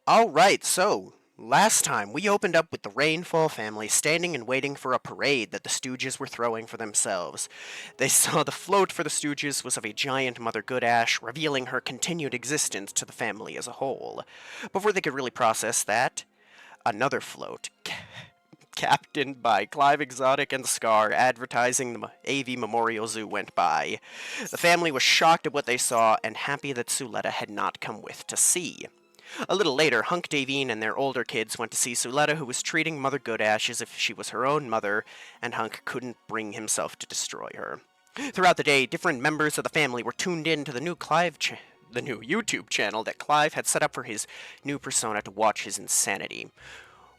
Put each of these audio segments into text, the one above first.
Alright, so last time we opened up with the Rainfall family standing and waiting for a parade that the Stooges were throwing for themselves. They saw the float for the Stooges was of a giant Mother Goodash, revealing her continued existence to the family as a whole. Before they could really process that, another float, captained by Clive Exotic and Scar, advertising the AV Memorial Zoo, went by. The family was shocked at what they saw and happy that Suletta had not come with to see. A little later, Hunk Davine and their older kids went to see Suletta, who was treating Mother Goodash as if she was her own mother, and Hunk couldn't bring himself to destroy her. Throughout the day, different members of the family were tuned in to the new the new YouTube channel that Clive had set up for his new persona to watch his insanity.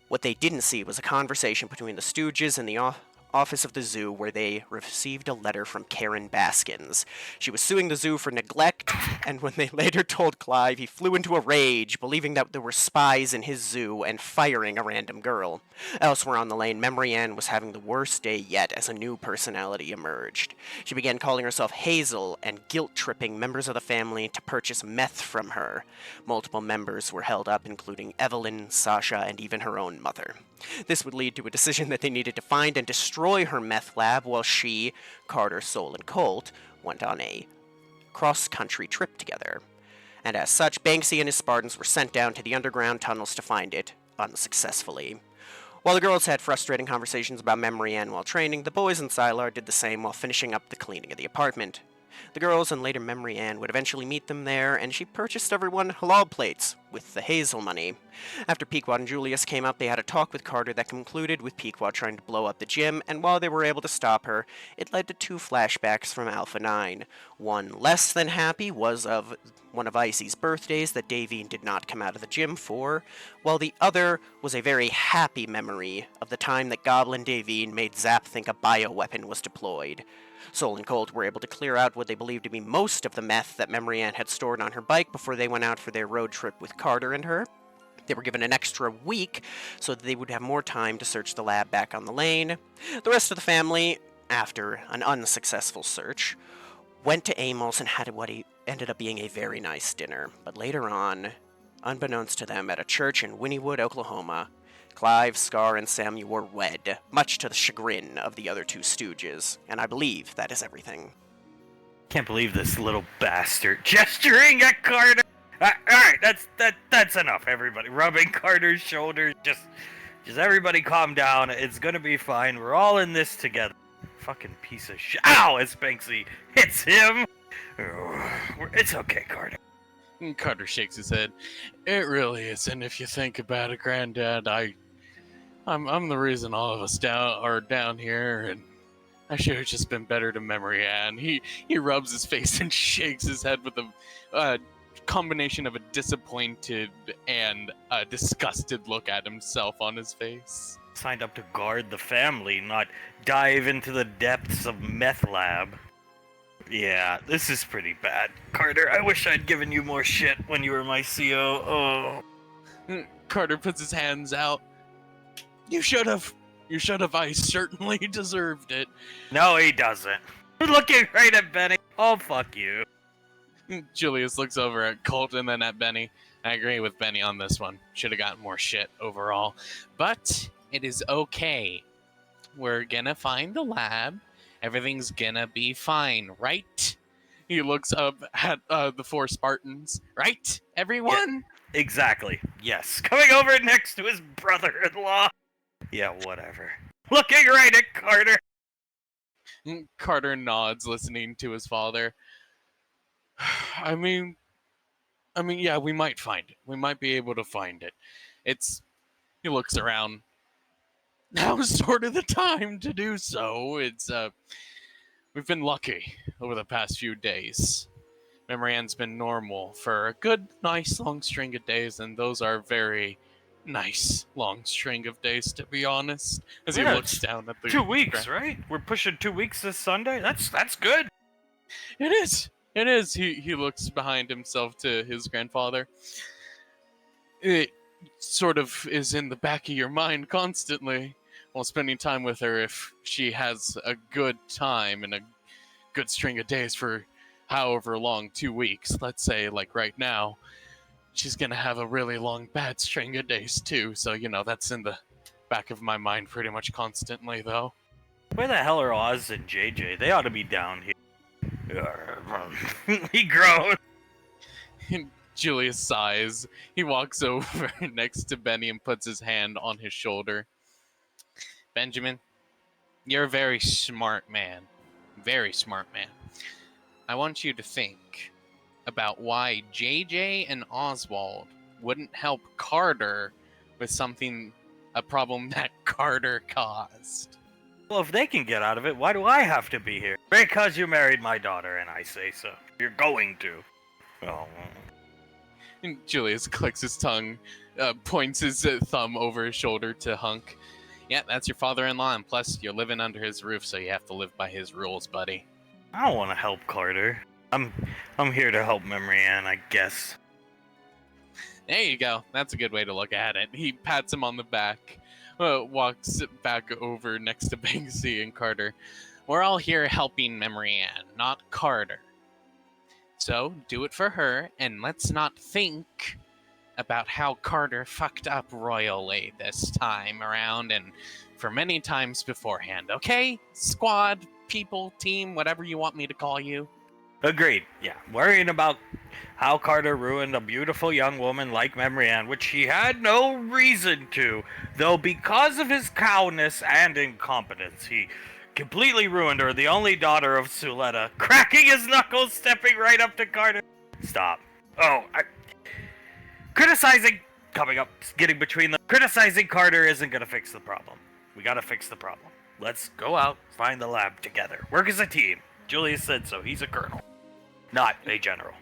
What they didn't see was a conversation between the Stooges and the office of the zoo where they received a letter from Karen Baskins. She was suing the zoo for neglect, and when they later told Clive, he flew into a rage, believing that there were spies in his zoo and firing a random girl. Elsewhere on the lane, Memory Ann was having the worst day yet as a new personality emerged. She began calling herself Hazel and guilt-tripping members of the family to purchase meth from her. Multiple members were held up, including Evelyn, Sasha, and even her own mother. This would lead to a decision that they needed to find and destroy her meth lab while she, Carter, Soul, and Colt went on a cross-country trip together. And as such, Banksy and his Spartans were sent down to the underground tunnels to find it, unsuccessfully. While the girls had frustrating conversations about Memory Ann while training, the boys and Sylar did the same while finishing up the cleaning of the apartment. The girls and later Memory Ann would eventually meet them there, and she purchased everyone halal plates with the Hazel money. After Pequod and Julius came up, they had a talk with Carter that concluded with Pequod trying to blow up the gym, and while they were able to stop her, it led to two flashbacks from Alpha 9. One less than happy was of one of Icy's birthdays that Davine did not come out of the gym for, while the other was a very happy memory of the time that Goblin Davine made Zap think a bioweapon was deployed. Soul and Colt were able to clear out what they believed to be most of the meth that Memory Ann had stored on her bike before they went out for their road trip with Carter and her. They were given an extra week so that they would have more time to search the lab back on the lane. The rest of the family, after an unsuccessful search, went to Amos and had what ended up being a very nice dinner. But later on, unbeknownst to them, at a church in Wynnewood, Oklahoma, Clive, Scar, and Samuel were wed, much to the chagrin of the other two stooges, and I believe that is everything. Can't believe this little bastard gesturing at Carter. Alright, that's enough, everybody. Rubbing Carter's shoulders. Just everybody calm down. It's gonna be fine. We're all in this together. Fucking piece of shit. Ow! As Banksy hits him. It's okay, Carter. Carter shakes his head. It really isn't. If you think about it, Granddad, I'm the reason all of us are down here, and I should have just been better to Memory Ann. He rubs his face and shakes his head with a combination of a disappointed and a disgusted look at himself on his face. Signed up to guard the family, not dive into the depths of meth lab. Yeah, this is pretty bad. Carter, I wish I'd given you more shit when you were my CO. Carter puts his hands out. You should have. I certainly deserved it. No, he doesn't. Looking right at Benny. Oh, fuck you. Julius looks over at Colt and then at Benny. I agree with Benny on this one. Should have gotten more shit overall. But it is okay. We're gonna find the lab. Everything's gonna be fine, right? He looks up at the four Spartans. Right, everyone? Yeah, exactly. Yes. Coming over next to his brother-in-law. Yeah, whatever. Looking right at Carter. Carter nods, listening to his father. I mean, yeah, we might find it. We might be able to find it. He looks around. Now's sort of the time to do so. We've been lucky over the past few days. Memory Ann's been normal for a good, nice, long string of days, and those are very nice, long string of days, to be honest. As he looks down at the 2 weeks, right? We're pushing 2 weeks this Sunday. That's good. It is. It is. He looks behind himself to his grandfather. It sort of is in the back of your mind constantly while spending time with her if she has a good time and a good string of days for however long, 2 weeks, let's say, like right now. she's gonna have a really long bad string of days too. So that's in the back of my mind pretty much constantly, though. Where the hell are Oz and JJ? They ought to be down here. He groaned. Julius sighs. He walks over next to Benny and puts his hand on his shoulder. Benjamin, you're a very smart man. Very smart man. I want you to think about why JJ and Oswald wouldn't help Carter with a problem that Carter caused. Well, if they can get out of it, why do I have to be here? Because you married my daughter, and I say so. You're going to. Oh. And Julius clicks his tongue, points his thumb over his shoulder to Hunk. Yeah, that's your father-in-law, and plus you're living under his roof, so you have to live by his rules, buddy. I don't want to help Carter. I'm here to help Memory Ann, I guess. There you go. That's a good way to look at it. He pats him on the back, walks back over next to Banksy and Carter. We're all here helping Memory Ann, not Carter. So, do it for her, and let's not think about how Carter fucked up royally this time around and for many times beforehand, okay? Squad, people, team, whatever you want me to call you. Agreed. Yeah, worrying about how Carter ruined a beautiful young woman like Memory Ann, which he had no reason to, though because of his cowardice and incompetence, he completely ruined her, the only daughter of Suletta, cracking his knuckles, stepping right up to Carter. Stop. Criticizing, coming up, getting between them. Criticizing Carter isn't gonna fix the problem. We gotta fix the problem. Let's go out, find the lab together. Work as a team. Julius said so. He's a colonel, not a general.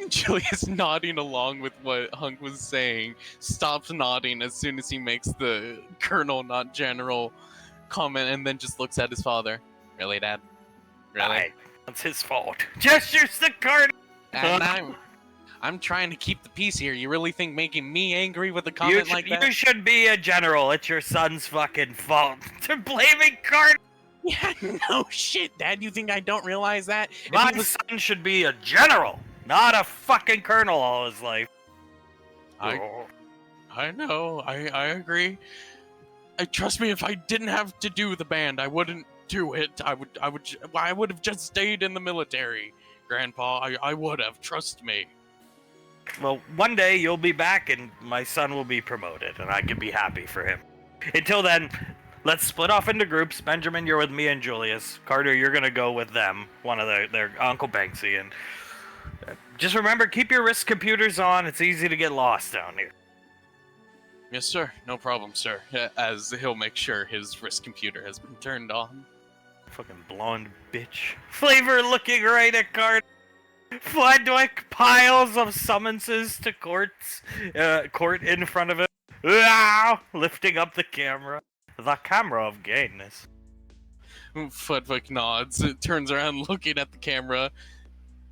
Julius nodding along with what Hunk was saying, stops nodding as soon as he makes the colonel, not general, comment, and then just looks at his father. Really, Dad? Really? That's his fault. Gestures to Carter. And I'm trying to keep the peace here. You really think making me angry with a comment like that? You should be a general. It's your son's fucking fault. To blaming Carter. Yeah, no shit, Dad. You think I don't realize that? My son should be a general, not a fucking colonel all his life. I know. I agree. Trust me. If I didn't have to do the band, I wouldn't do it. I would have just stayed in the military, Grandpa. I would have. Trust me. Well, one day you'll be back, and my son will be promoted, and I can be happy for him. Until then, let's split off into groups. Benjamin, you're with me and Julius. Carter, you're gonna go with them, one of their Uncle Banksy, and just remember, keep your wrist computers on. It's easy to get lost down here. Yes, sir. No problem, sir. As he'll make sure his wrist computer has been turned on. Fucking blonde bitch. Flavor looking right at Carter. Flood piles of summonses to court in front of him. Lifting up the camera. The camera of gayness. Fudwick nods, turns around looking at the camera,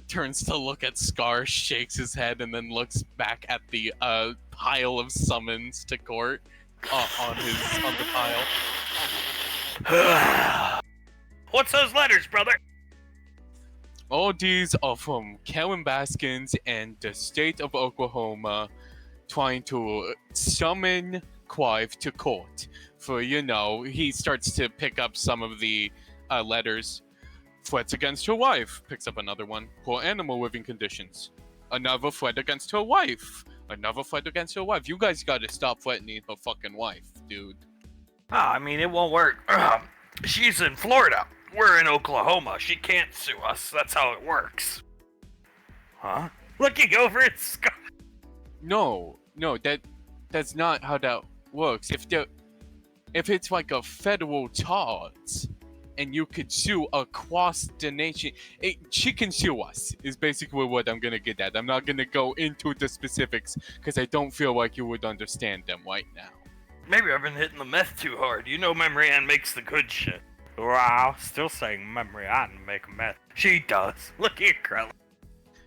turns to look at Scar, shakes his head, and then looks back at the pile of summons to court on the pile. What's those letters, brother? All these are from Kellen Baskins and the state of Oklahoma trying to summon Clive to court. For, he starts to pick up some of the letters. Threats against her wife. Picks up another one. Poor animal living conditions. Another threat against her wife. Another threat against her wife. You guys gotta stop threatening her fucking wife, dude. It won't work. She's in Florida. We're in Oklahoma. She can't sue us. That's how it works. Huh? Looking over at Scott. No, that's not how that works. If it's like a federal charge, and you could sue across the nation, she can sue us, is basically what I'm gonna get at. I'm not gonna go into the specifics, because I don't feel like you would understand them right now. Maybe I've been hitting the meth too hard. Memory Ann makes the good shit. Wow, still saying Memory Ann make meth. She does. Look at Krell.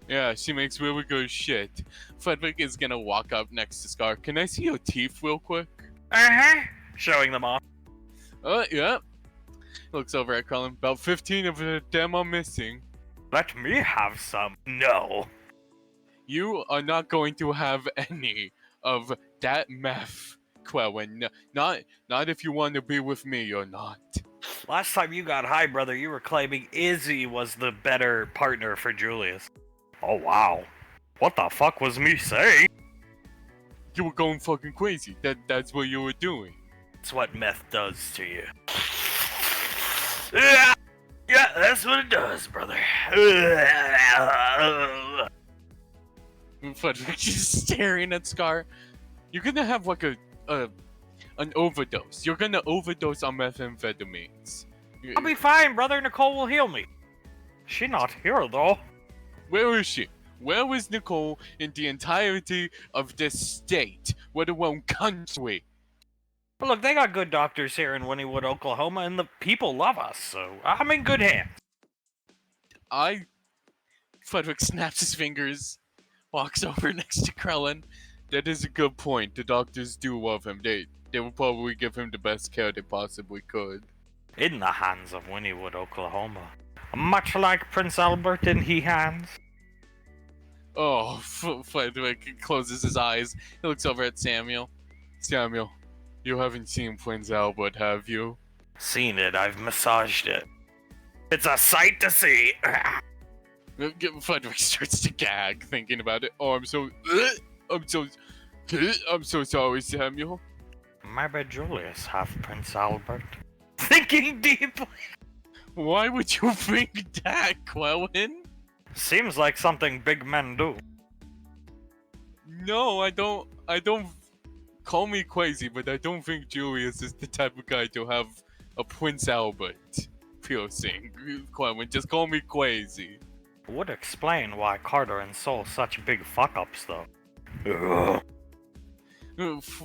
Yeah, she makes really good shit. Frederick is gonna walk up next to Scar. Can I see your teeth real quick? Showing them off. Yeah. Looks over at Cullen. About 15 of them are missing. Let me have some. No. You are not going to have any of that meth, Quellen. Not if you want to be with me, you're not. Last time you got high, brother, you were claiming Izzy was the better partner for Julius. Oh, wow. What the fuck was me saying? You were going fucking crazy. That's what you were doing. That's what meth does to you. Yeah, that's what it does, brother. Frederick is staring at Scar. You're gonna have like an overdose. You're gonna overdose on methamphetamines. I'll be fine, brother. Nicole will heal me. She not here, though. Where is she? Where was Nicole in the entirety of this state, let alone country? But look, they got good doctors here in Wynnewood, Oklahoma, and the people love us, so I'm in good hands. Frederick snaps his fingers, walks over next to Krellin. That is a good point. The doctors do love him. They will probably give him the best care they possibly could. In the hands of Wynnewood, Oklahoma. Much like Prince Albert in he hands. Oh, Frederick closes his eyes. He looks over at Samuel. Samuel, you haven't seen Prince Albert, have you? Seen it, I've massaged it. It's a sight to see. Frederick starts to gag thinking about it. Oh, I'm so sorry, Samuel. Maybe Julius have Prince Albert. Thinking deeply. Why would you think that, Quellen? Seems like something big men do. No, I don't. Call me crazy, but I don't think Julius is the type of guy to have a Prince Albert piercing. Quellen, just call me crazy. Would explain why Carter and Soul such big fuck-ups, though.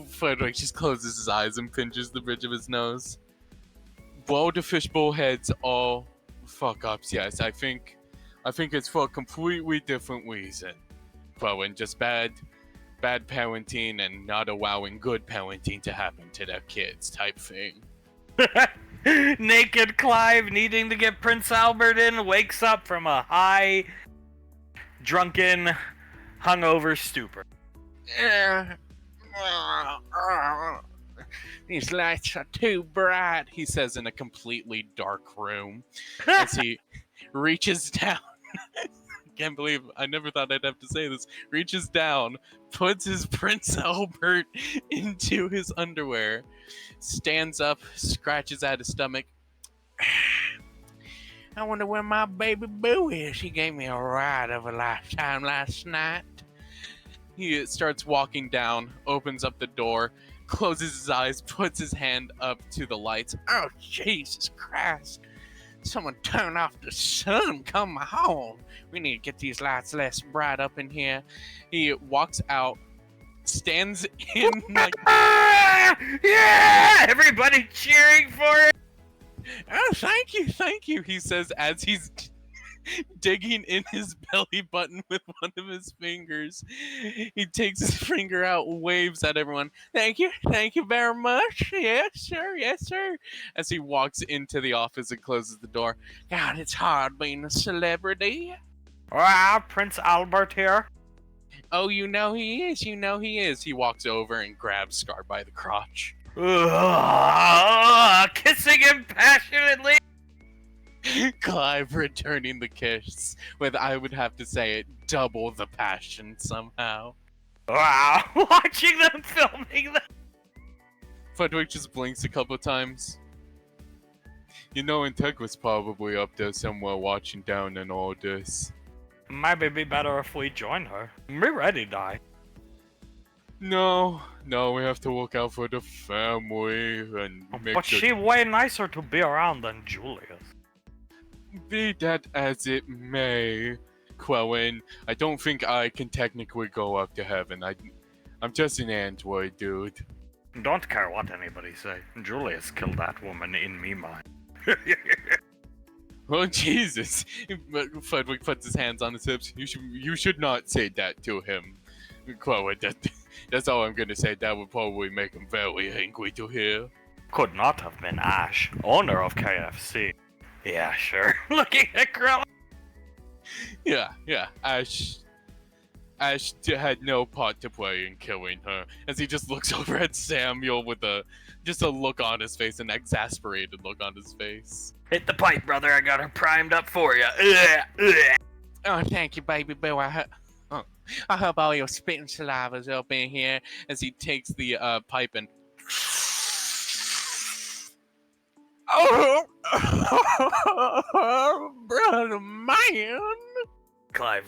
Frederick just closes his eyes and pinches the bridge of his nose. Well, the fishbowl heads all fuck-ups, yes. I think it's for a completely different reason. Quellen, just bad parenting and not allowing good parenting to happen to their kids type thing. Naked Clive needing to get Prince Albert in wakes up from a high, drunken, hungover stupor. These lights are too bright, he says in a completely dark room as he reaches down. Can't believe I never thought I'd have to say this. Reaches down, puts his Prince Albert into his underwear, stands up, scratches at his stomach. I wonder where my baby boo is. She gave me a ride of a lifetime last night. He starts walking down, opens up the door, closes his eyes, puts his hand up to the lights. Oh, Jesus Christ. Someone turn off the sun, come home. We need to get these lights less bright up in here. He walks out, stands in like... Yeah! Everybody cheering for it! Oh, thank you, he says as he's digging in his belly button with one of his fingers. He takes his finger out, waves at everyone. Thank you very much. Yes, sir. As he walks into the office and closes the door. God, it's hard being a celebrity. Prince Albert here. Oh, you know he is. He walks over and grabs Scar by the crotch. Kissing him passionately. Clive returning the kiss with, I would have to say it, double the passion somehow. Wow, watching them filming them. Frederick just blinks a couple times. You know, Integ was probably up there somewhere watching down on all this. Might be better if we join her. We're ready to die. No, we have to look out for the family and make But sure... she way nicer to be around than Julius. Be that as it may, Quellen, I don't think I can technically go up to heaven. I'm just an android, dude. Don't care what anybody say. Julius killed that woman in me mind. Oh, Jesus. Frederick puts his hands on his hips. You should not say that to him. Quellen, that's all I'm gonna say. That would probably make him very angry to hear. Could not have been Ash, owner of KFC. Yeah, sure. Looking at Krell. Yeah, Ash. Ash had no part to play in killing her, as he just looks over at Samuel with a look on his face, an exasperated look on his face. Hit the pipe, brother. I got her primed up for you. Oh, thank you, baby boo. I hope all your spit and saliva's up in here, as he takes the pipe and. Oh, brother man. Clive,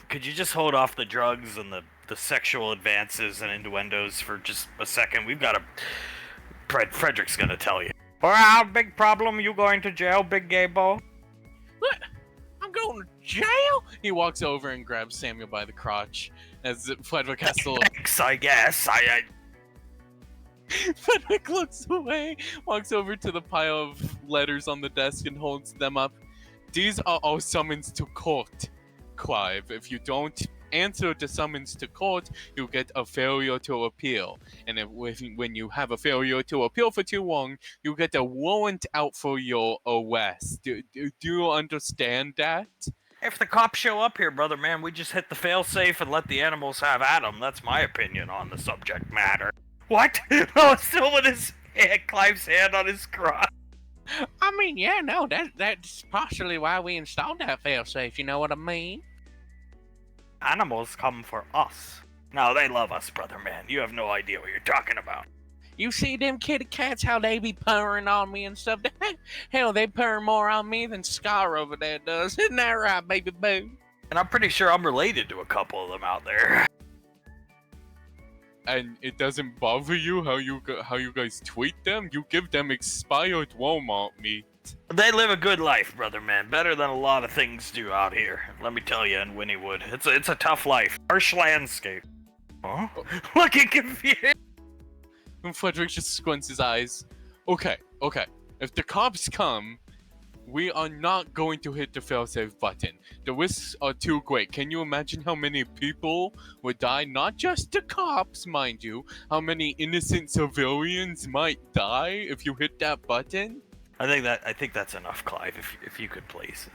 could you just hold off the drugs and the sexual advances and innuendos for just a second? We've got a... Frederick's gonna tell you. Well, big problem. You going to jail, big gay bo? What? I'm going to jail? He walks over and grabs Samuel by the crotch, as Frederick has to look. Thanks, I guess. Frederick looks away, walks over to the pile of letters on the desk and holds them up. These are all summons to court, Clive. If you don't answer the summons to court, you get a failure to appeal. And when you have a failure to appeal for too long, you get a warrant out for your arrest. Do you understand that? If the cops show up here, brother man, we just hit the failsafe and let the animals have at 'em. That's my opinion on the subject matter. What? Oh, still with his Clive's hand on his crotch. I mean, yeah, no, that's partially why we installed that failsafe, you know what I mean? Animals come for us. No, they love us, brother man. You have no idea what you're talking about. You see them kitty cats, how they be purring on me and stuff? Hell, they purr more on me than Scar over there does. Isn't that right, baby boo? And I'm pretty sure I'm related to a couple of them out there. And it doesn't bother you how you guys tweet them? You give them expired Walmart meat. They live a good life, brother man. Better than a lot of things do out here. Let me tell you, in Winniewood, it's a tough life. Harsh landscape. Huh? Looking confused. And Frederick just squints his eyes. Okay. If the cops come, we are not going to hit the failsafe button. The risks are too great. Can you imagine how many people would die? Not just the cops, mind you. How many innocent civilians might die if you hit that button? I think that's enough, Clive. If you could please.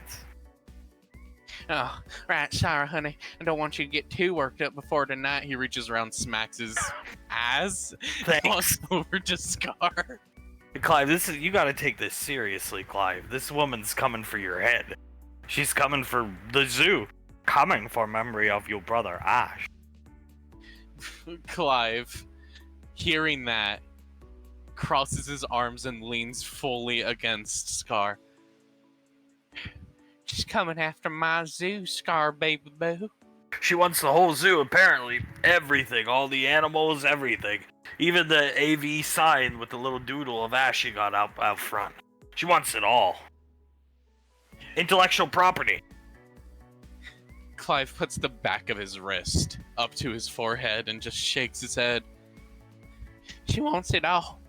Oh, right. Sorry, honey. I don't want you to get too worked up before tonight. He reaches around, smacks his ass, walks over to Scar. Clive, you gotta take this seriously, Clive. This woman's coming for your head. She's coming for the zoo. Coming for memory of your brother, Ash. Clive, hearing that, crosses his arms and leans fully against Scar. She's coming after my zoo, Scar, baby boo. She wants the whole zoo, apparently. Everything. All the animals, everything. Even the AV sign with the little doodle of Ash she got out front. She wants it all. Intellectual property. Clive puts the back of his wrist up to his forehead and just shakes his head. She wants it all.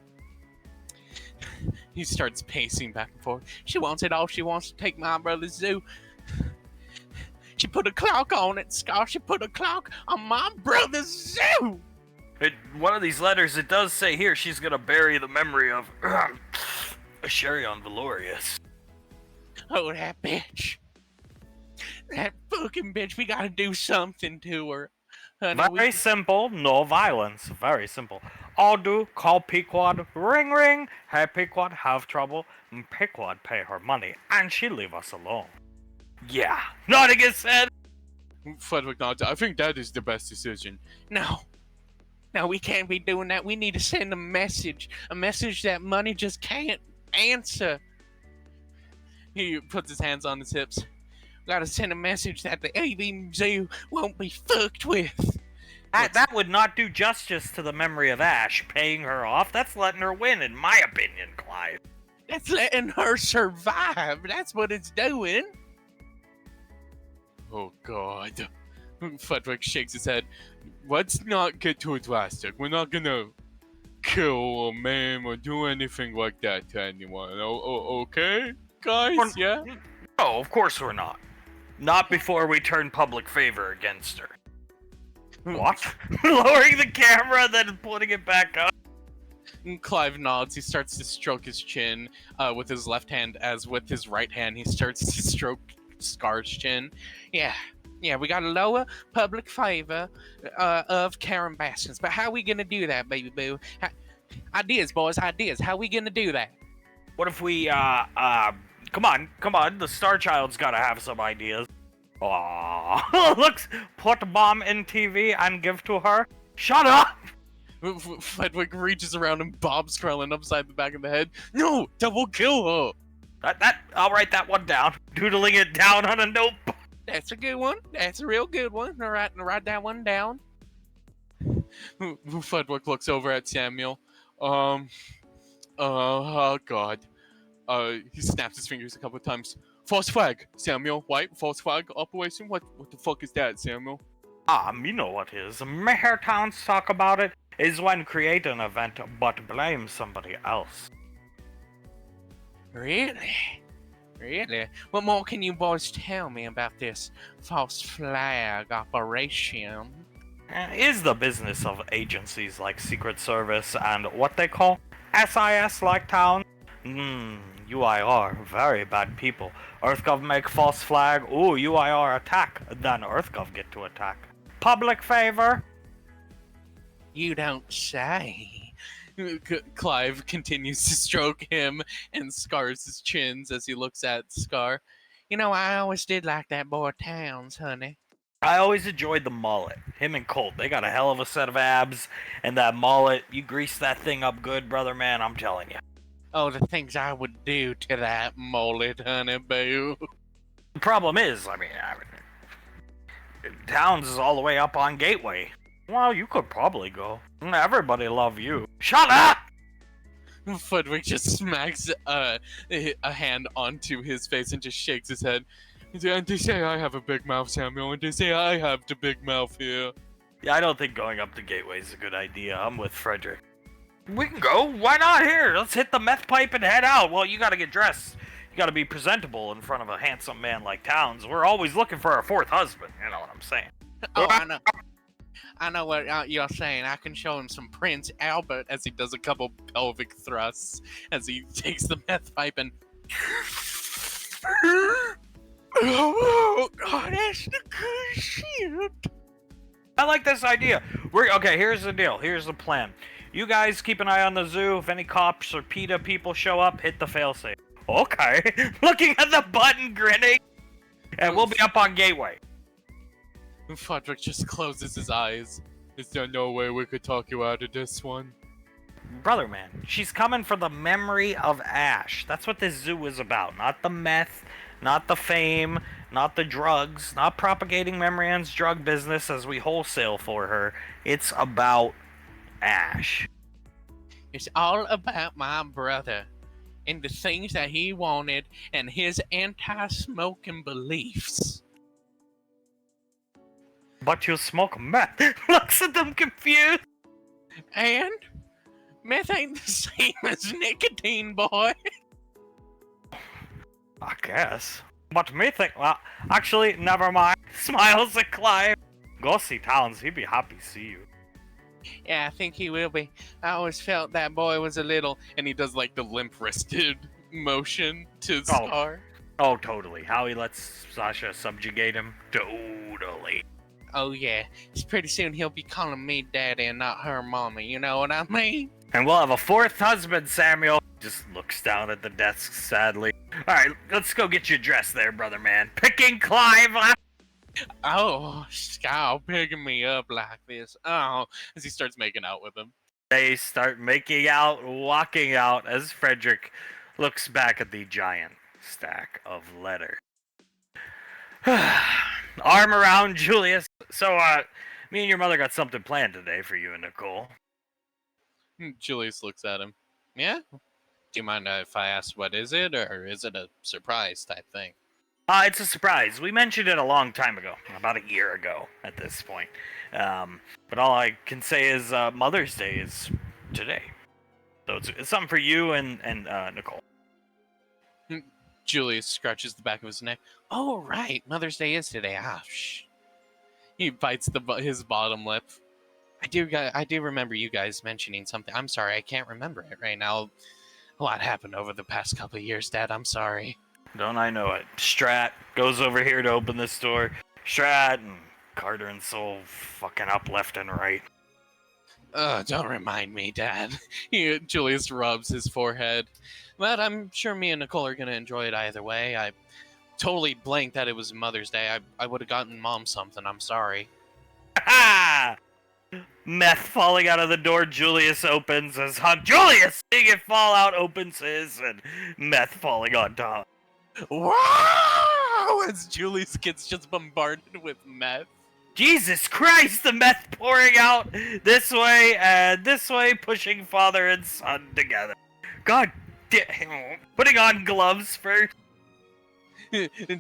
He starts pacing back and forth. She wants it all. She wants to take my brother's zoo. She put a clock on it, Scar. She put a clock on my brother's zoo. One of these letters, it does say here she's gonna bury the memory of Sherion Valorius. Oh, that bitch. That fucking bitch. We gotta do something to her. Honey, Very simple, no violence. Very simple. All do, call Pequod, ring ring. Hey Pequod, have trouble. Pequod pay her money, and she leave us alone. Yeah, nodding his head. Frederick nods. I think that is the best decision. No, we can't be doing that. We need to send a message that money just can't answer. He puts his hands on his hips. We gotta send a message that the AV Zoo won't be fucked with. That would not do justice to the memory of Ash. Paying her off, that's letting her win, in my opinion, Clive. That's letting her survive. That's what it's doing. Oh, God. Frederick shakes his head. Let's not get too drastic. We're not gonna kill or maim or do anything like that to anyone. Okay, guys? Yeah? No, of course we're not. Not before we turn public favor against her. What? Lowering the camera, then putting it back up. Clive nods. He starts to stroke his chin with his left hand, as with his right hand he starts to stroke Scar's chin. Yeah, Yeah, we gotta lower public favor of Karen Baskins. But how we gonna do that, baby boo? Ideas, boys, ideas. How we gonna do that? What if we, come on, the Star Child's gotta have some ideas. Aww. Looks, put a bomb in TV and give to her. Shut up! Fedwick reaches around and bobs Krellin upside the back of the head. No, double kill her. I'll write that one down. Doodling it down on a notebook. That's a good one. That's a real good one. All right, write that one down. Fedwick looks over at Samuel. Oh God. He snaps his fingers a couple of times. False flag, Samuel. White, false flag operation? What the fuck is that, Samuel? You know what is. Mayor Towns talk about it is when create an event but blame somebody else. Really? Really? What more can you boys tell me about this false flag operation? Is the business of agencies like Secret Service and what they call SIS like town? UIR, very bad people. EarthGov make false flag, UIR attack, then EarthGov get to attack. Public favor? You don't say. Clive continues to stroke him and scars his chins as he looks at Scar. You know, I always did like that boy Towns, honey. I always enjoyed the mullet. Him and Colt, they got a hell of a set of abs, and that mullet, you grease that thing up good, brother man, I'm telling you. Oh, the things I would do to that mullet, honey boo. The problem is, Towns is all the way up on Gateway. Well, you could probably go. Everybody love you. Shut up! Fudwick just smacks a hand onto his face and just shakes his head. And they say I have a big mouth, Samuel, and they say I have the big mouth here. Yeah, I don't think going up the Gateway is a good idea. I'm with Frederick. We can go. Why not here? Let's hit the meth pipe and head out. Well, you gotta get dressed. You gotta be presentable in front of a handsome man like Towns. We're always looking for our fourth husband. You know what I'm saying? Oh, I know. I know what you're saying. I can show him some Prince Albert as he does a couple pelvic thrusts as he takes the meth pipe and... Oh, God, that's the good shit. I like this idea. Okay, here's the deal. Here's the plan. You guys keep an eye on the zoo. If any cops or PETA people show up, hit the failsafe. Okay. Looking at the button, grinning. And we'll be up on Gateway. Frederick just closes his eyes. Is there no way we could talk you out of this one? Brother man, she's coming for the memory of Ash. That's what this zoo is about. Not the meth, not the fame, not the drugs, not propagating Memory Ann's drug business as we wholesale for her. It's about Ash. It's all about my brother and the things that he wanted and his anti-smoking beliefs. But you smoke meth. Looks at them confused. And meth ain't the same as nicotine, boy. I guess. But me think, well, actually, never mind. Smiles at Clive. Go see Towns. He'd be happy to see you. Yeah, I think he will be. I always felt that boy was a little... And he does, like, the limp-wristed motion to Scar. Oh, totally. How he lets Sasha subjugate him. Totally. Oh, yeah. Pretty soon he'll be calling me daddy and not her mommy. You know what I mean? And we'll have a fourth husband, Samuel. Just looks down at the desk sadly. Alright, let's go get you dressed there, brother man. Picking Clive up! Oh, Scout picking me up like this. Oh, as he starts making out with him. They start making out, walking out, as Frederick looks back at the giant stack of letters. Arm around Julius. So, me and your mother got something planned today for you and Nicole. Julius looks at him. Yeah? Do you mind if I ask what is it, or is it a surprise type thing? It's a surprise. We mentioned it a long time ago, about a year ago at this point. But all I can say is Mother's Day is today. So it's something for you and Nicole. Julius scratches the back of his neck. Oh, right. Mother's Day is today. Ah, shh. He bites his bottom lip. I do remember you guys mentioning something. I'm sorry, I can't remember it right now. A lot happened over the past couple of years, Dad. I'm sorry. Don't I know it? Strat goes over here to open this door. Strat and Carter and Soul fucking up left and right. Don't remind me, Dad. Julius rubs his forehead. But I'm sure me and Nicole are gonna enjoy it either way. I totally blanked that it was Mother's Day. I would have gotten Mom something. I'm sorry. Ha! Meth falling out of the door. Julius opens as Hunk. Julius seeing it fall out, opens his, and meth falling on top. Wow! As Julius gets just bombarded with meth. Jesus Christ, the meth pouring out this way and this way, pushing father and son together. God damn. Putting on gloves first.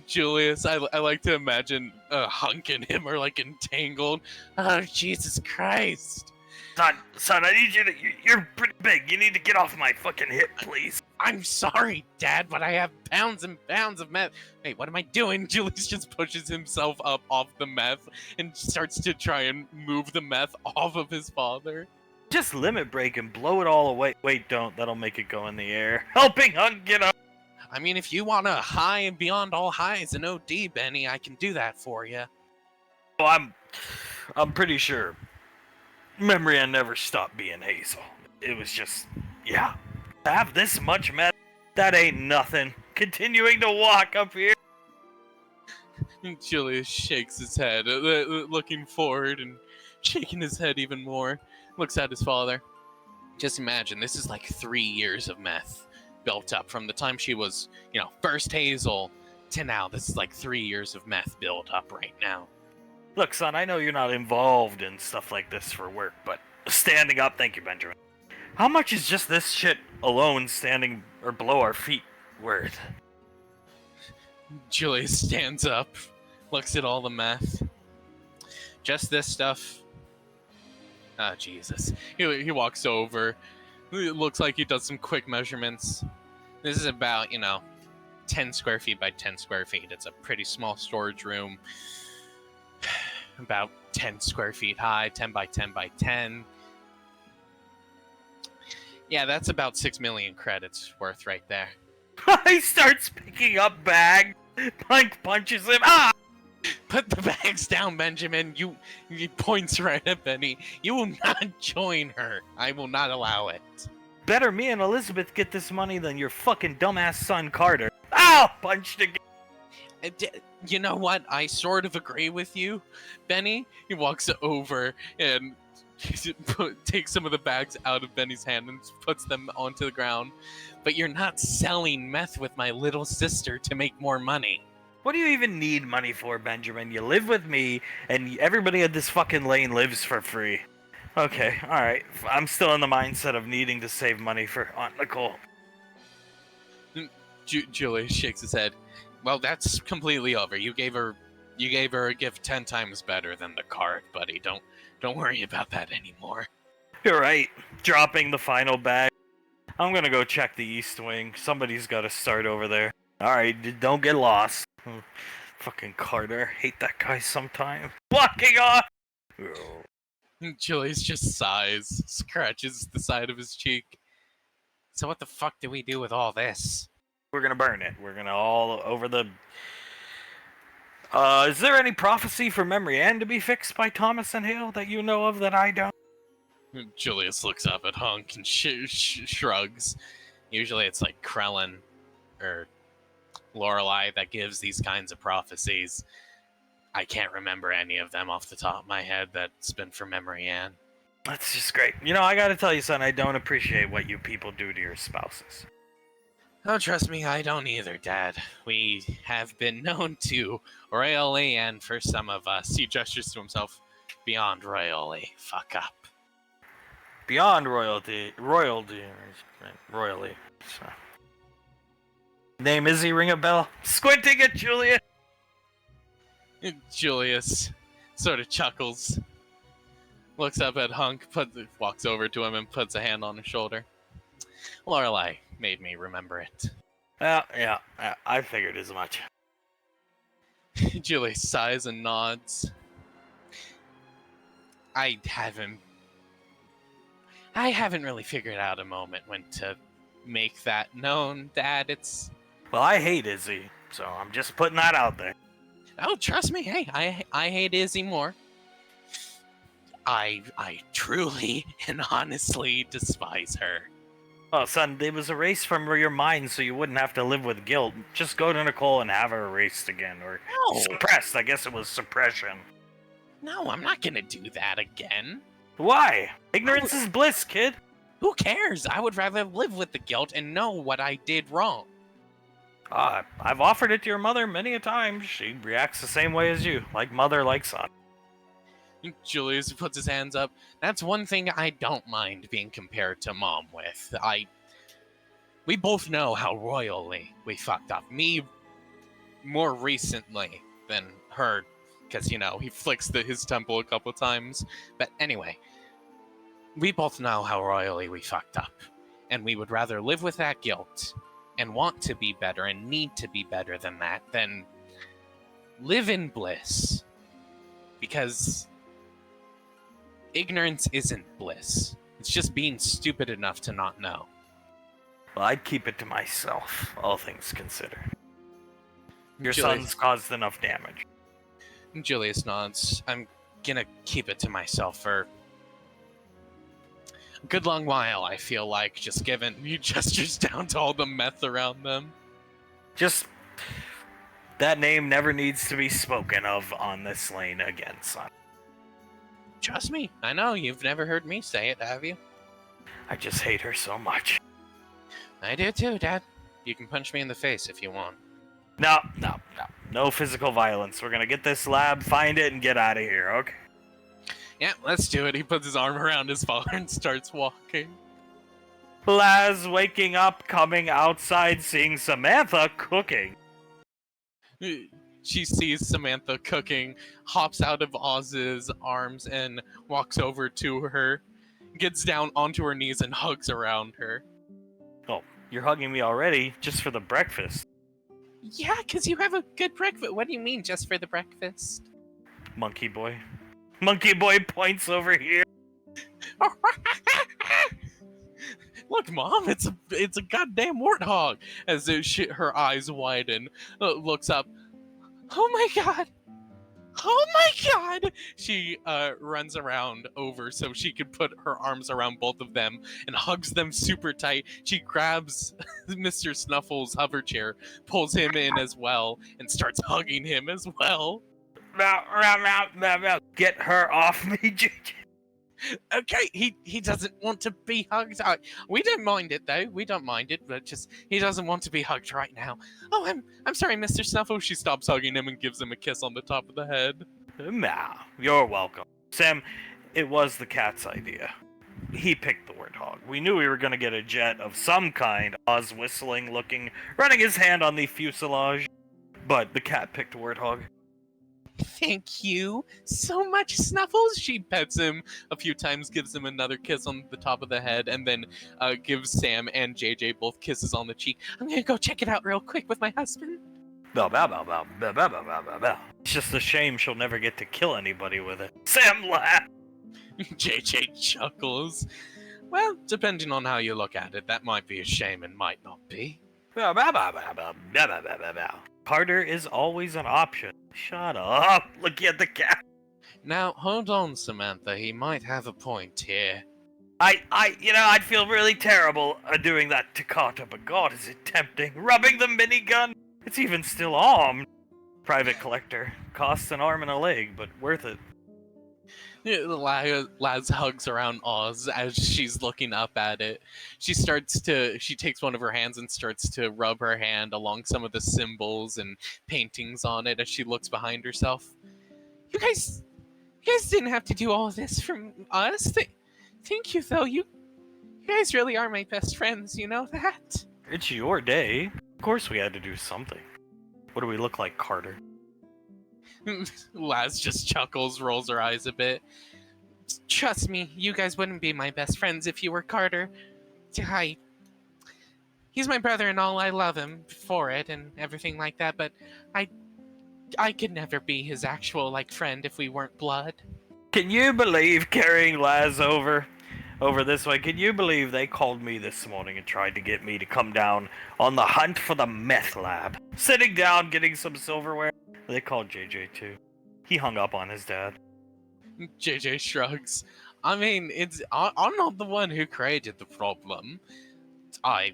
Julius, I like to imagine Hunk and him are like entangled. Oh, Jesus Christ. Son, I need you to. You're pretty big. You need to get off my fucking hip, please. I'm sorry, Dad, but I have pounds and pounds of meth. Wait, what am I doing? Julius just pushes himself up off the meth and starts to try and move the meth off of his father. Just limit break and blow it all away. Wait, don't. That'll make it go in the air. Helping Hunk get up. I mean, if you want a high and beyond all highs and OD, Benny, I can do that for you. Oh, I'm pretty sure Memory I never stopped being Hazel. It was just, yeah. To have this much meth, that ain't nothing. Continuing to walk up here. Julius shakes his head, looking forward and shaking his head even more. Looks at his father. Just imagine, this is like 3 years of meth built up from the time she was, first Hazel to now. This is like 3 years of meth built up right now. Look, son, I know you're not involved in stuff like this for work, but standing up, thank you, Benjamin. How much is just this shit alone standing or below our feet worth? Julius stands up, looks at all the meth. Just this stuff. Oh, Jesus. He walks over. It looks like he does some quick measurements. This is about, 10 square feet by 10 square feet. It's a pretty small storage room. About 10 square feet high, 10 by 10 by 10. Yeah, that's about 6 million credits worth right there. He starts picking up bags. Punk punches him. Ah! Put the bags down, Benjamin. He points right at Benny. You will not join her. I will not allow it. Better me and Elizabeth get this money than your fucking dumbass son Carter. Ow! Punched again. You know what? I sort of agree with you, Benny. He walks over and takes some of the bags out of Benny's hand and puts them onto the ground. But you're not selling meth with my little sister to make more money. What do you even need money for, Benjamin? You live with me, and everybody at this fucking lane lives for free. Okay, alright. I'm still in the mindset of needing to save money for Aunt Nicole. Julius shakes his head. Well, that's completely over. You gave her a gift 10 times better than the card, buddy. Don't worry about that anymore. You're right. Dropping the final bag. I'm gonna go check the East Wing. Somebody's gotta start over there. Alright, don't get lost. Fucking Carter. Hate that guy sometime. Walking off! Julius just sighs, scratches the side of his cheek. So what the fuck do we do with all this? We're gonna burn it. We're gonna all over the... is there any prophecy for Memory Ann to be fixed by Thomas and Hale that you know of that I don't? Julius looks up at Hunk and shrugs. Usually it's like Krellin or Lorelei that gives these kinds of prophecies. I can't remember any of them off the top of my head that's been for Memory Ann. That's just great. I gotta tell you, son, I don't appreciate what you people do to your spouses. Oh, trust me, I don't either, Dad. We have been known to royally, and for some of us, he gestures to himself, beyond royally, fuck up. Beyond royally. So. Name Izzy, ring a bell? Squinting at Julia. Julius sort of chuckles, looks up at Hunk, walks over to him and puts a hand on his shoulder. Lorelei made me remember it. Yeah, I figured as much. Julius sighs and nods. I haven't really figured out a moment when to make that known, Dad. Well, I hate Izzy, so I'm just putting that out there. Oh, trust me. Hey, I hate Izzy more. I truly and honestly despise her. Oh, son, it was erased from your mind so you wouldn't have to live with guilt. Just go to Nicole and have her erased again. Or No, suppressed. I guess it was suppression. no, I'm not gonna do that again. Why? Ignorance is bliss, kid. Who cares? I would rather live with the guilt and know what I did wrong. I've offered it to your mother many a time. She reacts the same way as you. Like mother, like son. Julius puts his hands up. That's one thing I don't mind being compared to Mom with. We both know how royally we fucked up. Me more recently than her, because, you know, he flicks his temple a couple times. But anyway, we both know how royally we fucked up. And we would rather live with that guilt and want to be better and need to be better than that than live in bliss. Because ignorance isn't bliss. It's just being stupid enough to not know. Well, I'd keep it to myself, all things considered. Your Julius, son's caused enough damage. Julius nods. I'm gonna keep it to myself for a good long while, I feel like, just given he gestures down to all the meth around them. Just that name never needs to be spoken of on this lane again, son. Trust me, I know, you've never heard me say it, have you? I just hate her so much. I do too, Dad. You can punch me in the face if you want. No. No physical violence. We're gonna get this lab, find it, and get out of here, okay? Yeah, let's do it. He puts his arm around his father and starts walking. Laz waking up, coming outside, seeing Samantha cooking. She sees Samantha cooking, hops out of Oz's arms and walks over to her, gets down onto her knees and hugs around her. Oh, you're hugging me already, just for the breakfast. Yeah, because you have a good breakfast. What do you mean, just for the breakfast? Monkey boy. Monkey boy points over here. Look, Mom, it's a goddamn warthog. As her eyes widen, looks up. Oh my god! Oh my god! She runs around over so she can put her arms around both of them and hugs them super tight. She grabs Mr. Snuffle's hover chair, pulls him in as well, and starts hugging him as well. Get her off me, JJ. Okay, he doesn't want to be hugged. We don't mind it though. We don't mind it, but just he doesn't want to be hugged right now. Oh, I'm sorry, Mr. Snuffle. She stops hugging him and gives him a kiss on the top of the head. Nah, you're welcome. Sam, it was the cat's idea. He picked the warthog. We knew we were gonna get a jet of some kind, Oz whistling, looking, running his hand on the fuselage. But the cat picked warthog. Thank you so much, Snuffles. She pets him a few times, gives him another kiss on the top of the head, and then gives Sam and JJ both kisses on the cheek. I'm gonna go check it out real quick with my husband. Bow, bow, bow, bow, bow, bow, bow, bow, bow. It's just a shame she'll never get to kill anybody with it. Sam laughed. JJ chuckles. Well, depending on how you look at it, that might be a shame and might not be. Bow, bow, bow, bow, bow, bow, bow, bow, bow, bow. Carter is always an option. Shut up. Look at the cat. Now, hold on, Samantha. He might have a point here. I'd feel really terrible doing that to Carter, but God, is it tempting. Rubbing the minigun. It's even still armed. Private collector. Costs an arm and a leg, but worth it. Laz hugs around Oz as she's looking up at it. She takes one of her hands and starts to rub her hand along some of the symbols and paintings on it as she looks behind herself. You guys didn't have to do all of this from us. Thank you, though. You guys really are my best friends, you know that? It's your day. Of course we had to do something. What do we look like, Carter? Laz just chuckles, rolls her eyes a bit. Trust me, you guys wouldn't be my best friends if you were Carter. He's my brother and all. I love him for it and everything like that, but I could never be his actual, friend if we weren't blood. Can you believe carrying Laz over this way? Can you believe they called me this morning and tried to get me to come down on the hunt for the meth lab? Sitting down, getting some silverware. They called JJ too. He hung up on his dad. JJ shrugs. I mean, I'm not the one who created the problem. I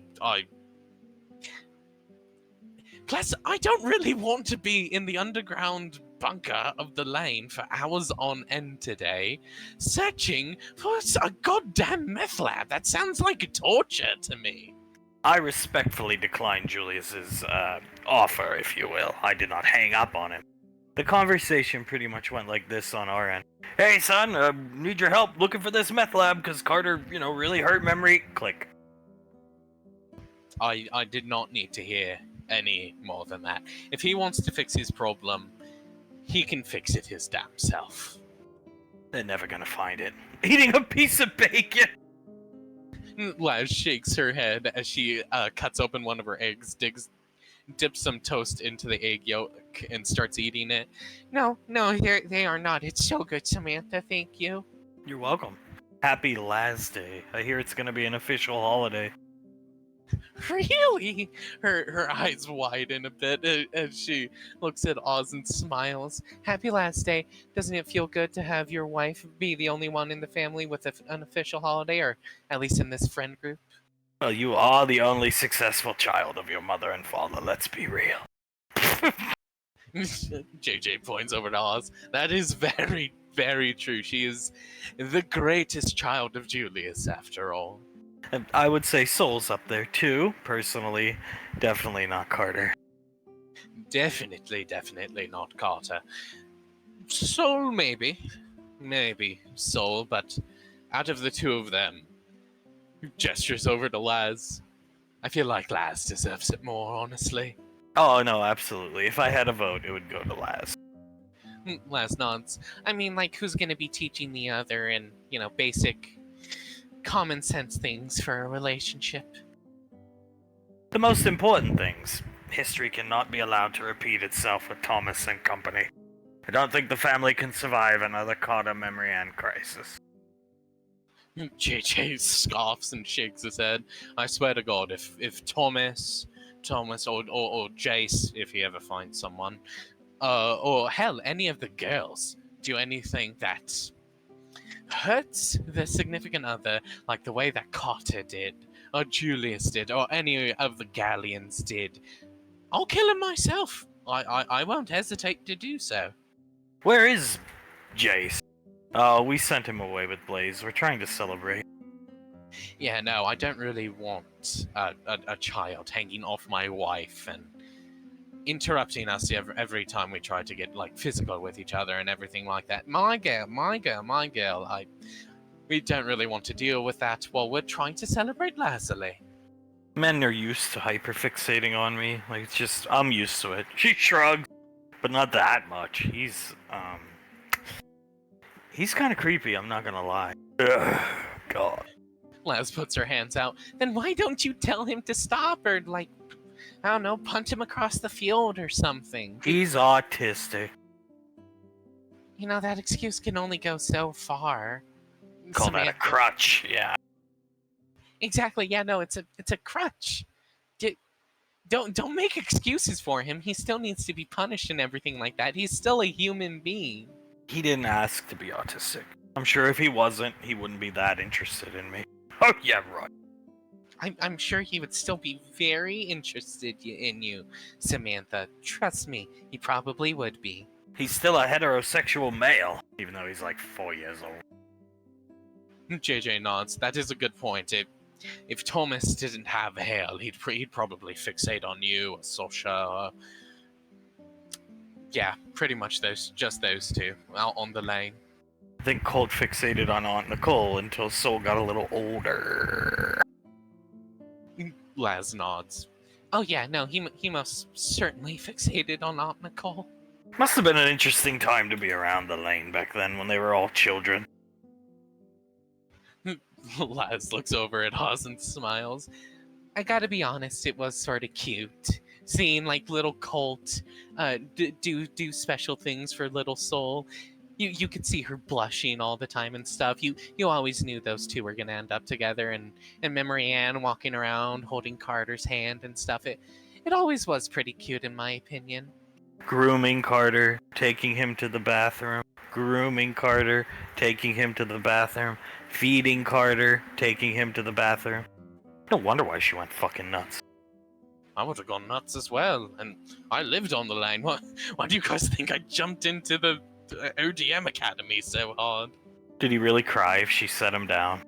Plus, I don't really want to be in the underground bunker of the lane for hours on end today, searching for a goddamn meth lab. That sounds like a torture to me. I respectfully decline Julius's offer, if you will. I did not hang up on him. The conversation pretty much went like this on our end. Hey, son, need your help looking for this meth lab because Carter, really hurt memory. Click. I did not need to hear any more than that. If he wants to fix his problem, he can fix it his damn self. They're never gonna find it. Eating a piece of bacon! Laz shakes her head as she cuts open one of her eggs, dips some toast into the egg yolk, and starts eating it. No, they are not. It's so good, Samantha. Thank you. You're welcome. Happy Laz Day. I hear it's gonna be an official holiday. Really? Her eyes widen a bit as she looks at Oz and smiles. Happy last day. Doesn't it feel good to have your wife be the only one in the family with an official holiday, or at least in this friend group? Well, you are the only successful child of your mother and father, let's be real. JJ points over to Oz. That is very, very true. She is the greatest child of Julius, after all. And I would say Soul's up there too, personally. Definitely not Carter. Definitely not Carter. Soul, maybe Soul, but out of the two of them, gestures over to Laz. I feel like Laz deserves it more, honestly. Oh, no, absolutely. If I had a vote, it would go to Laz. Laz nods. I mean, like, who's gonna be teaching the other and, basic common sense things for a relationship? The most important things. History cannot be allowed to repeat itself with Thomas and company. I don't think the family can survive another Carter memory and crisis. JJ scoffs and shakes his head. I swear to God, if Thomas or Jace, if he ever finds someone, or hell, any of the girls do anything that hurts the significant other, like the way that Carter did, or Julius did, or any of the Galleons did, I'll kill him myself. I won't hesitate to do so. Where is Jace? Oh, we sent him away with Blaze. We're trying to celebrate. Yeah, no, I don't really want a child hanging off my wife and interrupting us every time we try to get physical with each other and everything like that. My girl. We don't really want to deal with that while we're trying to celebrate Lazuli. Men are used to hyperfixating on me. I'm used to it. She shrugs, but not that much. He's kind of creepy, I'm not gonna lie. Ugh, God. Laz puts her hands out. Then why don't you tell him to stop, or I don't know, punt him across the field or something? He's autistic. That excuse can only go so far. Call that a crutch, yeah. Exactly, yeah, no, it's a crutch. Don't make excuses for him. He still needs to be punished and everything like that. He's still a human being. He didn't ask to be autistic. I'm sure if he wasn't, he wouldn't be that interested in me. Oh, yeah, right. I'm sure he would still be very interested in you, Samantha. Trust me, he probably would be. He's still a heterosexual male, even though he's 4 years old. JJ nods. That is a good point. If Thomas didn't have Hale, he'd probably fixate on you, or Sasha. Yeah, pretty much those two out on the lane. I think Colt fixated on Aunt Nicole until Soul got a little older. Laz nods. Oh yeah, no, he most certainly fixated on Aunt Nicole. Must have been an interesting time to be around the lane back then when they were all children. Laz looks over at Oz and smiles. I gotta be honest, it was sort of cute. Seeing little Colt do special things for little Soul. You could see her blushing all the time and stuff. You always knew those two were gonna end up together, and Memory Ann walking around holding Carter's hand and stuff. It always was pretty cute in my opinion. grooming Carter, taking him to the bathroom, grooming Carter, taking him to the bathroom, feeding Carter, taking him to the bathroom. No wonder why she went fucking nuts. I would have gone nuts as well, and I lived on the line. Why do you guys think I jumped into the ODM Academy so hard? Did he really cry if she set him down?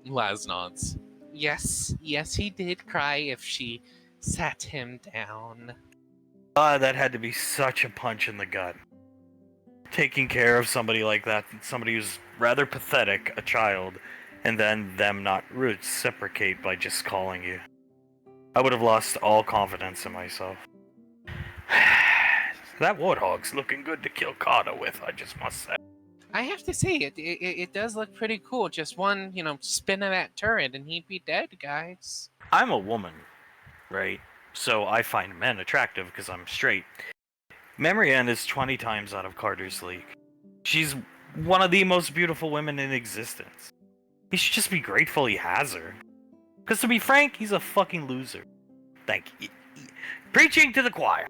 Laz nods. Yes, he did cry if she sat him down. That had to be such a punch in the gut. Taking care of somebody like that, somebody who's rather pathetic, a child, and then them not reciprocate by just calling you. I would have lost all confidence in myself. That warthog's looking good to kill Carter with, I just must say. I have to say, it does look pretty cool. Just one, spin of that turret and he'd be dead, guys. I'm a woman, right? So I find men attractive because I'm straight. Marianne is 20 times out of Carter's league. She's one of the most beautiful women in existence. He should just be grateful he has her. Because to be frank, he's a fucking loser. Thank you. Preaching to the choir.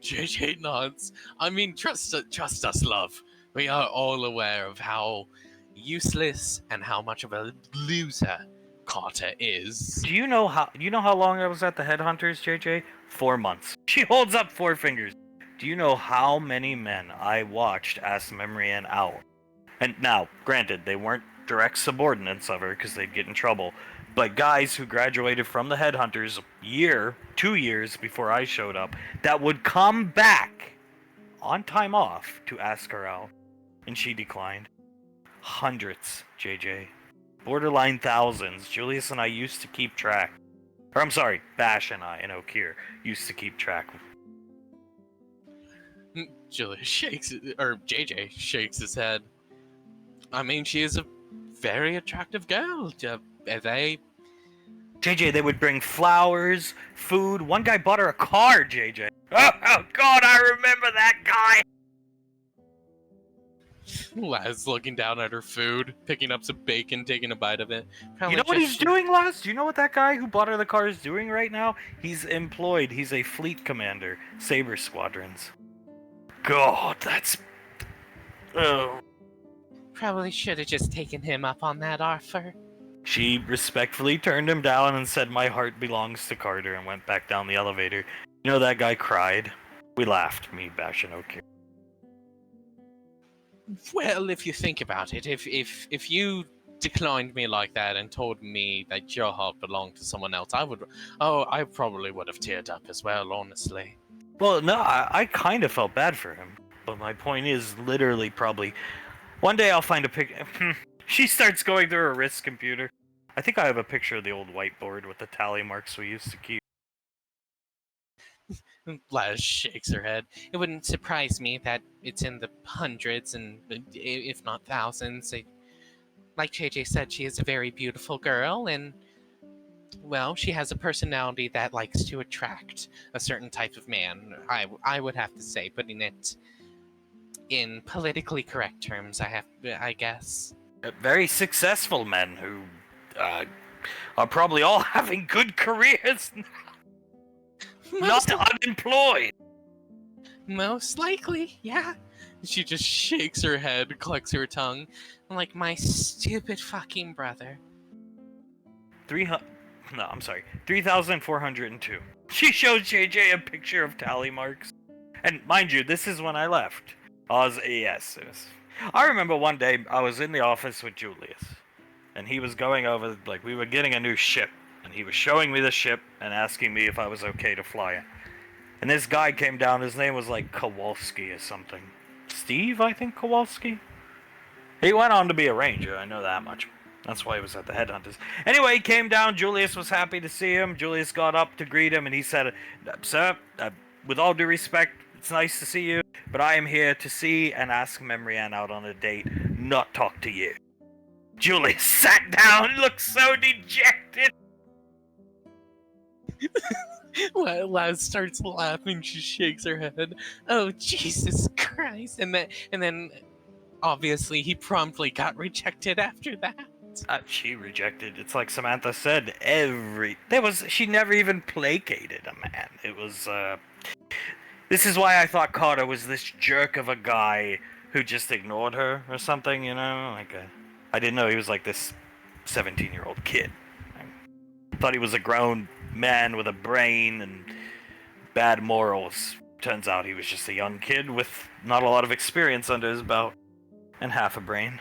JJ nods. I mean, trust us, love. We are all aware of how useless and how much of a loser Carter is. Do you know how long I was at the Headhunters, JJ? 4 months. She holds up 4 fingers. Do you know how many men I watched ask Marianne out? And now, granted, they weren't direct subordinates of her because they'd get in trouble, but guys who graduated from the Headhunters 2 years before I showed up, that would come back on time off to ask her out, and she declined. Hundreds, JJ. Borderline thousands. Julius and I used to keep track. Or I'm sorry, Bash and I and Okir used to keep track. JJ shakes his head. I mean, she is a very attractive girl. JJ, they would bring flowers, food. One guy bought her a car, JJ. Oh God, I remember that guy. Laz looking down at her food, picking up some bacon, taking a bite of it. You know what he's doing, Laz? Do you know what that guy who bought her the car is doing right now? He's employed. He's a fleet commander. Saber Squadrons. God, that's... Oh. Probably should have just taken him up on that offer. She respectfully turned him down and said, "My heart belongs to Carter," and went back down the elevator. You know, that guy cried. We laughed, me, Bash, and Okir. Well, if you think about it, if you declined me like that and told me that your heart belonged to someone else, I probably would have teared up as well, honestly. Well, no, I kind of felt bad for him. But my point is, literally, probably, one day I'll find a picture. She starts going through her wrist computer. I think I have a picture of the old whiteboard with the tally marks we used to keep. Laz shakes her head. It wouldn't surprise me that it's in the hundreds and if not thousands. Like JJ said, she is a very beautiful girl, and well, she has a personality that likes to attract a certain type of man. I would have to say, putting it in politically correct terms, I guess. Very successful men who are probably all having good careers now. Not unemployed. Most likely, yeah. She just shakes her head, clucks her tongue, like my stupid fucking brother. 3,402. She shows JJ a picture of tally marks. And mind you, this is when I left. Yes. I remember one day I was in the office with Julius. And he was going over, like, we were getting a new ship. And he was showing me the ship and asking me if I was okay to fly it. And this guy came down, his name was like Kowalski or something. Steve, I think, Kowalski? He went on to be a ranger, I know that much. That's why he was at the Headhunters. Anyway, he came down, Julius was happy to see him. Julius got up to greet him and he said, "Sir, with all due respect, it's nice to see you, but I am here to see and ask Marianne out on a date, not talk to you." Julius sat down, looked so dejected. Laz starts laughing. She shakes her head. Oh, Jesus Christ! And then, obviously, he promptly got rejected after that. She rejected. It's like Samantha said. She never even placated a man. It was This is why I thought Carter was this jerk of a guy who just ignored her or something, you know? I didn't know he was like this 17-year-old kid. I thought he was a grown man with a brain and bad morals. Turns out he was just a young kid with not a lot of experience under his belt and half a brain.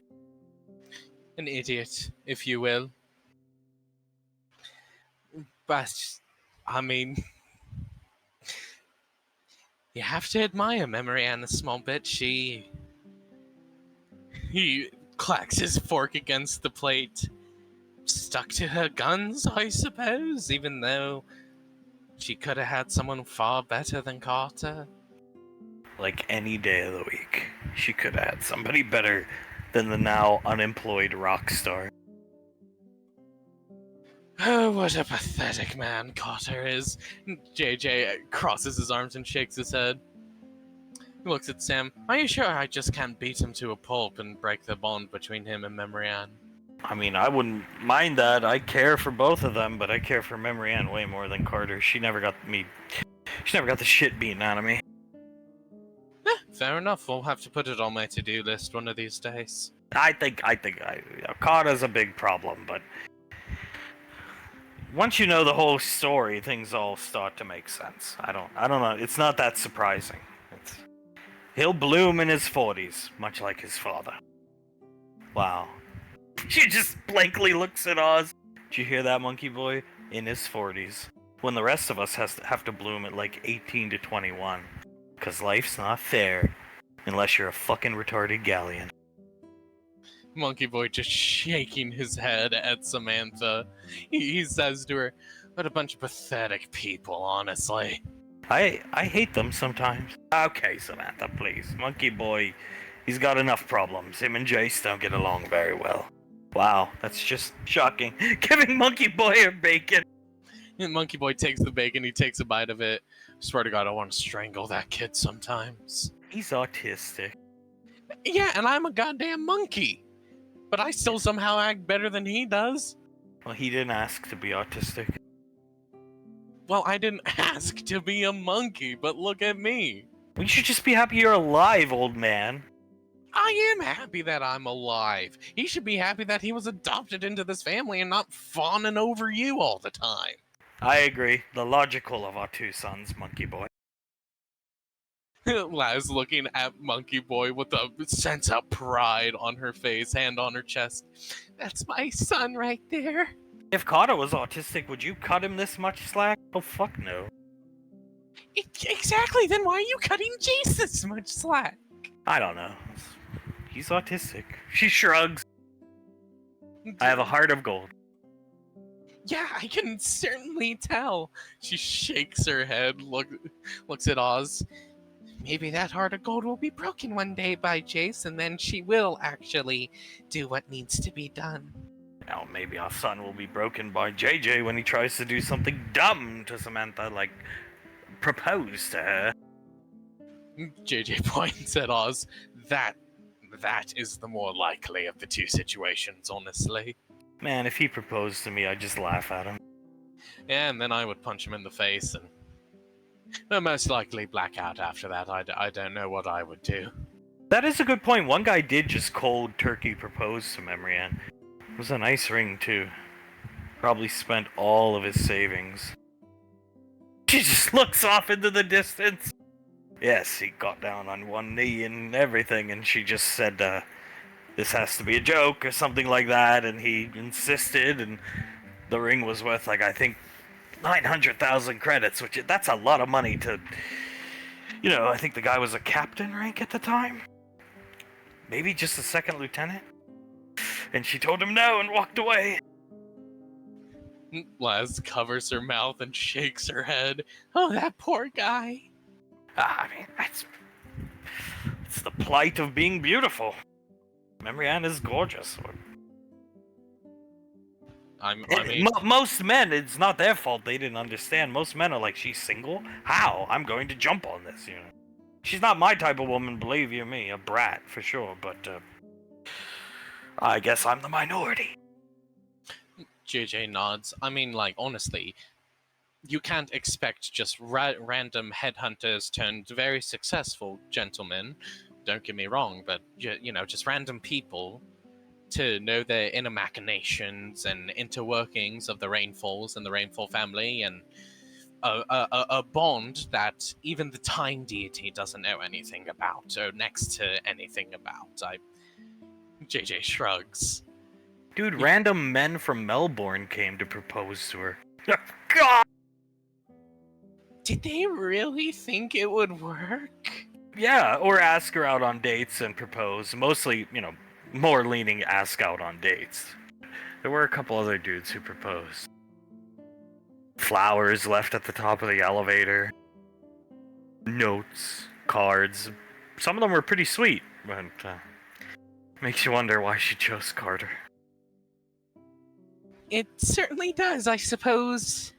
An idiot, if you will. But, I mean, you have to admire Memory Ann a small bit. He clacks his fork against the plate. Stuck to her guns, I suppose, even though she could have had someone far better than Carter. Like any day of the week, she could have had somebody better than the now unemployed rock star. Oh, what a pathetic man Carter is. JJ crosses his arms and shakes his head. He looks at Sam. Are you sure I just can't beat him to a pulp and break the bond between him and Memory Ann? I mean, I wouldn't mind that. I care for both of them, but I care for Memory Ann way more than Carter. She never got the shit beaten out of me. Fair enough. We'll have to put it on my to-do list one of these days. I think Carter's a big problem, but once you know the whole story, things all start to make sense. I don't know. It's not that surprising. He'll bloom in his 40s, much like his father. Wow. She just blankly looks at Oz. Did you hear that, monkey boy? In his 40s. When the rest of us have to bloom at like 18 to 21. Because life's not fair. Unless you're a fucking retarded galleon. Monkey Boy just shaking his head at Samantha. He says to her, what a bunch of pathetic people, honestly. I hate them sometimes. Okay, Samantha, please. Monkey Boy, he's got enough problems. Him and Jace don't get along very well. Wow, that's just shocking. Giving Monkey Boy a bacon. And Monkey Boy takes the bacon, he takes a bite of it. Swear to God, I want to strangle that kid sometimes. He's autistic. Yeah, and I'm a goddamn monkey. But I still somehow act better than he does. Well, he didn't ask to be autistic. Well, I didn't ask to be a monkey, but look at me. Well, you should just be happy you're alive, old man. I am happy that I'm alive. He should be happy that he was adopted into this family and not fawning over you all the time. I agree. The logical of our two sons, Monkey Boy. Laz looking at Monkey Boy with a sense of pride on her face, hand on her chest. That's my son right there. If Carter was autistic, would you cut him this much slack? Oh, fuck no. Exactly, then why are you cutting Jace this much slack? I don't know. He's autistic. She shrugs. I have a heart of gold. Yeah, I can certainly tell. She shakes her head, looks at Oz. Maybe that heart of gold will be broken one day by Jace, and then she will actually do what needs to be done. Now, maybe our son will be broken by JJ when he tries to do something dumb to Samantha, like propose to her. JJ points at Oz. That is the more likely of the two situations, honestly. Man, if he proposed to me, I'd just laugh at him. Yeah, and then I would punch him in the face and most likely black out after that. I don't know what I would do. That is a good point. One guy did just cold turkey propose to Memory Ann. It was a nice ring, too. Probably spent all of his savings. She just looks off into the distance. Yes, he got down on one knee and everything, and she just said, this has to be a joke or something like that, and he insisted, and the ring was worth, like, I think 900,000 credits, that's a lot of money to, I think the guy was a captain rank at the time. Maybe just a second lieutenant. And she told him no and walked away. Laz covers her mouth and shakes her head. Oh, that poor guy. I mean, it's the plight of being beautiful. Memory Ann is gorgeous. I mean, most men, it's not their fault they didn't understand. Most men are like, she's single? How? I'm going to jump on this, She's not my type of woman, believe you me. A brat, for sure, but, I guess I'm the minority. JJ nods. I mean, like, honestly, You can't expect just random headhunters turned very successful gentlemen. Don't get me wrong, but just random people to know the inner machinations and interworkings of the Rainfalls and the Rainfall family, and a bond that even the Time Deity doesn't know anything about, or next to anything about. JJ shrugs. Dude, random men from Melbourne came to propose to her. God! Did they really think it would work? Yeah, or ask her out on dates and propose. Mostly, more leaning ask out on dates. There were a couple other dudes who proposed. Flowers left at the top of the elevator. Notes, cards. Some of them were pretty sweet, but makes you wonder why she chose Carter. It certainly does, I suppose.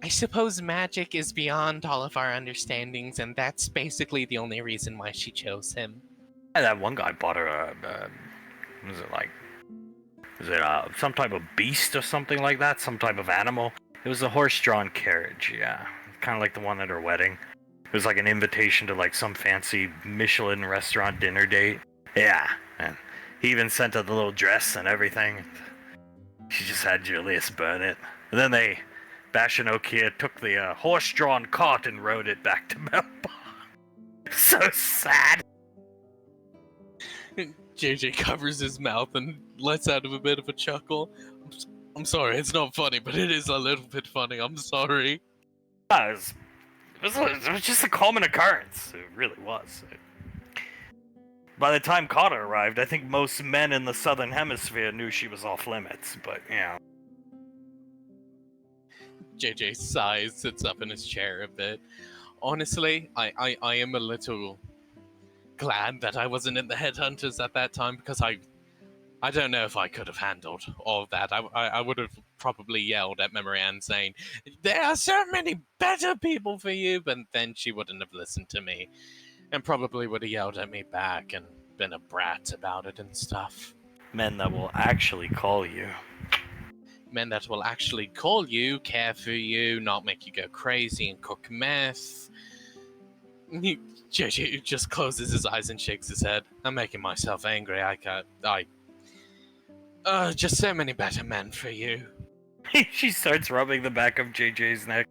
I suppose magic is beyond all of our understandings, and that's basically the only reason why she chose him. And that one guy bought her some type of beast or something like that? Some type of animal? It was a horse-drawn carriage, yeah. Kind of like the one at her wedding. It was like an invitation to like some fancy Michelin restaurant dinner date. Yeah, and he even sent her the little dress and everything. She just had Julius burn it. And then Bashanokia took the horse-drawn cart and rode it back to Melbourne. So sad. JJ covers his mouth and lets out a bit of a chuckle. I'm sorry, it's not funny, but it is a little bit funny. I'm sorry. It was just a common occurrence. It really was. By the time Carter arrived, I think most men in the southern hemisphere knew she was off limits, but, JJ sighs, sits up in his chair a bit. Honestly, I am a little glad that I wasn't in the Headhunters at that time, because I don't know if I could have handled all of that. I would have probably yelled at Memorian saying, "There are so many better people for you," but then she wouldn't have listened to me, and probably would have yelled at me back and been a brat about it and stuff. Men that will actually call you. Men that will actually call you, care for you, not make you go crazy and cook meth. JJ just closes his eyes and shakes his head. I'm making myself angry. Just so many better men for you. She starts rubbing the back of JJ's neck.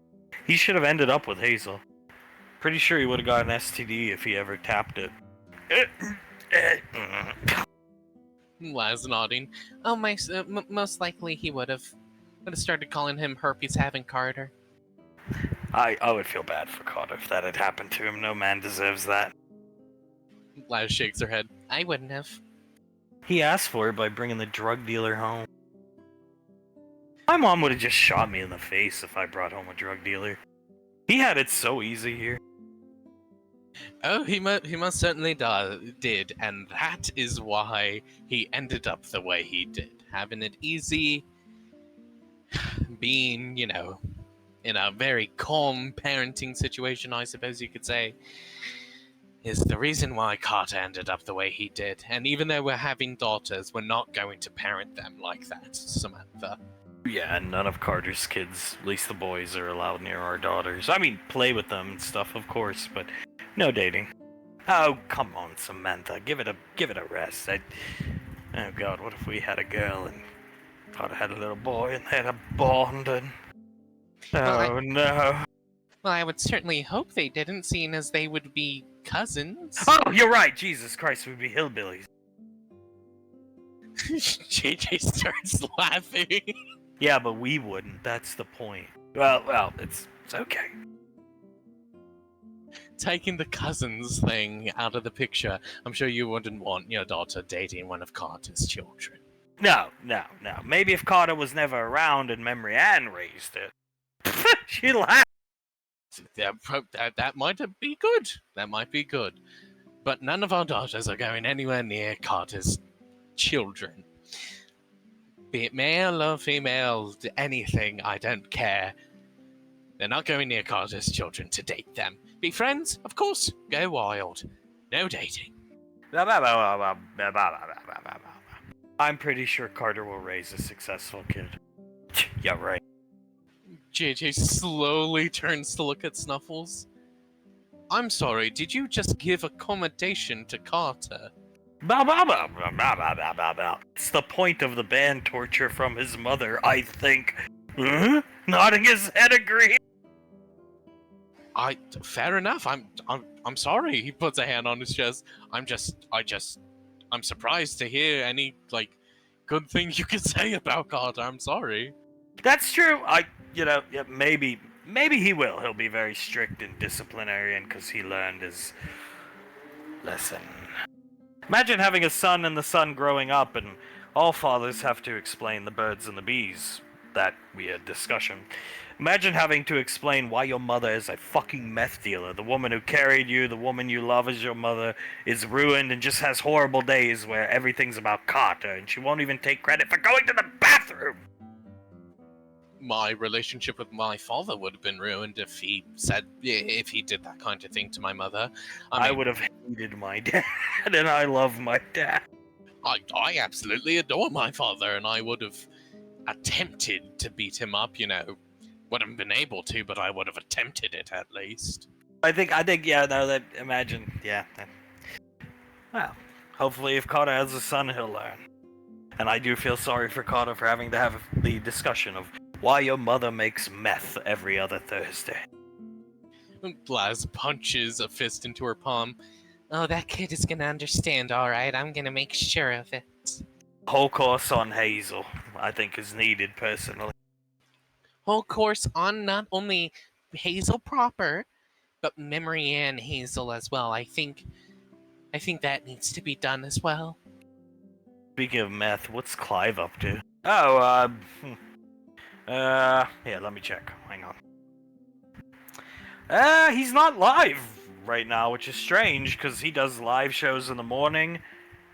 He should have ended up with Hazel. Pretty sure he would have got an STD if he ever tapped it. Laz nodding. Oh, most likely he would have started calling him Herpes having Carter. I would feel bad for Carter if that had happened to him. No man deserves that. Laz shakes her head. I wouldn't have. He asked for it by bringing the drug dealer home. My mom would have just shot me in the face if I brought home a drug dealer. He had it so easy here. Oh, he most certainly did, and that is why he ended up the way he did. Having it easy, being, in a very calm parenting situation, I suppose you could say, is the reason why Carter ended up the way he did. And even though we're having daughters, we're not going to parent them like that, Samantha. Yeah, none of Carter's kids, at least the boys, are allowed near our daughters. I mean, play with them and stuff, of course, but no dating. Oh, come on, Samantha, give it a rest. Oh God, what if we had a girl and Carter had a little boy and they had a bond and... no. Well, I would certainly hope they didn't, seeing as they would be cousins. Oh, you're right, Jesus Christ, we'd be hillbillies. JJ starts laughing. Yeah, but we wouldn't, that's the point. Well, it's okay. Taking the cousins thing out of the picture, I'm sure you wouldn't want your daughter dating one of Carter's children. No. Maybe if Carter was never around and Memory Ann raised it. She laughed. That might be good. That might be good. But none of our daughters are going anywhere near Carter's children. Be it male or female, anything, I don't care. They're not going near Carter's children to date them. Be friends? Of course. Go wild. No dating. I'm pretty sure Carter will raise a successful kid. Yeah, right. JJ slowly turns to look at Snuffles. I'm sorry, did you just give a commendation to Carter? Bow, bow, bow, bow, bow, bow, bow, bow, bow. It's the point of the band torture from his mother, I think. Huh? Nodding his head agree. Fair enough. I'm sorry. He puts a hand on his chest. I'm surprised to hear any good thing you could say about Carter. I'm sorry. That's true. Yeah, maybe he will. He'll be very strict and disciplinarian because he learned his lesson. Imagine having a son and the son growing up, and all fathers have to explain the birds and the bees. That weird discussion. Imagine having to explain why your mother is a fucking meth dealer. The woman who carried you, the woman you love as your mother, is ruined and just has horrible days where everything's about Carter, and she won't even take credit for going to the bathroom. My relationship with my father would have been ruined if he did that kind of thing to my mother. I would have hated my dad, and I love my dad. I absolutely adore my father, and I would have attempted to beat him up, Wouldn't have been able to, but I would have attempted it at least. I think, yeah, no, that, imagine, yeah. Well, hopefully if Carter has a son, he'll learn. And I do feel sorry for Carter for having to have the discussion of why your mother makes meth every other Thursday. Blaz punches a fist into her palm. Oh, that kid is gonna understand, alright. I'm gonna make sure of it. Whole course on Hazel, I think, is needed personally. Whole course on not only Hazel proper, but Memory and Hazel as well. I think that needs to be done as well. Speaking of meth, what's Clive up to? Oh, yeah, let me check. Hang on. He's not live right now, which is strange, because he does live shows in the morning,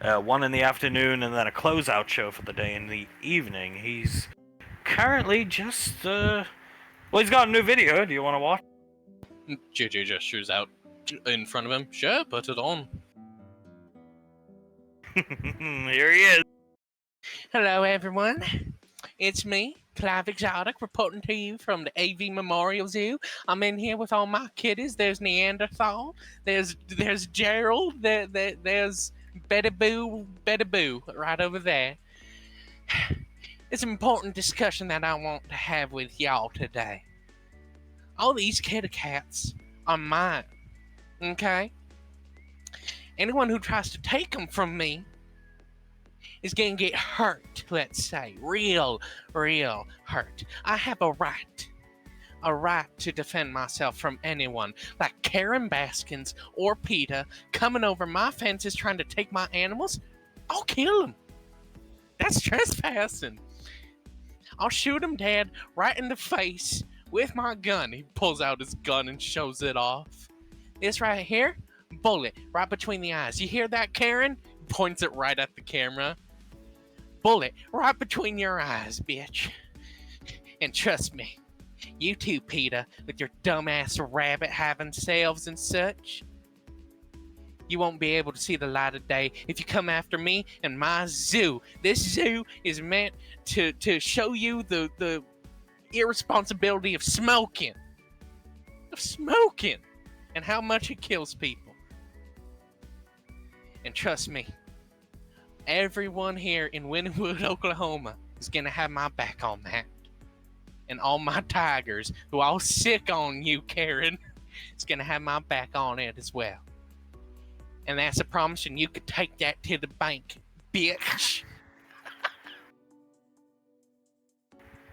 one in the afternoon, and then a closeout show for the day in the evening. He's currently just, well, he's got a new video. Do you want to watch? JJ gestures out in front of him. Sure, put it on. Here he is. Hello, everyone. It's me, Clive Exotic, reporting to you from the AV Memorial Zoo. I'm in here with all my kiddies. There's Neanderthal. There's Gerald. There's Betty Boo right over there. It's an important discussion that I want to have with y'all today. All these kitty cats are mine, okay? Anyone who tries to take them from me is gonna get hurt, let's say. Real hurt. I have a right to defend myself from anyone, like Karen Baskins or PETA coming over my fences trying to take my animals. I'll kill them. That's trespassing. I'll shoot him dead right in the face with my gun. He pulls out his gun and shows it off. This right here, bullet right between the eyes. You hear that, Karen? Points it right at the camera. Bullet right between your eyes, bitch. And trust me, you too, PETA, with your dumbass rabbit having selves and such, you won't be able to see the light of day if you come after me and my zoo. This zoo is meant to show you the irresponsibility of smoking. And how much it kills people. And trust me, everyone here in Wynwood, Oklahoma is gonna have my back on that. And all my tigers, who are all sick on you, Karen, is gonna have my back on it as well. And that's a promise, and you could take that to the bank, bitch.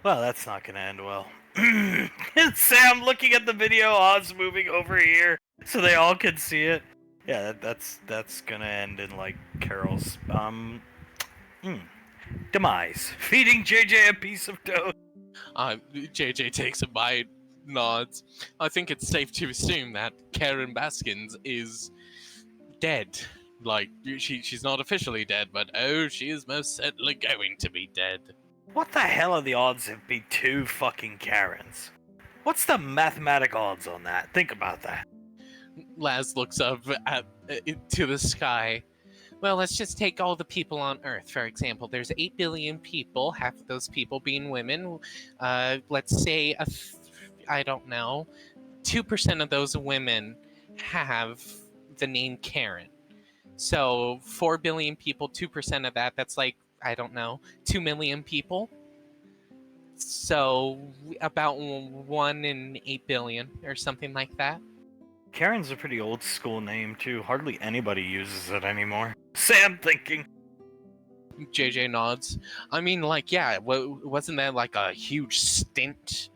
Well, that's not gonna end well. Sam looking at the video, Oz moving over here so they all can see it. Yeah, that's gonna end in like Carol's demise. Feeding JJ a piece of toast. JJ takes a bite, nods. I think it's safe to assume that Karen Baskins is dead. Like, she's not officially dead, but oh, she is most certainly going to be dead. What the hell are the odds of be two fucking Karens? What's the mathematic odds on that? Think about that. Laz looks up to the sky. Well, let's just take all the people on Earth, for example. There's 8 billion people, half of those people being women. Let's say I don't know, 2% of those women have the name Karen. So 4 billion people, 2% of that's like, I don't know, 2 million people. So about 1 in 8 billion or something like that. Karen's a pretty old school name, too. Hardly anybody uses it anymore. Sam thinking. JJ nods. I mean, like, yeah, wasn't that like a huge stint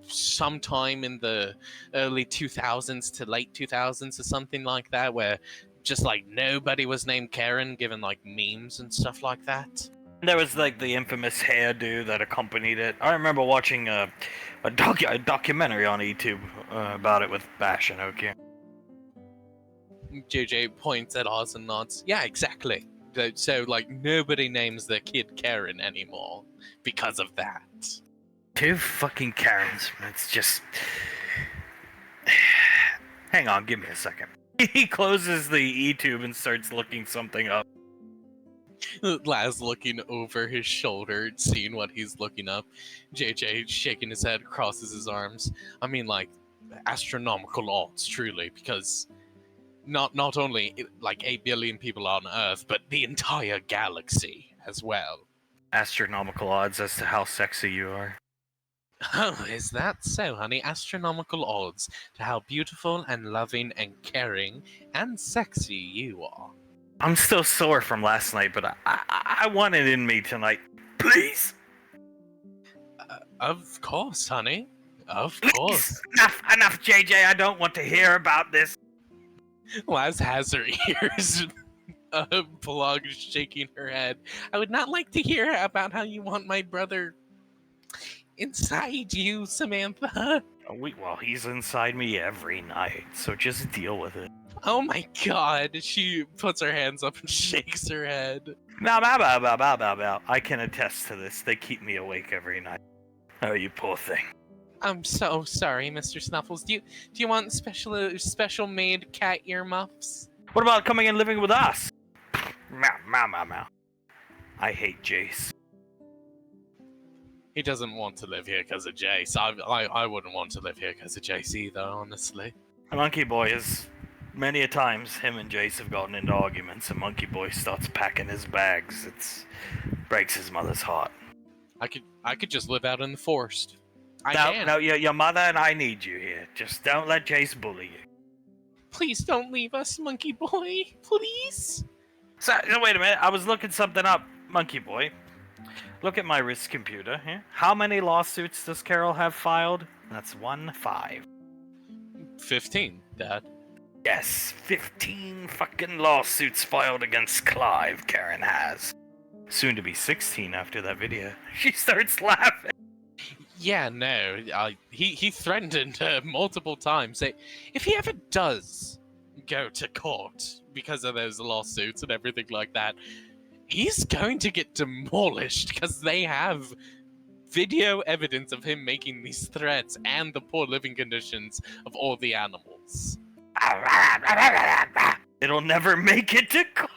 sometime in the early 2000s to late 2000s or something like that, where just like nobody was named Karen, given like memes and stuff like that? There was like the infamous hairdo that accompanied it. I remember watching a documentary on YouTube about it with Bash and Oki. JJ points at Oz and nods. Yeah, exactly. So, like, nobody names their kid Karen anymore because of that. 2 fucking Karens. It's just... Hang on, give me a second. He closes the E-tube and starts looking something up. Laz looking over his shoulder, seeing what he's looking up. JJ shaking his head, crosses his arms. I mean, like, astronomical odds, truly, because not only like 8 billion people on Earth, but the entire galaxy as well. Astronomical odds as to how sexy you are. Oh, is that so, honey? Astronomical odds to how beautiful and loving and caring and sexy you are. I'm still sore from last night, but I want it in me tonight. Please! Of course, honey. Of Please! course. Enough, JJ. I don't want to hear about this. Laz has her ears. Plug shaking her head. I would not like to hear about how you want my brother inside you, Samantha. Well, he's inside me every night, so just deal with it. Oh my god. She puts her hands up and shakes her head. Bow, bow, bow, bow, bow, bow, bow. I can attest to this. They keep me awake every night. Oh, you poor thing. I'm so sorry, Mr. Snuffles. Do you want special made cat earmuffs? What about coming and living with us? Meow, meow, meow, meow. I hate Jace. He doesn't want to live here because of Jace. I wouldn't want to live here because of Jace either, honestly. Monkey Boy is... Many a times, him and Jace have gotten into arguments, and Monkey Boy starts packing his bags. It's... breaks his mother's heart. I could just live out in the forest. No, your mother and I need you here. Just don't let Jace bully you. Please don't leave us, Monkey Boy. Please? So, wait a minute. I was looking something up, Monkey Boy. Look at my wrist computer here. How many lawsuits does Carol have filed? That's 15. 15, Dad. Yes, 15 fucking lawsuits filed against Clive, Karen has. Soon to be 16 after that video. She starts laughing. Yeah, no. He threatened multiple times. If he ever does go to court because of those lawsuits and everything like that, he's going to get demolished because they have video evidence of him making these threats and the poor living conditions of all the animals. It'll never make it to court.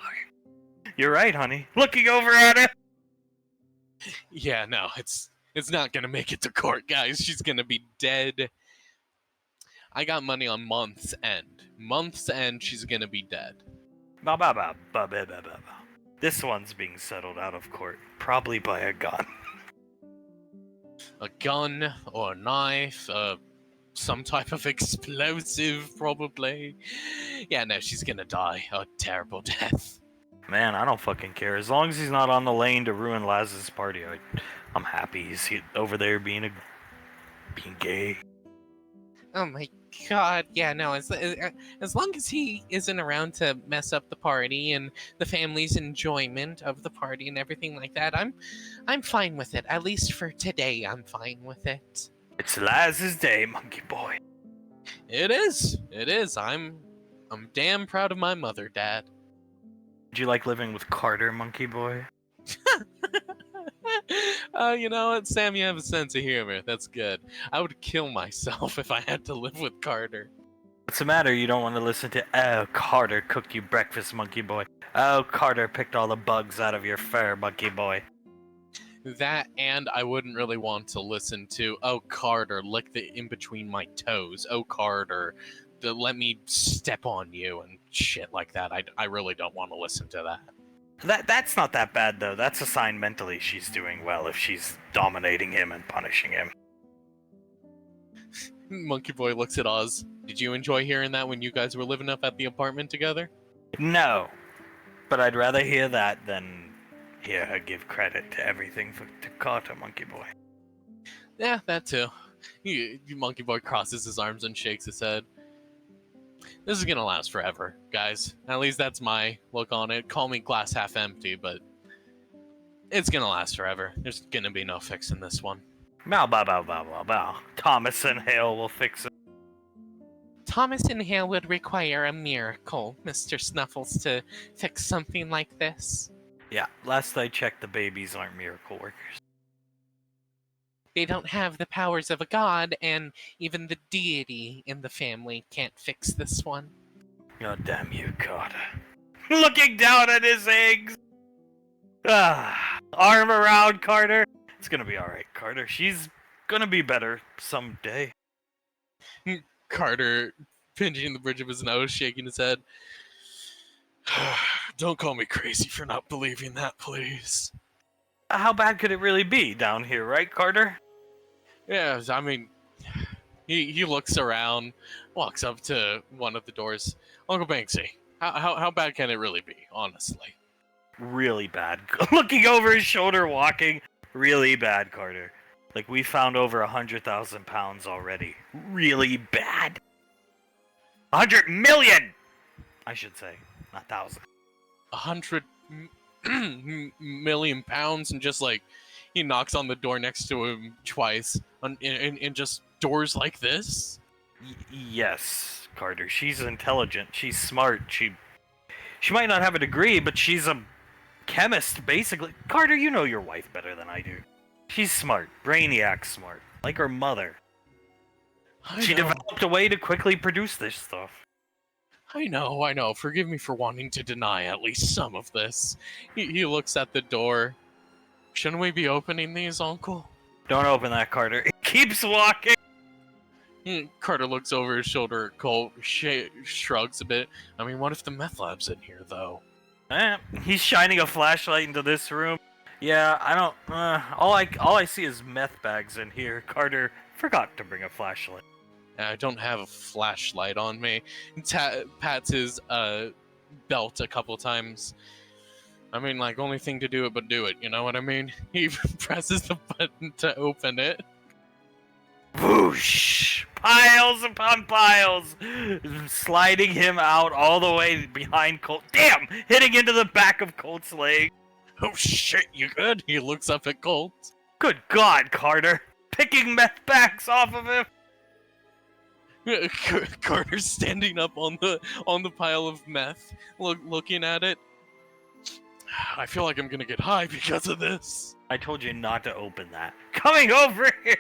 You're right, honey. Looking over at it. Yeah, no, it's not gonna make it to court, guys. She's gonna be dead. I got money on month's end. Month's end, she's gonna be dead. Bow, bow, bow, bow, bow, bow, bow. This one's being settled out of court, probably by a gun. A gun or a knife, some type of explosive, probably. Yeah, no, she's gonna die a terrible death. Man, I don't fucking care. As long as he's not on the lane to ruin Laz's party, I'm happy he's over there being gay. Oh my god, yeah, no, as long as he isn't around to mess up the party and the family's enjoyment of the party and everything like that, I'm fine with it. At least for today, I'm fine with it. It's Laz's day, Monkey Boy. It is. I'm damn proud of my mother, Dad. Did you like living with Carter, Monkey Boy? You know what, Sam, you have a sense of humor. That's good. I would kill myself if I had to live with Carter. What's the matter? You don't want to listen to, oh, Carter cooked you breakfast, Monkey Boy. Oh, Carter picked all the bugs out of your fur, Monkey Boy. That, and I wouldn't really want to listen to, "Oh, Carter, lick the in between my toes. Oh, Carter, let me step on you," and shit like that. I really don't want to listen to that. That's not that bad, though. That's a sign mentally she's doing well if she's dominating him and punishing him. Monkey Boy looks at Oz. Did you enjoy hearing that when you guys were living up at the apartment together? No. But I'd rather hear that than hear her give credit to everything to Carter, Monkey Boy. Yeah, that too. Monkey Boy crosses his arms and shakes his head. This is gonna last forever, guys. At least that's my look on it. Call me glass half empty, but it's gonna last forever. There's gonna be no fixing this one. Bow, bow, bow, bow, bow, bow. Thomas and Hale will fix it. Thomas and Hale would require a miracle, Mr. Snuffles, to fix something like this. Yeah, last I checked, the babies aren't miracle workers. They don't have the powers of a god, and even the deity in the family can't fix this one. God damn you, Carter. Looking down at his eggs! Arm around Carter. It's gonna be alright, Carter. She's gonna be better someday. Carter, pinching the bridge of his nose, shaking his head. Don't call me crazy for not believing that, please. How bad could it really be down here, right, Carter? Yeah, I mean, he looks around, walks up to one of the doors. Uncle Banksy, how bad can it really be, honestly? Really bad. Looking over his shoulder, walking. Really bad, Carter. Like, we found over 100,000 pounds already. Really bad. 100 million! I should say, not thousand. 100 million pounds, and just like he knocks on the door next to him twice, in just doors like this. Yes, Carter. She's intelligent. She's smart. She might not have a degree, but she's a chemist, basically. Carter, you know your wife better than I do. She's smart. Brainiac smart. Like her mother. She developed a way to quickly produce this stuff. I know. Forgive me for wanting to deny at least some of this. He looks at the door. Shouldn't we be opening these, Uncle? Don't open that, Carter. It keeps walking. Carter looks over his shoulder at Colt, shrugs a bit. I mean, what if the meth lab's in here, though? He's shining a flashlight into this room. Yeah, I don't. All I see is meth bags in here. Carter forgot to bring a flashlight. I don't have a flashlight on me. Pats his belt a couple times. I mean, like, only thing to do it but do it, you know what I mean? He presses the button to open it. Whoosh! Piles upon piles! Sliding him out all the way behind Colt. Damn! Hitting into the back of Colt's leg. Oh shit, you good? He looks up at Colt. Good God, Carter! Picking meth bags off of him! Carter's standing up on the pile of meth, looking at it. I feel like I'm gonna get high because of this. I told you not to open that. Coming over here!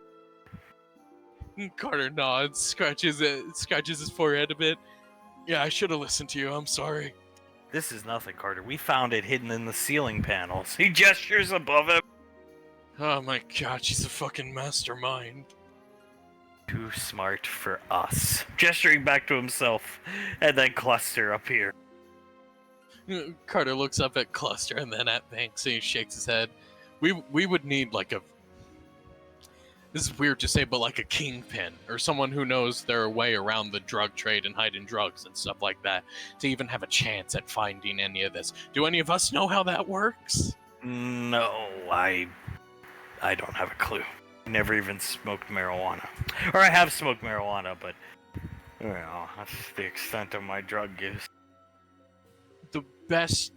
Carter nods, scratches his forehead a bit. Yeah, I should have listened to you. I'm sorry. This is nothing, Carter. We found it hidden in the ceiling panels. He gestures above him. Oh my god, she's a fucking mastermind. Too smart for us. Gesturing back to himself, and then Cluster up here. Carter looks up at Cluster and then at Banks and he shakes his head. We would need like a... This is weird to say, but like a kingpin, or someone who knows their way around the drug trade and hiding drugs and stuff like that, to even have a chance at finding any of this. Do any of us know how that works? No, I don't have a clue. Never even smoked marijuana. Or I have smoked marijuana, but you know, that's the extent of my drug use. The best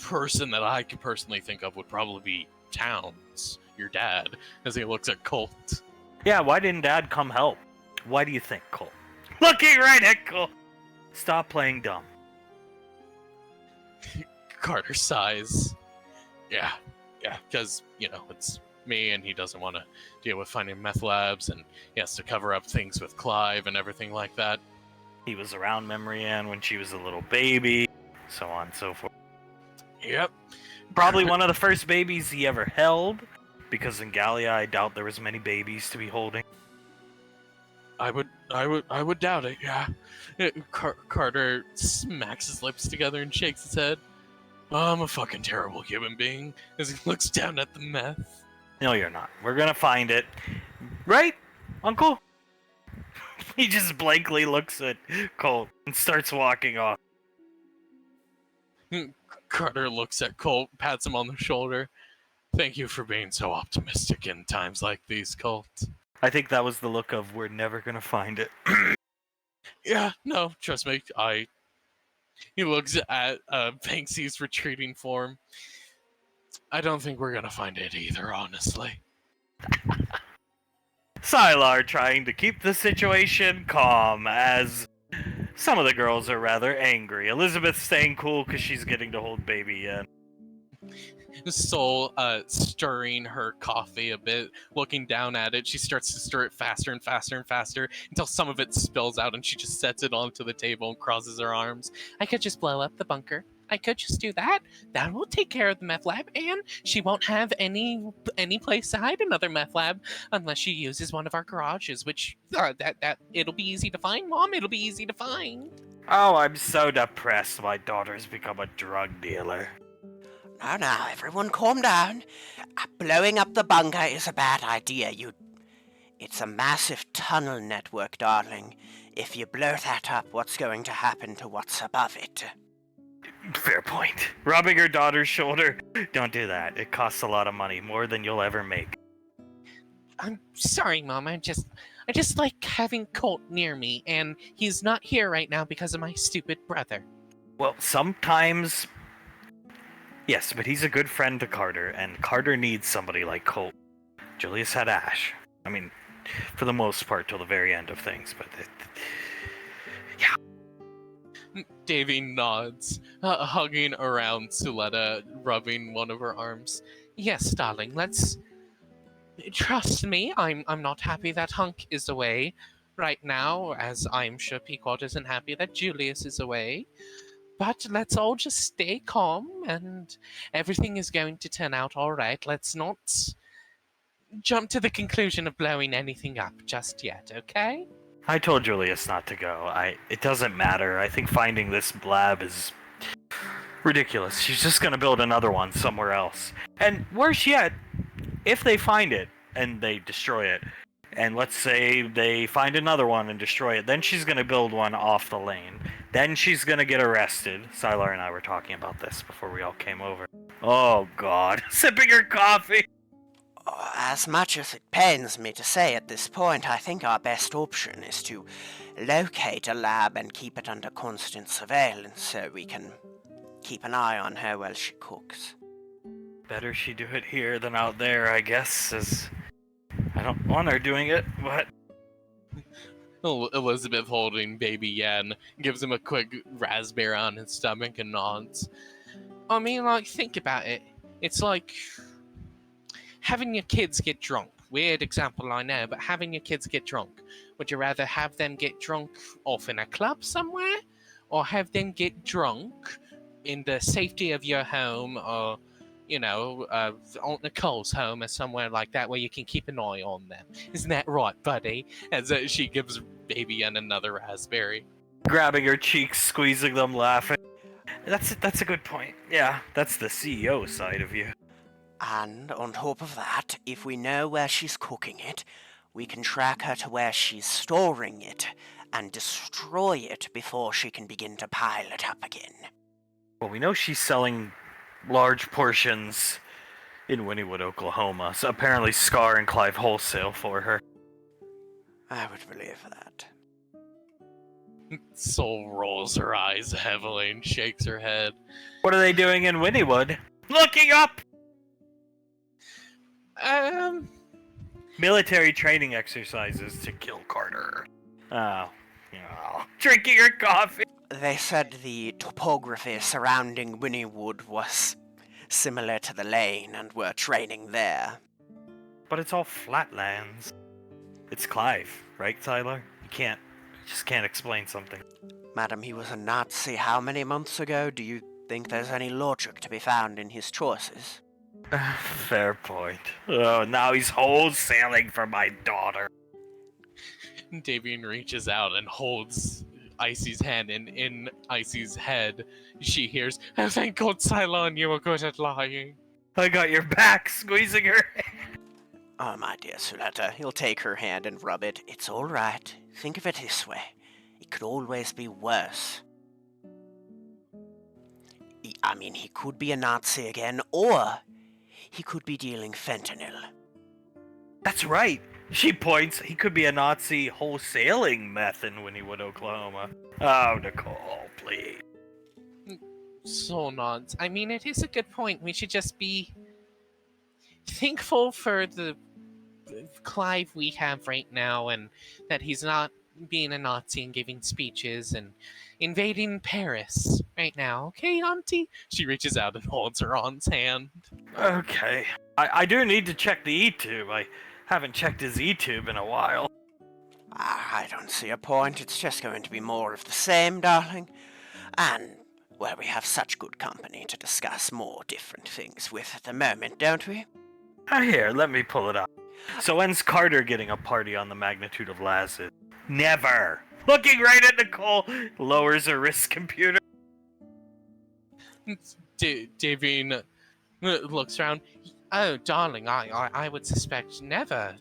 person that I could personally think of would probably be Towns, your dad, as he looks at Colt. Yeah, why didn't Dad come help? Why do you think, Colt? Looking right at Colt! Stop playing dumb. Carter sighs. Yeah, because, you know, it's me and he doesn't want to deal with finding meth labs and he has to cover up things with Clive and everything like that. He was around Memory Ann when she was a little baby, so on and so forth. Yep. Probably one of the first babies he ever held, Because in Gallia, I doubt there was many babies to be holding. I would doubt it. Yeah. Carter smacks his lips together and shakes his head. I'm a fucking terrible human being as he looks down at the meth. No, you're not. We're gonna find it. Right, Uncle? He just blankly looks at Colt and starts walking off. Carter looks at Colt, pats him on the shoulder. Thank you for being so optimistic in times like these, Colt. I think that was the look of, we're never gonna find it. Yeah, no, trust me. He looks at Banksy's retreating form. I don't think we're gonna find it either, honestly. Sylar trying to keep the situation calm as some of the girls are rather angry. Elizabeth's staying cool because she's getting to hold baby Yen. Soul stirring her coffee a bit, looking down at it. She starts to stir it faster and faster and faster until some of it spills out and she just sets it onto the table and crosses her arms. I could just blow up the bunker. I could just do that. That will take care of the meth lab, and she won't have any place to hide another meth lab unless she uses one of our garages, which that it'll be easy to find, Mom. It'll be easy to find. Oh, I'm so depressed my daughter's become a drug dealer. Now, everyone calm down. Blowing up the bunker is a bad idea. It's a massive tunnel network, darling. If you blow that up, what's going to happen to what's above it? Fair point. Rubbing her daughter's shoulder. Don't do that. It costs a lot of money, more than you'll ever make. I'm sorry, Mom. I just like having Colt near me, and he's not here right now because of my stupid brother. Well, sometimes... Yes, but he's a good friend to Carter, and Carter needs somebody like Colt. Julius had Ash. I mean, for the most part, till the very end of things, but... yeah. Davy nods, hugging around Suletta, rubbing one of her arms. Yes, darling, let's... Trust me, I'm not happy that Hunk is away right now, as I'm sure Pequot isn't happy that Julius is away. But let's all just stay calm, and everything is going to turn out all right. Let's not jump to the conclusion of blowing anything up just yet, okay? I told Julius not to go. It doesn't matter. I think finding this lab is ridiculous. She's just gonna build another one somewhere else. And worse yet, if they find it and they destroy it, and let's say they find another one and destroy it, then she's gonna build one off the lane. Then she's gonna get arrested. Sylar and I were talking about this before we all came over. Oh god. Sipping her coffee! As much as it pains me to say at this point, I think our best option is to locate a lab and keep it under constant surveillance so we can keep an eye on her while she cooks. Better she do it here than out there, I guess, as I don't want her doing it, but... Elizabeth, holding baby Yen, gives him a quick raspberry on his stomach and nods. I mean, like, think about it. It's like having your kids get drunk. Weird example, I know, but having your kids get drunk. Would you rather have them get drunk off in a club somewhere, or have them get drunk in the safety of your home, or, you know, Aunt Nicole's home or somewhere like that where you can keep an eye on them? Isn't that right, buddy? As she gives baby Yen another raspberry. Grabbing her cheeks, squeezing them, laughing. That's a good point. Yeah, that's the CEO side of you. And on top of that, if we know where she's cooking it, we can track her to where she's storing it and destroy it before she can begin to pile it up again. Well, we know she's selling large portions in Wynnewood, Oklahoma, so apparently Scar and Clive wholesale for her. I would believe that. Soul rolls her eyes heavily and shakes her head. What are they doing in Wynnewood? Looking up! Military training exercises to kill Carter. Oh, drinking her coffee. They said the topography surrounding Wynnewood was similar to the lane and were training there. But it's all flatlands. It's Clive, right, Tyler? You just can't explain something. Madam, he was a Nazi how many months ago? Do you think there's any logic to be found in his choices? Fair point. Oh, now he's wholesaling for my daughter. Davian reaches out and holds Icy's hand, and in Icy's head, she hears, "Oh, thank God, Cylon, you were good at lying." I got your back, squeezing her. Oh, my dear Suletta, he'll take her hand and rub it. It's all right. Think of it this way. It could always be worse. He could be a Nazi again, or he could be dealing fentanyl. That's right. She points. He could be a Nazi wholesaling meth in Wynnewood, Oklahoma. Oh, Nicole, please. Soul nods. I mean, it is a good point. We should just be thankful for the Clive we have right now, and that he's not being a Nazi and giving speeches and invading Paris right now. Okay, Auntie? She reaches out and holds her aunt's hand. Okay. I do need to check the E-tube. I haven't checked his E-tube in a while. I don't see a point. It's just going to be more of the same, darling. And, well, we have such good company to discuss more different things with at the moment, don't we? Here, let me pull it up. So when's Carter getting a party on the magnitude of Laz's? Never. Looking right at Nicole, lowers her wrist computer. Davine looks around. Oh, darling, I would suspect never.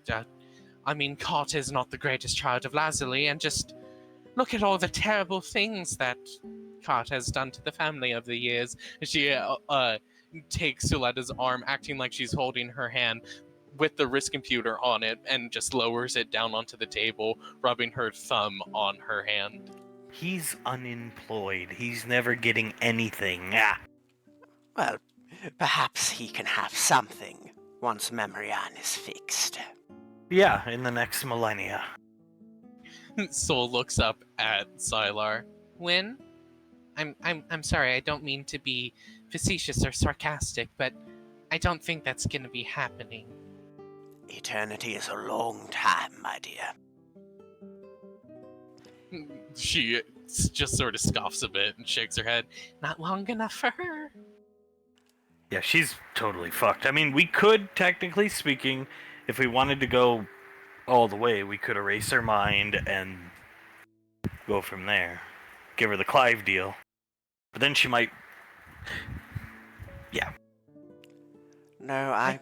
Carter's not the greatest child of Lazuli, and just look at all the terrible things that Carter has done to the family over the years. She takes Suletta's arm, acting like she's holding her hand with the wrist computer on it, and just lowers it down onto the table, rubbing her thumb on her hand. He's unemployed. He's never getting anything. Well, perhaps he can have something once Memorian is fixed. Yeah, in the next millennia. Soul looks up at Sylar. Wyn? I'm sorry, I don't mean to be facetious or sarcastic, but I don't think that's gonna be happening. Eternity is a long time, my dear. She just sort of scoffs a bit and shakes her head. Not long enough for her. Yeah, she's totally fucked. I mean, we could, technically speaking, if we wanted to go all the way, we could erase her mind and go from there. Give her the Clive deal. But then she might... Yeah. No,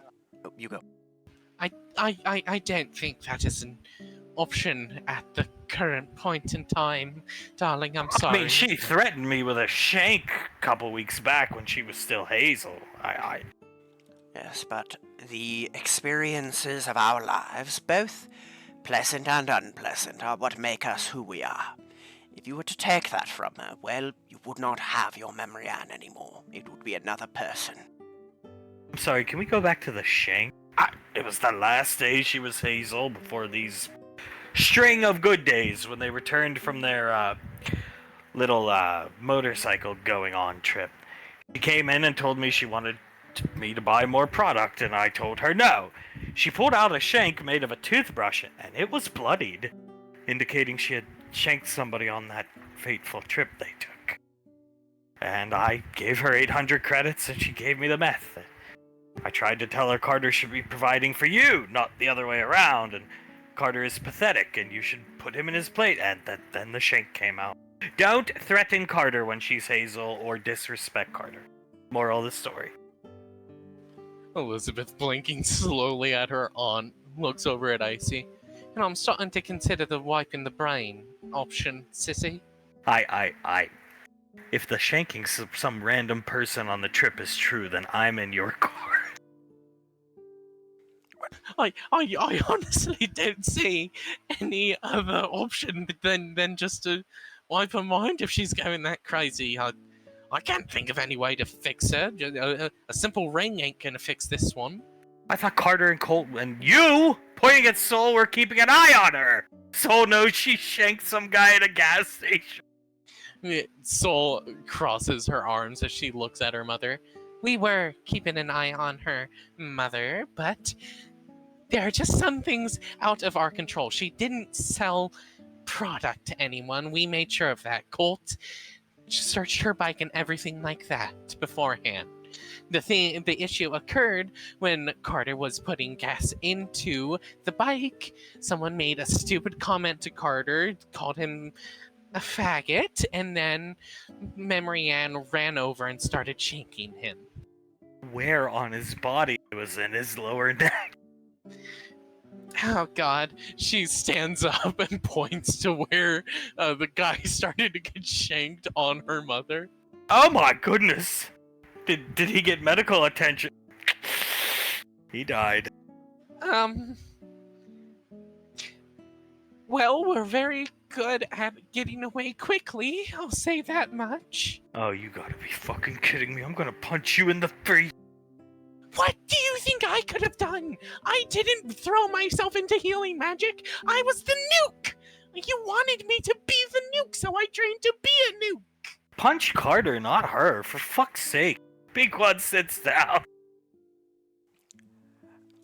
you go. I don't think that is an option at the current point in time, darling. I'm sorry. I mean, she threatened me with a shank a couple weeks back when she was still Hazel. Yes, but the experiences of our lives, both pleasant and unpleasant, are what make us who we are. If you were to take that from her, well, you would not have your Memorian anymore. It would be another person. I'm sorry, can we go back to the shank? It was the last day she was Hazel before these string of good days when they returned from their little motorcycle going on trip. She came in and told me she wanted me to buy more product, and I told her no. She pulled out a shank made of a toothbrush, and it was bloodied, indicating she had shanked somebody on that fateful trip they took. And I gave her 800 credits, and she gave me the meth. I tried to tell her Carter should be providing for you, not the other way around, and Carter is pathetic, and you should put him in his place, and then the shank came out. Don't threaten Carter when she's Hazel, or disrespect Carter. Moral of the story. Elizabeth, blinking slowly at her aunt, looks over at Icy. I'm starting to consider the wiping the brain option, sissy. If the shanking some random person on the trip is true, then I'm in your court. I honestly don't see any other option than just to wipe her mind if she's going that crazy. I can't think of any way to fix her. A simple ring ain't gonna fix this one. I thought Carter and Colt and you, pointing at Soul, were keeping an eye on her. Soul knows she shanked some guy at a gas station. Soul crosses her arms as she looks at her mother. We were keeping an eye on her, mother, but there are just some things out of our control. She didn't sell product to anyone. We made sure of that. Colt searched her bike and everything like that beforehand. The issue occurred when Carter was putting gas into the bike. Someone made a stupid comment to Carter, called him a faggot, and then Memory Ann ran over and started shanking him. Where on his body? It was in his lower neck. Oh God! She stands up and points to where the guy started to get shanked on her mother. Oh my goodness! Did he get medical attention? He died. Well, we're very good at getting away quickly. I'll say that much. Oh, you gotta be fucking kidding me! I'm gonna punch you in the face. What do you think I could have done? I didn't throw myself into healing magic. I was the nuke. You wanted me to be the nuke, so I trained to be a nuke. Punch Carter, not her, for fuck's sake. Big One sits down.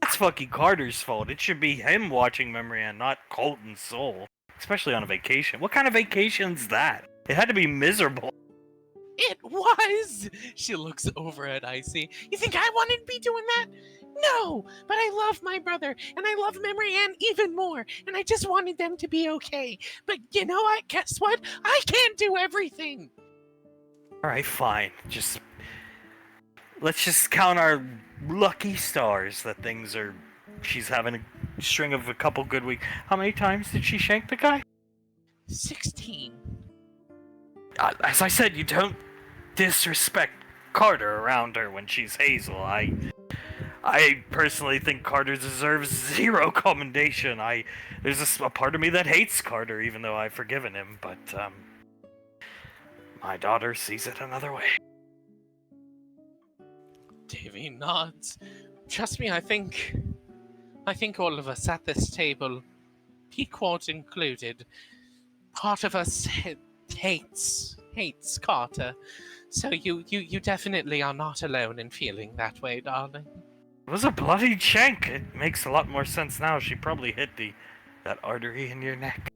That's fucking Carter's fault. It should be him watching Memory and not Colton's soul. Especially on a vacation. What kind of vacation's that? It had to be miserable. It was! She looks over at Icy. You think I wanted to be doing that? No! But I love my brother, and I love Memory Ann even more, and I just wanted them to be okay. But you know what? Guess what? I can't do everything! Alright, fine. Let's just count our lucky stars that she's having a string of a couple good weeks. How many times did she shank the guy? 16. As I said, you don't disrespect Carter around her when she's Hazel. I personally think Carter deserves zero commendation. There's a part of me that hates Carter, even though I've forgiven him, but my daughter sees it another way. Davy nods. Trust me, I think all of us at this table, Pequod included, part of us hates Carter. So you definitely are not alone in feeling that way, darling. It was a bloody shank. It makes a lot more sense now. She probably hit that artery in your neck.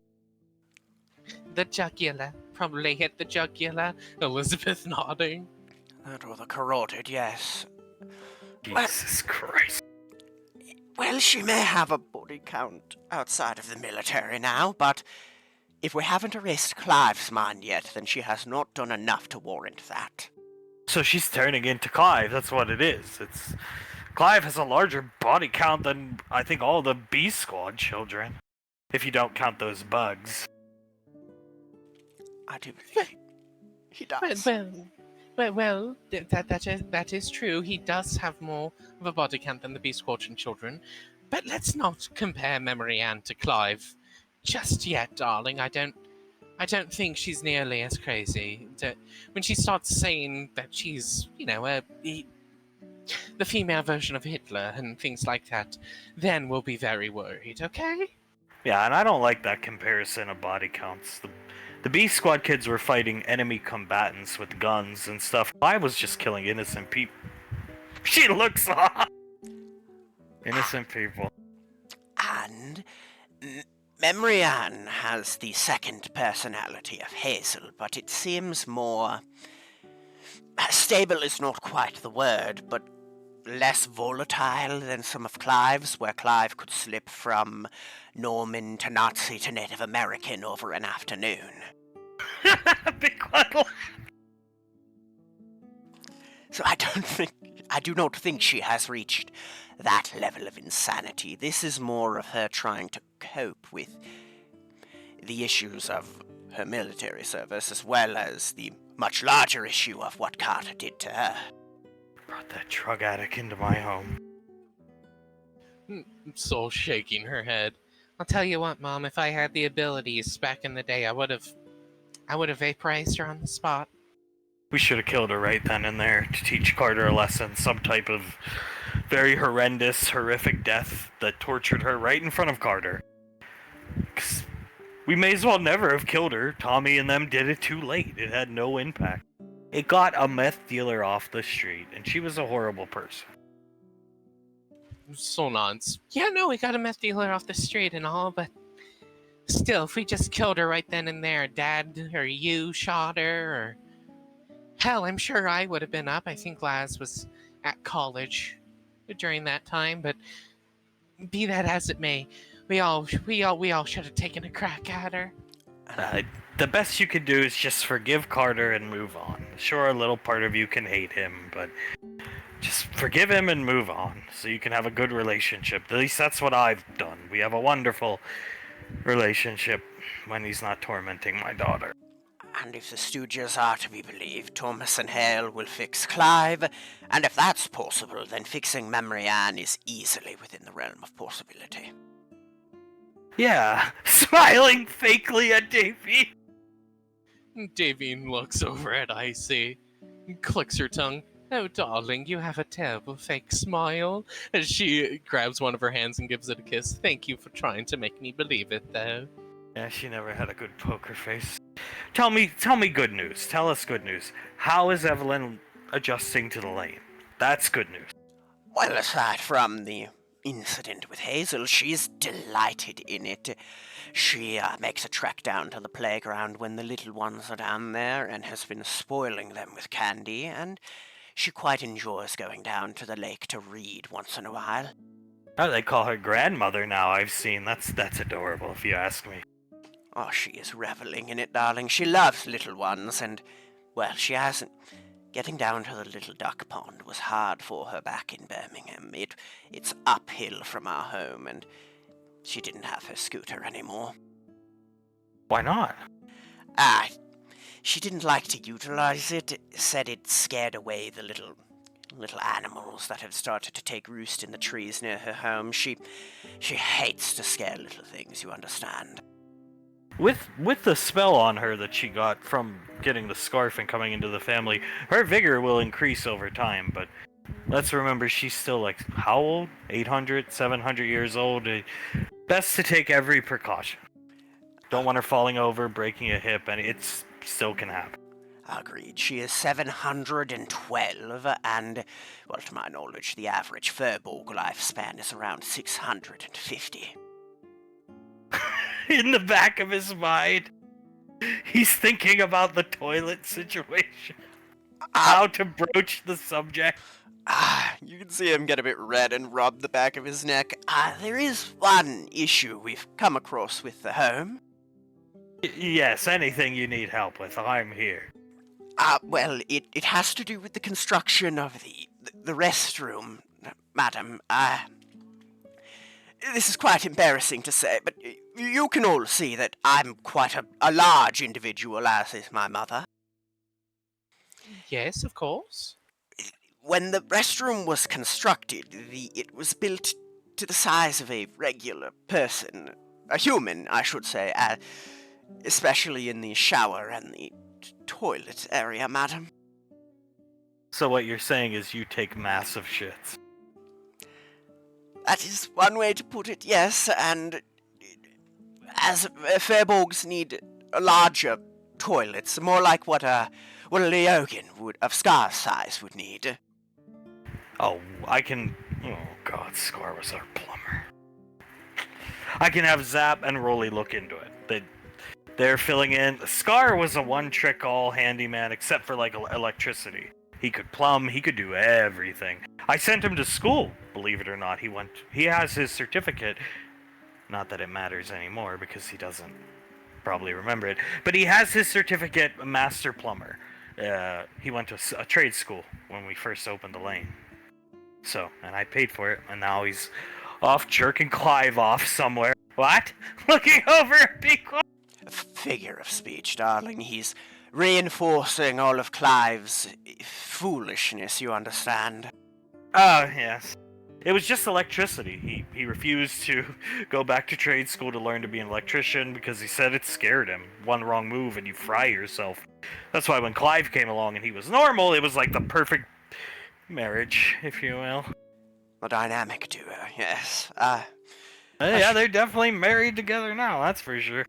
The jugular. Probably hit the jugular. Elizabeth nodding. That or the carotid, yes. Jesus Christ. Well, she may have a body count outside of the military now, but if we haven't erased Clive's mind yet, then she has not done enough to warrant that. So she's turning into Clive, that's what it is. Clive has a larger body count than, I think, all the B Squad children. If you don't count those bugs. I do believe he does. Well, that is true. He does have more of a body count than the B Squadron children. But let's not compare Memory Ann to Clive just yet, darling. I don't think she's nearly as crazy. When she starts saying that she's, the female version of Hitler and things like that, then we'll be very worried, okay? Yeah, and I don't like that comparison of body counts. The B Squad kids were fighting enemy combatants with guns and stuff. I was just killing innocent people. She looks off! Innocent people. And Memory Ann has the second personality of Hazel, but it seems more... stable is not quite the word, but less volatile than some of Clive's, where Clive could slip from Norman to Nazi to Native American over an afternoon. Big one. So I do not think she has reached that level of insanity. This is more of her trying to cope with the issues of her military service, as well as the much larger issue of what Carter did to her. Brought that drug addict into my home. Soul shaking her head. I'll tell you what, Mom, if I had the abilities back in the day, I would have vaporized her on the spot. We should have killed her right then and there to teach Carter a lesson, some type of very horrendous, horrific death that tortured her right in front of Carter. 'Cause we may as well never have killed her. Tommy and them did it too late. It had no impact. It got a meth dealer off the street, and she was a horrible person. Soul nods. Yeah, no, we got a meth dealer off the street and all, but still, if we just killed her right then and there, Dad or you shot her, or Hell, I'm sure I would have been up. I think Laz was at college during that time, but be that as it may, we all should have taken a crack at her. Uh, the best you can do is just forgive Carter and move on. Sure, a little part of you can hate him, but just forgive him and move on so you can have a good relationship. At least that's what I've done. We have a wonderful relationship when he's not tormenting my daughter. And if the Stooges are to be believed, Thomas and Hale will fix Clive, and if that's possible, then fixing Memory Ann is easily within the realm of possibility. Yeah, smiling fakely at Davy. Davine looks over at Icy, clicks her tongue. Oh, darling, you have a terrible fake smile. As she grabs one of her hands and gives it a kiss. Thank you for trying to make me believe it, though. Yeah, she never had a good poker face. Tell me good news. Tell us good news. How is Evelyn adjusting to the lane? That's good news. Well, aside from the incident with Hazel, she's delighted in it. She makes a trek down to the playground when the little ones are down there and has been spoiling them with candy, and she quite enjoys going down to the lake to read once in a while. Oh, they call her grandmother now, I've seen. That's adorable, if you ask me. Oh, she is reveling in it, darling. She loves little ones, and, well, she hasn't. Getting down to the little duck pond was hard for her back in Birmingham. It's uphill from our home, and she didn't have her scooter anymore. Why not? She didn't like to utilize it. Said it scared away the little animals that have started to take roost in the trees near her home. She hates to scare little things, you understand. With the spell on her that she got from getting the scarf and coming into the family, her vigor will increase over time, but let's remember she's still like, how old? 800, 700 years old? Best to take every precaution. Don't want her falling over, breaking a hip, and it still can happen. Agreed. She is 712, and, well, to my knowledge, the average Furbolg lifespan is around 650. In the back of his mind, he's thinking about the toilet situation. How to broach the subject. You can see him get a bit red and rub the back of his neck. There is one issue we've come across with the home. Yes, anything you need help with, I'm here. Well, it has to do with the construction of the restroom, madam. This is quite embarrassing to say, but you can all see that I'm quite a large individual, as is my mother. Yes, of course. When the restroom was constructed, it was built to the size of a regular person. A human, I should say, especially in the shower and the toilet area, madam. So what you're saying is you take massive shits. That is one way to put it, yes, and as Fairborgs need larger toilets, more like what a Leogan of Scar's size would need. Oh, God, Scar was our plumber. I can have Zap and Rolly look into it. They're filling in. Scar was a one-trick all handyman, except for, like, electricity. He could plumb, he could do everything. I sent him to school, believe it or not. He has his certificate. Not that it matters anymore, because he doesn't probably remember it. But he has his certificate, master plumber. He went to a trade school when we first opened the lane. So, and I paid for it, and now he's off jerking Clive off somewhere. What? Looking over at Pequot? A figure of speech, darling. He's reinforcing all of Clive's foolishness, you understand. Oh, yes. It was just electricity. He refused to go back to trade school to learn to be an electrician because he said it scared him. One wrong move and you fry yourself. That's why when Clive came along and he was normal, it was like the perfect marriage, if you will. A dynamic duo, yes. Yeah, they're definitely married together now, that's for sure.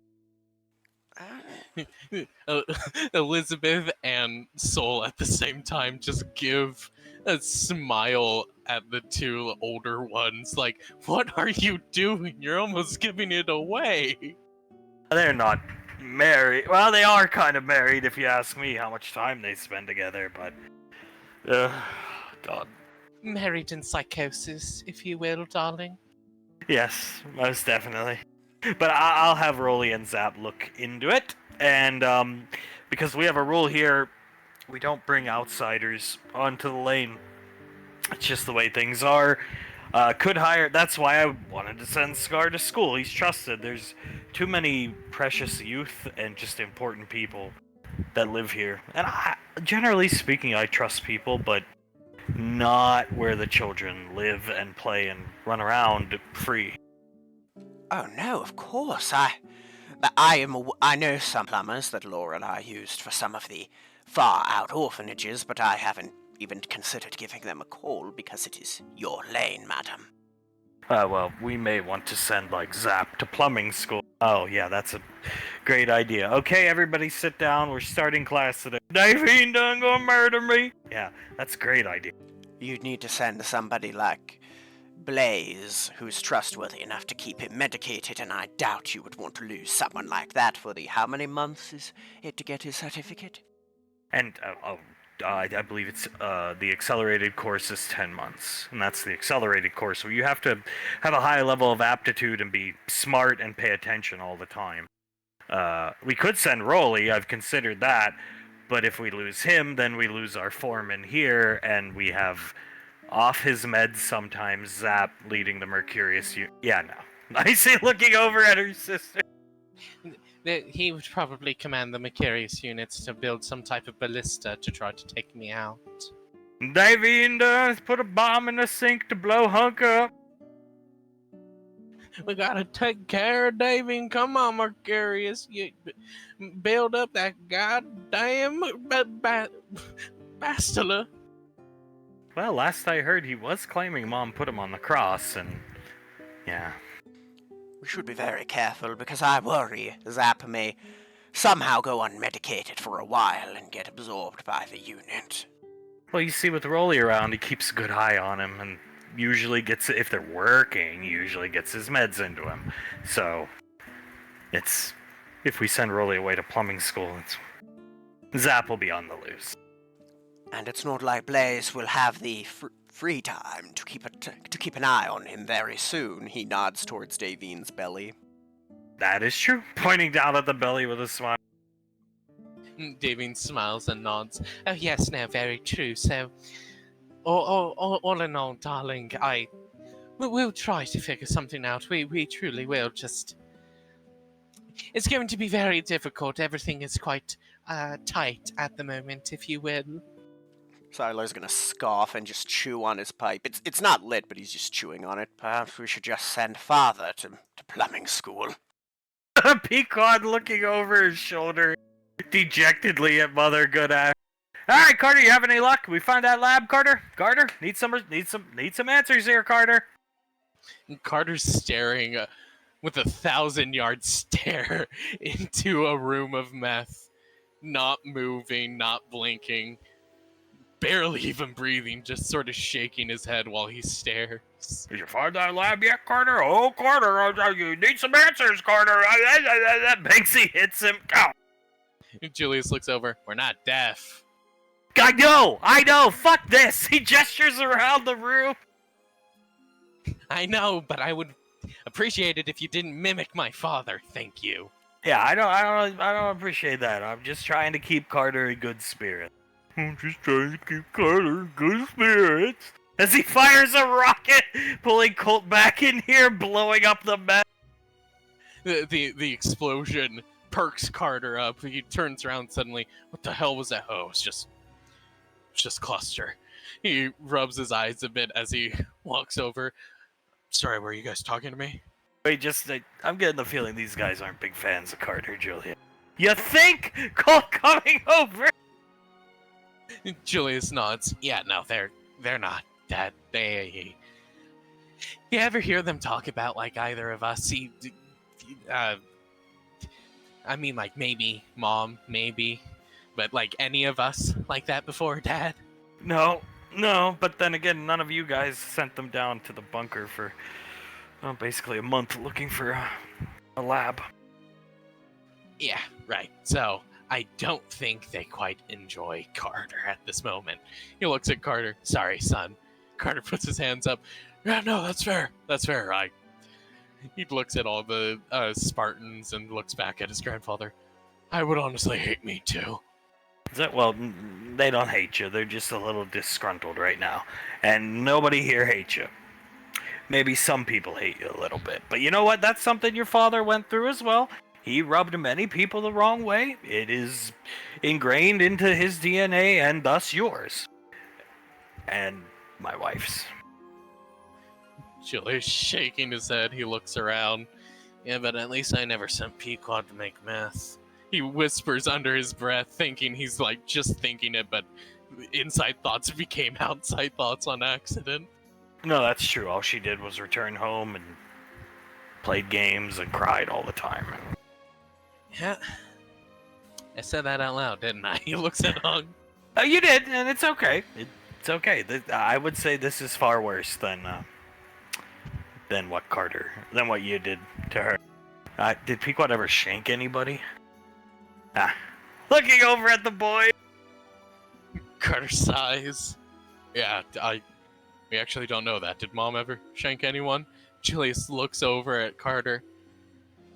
Elizabeth and Soul at the same time just give a smile at the two older ones, like, what are you doing? You're almost giving it away. They're not Married. Well, they are kind of married if you ask me how much time they spend together, but... God. Married in psychosis, if you will, darling. Yes, most definitely. But I'll have Rolly and Zap look into it, and because we have a rule here, we don't bring outsiders onto the lane. It's just the way things are. Could hire. That's why I wanted to send Scar to school. He's trusted. There's too many precious youth and just important people that live here. And generally speaking, I trust people, but not where the children live and play and run around free. Oh no, of course. I know some plumbers that Laura and I used for some of the far-out orphanages, but I haven't even considered giving them a call because it is your lane, madam. Well, we may want to send, like, Zap to plumbing school. Oh, yeah, that's a great idea. Okay, everybody sit down. We're starting class today. Davine done gonna murder me. Yeah, that's a great idea. You'd need to send somebody like Blaze, who's trustworthy enough to keep him medicated, and I doubt you would want to lose someone like that for the how many months is it to get his certificate? And, I believe it's, the accelerated course is 10 months. And that's the accelerated course, where you have to have a high level of aptitude and be smart and pay attention all the time. We could send Rolly, I've considered that, but if we lose him, then we lose our foreman here, and we have off his meds sometimes Zap leading the Mercurius yeah, no. I see looking over at her sister. He would probably command the Macarius units to build some type of ballista to try to take me out. Davine does put a bomb in the sink to blow Hunk up. We gotta take care of Davine. Come on, Macarius. You build up that goddamn bastila. Well, last I heard, he was claiming Mom put him on the cross, and yeah. We should be very careful because I worry Zap may somehow go unmedicated for a while and get absorbed by the unit. Well, you see, with Rolly around, he keeps a good eye on him, and usually gets, if they're working, usually gets his meds into him. So, it's, if we send Rolly away to plumbing school, Zap will be on the loose. And it's not like Blaze will have the free time to keep an eye on him very soon. He nods towards Davine's belly. That is true. Pointing down at the belly with a smile. Davine smiles and nods. Oh yes, no, very true. So, all in all, darling, we'll try to figure something out. We truly will. Just, it's going to be very difficult. Everything is quite tight at the moment, if you will. Siler's gonna scoff and just chew on his pipe. It's not lit, but he's just chewing on it. Perhaps we should just send Father to plumbing school. Peacock looking over his shoulder dejectedly at Mother Goodash. Alright, Carter, you have any luck? We found that lab, Carter? Carter? Need some answers here, Carter. And Carter's staring with 1,000-yard stare into a room of meth. Not moving, not blinking. Barely even breathing, just sort of shaking his head while he stares. Did you find that lab yet, Carter? Oh, Carter, you need some answers, Carter. Banksy hits him. Ow. Julius looks over. We're not deaf. I know, fuck this. He gestures around the room. I know, but I would appreciate it if you didn't mimic my father. Thank you. Yeah, I don't appreciate that. I'm just trying to keep Carter in good spirits. I'm just trying to keep Carter in good spirits. As he fires a rocket, pulling Colt back in here, blowing up the mess. The explosion perks Carter up. He turns around suddenly. What the hell was that? Oh, it's just cluster. He rubs his eyes a bit as he walks over. Sorry, were you guys talking to me? Wait, I'm getting the feeling these guys aren't big fans of Carter, Julia. You think? Colt coming over? Julius nods. Yeah, no, they're not. Dad, you ever hear them talk about, like, either of us? I mean, like, maybe Mom, maybe, but, like, any of us like that before, Dad? No, but then again, none of you guys sent them down to the bunker for, well, basically a month looking for a lab. Yeah, right. So, I don't think they quite enjoy Carter at this moment. He looks at Carter. Sorry, son. Carter puts his hands up. Yeah, no, that's fair. That's fair. He looks at all the Spartans and looks back at his grandfather. I would honestly hate me too. Well, they don't hate you. They're just a little disgruntled right now. And nobody here hates you. Maybe some people hate you a little bit. But you know what? That's something your father went through as well. He rubbed many people the wrong way. It is ingrained into his DNA and thus yours. And my wife's. Julius shaking his head. He looks around. Yeah, but at least I never sent Pequod to make meth. He whispers under his breath, thinking he's like just thinking it, but inside thoughts became outside thoughts on accident. No, that's true. All she did was return home and played games and cried all the time. Yeah. I said that out loud, didn't I? He looks at Hung. Oh, you did, and it's okay. It's okay. I would say this is far worse than what you did to her. Did Pequod ever shank anybody? Looking over at the boy. Carter sighs. Yeah, we actually don't know that. Did Mom ever shank anyone? Julius looks over at Carter.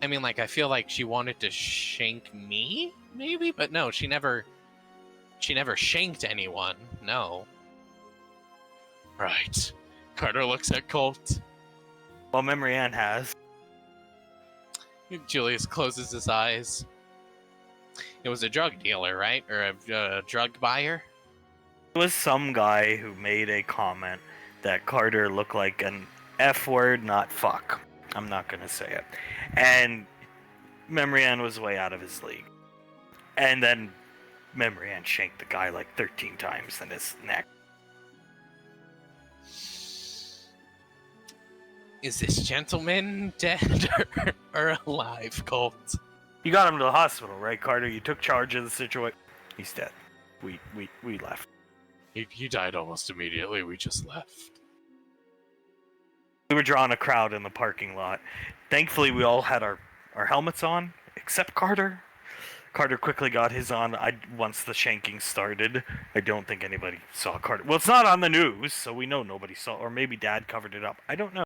I mean, like, I feel like she wanted to shank me, maybe? But no, she never shanked anyone. No. Right. Carter looks at Colt. Well, Memory Ann has. Julius closes his eyes. It was a drug dealer, right? Or a drug buyer? It was some guy who made a comment that Carter looked like an F word, not fuck. I'm not gonna say it. And Memory Ann was way out of his league. And then Memory Ann shanked the guy like 13 times in his neck. Is this gentleman dead or alive, Colt? You got him to the hospital, right, Carter? You took charge of the situation. He's dead. We left. He died almost immediately. We just left. We were drawing a crowd in the parking lot. Thankfully, we all had our helmets on, except Carter. Carter quickly got his on. Once the shanking started, I don't think anybody saw Carter. Well, it's not on the news, so we know nobody saw. Or maybe Dad covered it up. I don't know.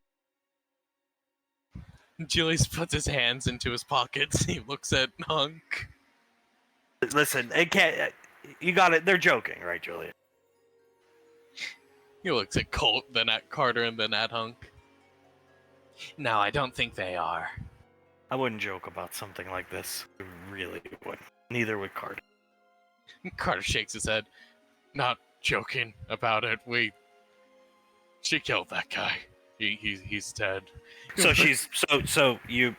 Julius puts his hands into his pockets. He looks at Hunk. Listen, it can't. You got it. They're joking, right, Julian? He looks at Colt, then at Carter, and then at Hunk. No, I don't think they are. I wouldn't joke about something like this. I really wouldn't. Neither would Carter. Carter shakes his head. Not joking about it. She killed that guy. He's dead. So you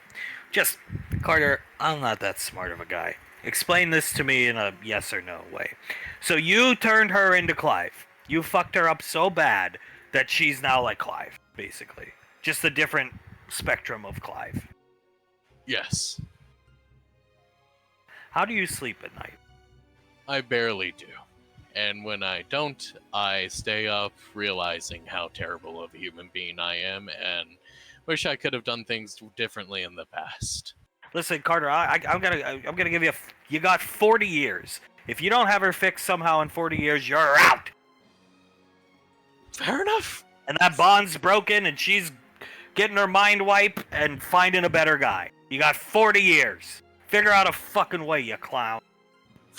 just, Carter, I'm not that smart of a guy. Explain this to me in a yes or no way. So you turned her into Clive. You fucked her up so bad that she's now like Clive, basically. Just a different spectrum of Clive. Yes. How do you sleep at night? I barely do. And when I don't, I stay up realizing how terrible of a human being I am and wish I could have done things differently in the past. Listen, Carter, I'm gonna give you. You got 40 years. If you don't have her fixed somehow in 40 years, you're out. Fair enough. And that bond's broken, and she's getting her mind wiped and finding a better guy. You got 40 years. Figure out a fucking way, you clown.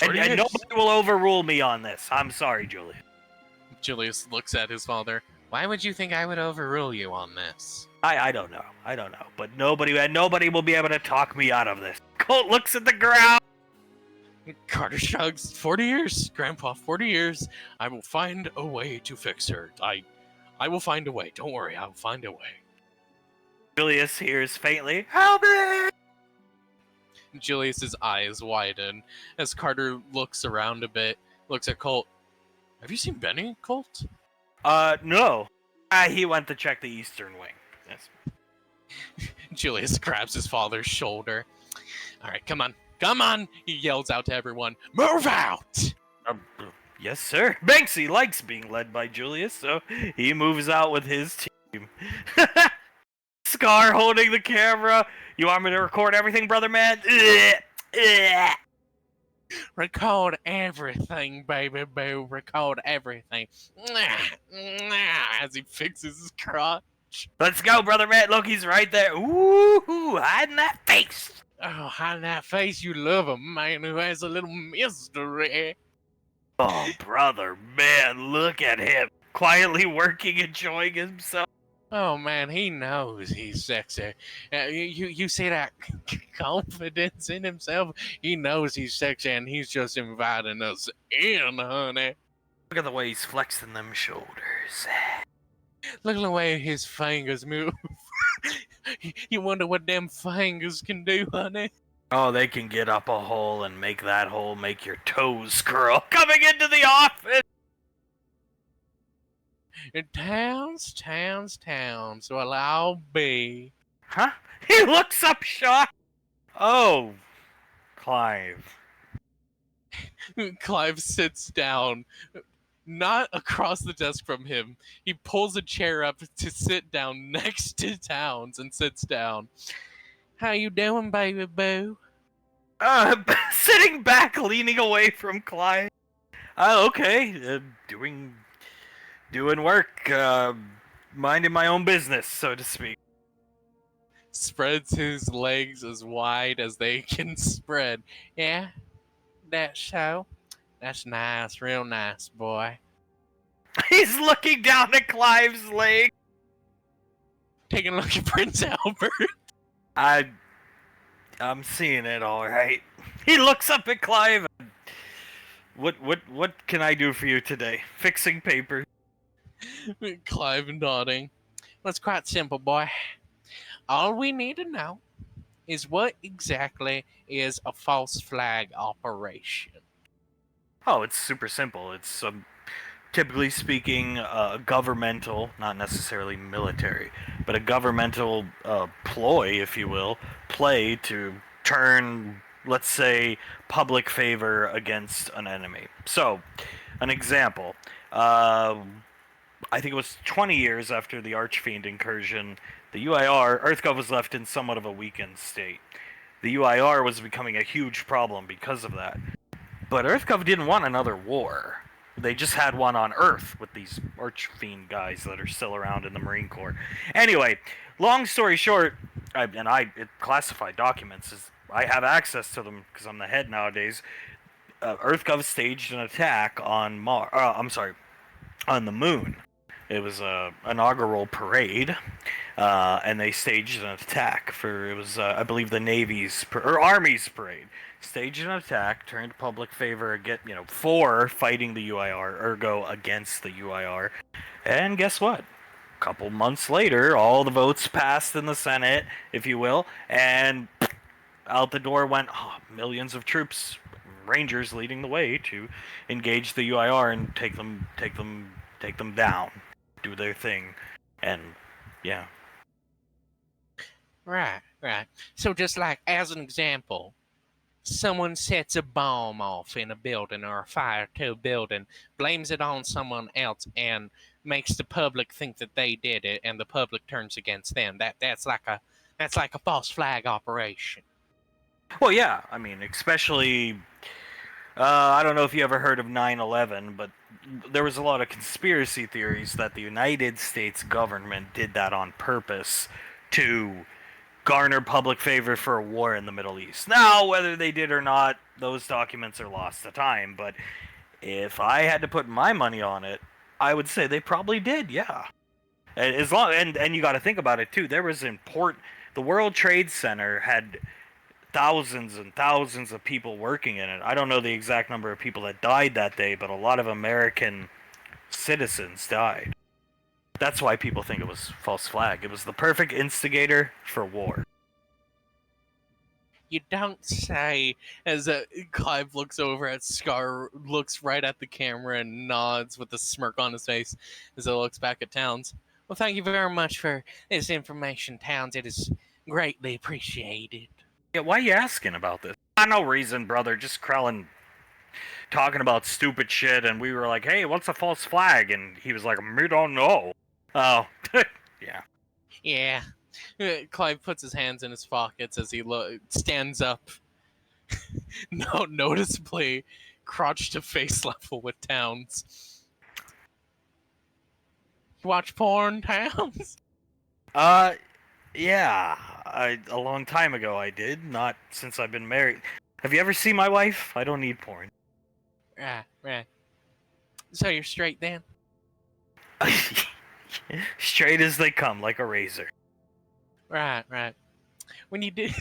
And nobody will overrule me on this. I'm sorry, Julius. Julius looks at his father. Why would you think I would overrule you on this? I don't know. But nobody will be able to talk me out of this. Colt looks at the ground. Carter shrugs. 40 years, Grandpa, 40 years. I will find a way to fix her. I will find a way. Don't worry, I will find a way. Julius hears faintly, "Help me!" Julius's eyes widen as Carter looks around a bit, looks at Colt. Have you seen Benny, Colt? No. He went to check the eastern wing. Yes. Julius grabs his father's shoulder. All right, come on, he yells out to everyone. Move out! Yes, sir. Banksy likes being led by Julius, so he moves out with his team. Scar holding the camera. You want me to record everything, brother man? Ugh. Record everything, baby boo. Record everything. As he fixes his crotch. Let's go, brother Matt. Look, he's right there. Ooh, hiding that face. Oh, hide that face. You love a man who has a little mystery. Oh, brother, man, look at him. Quietly working, enjoying himself. Oh man, he knows he's sexy. You see that confidence in himself? He knows he's sexy, and he's just inviting us in, honey. Look at the way he's flexing them shoulders. Look at the way his fingers move. You wonder what them fingers can do, honey. Oh, they can get up a hole and make that hole make your toes curl. Coming into the office. Towns. Well, I'll be. Huh? He looks up shocked. Oh, Clive. Clive sits down, not across the desk from him. He pulls a chair up to sit down next to Towns and sits down. How you doing, baby boo? Sitting back, leaning away from Clive. Oh, okay. Doing work. Minding my own business, so to speak. Spreads his legs as wide as they can spread. Yeah, that's so. That's nice, real nice, boy. He's looking down at Clive's leg. Taking a look at Prince Albert. I'm seeing it all right. He looks up at Clive. What can I do for you today? Fixing papers. Clive nodding. Well, it's quite simple, boy. All we need to know is what exactly is a false flag operation. Oh, it's super simple. It's typically speaking, governmental, not necessarily military, but a governmental ploy, if you will, play to turn, let's say, public favor against an enemy. So, an example. I think it was 20 years after the Archfiend incursion, the UIR, EarthGov was left in somewhat of a weakened state. The UIR was becoming a huge problem because of that. But EarthGov didn't want another war. They just had one on Earth with these Archfiend guys that are still around in the Marine Corps. Anyway, long story short, classified documents, I have access to them because I'm the head nowadays. EarthGov staged an attack on on the moon. It was a inaugural parade, and they staged an attack I believe the Navy's or Army's parade. Staged an attack, turned public favor for fighting the UIR, ergo against the UIR. And guess what? A couple months later, all the votes passed in the Senate, if you will, and out the door went millions of troops, Rangers leading the way to engage the UIR and take them down, do their thing, and yeah. Right. So just like as an example, someone sets a bomb off in a building or a fire to a building, blames it on someone else, and makes the public think that they did it, and the public turns against them. That's like a false flag operation. Well, yeah, I mean, especially, I don't know if you ever heard of 9/11, but there was a lot of conspiracy theories that the United States government did that on purpose to garner public favor for a war in the Middle East. Now, whether they did or not, those documents are lost to time, but if I had to put my money on it, I would say they probably did, yeah. And you got to think about it too. The World Trade Center had thousands and thousands of people working in it. I don't know the exact number of people that died that day, but a lot of American citizens died. That's why people think it was false flag. It was the perfect instigator for war. You don't say, as Clive looks over at Scar, looks right at the camera and nods with a smirk on his face as he looks back at Towns. Well, thank you very much for this information, Towns. It is greatly appreciated. Yeah, why are you asking about this? No reason, brother. Just Krellin talking about stupid shit, and we were like, hey, what's a false flag? And he was like, we don't know. Oh, yeah. Yeah. Clive puts his hands in his pockets as he stands up. No, noticeably crotch to face level with Towns. Watch porn, Towns? Yeah. A long time ago I did, not since I've been married. Have you ever seen my wife? I don't need porn. Right. So you're straight then? Straight as they come, like a razor. Right. When you did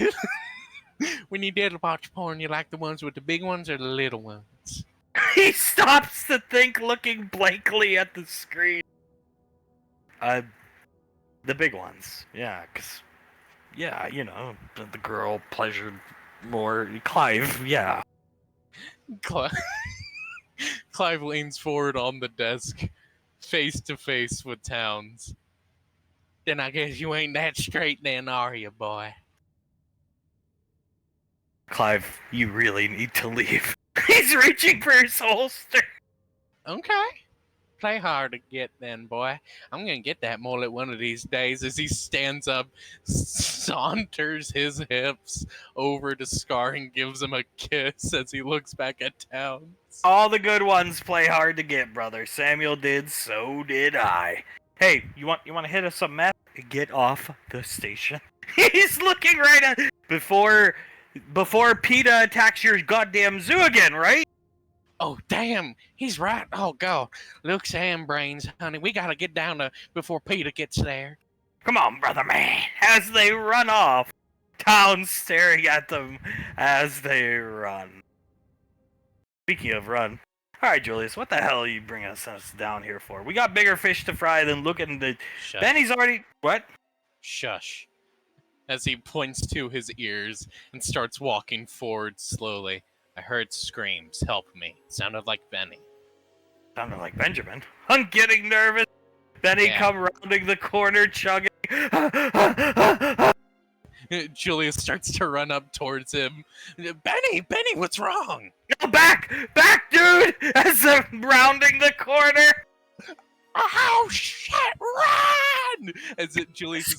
when you did watch porn, you like the ones with the big ones or the little ones? He stops to think, looking blankly at the screen. The big ones. Yeah, 'cause yeah, you know, the girl pleasured more. Clive, yeah. Clive, Clive leans forward on the desk, face to face with Towns. Then I guess you ain't that straight then, are you, boy? Clive, you really need to leave. He's reaching for his holster. Okay. Play hard to get then, boy. I'm gonna get that mullet one of these days. As he stands up, saunters his hips over to Scar and gives him a kiss as he looks back at Towns. All the good ones play hard to get, brother. Samuel did, so did I. Hey, you want to hit us some meth? Get off the station. He's looking right at before PETA attacks your goddamn zoo again, right? Oh, damn, he's right. Oh, God. Luke's ham brains, honey. We gotta get down to before Peter gets there. Come on, brother man. As they run off, Town staring at them as they run. Speaking of run, alright, Julius, what the hell are you bringing us down here for? We got bigger fish to fry than looking the... Shush. Benny's already... What? Shush. As he points to his ears and starts walking forward slowly. I heard screams. Help me. Sounded like Benny. Sounded like Benjamin. I'm getting nervous. Benny come rounding the corner chugging. Julius starts to run up towards him. Benny, what's wrong? Go back, dude! As I'm rounding the corner. Oh shit! Run! As Julius is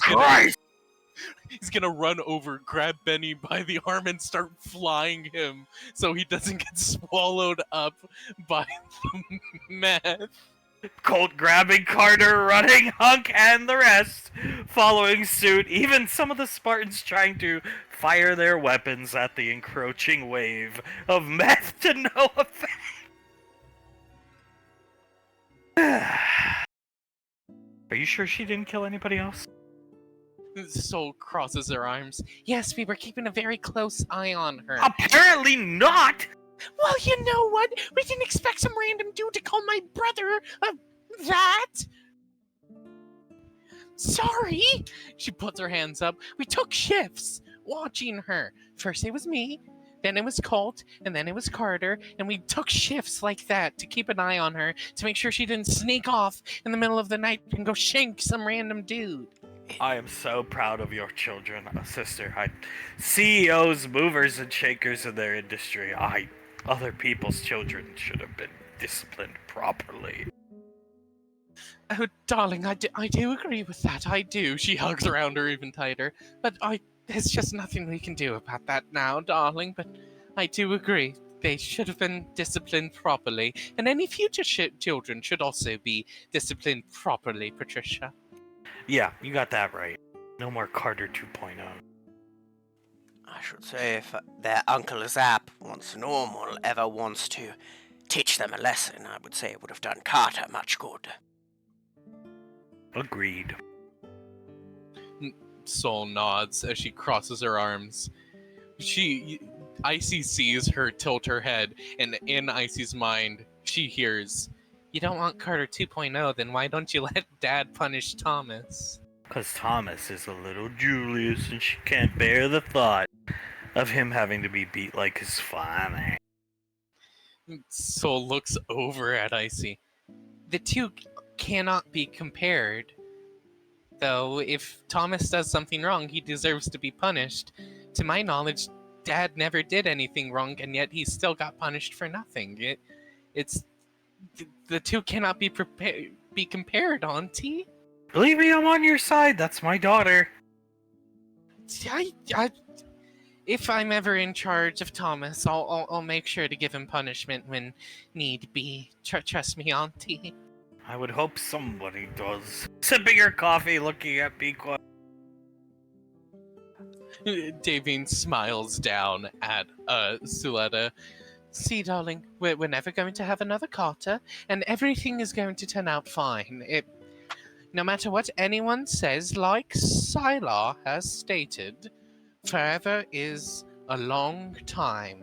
he's gonna run over, grab Benny by the arm, and start flying him so he doesn't get swallowed up by the meth. Colt grabbing Carter, running, Hunk, and the rest following suit. Even some of the Spartans trying to fire their weapons at the encroaching wave of meth to no effect. Are you sure she didn't kill anybody else? Soul crosses her arms. Yes, we were keeping a very close eye on her. Apparently not! Well, you know what? We didn't expect some random dude to call my brother that. Sorry. She puts her hands up. We took shifts watching her. First it was me, then it was Colt, and then it was Carter, and we took shifts like that to keep an eye on her to make sure she didn't sneak off in the middle of the night and go shank some random dude. I am so proud of your children, sister. CEOs, movers, and shakers in their industry. Other people's children should have been disciplined properly. Oh, darling, I do agree with that. I do. She hugs around her even tighter. But there's just nothing we can do about that now, darling. But I do agree. They should have been disciplined properly. And any future children should also be disciplined properly, Patricia. Yeah, you got that right. No more Carter 2.0. I should say if their Uncle Zap, once normal, ever wants to teach them a lesson, I would say it would have done Carter much good. Agreed. Soul nods as she crosses her arms. Icy sees her tilt her head, and in Icy's mind, she hears, "You don't want Carter 2.0, then why don't you let Dad punish Thomas?" Because Thomas is a little Julius, and she can't bear the thought of him having to be beat like his father. Soul looks over at Icy. The two cannot be compared. Though, if Thomas does something wrong, he deserves to be punished. To my knowledge, Dad never did anything wrong, and yet he still got punished for nothing. The two cannot be compared, Auntie. Believe me, I'm on your side. That's my daughter. If I'm ever in charge of Thomas, I'll make sure to give him punishment when need be. Trust me, Auntie. I would hope somebody does. Sipping your coffee, looking at Pequod. Davine smiles down at Suletta. See, darling, we're never going to have another Carter, and everything is going to turn out fine. No matter what anyone says, like Sylar has stated, forever is a long time.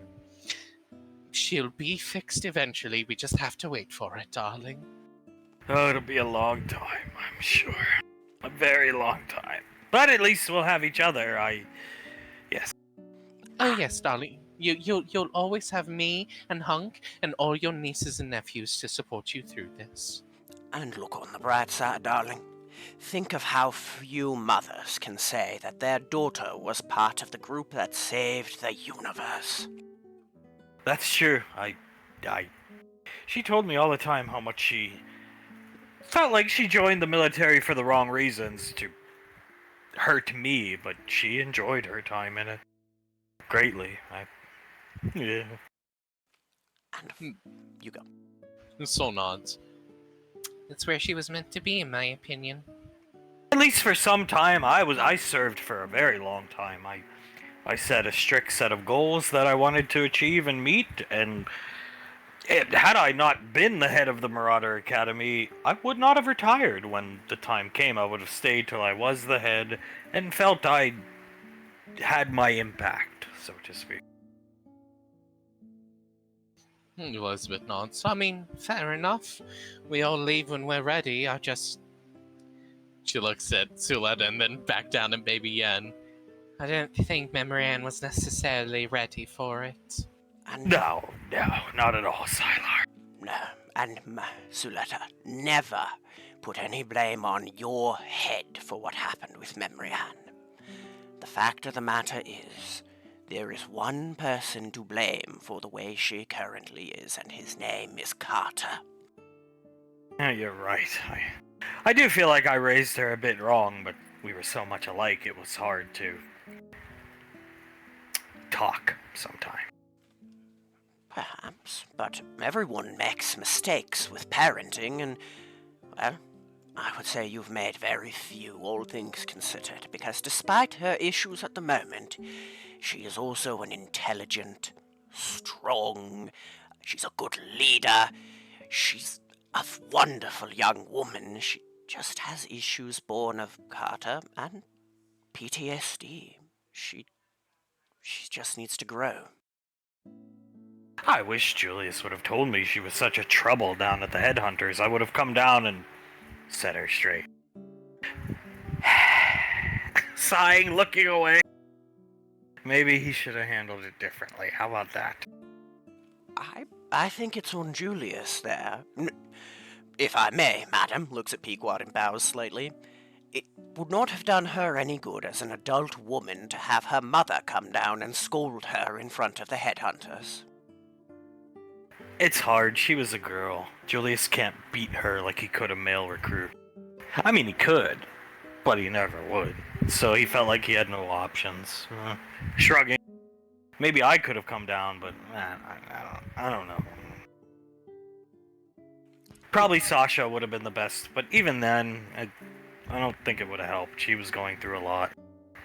She'll be fixed eventually. We just have to wait for it, darling. Oh, it'll be a long time, I'm sure. A very long time. But at least we'll have each other. Yes. Oh yes, darling. You'll always have me and Hunk and all your nieces and nephews to support you through this. And look on the bright side, darling. Think of how few mothers can say that their daughter was part of the group that saved the universe. That's true. She told me all the time how much she felt like she joined the military for the wrong reasons, to hurt me, but she enjoyed her time in it greatly. Yeah. And you go. Sol nods. That's where she was meant to be, in my opinion. At least for some time, I served for a very long time. I set a strict set of goals that I wanted to achieve and meet, and had I not been the head of the Marauder Academy, I would not have retired when the time came. I would have stayed till I was the head and felt I had my impact, so to speak. Elizabeth nods. I mean, fair enough. We all leave when we're ready. She looks at Suletta and then back down at Baby Yen. I don't think Memory Ann was necessarily ready for it. And No, not at all, Sylar. no, and Suletta, never put any blame on your head for what happened with Memory Ann. The fact of the matter is, there is one person to blame for the way she currently is, and his name is Carter. Yeah, you're right. I do feel like I raised her a bit wrong, but we were so much alike it was hard to talk sometimes. Perhaps, but everyone makes mistakes with parenting, and, well, I would say you've made very few, all things considered, because despite her issues at the moment, she is also an intelligent, strong, she's a good leader, she's a wonderful young woman. She just has issues born of Carter and PTSD. She just needs to grow. I wish Julius would have told me she was such a trouble down at the Headhunters. I would have come down and set her straight. Sighing, looking away. Maybe he should have handled it differently. How about that? I think it's on Julius there. If I may, madam, looks at Pequod and bows slightly. It would not have done her any good as an adult woman to have her mother come down and scold her in front of the Headhunters. It's hard. She was a girl. Julius can't beat her like he could a male recruit. I mean, he could, but he never would. So he felt like he had no options. Shrugging. Maybe I could have come down, but man, I don't know. Probably Sasha would have been the best, but even then, I don't think it would have helped. She was going through a lot.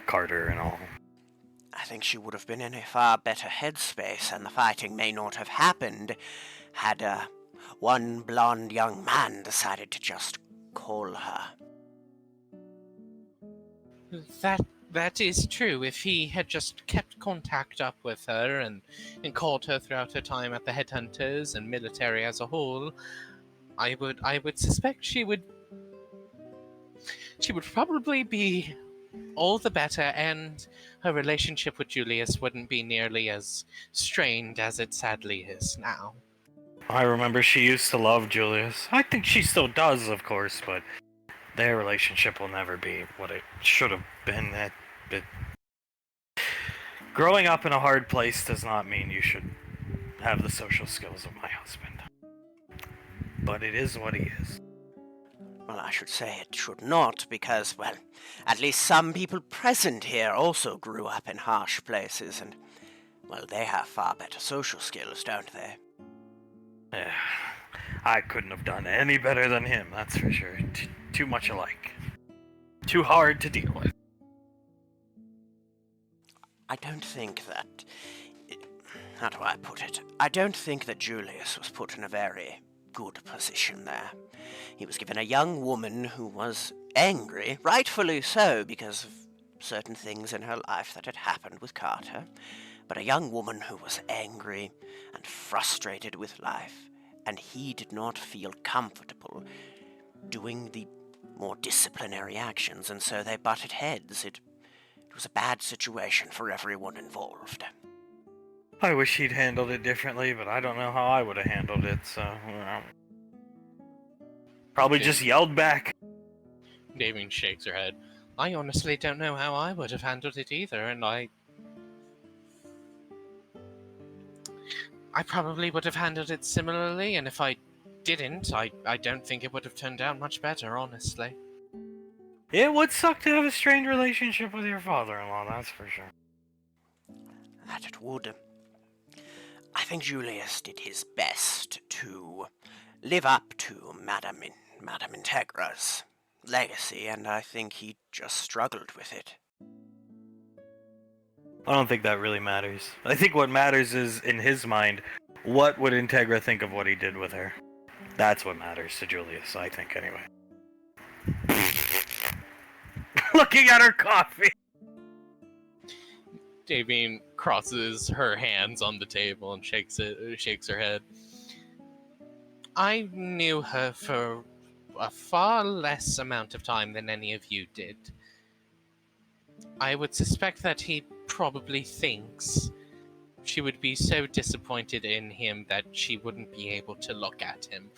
Carter and all. I think she would have been in a far better headspace, and the fighting may not have happened had one blonde young man decided to just call her. That is true. If he had just kept contact up with her and called her throughout her time at the Headhunters and military as a whole, I would suspect she would probably be all the better, and her relationship with Julius wouldn't be nearly as strained as it sadly is now. I remember she used to love Julius. I think she still does, of course, but their relationship will never be what it should have been. Growing up in a hard place does not mean you should have the social skills of my husband. But it is what he is. Well, I should say it should not, because, well, at least some people present here also grew up in harsh places, and, well, they have far better social skills, don't they? Yeah, I couldn't have done any better than him, that's for sure. Too much alike. Too hard to deal with. I don't think that. How do I put it? I don't think that Julius was put in a very good position there. He was given a young woman who was angry, rightfully so, because of certain things in her life that had happened with Carter, but a young woman who was angry and frustrated with life, and he did not feel comfortable doing the more disciplinary actions, and so they butted heads. It was a bad situation for everyone involved. I wish he'd handled it differently, but I don't know how I would have handled it, so... Probably just yelled back. Damien shakes her head. I honestly don't know how I would have handled it either, and I probably would have handled it similarly, and if I didn't, I don't think it would have turned out much better, honestly. It would suck to have a strained relationship with your father-in-law, that's for sure. That it would. I think Julius did his best to live up to Madame Integra's legacy, and I think he just struggled with it. I don't think that really matters. I think what matters is, in his mind, what would Integra think of what he did with her? That's what matters to Julius, I think, anyway. Looking at her coffee! Damien crosses her hands on the table and shakes her head. I knew her for a far less amount of time than any of you did. I would suspect that he probably thinks she would be so disappointed in him that she wouldn't be able to look at him.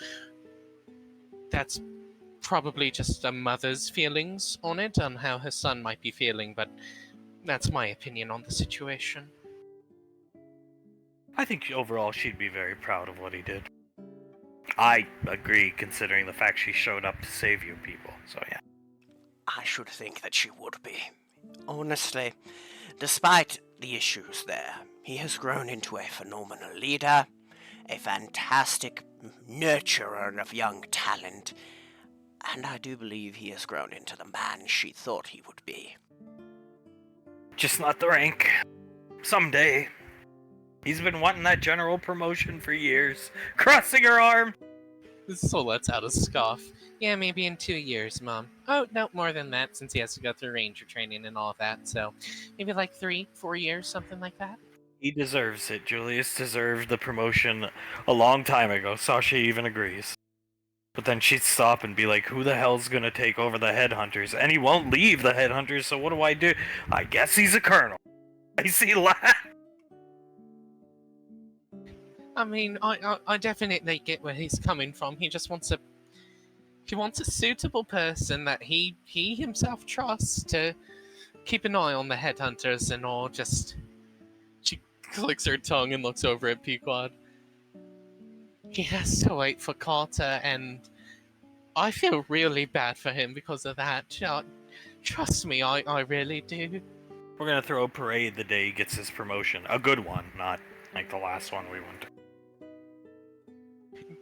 That's probably just a mother's feelings on it, on how her son might be feeling, but that's my opinion on the situation. I think overall she'd be very proud of what he did. I agree, considering the fact she showed up to save you people, so yeah. I should think that she would be. Honestly, despite the issues there, he has grown into a phenomenal leader, a fantastic nurturer of young talent, and I do believe he has grown into the man she thought he would be. Just not the rank. Someday. He's been wanting that general promotion for years. Crossing her arm. So lets out a scoff. Yeah, maybe in 2 years, Mom. Oh, no, more than that, since he has to go through ranger training and all that, so maybe like 3-4 years, something like that. He deserves it. Julius deserved the promotion a long time ago. Sasha even agrees. But then she'd stop and be like, who the hell's gonna take over the headhunters? And he won't leave the headhunters, so what do? I guess he's a colonel. I see laugh. I mean, I definitely get where he's coming from. He just wants a suitable person that he himself trusts to keep an eye on the headhunters and all. Just, she clicks her tongue and looks over at Pequod. He has to wait for Carter, and I feel really bad for him because of that. Trust me, I really do. We're gonna throw a parade the day he gets his promotion. A good one, not like the last one we went to.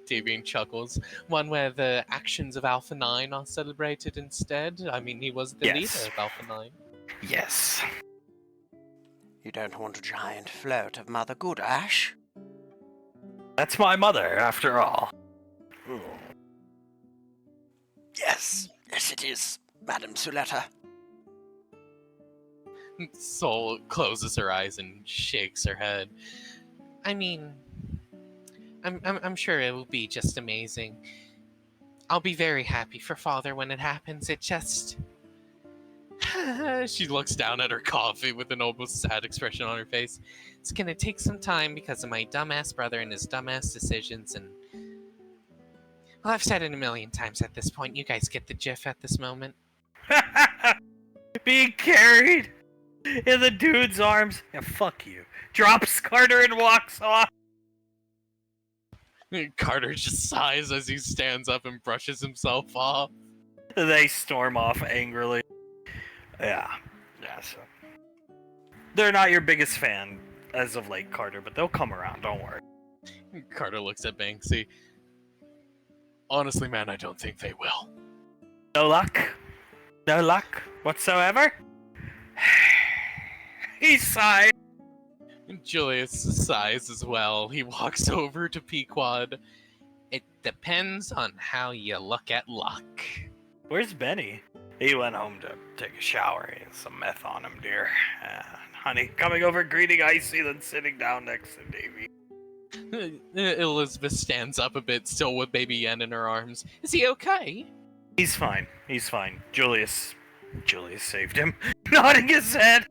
Damien chuckles. One where the actions of Alpha 9 are celebrated instead. I mean, he was the leader of Alpha 9. Yes. You don't want a giant float of Mother Goodash? That's my mother, after all. Ooh. Yes, it is, Madame Suletta. Sol closes her eyes and shakes her head. I mean, I'm sure it will be just amazing. I'll be very happy for Father when it happens. It just... She looks down at her coffee with an almost sad expression on her face. It's gonna take some time because of my dumbass brother and his dumbass decisions, and... Well, I've said it a million times at this point. You guys get the gif at this moment. Being carried in the dude's arms. Yeah, fuck you. Drops Carter and walks off. Carter just sighs as he stands up and brushes himself off. They storm off angrily. Yeah. Yeah, so. They're not your biggest fan as of late, Carter, but they'll come around, don't worry. Carter looks at Banksy. Honestly, man, I don't think they will. No luck? No luck whatsoever? He sighed. Julius sighs as well. He walks over to Pequod. It depends on how you look at luck. Where's Benny? He went home to take a shower. He has some meth on him, dear. Honey, coming over, greeting Icy, then sitting down next to Davy. Elizabeth stands up a bit, still with baby Yen in her arms. Is he okay? He's fine. He's fine. Julius saved him. Nodding his head.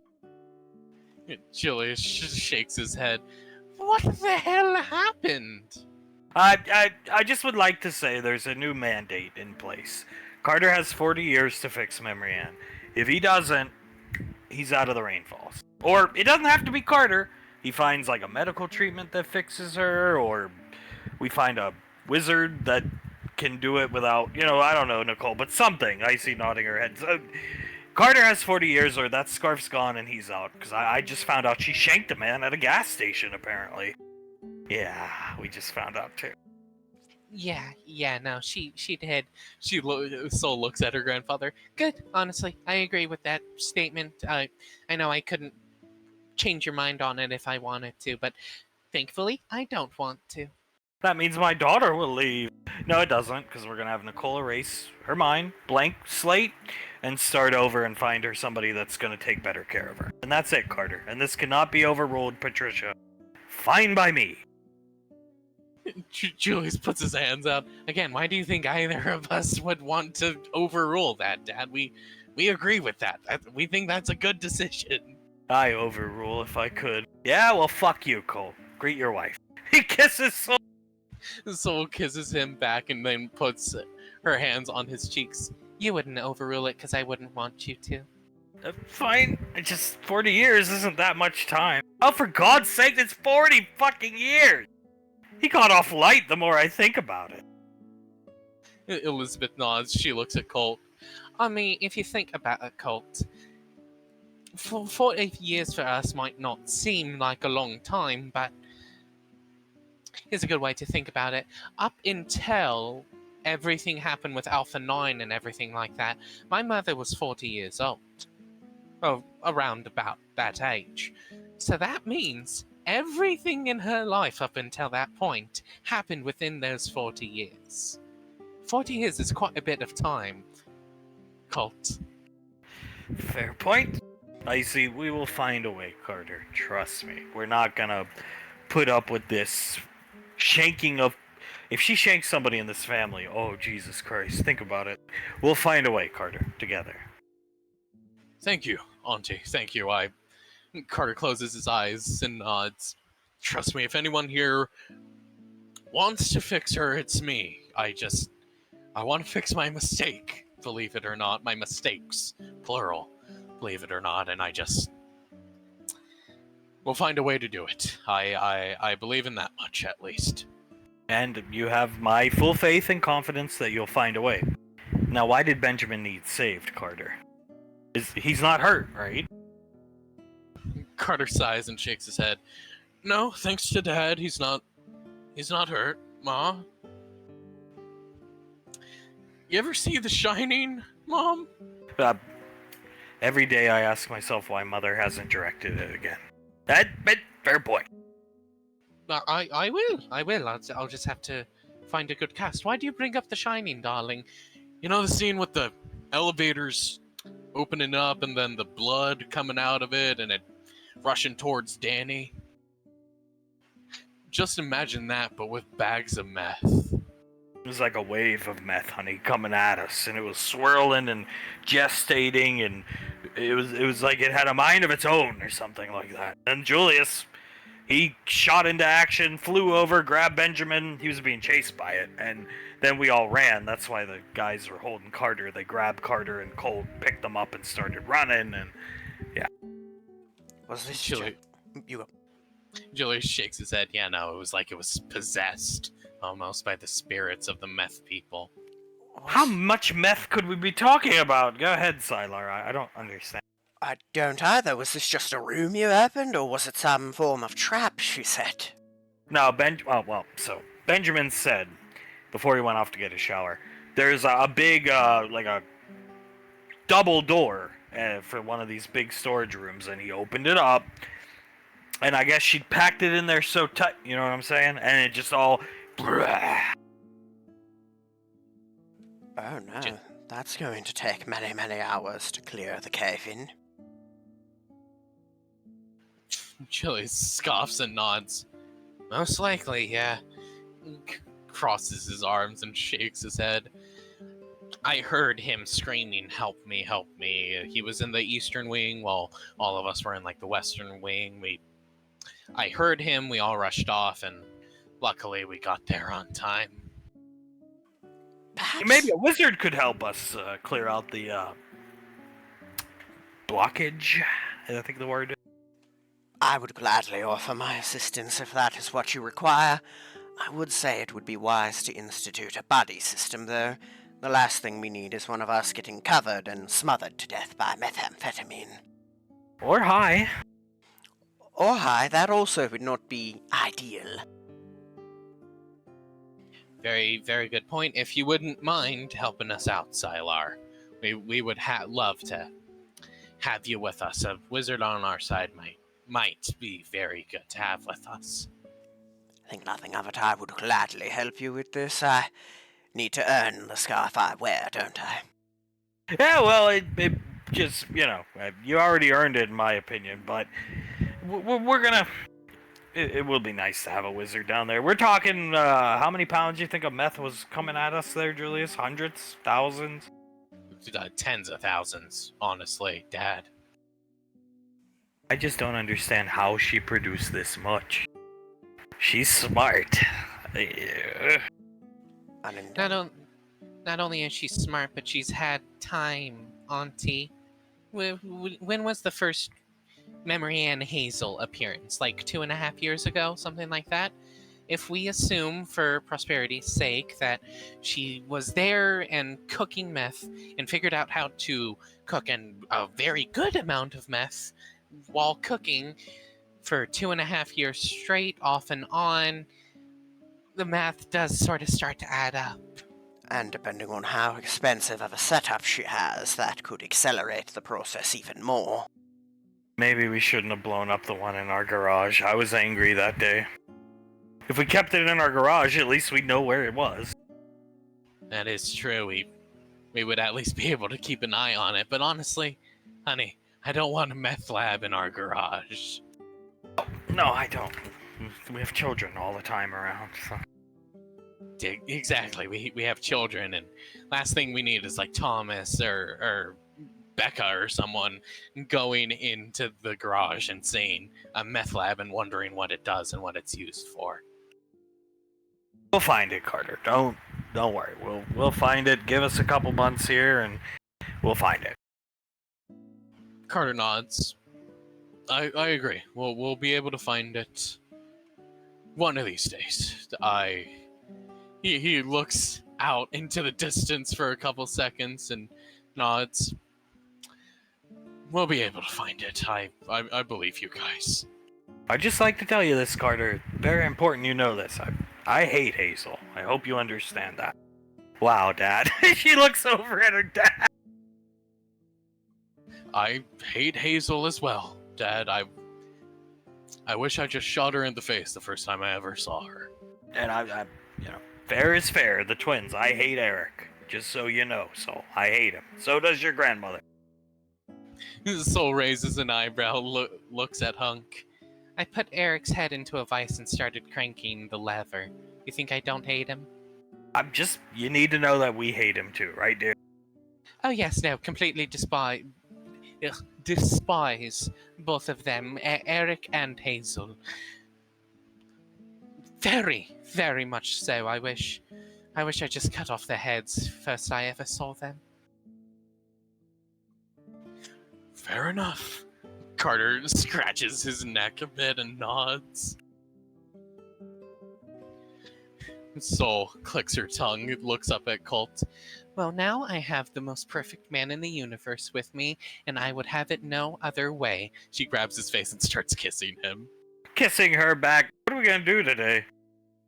Julius shakes his head. What the hell happened? I just would like to say there's a new mandate in place. Carter has 40 years to fix Memory Ann. If he doesn't, he's out of the Rainfalls. Or it doesn't have to be Carter. He finds like a medical treatment that fixes her, or we find a wizard that can do it without, I don't know, Nicole, but something. I see nodding her head. So, Carter has 40 years, or that scarf's gone and he's out. Because I just found out she shanked a man at a gas station, apparently. Yeah, we just found out too. Yeah, no, she did. Soul looks at her grandfather. Good, honestly, I agree with that statement. I know I couldn't change your mind on it if I wanted to, but thankfully, I don't want to. That means my daughter will leave. No, it doesn't, because we're going to have Nicole erase her mind, blank slate, and start over and find her somebody that's going to take better care of her. And that's it, Carter. And this cannot be overruled, Patricia. Fine by me. Julius puts his hands out. Again, why do you think either of us would want to overrule that, Dad? We agree with that. We think that's a good decision. I overrule if I could. Yeah, well, fuck you, Cole. Greet your wife. He kisses Soul. Soul kisses him back and then puts her hands on his cheeks. You wouldn't overrule it because I wouldn't want you to. Fine. It's just 40 years isn't that much time. Oh, for God's sake, it's 40 fucking years! He got off light the more I think about it. Elizabeth nods. She looks at Colt. I mean, if you think about it, Colt, 40 years for us might not seem like a long time, but here's a good way to think about it. Up until everything happened with Alpha 9 and everything like that, my mother was 40 years old. Oh, around about that age. So that means everything in her life up until that point happened within those 40 years. 40 years is quite a bit of time, Colt. Fair point. I see. We will find a way, Carter. Trust me. We're not gonna put up with this shanking of... If she shanks somebody in this family, oh, Jesus Christ, think about it. We'll find a way, Carter, together. Thank you, Auntie. Thank you. Carter closes his eyes and nods. Trust me, if anyone here wants to fix her, it's me. I want to fix my mistake, believe it or not. My mistakes, plural, believe it or not, and we'll find a way to do it. I believe in that much, at least. And you have my full faith and confidence that you'll find a way. Now, why did Benjamin need saved, Carter? He's not hurt, right? Carter sighs and shakes his head. No, thanks to Dad, he's not hurt. Ma? You ever see The Shining, Mom? Every day I ask myself why Mother hasn't directed it again. But fair point. I will. I'll just have to find a good cast. Why do you bring up The Shining, darling? You know the scene with the elevators opening up and then the blood coming out of it and it rushing towards Danny? Just imagine that, but with bags of meth. It was like a wave of meth, honey, coming at us, and it was swirling and gestating, and it was like it had a mind of its own or something like that. And Julius, he shot into action, flew over, grabbed Benjamin. He was being chased by it, and then we all ran. That's why the guys were holding Carter. They grabbed Carter and Cole picked them up and started running, and yeah. Was this Julius, You go. Julius shakes his head. Yeah, no, it was like it was possessed almost by the spirits of the meth people. How much meth could we be talking about? Go ahead, Sylar. I don't understand. I don't either. Was this just a room you opened, or was it some form of trap, she said? No, so Benjamin said, before he went off to get a shower, there's a big, like a double door for one of these big storage rooms, and he opened it up, and I guess she'd packed it in there so tight, you know what I'm saying? And it just all... Oh no, that's going to take many, many hours to clear the cave in. Chili scoffs and nods. Most likely, yeah. Crosses his arms and shakes his head. I heard him screaming, help me, help me. He was in the eastern wing while all of us were in like the western wing. I heard him, we all rushed off, and luckily we got there on time. Perhaps... Maybe a wizard could help us clear out the blockage, I think the word is. I would gladly offer my assistance if that is what you require. I would say it would be wise to institute a buddy system, though. The last thing we need is one of us getting covered and smothered to death by methamphetamine. Or high. Or high, that also would not be ideal. Very, very good point. If you wouldn't mind helping us out, Sylar, we would love to have you with us. A wizard on our side might be very good to have with us. Think nothing of it. I would gladly help you with this. I need to earn the scarf I wear, don't I? Yeah, well, it just, you know, you already earned it in my opinion, but we're gonna... It will be nice to have a wizard down there. We're talking, how many pounds do you think of meth was coming at us there, Julius? Hundreds? Thousands? Tens of thousands, honestly, Dad. I just don't understand how she produced this much. She's smart. Not only is she smart, but she's had time, Auntie. When was the first Memory and Hazel appearance? Like 2.5 years ago, something like that? If we assume, for prosperity's sake, that she was there and cooking meth and figured out how to cook a very good amount of meth while cooking for 2.5 years straight, off and on, the math does sort of start to add up. And depending on how expensive of a setup she has, that could accelerate the process even more. Maybe we shouldn't have blown up the one in our garage. I was angry that day. If we kept it in our garage, at least we'd know where it was. That is true. We would at least be able to keep an eye on it. But honestly, honey, I don't want a meth lab in our garage. No, I don't. We have children all the time around, so... Exactly. We have children, and last thing we need is like Thomas or Becca or someone going into the garage and seeing a meth lab and wondering what it does and what it's used for. We'll find it, Carter. Don't worry. We'll find it. Give us a couple months here, and we'll find it. Carter nods. I agree. We'll be able to find it one of these days. He looks out into the distance for a couple seconds and nods. We'll be able to find it. I believe you guys. I'd just like to tell you this, Carter. Very important you know this. I hate Hazel. I hope you understand that. Wow, Dad. She looks over at her dad. I hate Hazel as well, Dad. I wish I just shot her in the face the first time I ever saw her. And I you know, fair is fair. The twins. I hate Eric. Just so you know. So I hate him. So does your grandmother. Soul raises an eyebrow, looks at Hunk. I put Eric's head into a vice and started cranking the lever. You think I don't hate him? You need to know that we hate him too, right, dear? Oh yes, no, completely despise both of them, Eric and Hazel. Very, very much so. I wish I just cut off their heads first I ever saw them. Fair enough. Carter scratches his neck a bit and nods. Soul clicks her tongue, looks up at Colt. Well, now I have the most perfect man in the universe with me, and I would have it no other way. She grabs his face and starts kissing him. Kissing her back. What are we gonna do today?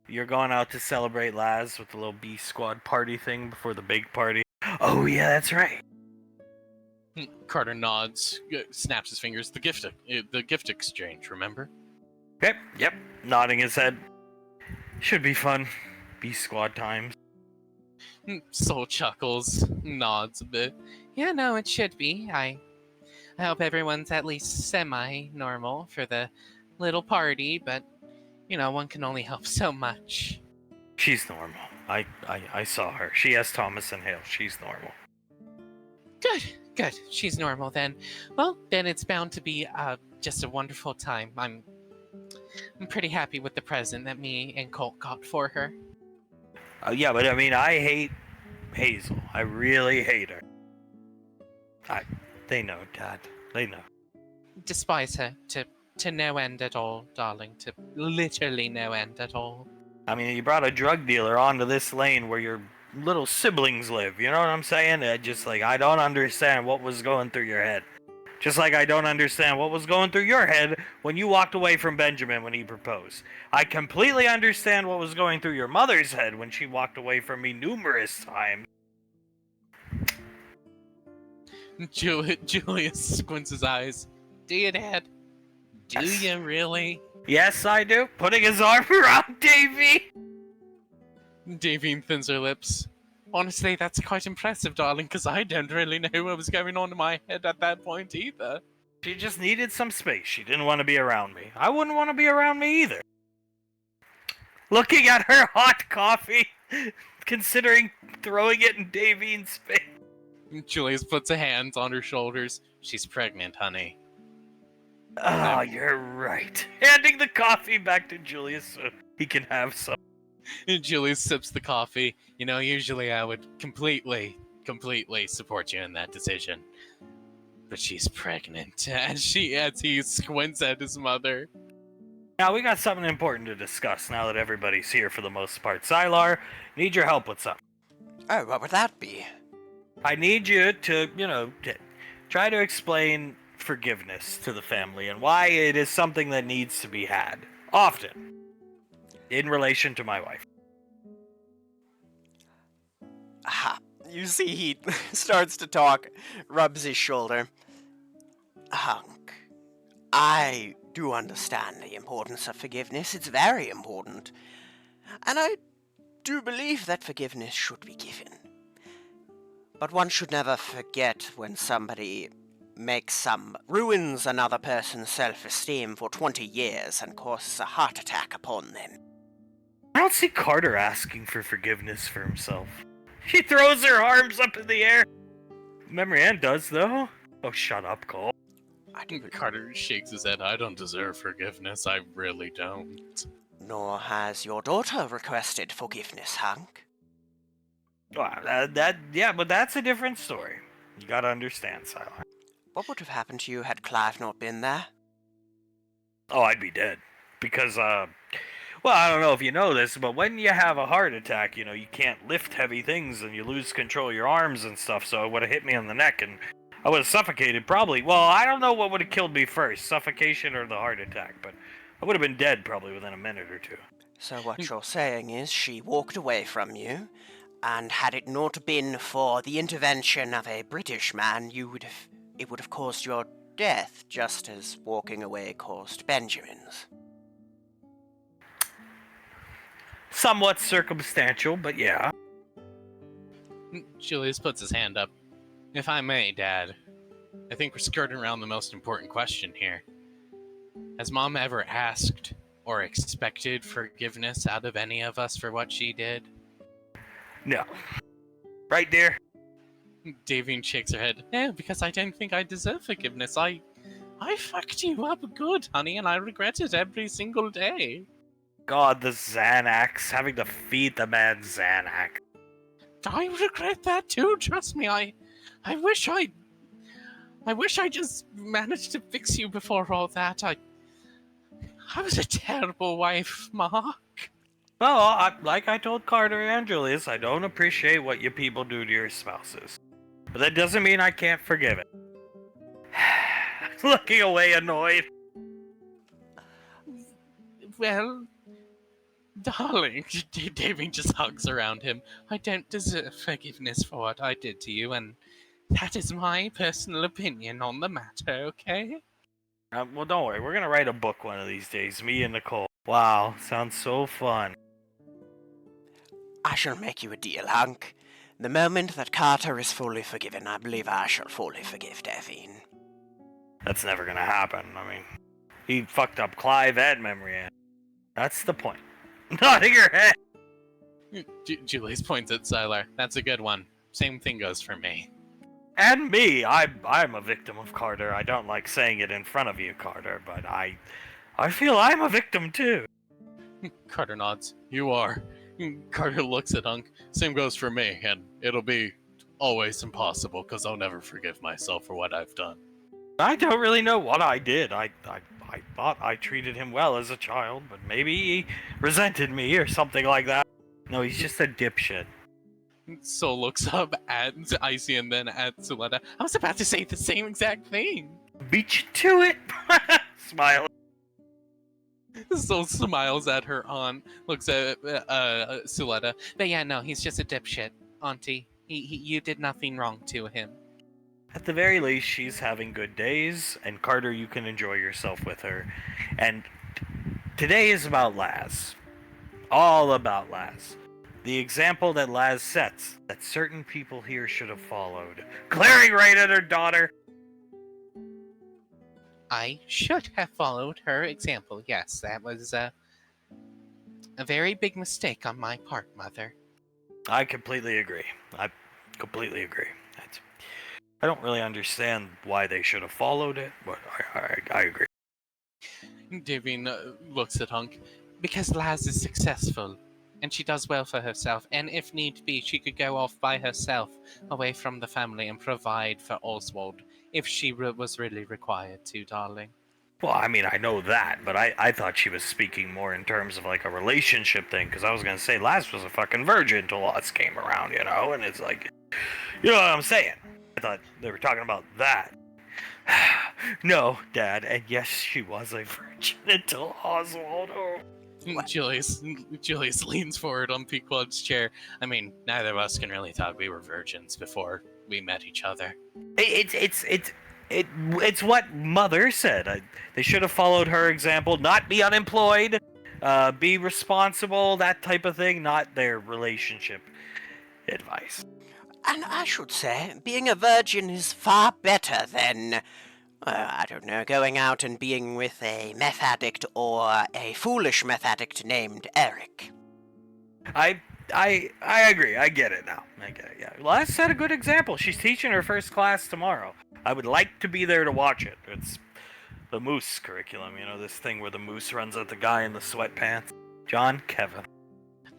You're going out to celebrate Laz with the little B Squad party thing before the big party. Oh yeah, that's right. Carter nods, snaps his fingers. The gift exchange, remember? Yep. Nodding his head. Should be fun. B Squad times. Soul chuckles, nods a bit. Yeah, no, it should be. I hope everyone's at least semi-normal for the little party, but, one can only hope so much. She's normal. I saw her. She has Thomas and Hale. She's normal. Good. She's normal then. Well, then it's bound to be just a wonderful time. I'm pretty happy with the present that me and Colt got for her. Yeah, but I mean, I hate Hazel. I really hate her. They know, Dad. They know. Despise her to no end at all, darling. To literally no end at all. I mean, you brought a drug dealer onto this lane where your little siblings live. You know what I'm saying? I don't understand what was going through your head. Just like I don't understand what was going through your head when you walked away from Benjamin when he proposed. I completely understand what was going through your mother's head when she walked away from me numerous times. Julius squints his eyes. Do you, Dad? Do Yes. you really? Yes, I do. Putting his arm around Davy. Davine thins her lips. Honestly, that's quite impressive, darling, because I don't really know what was going on in my head at that point either. She just needed some space. She didn't want to be around me. I wouldn't want to be around me either. Looking at her hot coffee, considering throwing it in Davine's face. Julius puts a hand on her shoulders. She's pregnant, honey. Oh, you're right. Handing the coffee back to Julius so he can have some. Julius sips the coffee. Usually I would completely support you in that decision. But she's pregnant. As he squints at his mother. Now, we got something important to discuss now that everybody's here for the most part. Sylar, need your help with something. Oh, what would that be? I need you to, try to explain forgiveness to the family and why it is something that needs to be had. Often. In relation to my wife. Aha. You see, he starts to talk, rubs his shoulder. Hunk, I do understand the importance of forgiveness. It's very important. And I do believe that forgiveness should be given. But one should never forget when somebody ruins another person's self-esteem for 20 years and causes a heart attack upon them. I don't see Carter asking for forgiveness for himself. She throws her arms up in the air. Memory Ann does, though. Oh, shut up, Cole. Carter shakes his head. I don't deserve forgiveness. I really don't. Nor has your daughter requested forgiveness, Hunk. Well, yeah, but that's a different story. You gotta understand, Sylar. What would have happened to you had Clive not been there? Oh, I'd be dead. Because, well, I don't know if you know this, but when you have a heart attack, you can't lift heavy things and you lose control of your arms and stuff, so it would have hit me on the neck and I would have suffocated, probably. Well, I don't know what would have killed me first, suffocation or the heart attack, but I would have been dead probably within a minute or two. So what you're saying is she walked away from you, and had it not been for the intervention of a British man, it would have caused your death, just as walking away caused Benjamin's. Somewhat circumstantial, but yeah. Julius puts his hand up. If I may, Dad, I think we're skirting around the most important question here. Has Mom ever asked or expected forgiveness out of any of us for what she did? No. Right, dear? Davine shakes her head. Yeah, because I don't think I deserve forgiveness. I fucked you up good, honey, and I regret it every single day. God, the Xanax. Having to feed the man Xanax. I regret that too, trust me. I wish I just managed to fix you before all that. I was a terrible wife, Mark. Well, like I told Carter and Julius, I don't appreciate what you people do to your spouses. But that doesn't mean I can't forgive it. Looking away annoyed. Well, darling, Damien just hugs around him. I don't deserve forgiveness for what I did to you, and that is my personal opinion on the matter, okay? Well, don't worry. We're going to write a book one of these days, me and Nicole. Wow, sounds so fun. I shall make you a deal, Hunk. The moment that Carter is fully forgiven, I believe I shall fully forgive Davine. That's never going to happen. I mean, he fucked up Clive and Memory Ann. That's the point. Nodding her head. Julius points at Siler. That's a good one. Same thing goes for me. And me. I'm a victim of Carter. I don't like saying it in front of you, Carter, but I feel I'm a victim too. Carter nods. You are. Carter looks at Hunk. Same goes for me, and it'll be always impossible because I'll never forgive myself for what I've done. I don't really know what I did. I thought I treated him well as a child, but maybe he resented me or something like that. No, he's just a dipshit. Sol looks up at Icy and then at Suletta. I was about to say the same exact thing. Beat you to it. Smile. Sol smiles at her aunt, looks at Suletta. But yeah, no, he's just a dipshit, Auntie. You did nothing wrong to him. At the very least, she's having good days, and Carter, you can enjoy yourself with her. And today is about Laz. All about Laz. The example that Laz sets, that certain people here should have followed. Glaring right at her daughter. I should have followed her example. Yes, that was a very big mistake on my part, Mother. I completely agree. I completely agree. I don't really understand why they should have followed it, but I agree. Davine looks at Hunk. Because Laz is successful, and she does well for herself, and if need be, she could go off by herself, away from the family, and provide for Oswald, if she was really required to, darling. Well, I mean, I know that, but I thought she was speaking more in terms of like a relationship thing, because I was going to say Laz was a fucking virgin until Laz came around, you know, and it's like, you know what I'm saying? I thought they were talking about that. No, Dad, and yes, she was a virgin until Oswald. Oh. Julius leans forward on Pequod's chair. I mean, neither of us can really talk. We were virgins before we met each other. It's what Mother said. They should have followed her example. Not be unemployed, be responsible, that type of thing. Not their relationship advice. And I should say, being a virgin is far better than, I don't know, going out and being with a meth addict or a foolish meth addict named Eric. I agree. I get it now. I get it, yeah. Laz set a good example. She's teaching her first class tomorrow. I would like to be there to watch it. It's the Moose curriculum, you know, this thing where the Moose runs at the guy in the sweatpants. John, Kevin.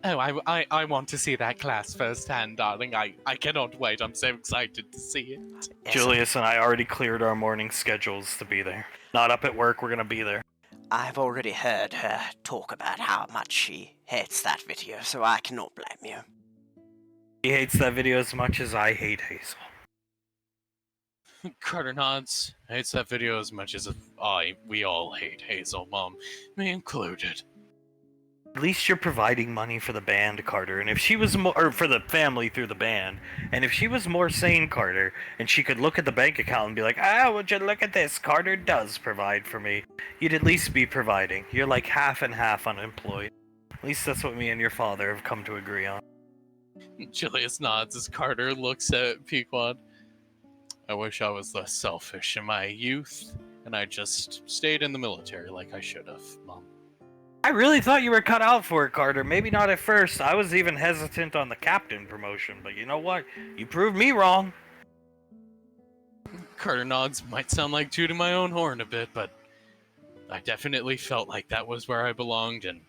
Oh, I want to see that class firsthand, darling. I cannot wait. I'm so excited to see it. Yes, Julius and I already cleared our morning schedules to be there. Not up at work, we're gonna be there. I've already heard her talk about how much she hates that video, so I cannot blame you. He hates that video as much as I hate Hazel. Carter nods. Hates that video as much as we all hate Hazel, Mom, me included. At least you're providing money for the band, Carter, and if she was more, or for the family through the band, and if she was more sane, Carter, and she could look at the bank account and be like, would you look at this, Carter does provide for me, you'd at least be providing. You're like half and half unemployed. At least that's what me and your father have come to agree on. Julius nods as Carter looks at Pequod. I wish I was less selfish in my youth, and I just stayed in the military like I should have, Mom. I really thought you were cut out for it, Carter. Maybe not at first. I was even hesitant on the captain promotion, but you know what? You proved me wrong. Carter nods. Might sound like tooting my own horn a bit, but I definitely felt like that was where I belonged, and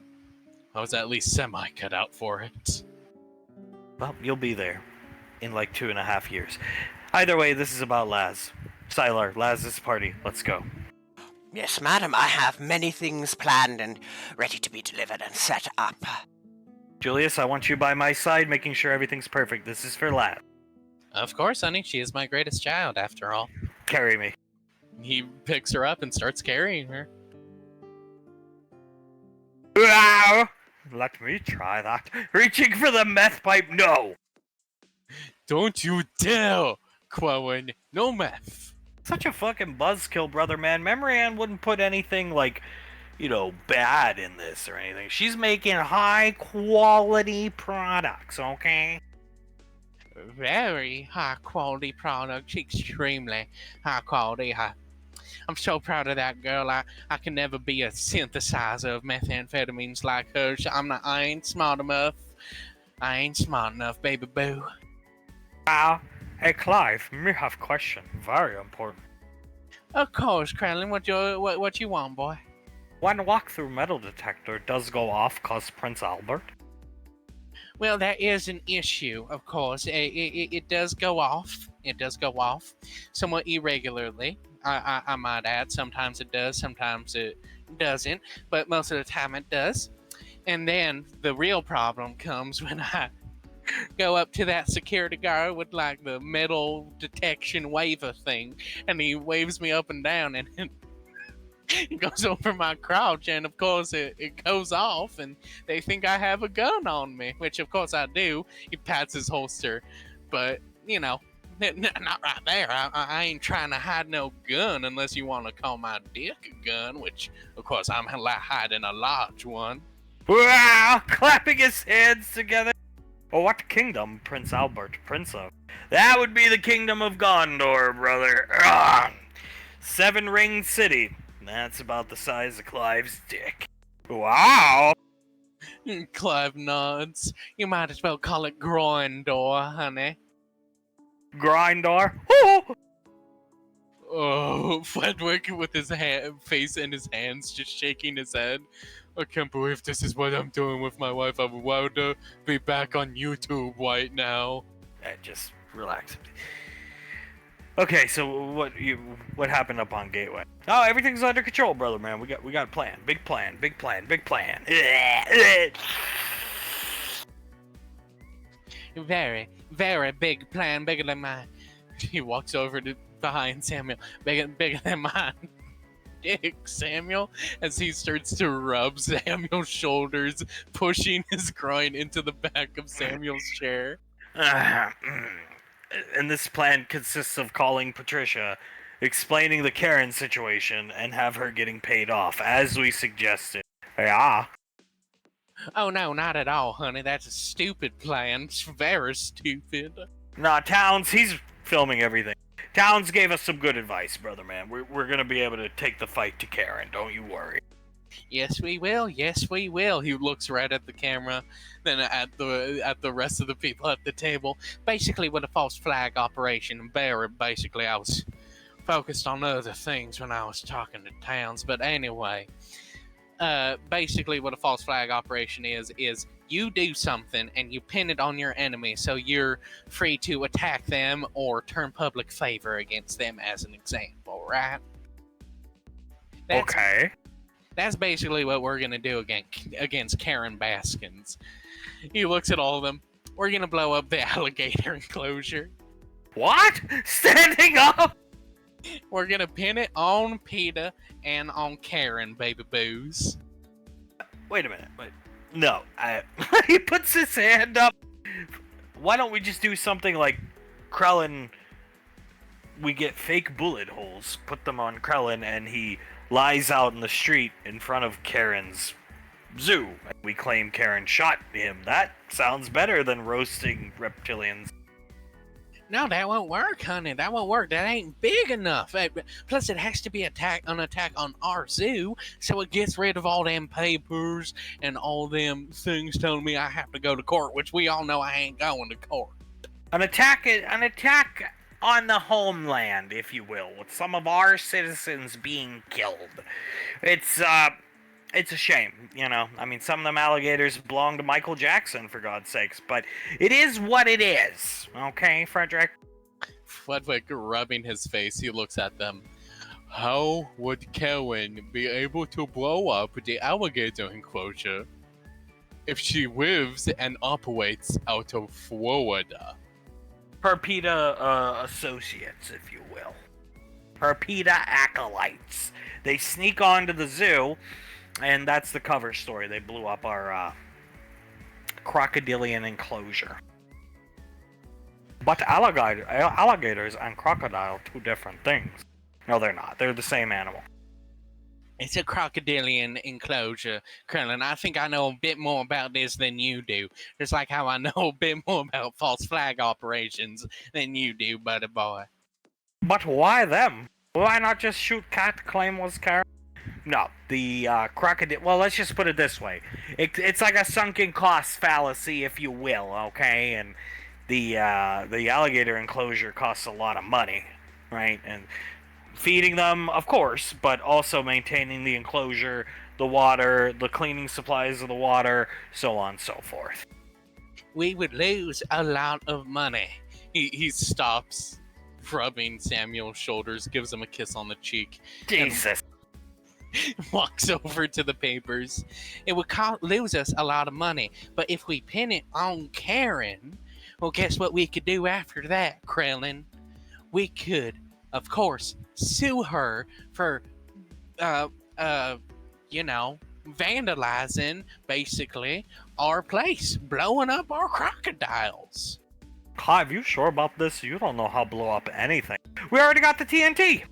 I was at least semi-cut out for it. Well, you'll be there in like 2.5 years. Either way, this is about Laz. Sylar, Laz's party. Let's go. Yes, madam, I have many things planned and ready to be delivered and set up. Julius, I want you by my side, making sure everything's perfect. This is for last. Of course, honey. She is my greatest child, after all. Carry me. He picks her up and starts carrying her. Wow! Let me try that. Reaching for the meth pipe, no! Don't you dare, Quowen. No meth. Such a fucking buzzkill, brother, man. Memory Ann wouldn't put anything like, bad in this or anything. She's making high quality products, okay? Very high quality product. Extremely high quality. I'm so proud of that girl. I can never be a synthesizer of methamphetamines like her. I ain't smart enough. I ain't smart enough, baby boo. Wow. Hey, Clive, me have question. Very important. Of course, Krellin. What you want, boy? One walk-through metal detector does go off cause Prince Albert. Well, that is an issue, of course. It does go off. It does go off somewhat irregularly. I might add. Sometimes it does, sometimes it doesn't. But most of the time it does. And then the real problem comes when I go up to that security guard with like the metal detection waiver thing, and he waves me up and down, and it goes over my crotch, and of course it goes off, and they think I have a gun on me, which of course I do. He pats his holster, but not right there. I ain't trying to hide no gun unless you want to call my dick a gun, which of course I'm hiding a large one. Wow! Clapping his hands together. Oh, what kingdom, Prince Albert, Prince of? That would be the kingdom of Gondor, brother. Ugh. Seven Ring City. That's about the size of Clive's dick. Wow! Clive nods. You might as well call it Groindor, honey. Grindor? Ooh! Oh, Fledwick with his face in his hands, just shaking his head. I can't believe this is what I'm doing with my wife. I would love to be back on YouTube right now. Just relax. Okay, so what happened up on Gateway? Oh, everything's under control, brother man. We got a plan. Big plan. Very, very big plan, bigger than mine. He walks over to behind Samuel. Bigger than mine. Dick, Samuel, as he starts to rub Samuel's shoulders, pushing his groin into the back of Samuel's chair. And this plan consists of calling Patricia, explaining the Karen situation, and have her getting paid off, as we suggested. Yeah. Oh no, not at all, honey. That's a stupid plan. It's very stupid. Nah, Towns, he's filming everything. Towns gave us some good advice, brother man. We're gonna be able to take the fight to Karen, don't you worry. Yes, we will. Yes, we will. He looks right at the camera, then at the rest of the people at the table. Basically, with a false flag operation, basically, I was focused on other things when I was talking to Towns. But anyway, basically, what a false flag operation is you do something and you pin it on your enemy, so you're free to attack them or turn public favor against them, as an example, right? Okay. That's basically what we're gonna do against Karen Baskins. He looks at all of them. We're gonna blow up the alligator enclosure. What? Standing up? We're gonna pin it on PETA and on Karen, baby boos. Wait a minute. Wait. No. He puts his hand up. Why don't we just do something like Krellin? We get fake bullet holes, put them on Krellin, and he lies out in the street in front of Karen's zoo. We claim Karen shot him. That sounds better than roasting reptilians. No, that won't work, honey. That won't work. That ain't big enough. Plus, it has to be an attack on our zoo, so it gets rid of all them papers and all them things telling me I have to go to court, which we all know I ain't going to court. An attack on the homeland, if you will, with some of our citizens being killed. It's a shame, I mean, some of them alligators belong to Michael Jackson, for God's sakes, but it is what it is. Okay, Frederick? Fledwick rubbing his face, he looks at them. How would Karen be able to blow up the alligator enclosure? if she lives and operates out of Florida. Her PETA associates, if you will. Her PETA acolytes. They sneak onto the zoo, and that's the cover story. They blew up our crocodilian enclosure. But alligators and crocodile, two different things. No, they're not. They're the same animal. It's a crocodilian enclosure, Krillin. I think I know a bit more about this than you do. Just like how I know a bit more about false flag operations than you do, buddy boy. But why them? Why not just shoot Cat, claim was Karen? No, the crocodile. Well, let's just put it this way: it's like a sunken cost fallacy, if you will. Okay, and the alligator enclosure costs a lot of money, right? And feeding them, of course, but also maintaining the enclosure, the water, the cleaning supplies of the water, so on and so forth. We would lose a lot of money. He stops, rubbing Samuel's shoulders, gives him a kiss on the cheek, Jesus. walks over to the papers. It would lose us a lot of money. But if we pin it on Karen, well, guess what we could do after that, Krillin? We could, of course, sue her for, vandalizing, basically, our place, blowing up our crocodiles. Clive, you sure about this? You don't know how to blow up anything. We already got the TNT.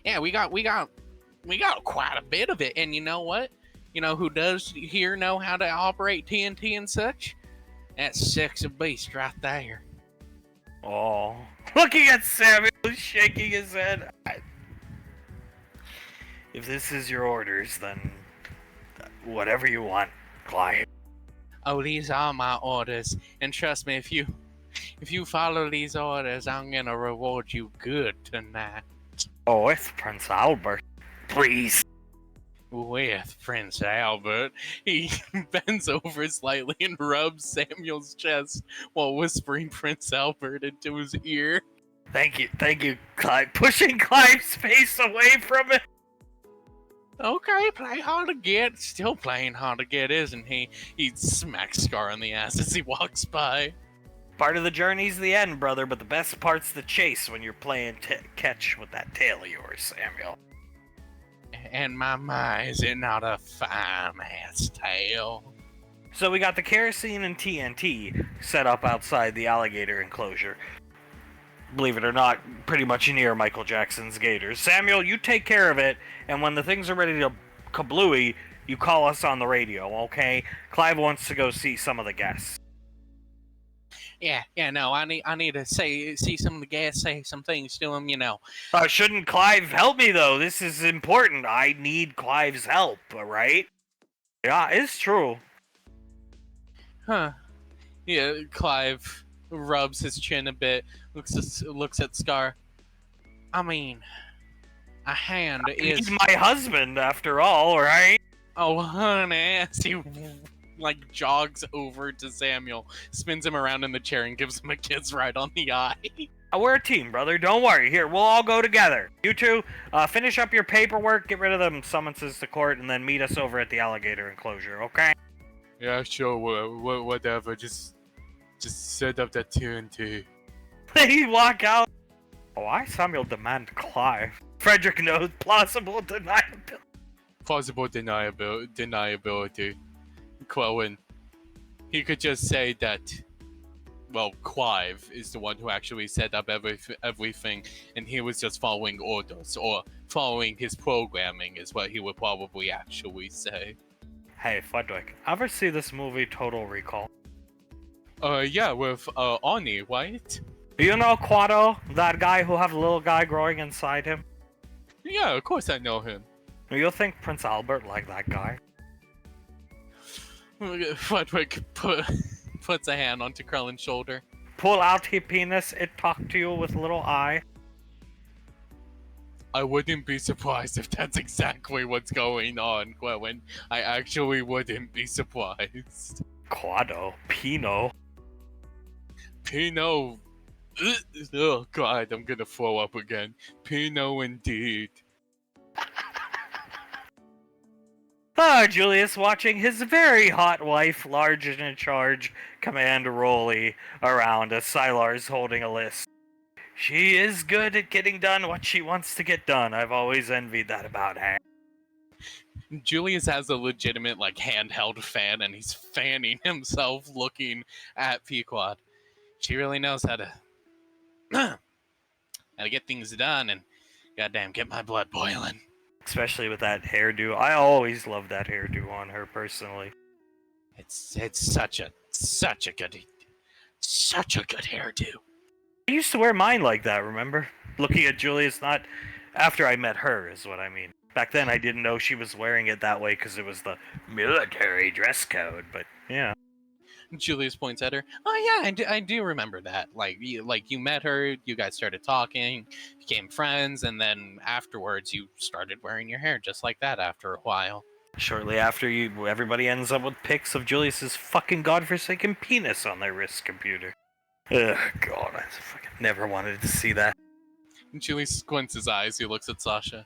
Yeah, we got quite a bit of it, and you know what? You know who does here know how to operate TNT and such? That sexy beast right there. Oh, looking at Samuel shaking his head. If this is your orders, then whatever you want, Clive. Oh, these are my orders, and trust me, if you follow these orders, I'm gonna reward you good tonight. Oh, it's Prince Albert. Please. With Prince Albert, he bends over slightly and rubs Samuel's chest while whispering Prince Albert into his ear. Thank you, Clive. Pushing Clive's face away from it. Okay, play hard to get. Still playing hard to get, isn't he? He smacks Scar on the ass as he walks by. Part of the journey's the end, brother, but the best part's the chase when you're playing catch with that tail of yours, Samuel. And my, is it not a fine-ass tail? So we got the kerosene and TNT set up outside the alligator enclosure. Believe it or not, pretty much near Michael Jackson's Gators. Samuel, you take care of it, and when the things are ready to kablooey, you call us on the radio, okay? Clive wants to go see some of the guests. Yeah, no, I need to see some of the guests, say some things to him, you know. Shouldn't Clive help me, though? This is important. I need Clive's help, alright? Yeah, it's true. Huh. Yeah, Clive rubs his chin a bit, looks at Scar. I mean, a hand is... He's my husband, after all, right? Oh, honey, as he jogs over to Samuel, spins him around in the chair and gives him a kiss right on the eye. We're a team, brother. Don't worry. Here, we'll all go together. You two, finish up your paperwork, get rid of them summonses to court, and then meet us over at the alligator enclosure, okay? Yeah, sure, whatever. Just set up that TNT. They walk out. Oh, I, Samuel, demand Clive. Frederick knows plausible deniability. Plausible deniability. Quowen. He could just say that, well, Clive is the one who actually set up everything, and he was just following orders, or following his programming is what he would probably actually say. Hey, Frederick, ever see this movie Total Recall? Yeah, with, Ani, right? Do you know Quado, that guy who have a little guy growing inside him? Yeah, of course I know him. Do you think Prince Albert like that guy? Frederick puts a hand onto Krellin's shoulder. Pull out his penis, it talk to you with little eye. I wouldn't be surprised if that's exactly what's going on, Quellen. I actually wouldn't be surprised. Quado, Pino. Pino. Oh god, I'm gonna throw up again. Pino indeed. Julius watching his very hot wife, large and in charge, command Rolly around as Sylar's holding a list. She is good at getting done what she wants to get done. I've always envied that about her. Julius has a legitimate like handheld fan, and he's fanning himself, looking at Pequod. She really knows how to how to get things done, and goddamn, get my blood boiling. Especially with that hairdo. I always loved that hairdo on her personally. It's such a good hairdo. I used to wear mine like that, remember? Looking at Julius, not after I met her, is what I mean. Back then, I didn't know she was wearing it that way because it was the military dress code, but yeah. Julius points at her. Oh yeah, I do remember that. Like you met her, you guys started talking, became friends, and then afterwards you started wearing your hair just like that after a while. Shortly after, everybody ends up with pics of Julius's fucking godforsaken penis on their wrist computer. Ugh, God, I fucking never wanted to see that. Julius squints his eyes. He looks at Sasha.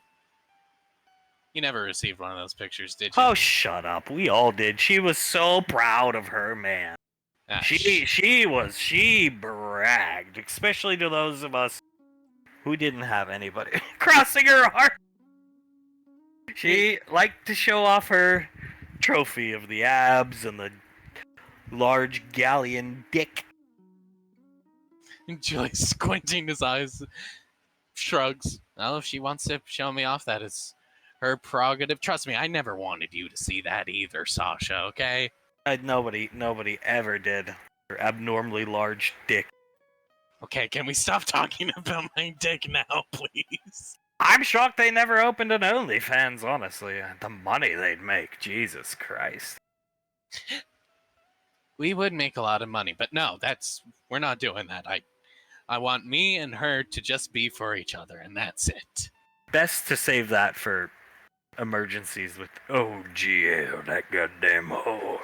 You never received one of those pictures, did you? Oh, shut up. We all did. She was so proud of her man. Ah, She bragged, especially to those of us who didn't have anybody crossing her heart. She liked to show off her trophy of the abs and the large galleon dick. Julius squinting his eyes, shrugs. Well, if she wants to show me off, that is her prerogative. Trust me, I never wanted you to see that either, Sasha, okay? Nobody ever did. Her abnormally large dick. Okay, can we stop talking about my dick now, please? I'm shocked they never opened an OnlyFans, honestly. The money they'd make, Jesus Christ. We would make a lot of money, but no, we're not doing that. I want me and her to just be for each other, and that's it. Best to save that for emergencies with OGL, that goddamn whore.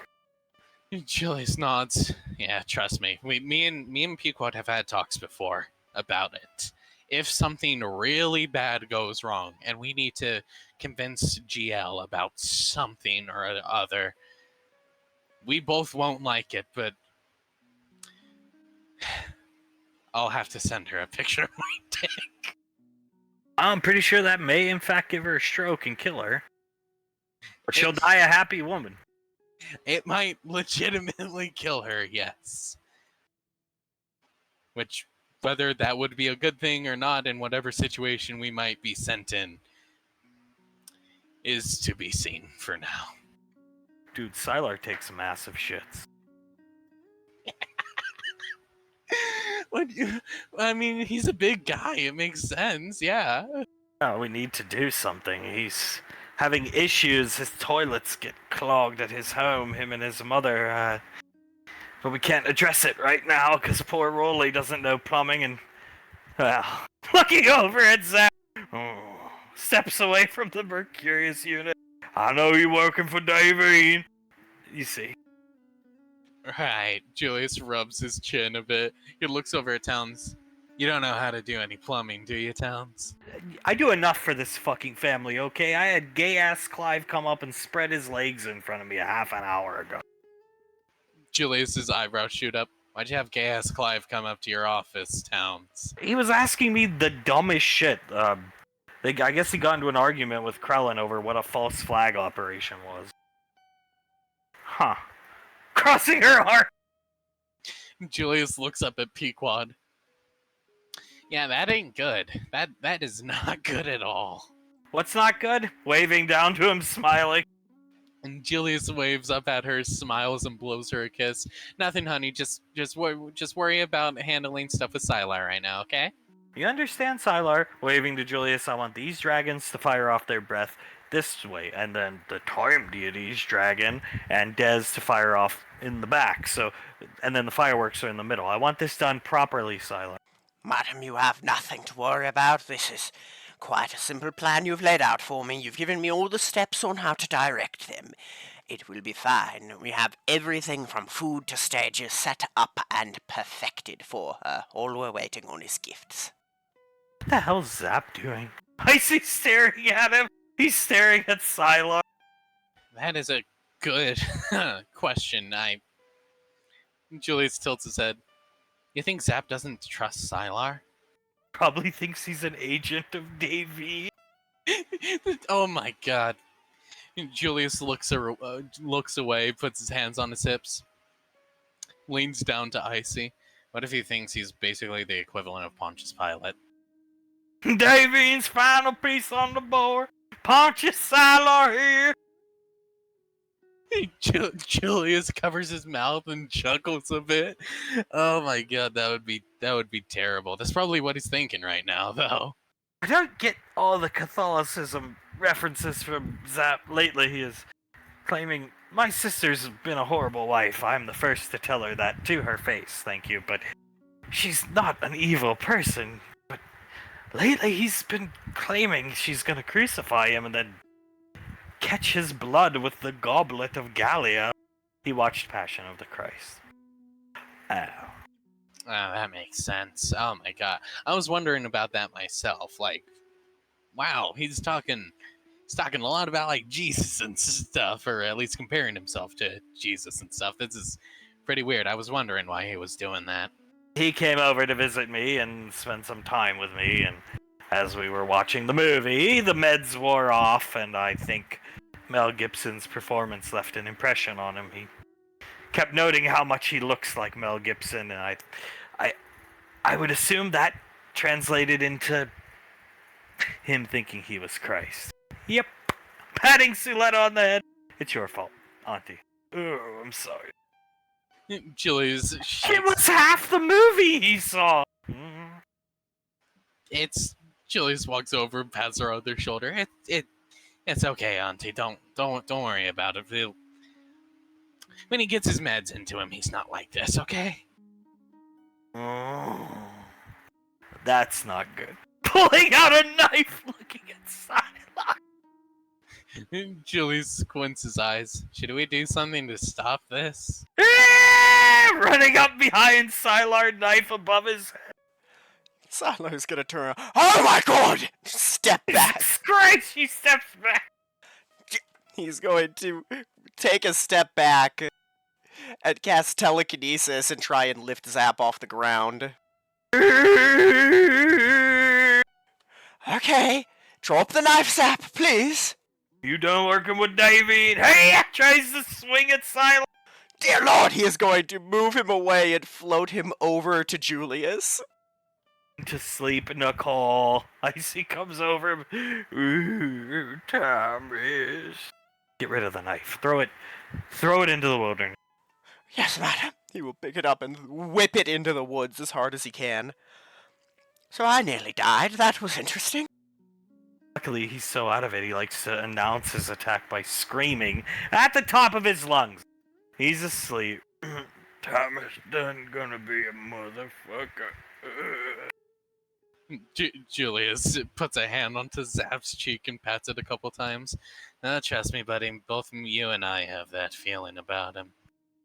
Julius nods. Yeah, trust me. Me and Pequod have had talks before about it. If something really bad goes wrong and we need to convince GL about something or other, we both won't like it, but I'll have to send her a picture of my dick. I'm pretty sure that may in fact give her a stroke and kill her. But she'll die a happy woman. It might legitimately kill her, yes. Which, whether that would be a good thing or not in whatever situation we might be sent in, is to be seen for now. Dude, Sylar takes massive shits. I mean, he's a big guy. It makes sense, yeah. Oh, we need to do something. He's having issues. His toilets get clogged at his home, him and his mother. But we can't address it right now because poor Rolly doesn't know plumbing and, well, looking over at Zach, steps away from the Mercurius unit. I know you're working for Davine. You see. Right. Julius rubs his chin a bit. He looks over at Towns. You don't know how to do any plumbing, do you, Towns? I do enough for this fucking family, okay? I had gay-ass Clive come up and spread his legs in front of me a half an hour ago. Julius's eyebrows shoot up. Why'd you have gay-ass Clive come up to your office, Towns? He was asking me the dumbest shit. I guess he got into an argument with Krellin over what a false flag operation was. Huh. Crossing her heart! Julius looks up at Pequod. Yeah, that ain't good. That is not good at all. What's not good? Waving down to him, smiling. And Julius waves up at her, smiles, and blows her a kiss. Nothing, honey. Just worry about handling stuff with Sylar right now, okay? You understand, Sylar? Waving to Julius, I want these dragons to fire off their breath this way, and then the time deity's dragon and Dez to fire off in the back. So, and then the fireworks are in the middle. I want this done properly, Sylar. Madam, you have nothing to worry about. This is quite a simple plan you've laid out for me. You've given me all the steps on how to direct them. It will be fine. We have everything from food to stages set up and perfected for her. All we're waiting on is gifts. What the hell's Zap doing? I see staring at him. He's staring at Sylar. That is a good question. Julius tilts his head. You think Zap doesn't trust Sylar? Probably thinks he's an agent of Davy. Oh my god. Julius looks away, puts his hands on his hips, leans down to Icy. What if he thinks he's basically the equivalent of Pontius Pilate? Davy's final piece on the board. Pontius Sylar here. Julius covers his mouth and chuckles a bit. Oh my god, that would be terrible. That's probably what he's thinking right now, though. I don't get all the Catholicism references from Zap lately. He is claiming, my sister's been a horrible wife. I'm the first to tell her that to her face, thank you, but she's not an evil person. But lately he's been claiming she's gonna crucify him and then catch his blood with the goblet of Gallia. He watched Passion of the Christ. Oh. Oh, that makes sense. Oh my god. I was wondering about that myself. Like, wow, he's talking a lot about like Jesus and stuff, or at least comparing himself to Jesus and stuff. This is pretty weird. I was wondering why he was doing that. He came over to visit me and spend some time with me, and as we were watching the movie, the meds wore off, and I think Mel Gibson's performance left an impression on him. He kept noting how much he looks like Mel Gibson, and I would assume that translated into him thinking he was Christ. Yep. Patting Suletta on the head. It's your fault, Auntie. Oh, I'm sorry. Julius It was half the movie he saw. Julius walks over and pats her on their shoulder. It's okay, Auntie. Don't worry about it. When he gets his meds into him, he's not like this, okay? Oh, that's not good. Pulling out a knife, looking at Psylocke. Julius squints his eyes. Should we do something to stop this? Running up behind Sylar, knife above his head. Sylar's gonna turn around. Oh my god! Step back! Jesus Christ, she steps back. He's going to take a step back and cast telekinesis and try and lift Zap off the ground. Okay, drop the knife, Zap, please. You done working with Davy? Hey, tries to swing at Sylar. Dear Lord, he is going to move him away and float him over to Julius. To sleep, Nicole. Icy comes over. Ooh, Thomas. Get rid of the knife. Throw it into the wilderness. Yes, madam. He will pick it up and whip it into the woods as hard as he can. So I nearly died. That was interesting. Luckily, he's so out of it, he likes to announce his attack by screaming at the top of his lungs. He's asleep. Thomas done gonna be a motherfucker. Julius puts a hand onto Zap's cheek and pats it a couple times. Trust me, buddy, both you and I have that feeling about him.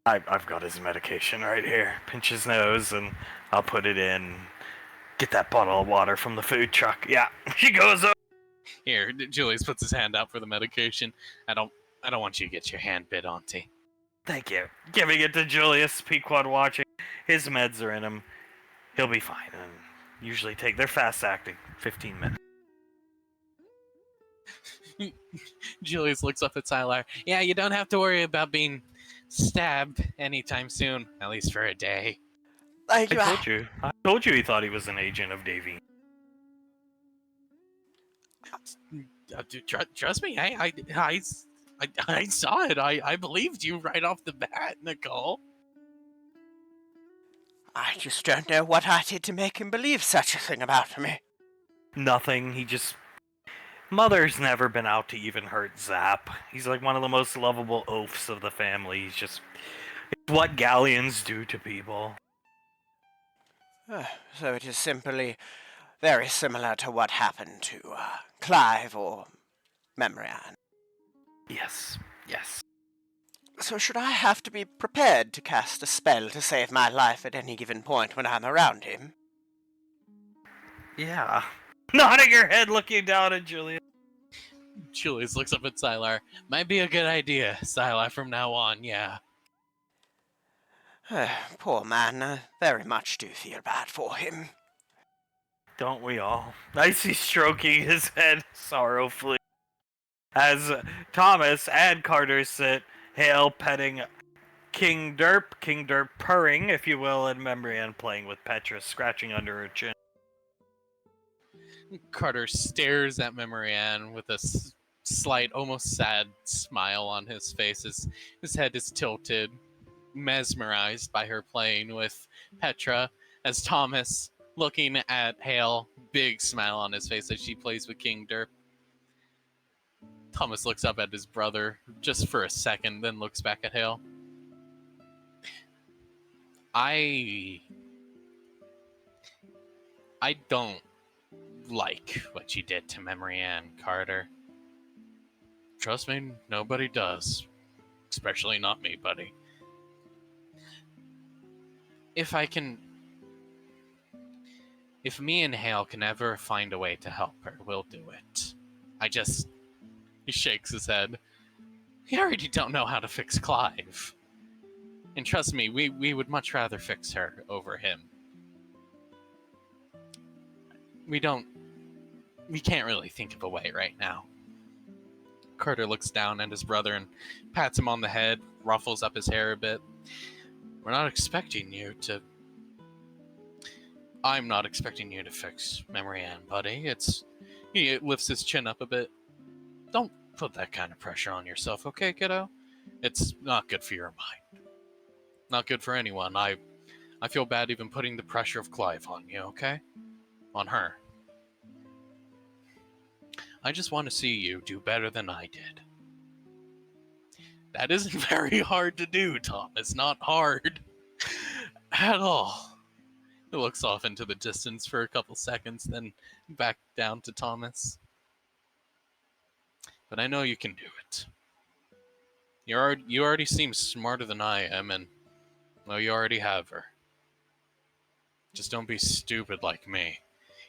I've got his medication right here. Pinch his nose and I'll put it in. Get that bottle of water from the food truck. Yeah, she goes over. Here, Julius puts his hand out for the medication. I don't want you to get your hand bit, Auntie. Thank you. Giving it to Julius, Pequod watching. His meds are in him. He'll be fine. And usually they're fast acting, 15 minutes. Julius looks up at Sylar. Yeah, you don't have to worry about being stabbed anytime soon, at least for a day. Thank you. I told you he thought he was an agent of Davy. Trust me, I saw it. I believed you right off the bat, Nicole. I just don't know what I did to make him believe such a thing about me. Nothing. Mother's never been out to even hurt Zap. He's like one of the most lovable oafs of the family. It's what Galleons do to people. So it is simply very similar to what happened to Clive or Memorian. Yes. So should I have to be prepared to cast a spell to save my life at any given point when I'm around him? Yeah. Nodding her head, looking down at Julius. Julius looks up at Sylar. Might be a good idea, Sylar, from now on, yeah. Poor man, I very much do feel bad for him. Don't we all? I see stroking his head sorrowfully as Thomas and Carter sit, Hale petting King Derp purring, if you will, in memory, and playing with Petra, scratching under her chin. Carter stares at Marianne with a slight, almost sad smile on his face. His head is tilted, mesmerized by her playing with Petra, as Thomas, looking at Hale, big smile on his face as she plays with King Derp. Thomas looks up at his brother just for a second, then looks back at Hale. I don't like what you did to Marianne, Carter. Trust me, nobody does. Especially not me, buddy. If me and Hale can ever find a way to help her, we'll do it. He shakes his head. We already don't know how to fix Clive. And trust me, we would much rather fix her over him. We can't really think of a way right now. Carter looks down at his brother and pats him on the head, ruffles up his hair a bit. I'm not expecting you to fix Marianne, buddy. He lifts his chin up a bit. Don't put that kind of pressure on yourself, okay, kiddo? It's not good for your mind. Not good for anyone. I feel bad even putting the pressure of Clive on you, okay? On her. I just want to see you do better than I did. That isn't very hard to do, Tom. It's not hard. At all. He looks off into the distance for a couple seconds, then back down to Thomas. But I know you can do it. You already seem smarter than I am, and well, you already have her. Just don't be stupid like me.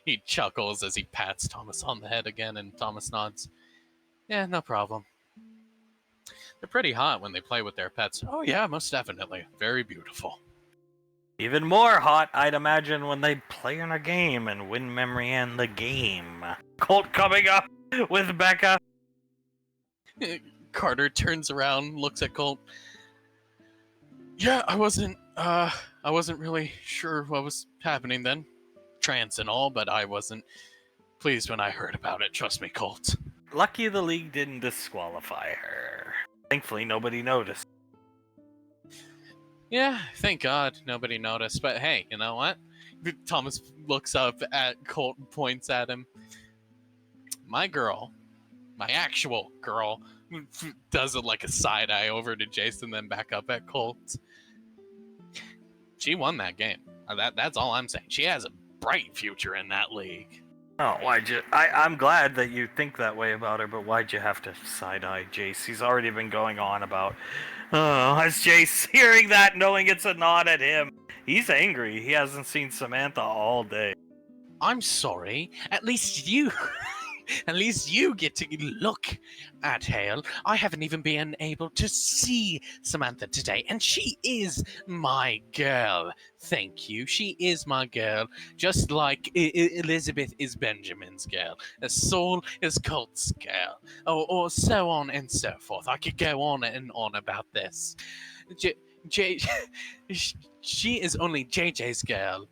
He chuckles as he pats Thomas on the head again, and Thomas nods. Yeah, no problem. They're pretty hot when they play with their pets. Oh yeah, most definitely. Very beautiful. Even more hot, I'd imagine, when they play in a game and win Marianne the game. Colt coming up with Becca. Carter turns around, looks at Colt. Yeah, I wasn't really sure what was happening then. Trance and all, but I wasn't pleased when I heard about it. Trust me, Colt. Lucky the league didn't disqualify her. Thankfully, nobody noticed. Yeah, thank God nobody noticed. But hey, you know what? Thomas looks up at Colt and points at him. My girl, my actual girl, does it like a side eye over to Jason, then back up at Colt. She won that game. That's all I'm saying. She has a bright future in that league. Oh, I'm glad that you think that way about her, but why'd you have to side-eye Jace? He's already been going on about, as Jace hearing that, knowing it's a nod at him. He's angry. He hasn't seen Samantha all day. I'm sorry. At least you get to look at Hale. I haven't even been able to see Samantha today, and she is my girl. Thank you. She is my girl, just like Elizabeth is Benjamin's girl. Soul is Colt's girl, or so on and so forth. I could go on and on about this. She is only JJ's girl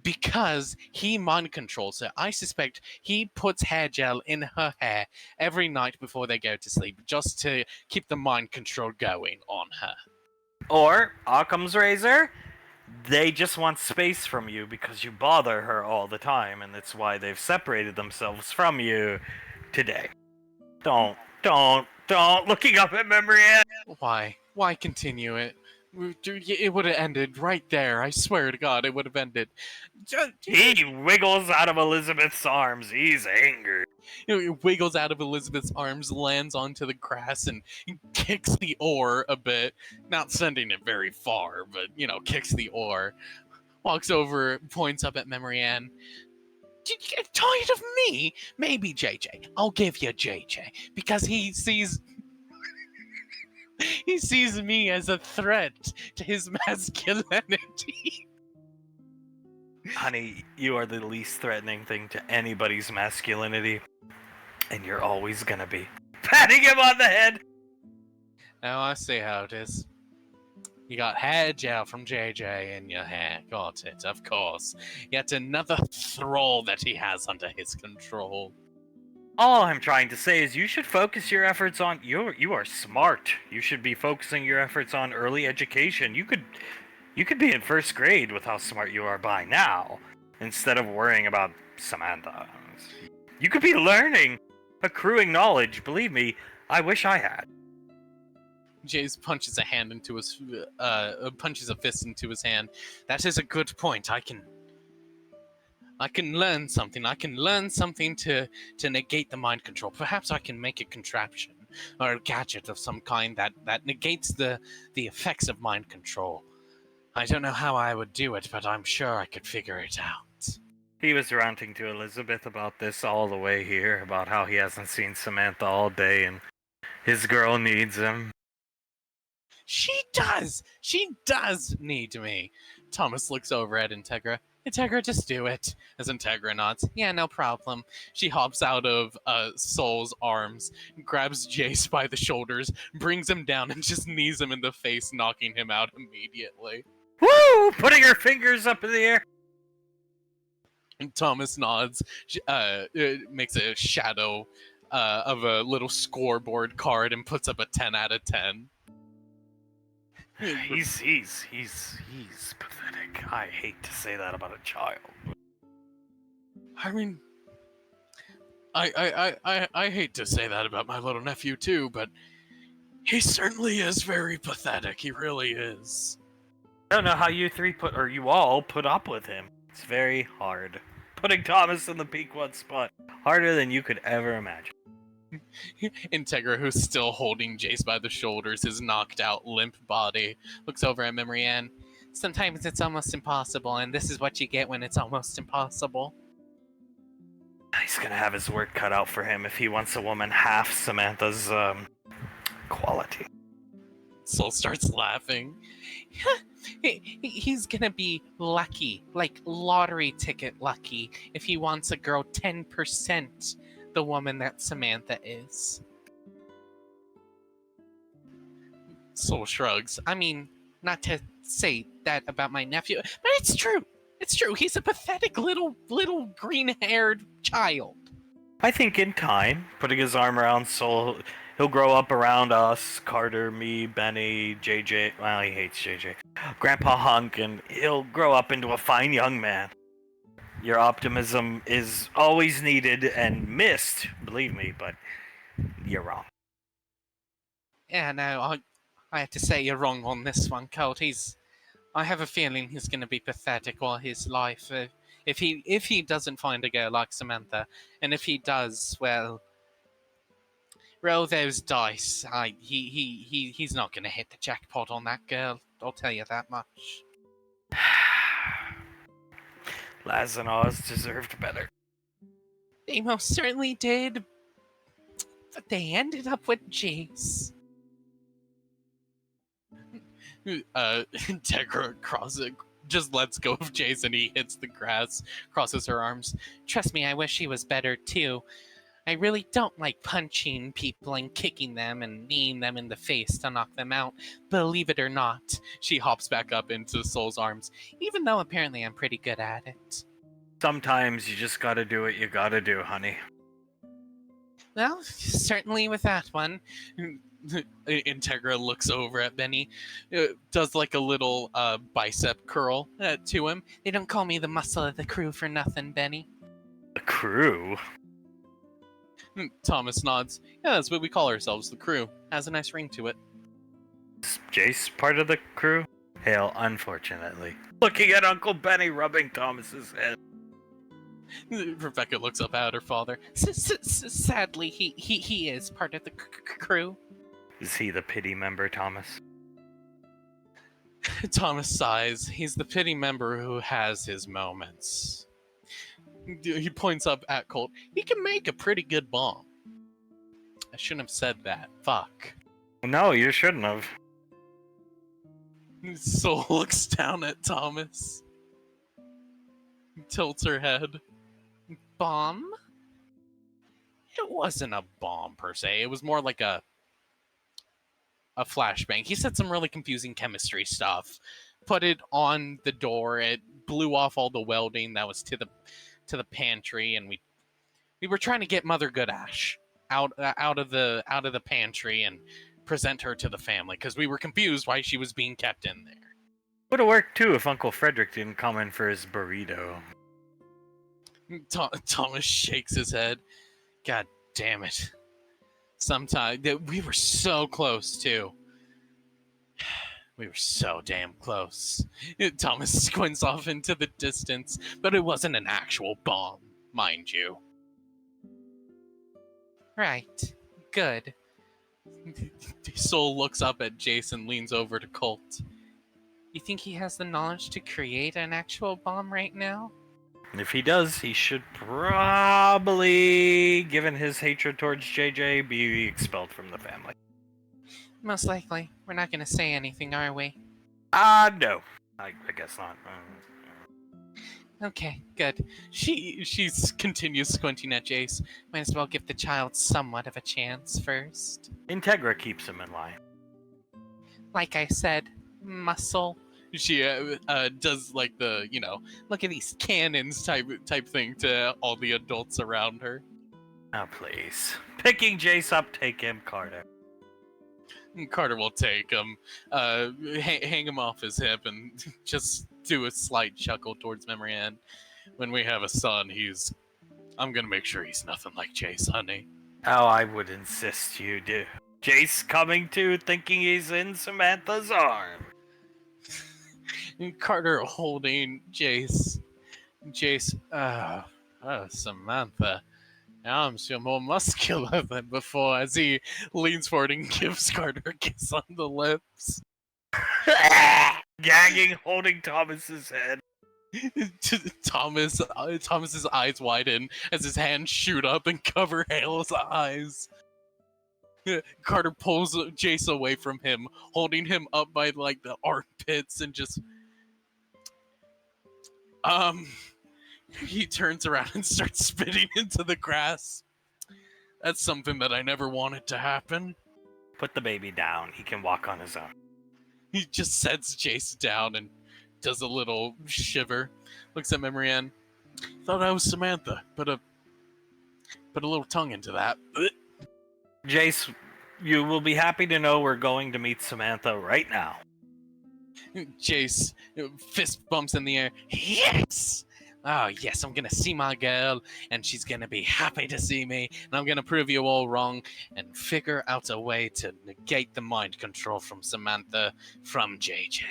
because he mind controls her. I suspect he puts hair gel in her hair every night before they go to sleep, just to keep the mind control going on her. Or, Occam's razor, they just want space from you because you bother her all the time, and that's why they've separated themselves from you today. Don't, looking up at memory. Why? Why continue it? It would have ended right there. I swear to God, it would have ended. He wiggles out of Elizabeth's arms. He's angry. He wiggles out of Elizabeth's arms, lands onto the grass, and kicks the oar a bit. Not sending it very far, but, kicks the oar. Walks over, points up at Marianne. Tired of me? Maybe JJ. I'll give you JJ because he sees me as a threat to his masculinity. Honey, you are the least threatening thing to anybody's masculinity, and you're always gonna be. Patting him on the head! Now I see how it is. You got hair gel from JJ in your hair. Got it, of course. Yet another thrall that he has under his control. All I'm trying to say is you should focus your efforts on... You are smart. You should be focusing your efforts on early education. You could be in first grade with how smart you are by now, instead of worrying about Samantha. You could be learning, accruing knowledge. Believe me, I wish I had. Jace punches a fist into his hand. That is a good point. I can learn something. I can learn something to negate the mind control. Perhaps I can make a contraption or a gadget of some kind that negates the effects of mind control. I don't know how I would do it, but I'm sure I could figure it out. He was ranting to Elizabeth about this all the way here, about how he hasn't seen Samantha all day and his girl needs him. She does need me. Thomas looks over at Integra. Integra, just do it. As Integra nods. Yeah, no problem. She hops out of Soul's arms, grabs Jace by the shoulders, brings him down, and just knees him in the face, knocking him out immediately. Woo! Putting her fingers up in the air. And Thomas nods, makes a shadow of a little scoreboard card and puts up a 10 out of 10. He's pathetic. I hate to say that about a child. I mean, I hate to say that about my little nephew too, but he certainly is very pathetic. He really is. I don't know how you all put up with him. It's very hard. Putting Thomas in the peak one spot. Harder than you could ever imagine. Integra, who's still holding Jace by the shoulders, his knocked out, limp body, looks over at Memory Ann. Sometimes it's almost impossible, and this is what you get when it's almost impossible. He's gonna have his work cut out for him if he wants a woman half Samantha's, quality. Soul starts laughing. He's gonna be lucky, like lottery ticket lucky, if he wants a girl 10% the woman that Samantha is. Soul shrugs. I mean, not to say that about my nephew, but it's true. It's true. He's a pathetic little green-haired child. I think in time, putting his arm around Soul, he'll grow up around us, Carter, me, Benny, JJ. Well, he hates JJ. Grandpa Hunk, and he'll grow up into a fine young man. Your optimism is always needed and missed, believe me, but you're wrong. Yeah, no, I have to say you're wrong on this one, Colt. I have a feeling he's going to be pathetic all his life. If he doesn't find a girl like Samantha, and if he does, well, roll those dice. He's not going to hit the jackpot on that girl. I'll tell you that much. Laz and Oz deserved better. They most certainly did, but they ended up with Jace. Integra just lets go of Jace and he hits the grass, crosses her arms. Trust me, I wish he was better too. I really don't like punching people and kicking them and kneeing them in the face to knock them out. Believe it or not, she hops back up into Soul's arms, even though apparently I'm pretty good at it. Sometimes you just gotta do what you gotta do, honey. Well, certainly with that one. Integra looks over at Benny, does like a little bicep curl to him. They don't call me the muscle of the crew for nothing, Benny. The crew? Thomas nods. Yeah, that's what we call ourselves, the crew. Has a nice ring to it. Is Jace part of the crew? Hell, unfortunately. Looking at Uncle Benny rubbing Thomas's head. Rebecca looks up at her father. Sadly, he is part of the crew. Is he the pity member, Thomas? Thomas sighs. He's the pity member who has his moments. He points up at Colt. He can make a pretty good bomb. I shouldn't have said that. Fuck. No, you shouldn't have. Soul looks down at Thomas. Tilts her head. Bomb? It wasn't a bomb per se. It was more like a flashbang. He said some really confusing chemistry stuff. Put it on the door. It blew off all the welding that was to the pantry, and we were trying to get Mother Goodash out of the pantry and present her to the family because we were confused why she was being kept in there. Would have worked too if Uncle Frederick didn't come in for his burrito. Thomas shakes his head. God damn it. Sometimes we were so close too. We were so damn close. Thomas squints off into the distance, but it wasn't an actual bomb, mind you. Right. Good. Soul looks up at Jason, leans over to Colt. You think he has the knowledge to create an actual bomb right now? If he does, he should probably, given his hatred towards JJ, be expelled from the family. Most likely. We're not going to say anything, are we? No. I guess not. Okay, good. She continues squinting at Jace. Might as well give the child somewhat of a chance first. Integra keeps him in line. Like I said, muscle. She does like the, look at these cannons type thing to all the adults around her. Oh, please. Picking Jace up, take him, Carter. And Carter will take him, hang him off his hip, and just do a slight chuckle towards Memory Ann. When we have a son, I'm gonna make sure he's nothing like Jace, honey. Oh, I would insist you do. Jace coming to, thinking he's in Samantha's arm. And Carter holding Jace. Jace, Samantha. Now I'm still more muscular than before as he leans forward and gives Carter a kiss on the lips. Gagging, holding Thomas's head. Thomas's eyes widen as his hands shoot up and cover Halo's eyes. Carter pulls Jace away from him, holding him up by like the armpits and just he turns around and starts spitting into the grass. That's something that I never wanted to happen. Put the baby down. He can walk on his own. He just sets Jace down and does a little shiver. Looks at Memory Ann. Thought I was Samantha. Put a little tongue into that. Jace, you will be happy to know we're going to meet Samantha right now. Jace, fist bumps in the air. Yes! Oh, yes, I'm gonna see my girl, and she's gonna be happy to see me, and I'm gonna prove you all wrong, and figure out a way to negate the mind control from Samantha from JJ.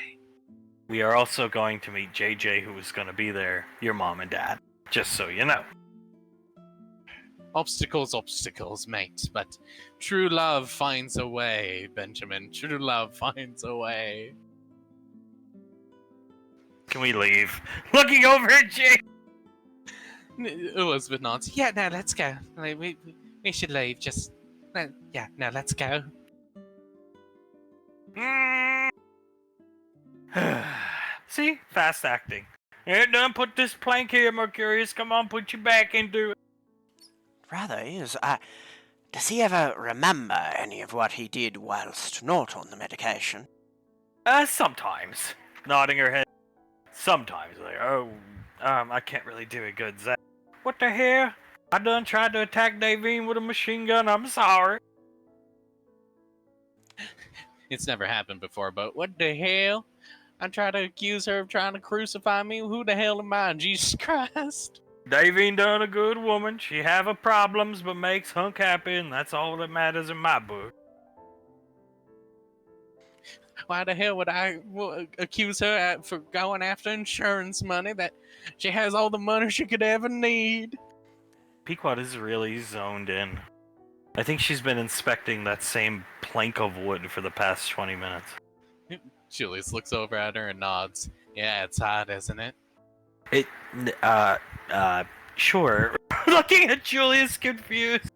We are also going to meet JJ, who is going to be there, your mom and dad, just so you know. Obstacles, mate, but true love finds a way, Benjamin. True love finds a way. Can we leave? Looking over at Jay. Elizabeth nods. Yeah, no, let's go. We should leave. Let's go. See? Fast acting. Yeah, done put this plank here, Mercurius. Come on, put your back into it. Rather is. Does he ever remember any of what he did whilst not on the medication? Sometimes. Nodding her head. Sometimes, like, I can't really do a good Zach. What the hell? I done tried to attack Davine with a machine gun. I'm sorry. It's never happened before, but what the hell? I try to accuse her of trying to crucify me. Who the hell am I? Jesus Christ. Davine done a good woman. She have her problems, but makes Hunk happy, and that's all that matters in my book. Why the hell would I accuse her for going after insurance money that she has all the money she could ever need? Pequot is really zoned in. I think she's been inspecting that same plank of wood for the past 20 minutes. Julius looks over at her and nods. Yeah, it's hot, isn't it? Sure. Looking at Julius confused.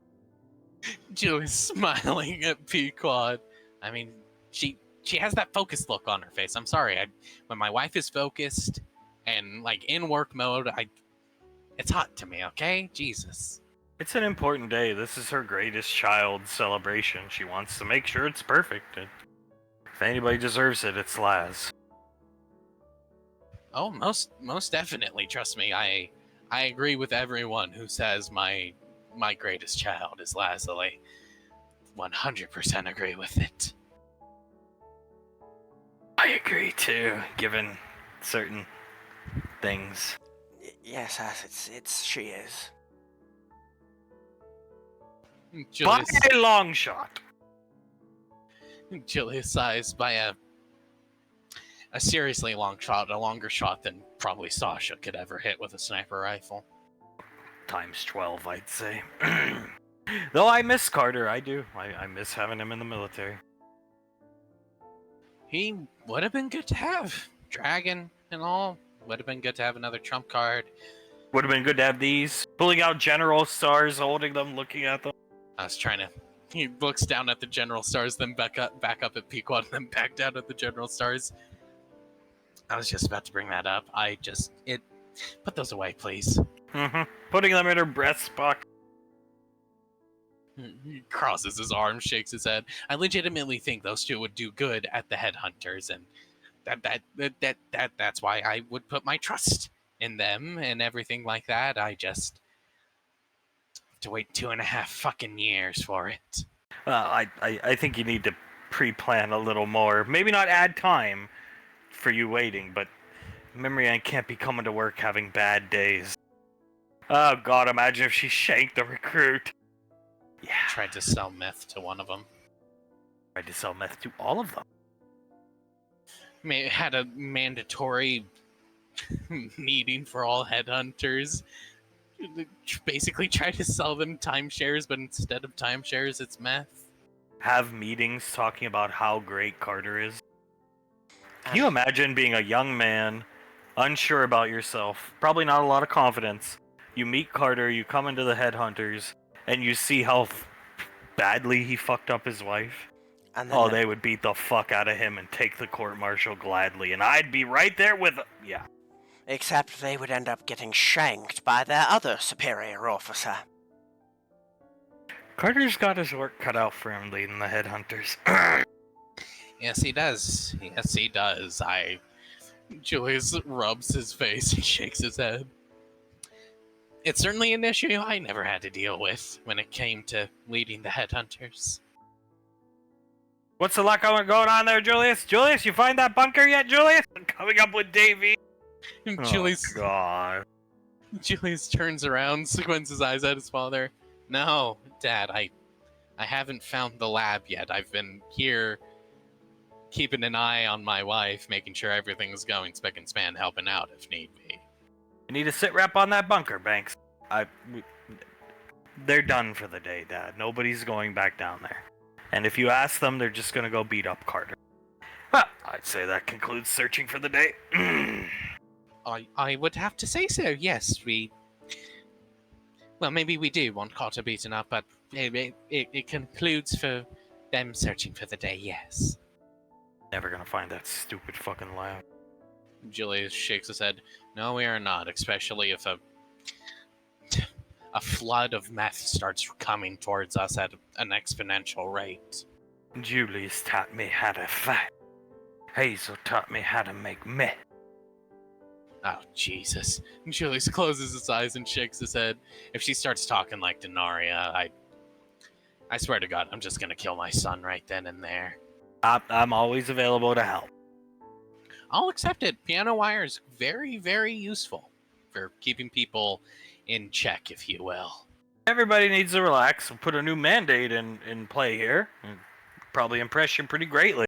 Julie's smiling at Pequod. I mean, she has that focused look on her face. I'm sorry. When my wife is focused and like in work mode, it's hot to me. Okay, Jesus. It's an important day. This is her greatest child celebration. She wants to make sure it's perfect. If anybody deserves it, it's Laz. Oh, most definitely. Trust me. I agree with everyone who says my greatest child is Lazuli. 100% agree with it. I agree too, given certain things. Yes, she is. Julius, By a long shot. Julius sighs by a seriously long shot, a longer shot than probably Sasha could ever hit with a sniper rifle. Times 12, I'd say. Though I miss Carter, I do. I miss having him in the military. He would have been good to have. Dragon and all. Would have been good to have another trump card. Would have been good to have these. Pulling out general stars, holding them, looking at them. I was trying to. He looks down at the general stars, then back up at Pequod, and then back down at the general stars. I was just about to bring that up. Put those away, please. Mm-hmm. Putting them in her breast pocket. He crosses his arms, shakes his head. I legitimately think those two would do good at the headhunters, and that's why I would put my trust in them and everything like that. I just have to wait 2.5 fucking years for it. I think you need to pre-plan a little more. Maybe not add time for you waiting, but Memory Ann can't be coming to work having bad days. Oh god, imagine if she shanked a recruit. Yeah. Tried to sell meth to one of them. Tried to sell meth to all of them. Had a mandatory meeting for all headhunters. Basically tried to sell them timeshares, but instead of timeshares, it's meth. Have meetings talking about how great Carter is. Can you imagine being a young man, unsure about yourself, probably not a lot of confidence? You meet Carter, you come into the headhunters, and you see how badly he fucked up his wife. And then They would beat the fuck out of him and take the court-martial gladly, and I'd be right there with them. Yeah. except they would end up getting shanked by their other superior officer. Carter's got his work cut out for him leading the headhunters. Yes, he does. Yes, he does. Julius rubs his face and shakes his head. It's certainly an issue I never had to deal with when it came to leading the headhunters. What's the luck going on there, Julius? Julius, you find that bunker yet, Julius? I'm coming up with Davey. Julius, Oh, God. Julius turns around, squints his eyes at his father. No, Dad, I haven't found the lab yet. I've been here keeping an eye on my wife, making sure everything's going spick and span, helping out if need be. You need a sit rep on that bunker, Banks. They're done for the day, Dad. Nobody's going back down there. And if you ask them, they're just gonna go beat up Carter. Well, I'd say that concludes searching for the day. I would have to say so, yes. Well, maybe we do want Carter beaten up, but it concludes for them searching for the day, yes. Never gonna find that stupid fucking lab. Julius shakes his head. No, we are not, especially if a flood of meth starts coming towards us at an exponential rate. Julius taught me how to fight. Hazel taught me how to make meth. Oh, Jesus. Julius closes his eyes and shakes his head. If she starts talking like Denaria, I swear to God, I'm just gonna kill my son right then and there. I'm always available to help. I'll accept it. Piano wire is very, very useful for keeping people in check, if you will. Everybody needs to relax. We'll put a new mandate in play here. Probably impress you pretty greatly.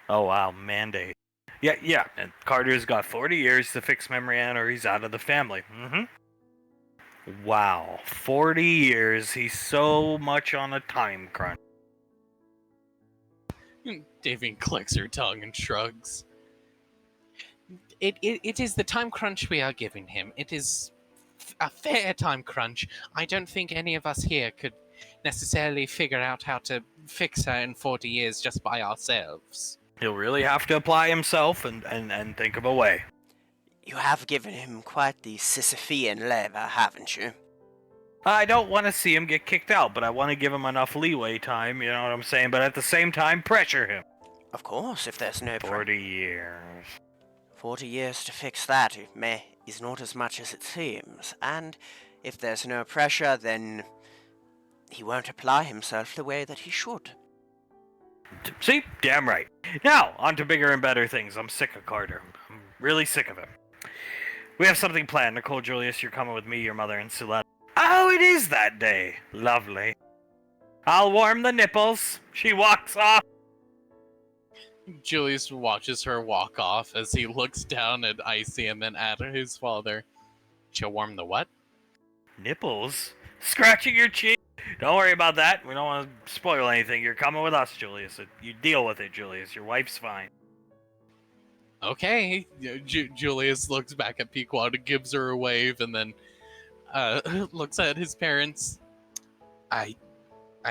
Oh, wow, mandate. Yeah, and Carter's got 40 years to fix Memory Ann or he's out of the family. Wow, 40 years. He's so much on a time crunch. Davian clicks her tongue and shrugs. It is the time crunch we are giving him. It is a fair time crunch. I don't think any of us here could necessarily figure out how to fix her in 40 years just by ourselves. He'll really have to apply himself and think of a way. You have given him quite the Sisyphean labor, haven't you? I don't want to see him get kicked out, but I want to give him enough leeway time, you know what I'm saying? But at the same time, pressure him. Of course, if there's no 40 years. 40 years to fix that is not as much as it seems, and if there's no pressure, then he won't apply himself the way that he should. See? Damn right. Now, on to bigger and better things. I'm sick of Carter. I'm really sick of him. We have something planned. Nicole, Julius, you're coming with me, your mother, and Suletta. Oh, it is that day. Lovely. I'll warm the nipples. She walks off. Julius watches her walk off as he looks down at Icy and then at his father. She'll warm the what? Nipples? Scratching your cheek? Don't worry about that. We don't want to spoil anything. You're coming with us, Julius. You deal with it, Julius. Your wife's fine. Okay. Julius looks back at Pequod and gives her a wave and then looks at his parents. I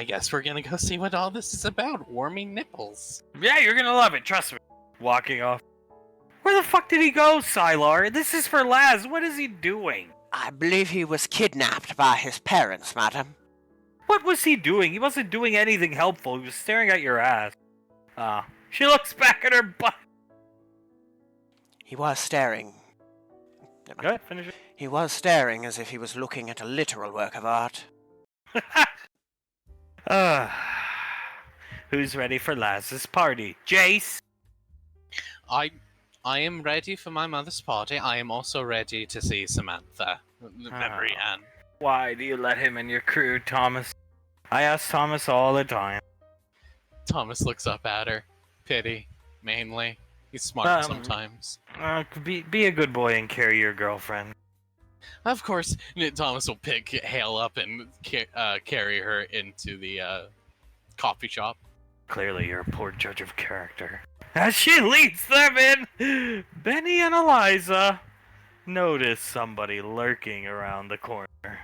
guess we're gonna go see what all this is about. Warming nipples. Yeah, you're gonna love it. Trust me. Walking off. Where the fuck did he go, Sylar? This is for Laz. What is he doing? I believe he was kidnapped by his parents, madam. What was he doing? He wasn't doing anything helpful. He was staring at your ass. She looks back at her butt. He was staring. Go ahead, finish it. He was staring as if he was looking at a literal work of art. Who's ready for Laz's party? Jace? I am ready for my mother's party. I am also ready to see Samantha. Memory Ann. Why do you let him in your crew, Thomas? I ask Thomas all the time. Thomas looks up at her. Pity, mainly. He's smart sometimes. Be a good boy and carry your girlfriend. Of course, Thomas will pick Hale up and carry her into the coffee shop. Clearly, you're a poor judge of character. As she leads them in, Benny and Eliza notice somebody lurking around the corner,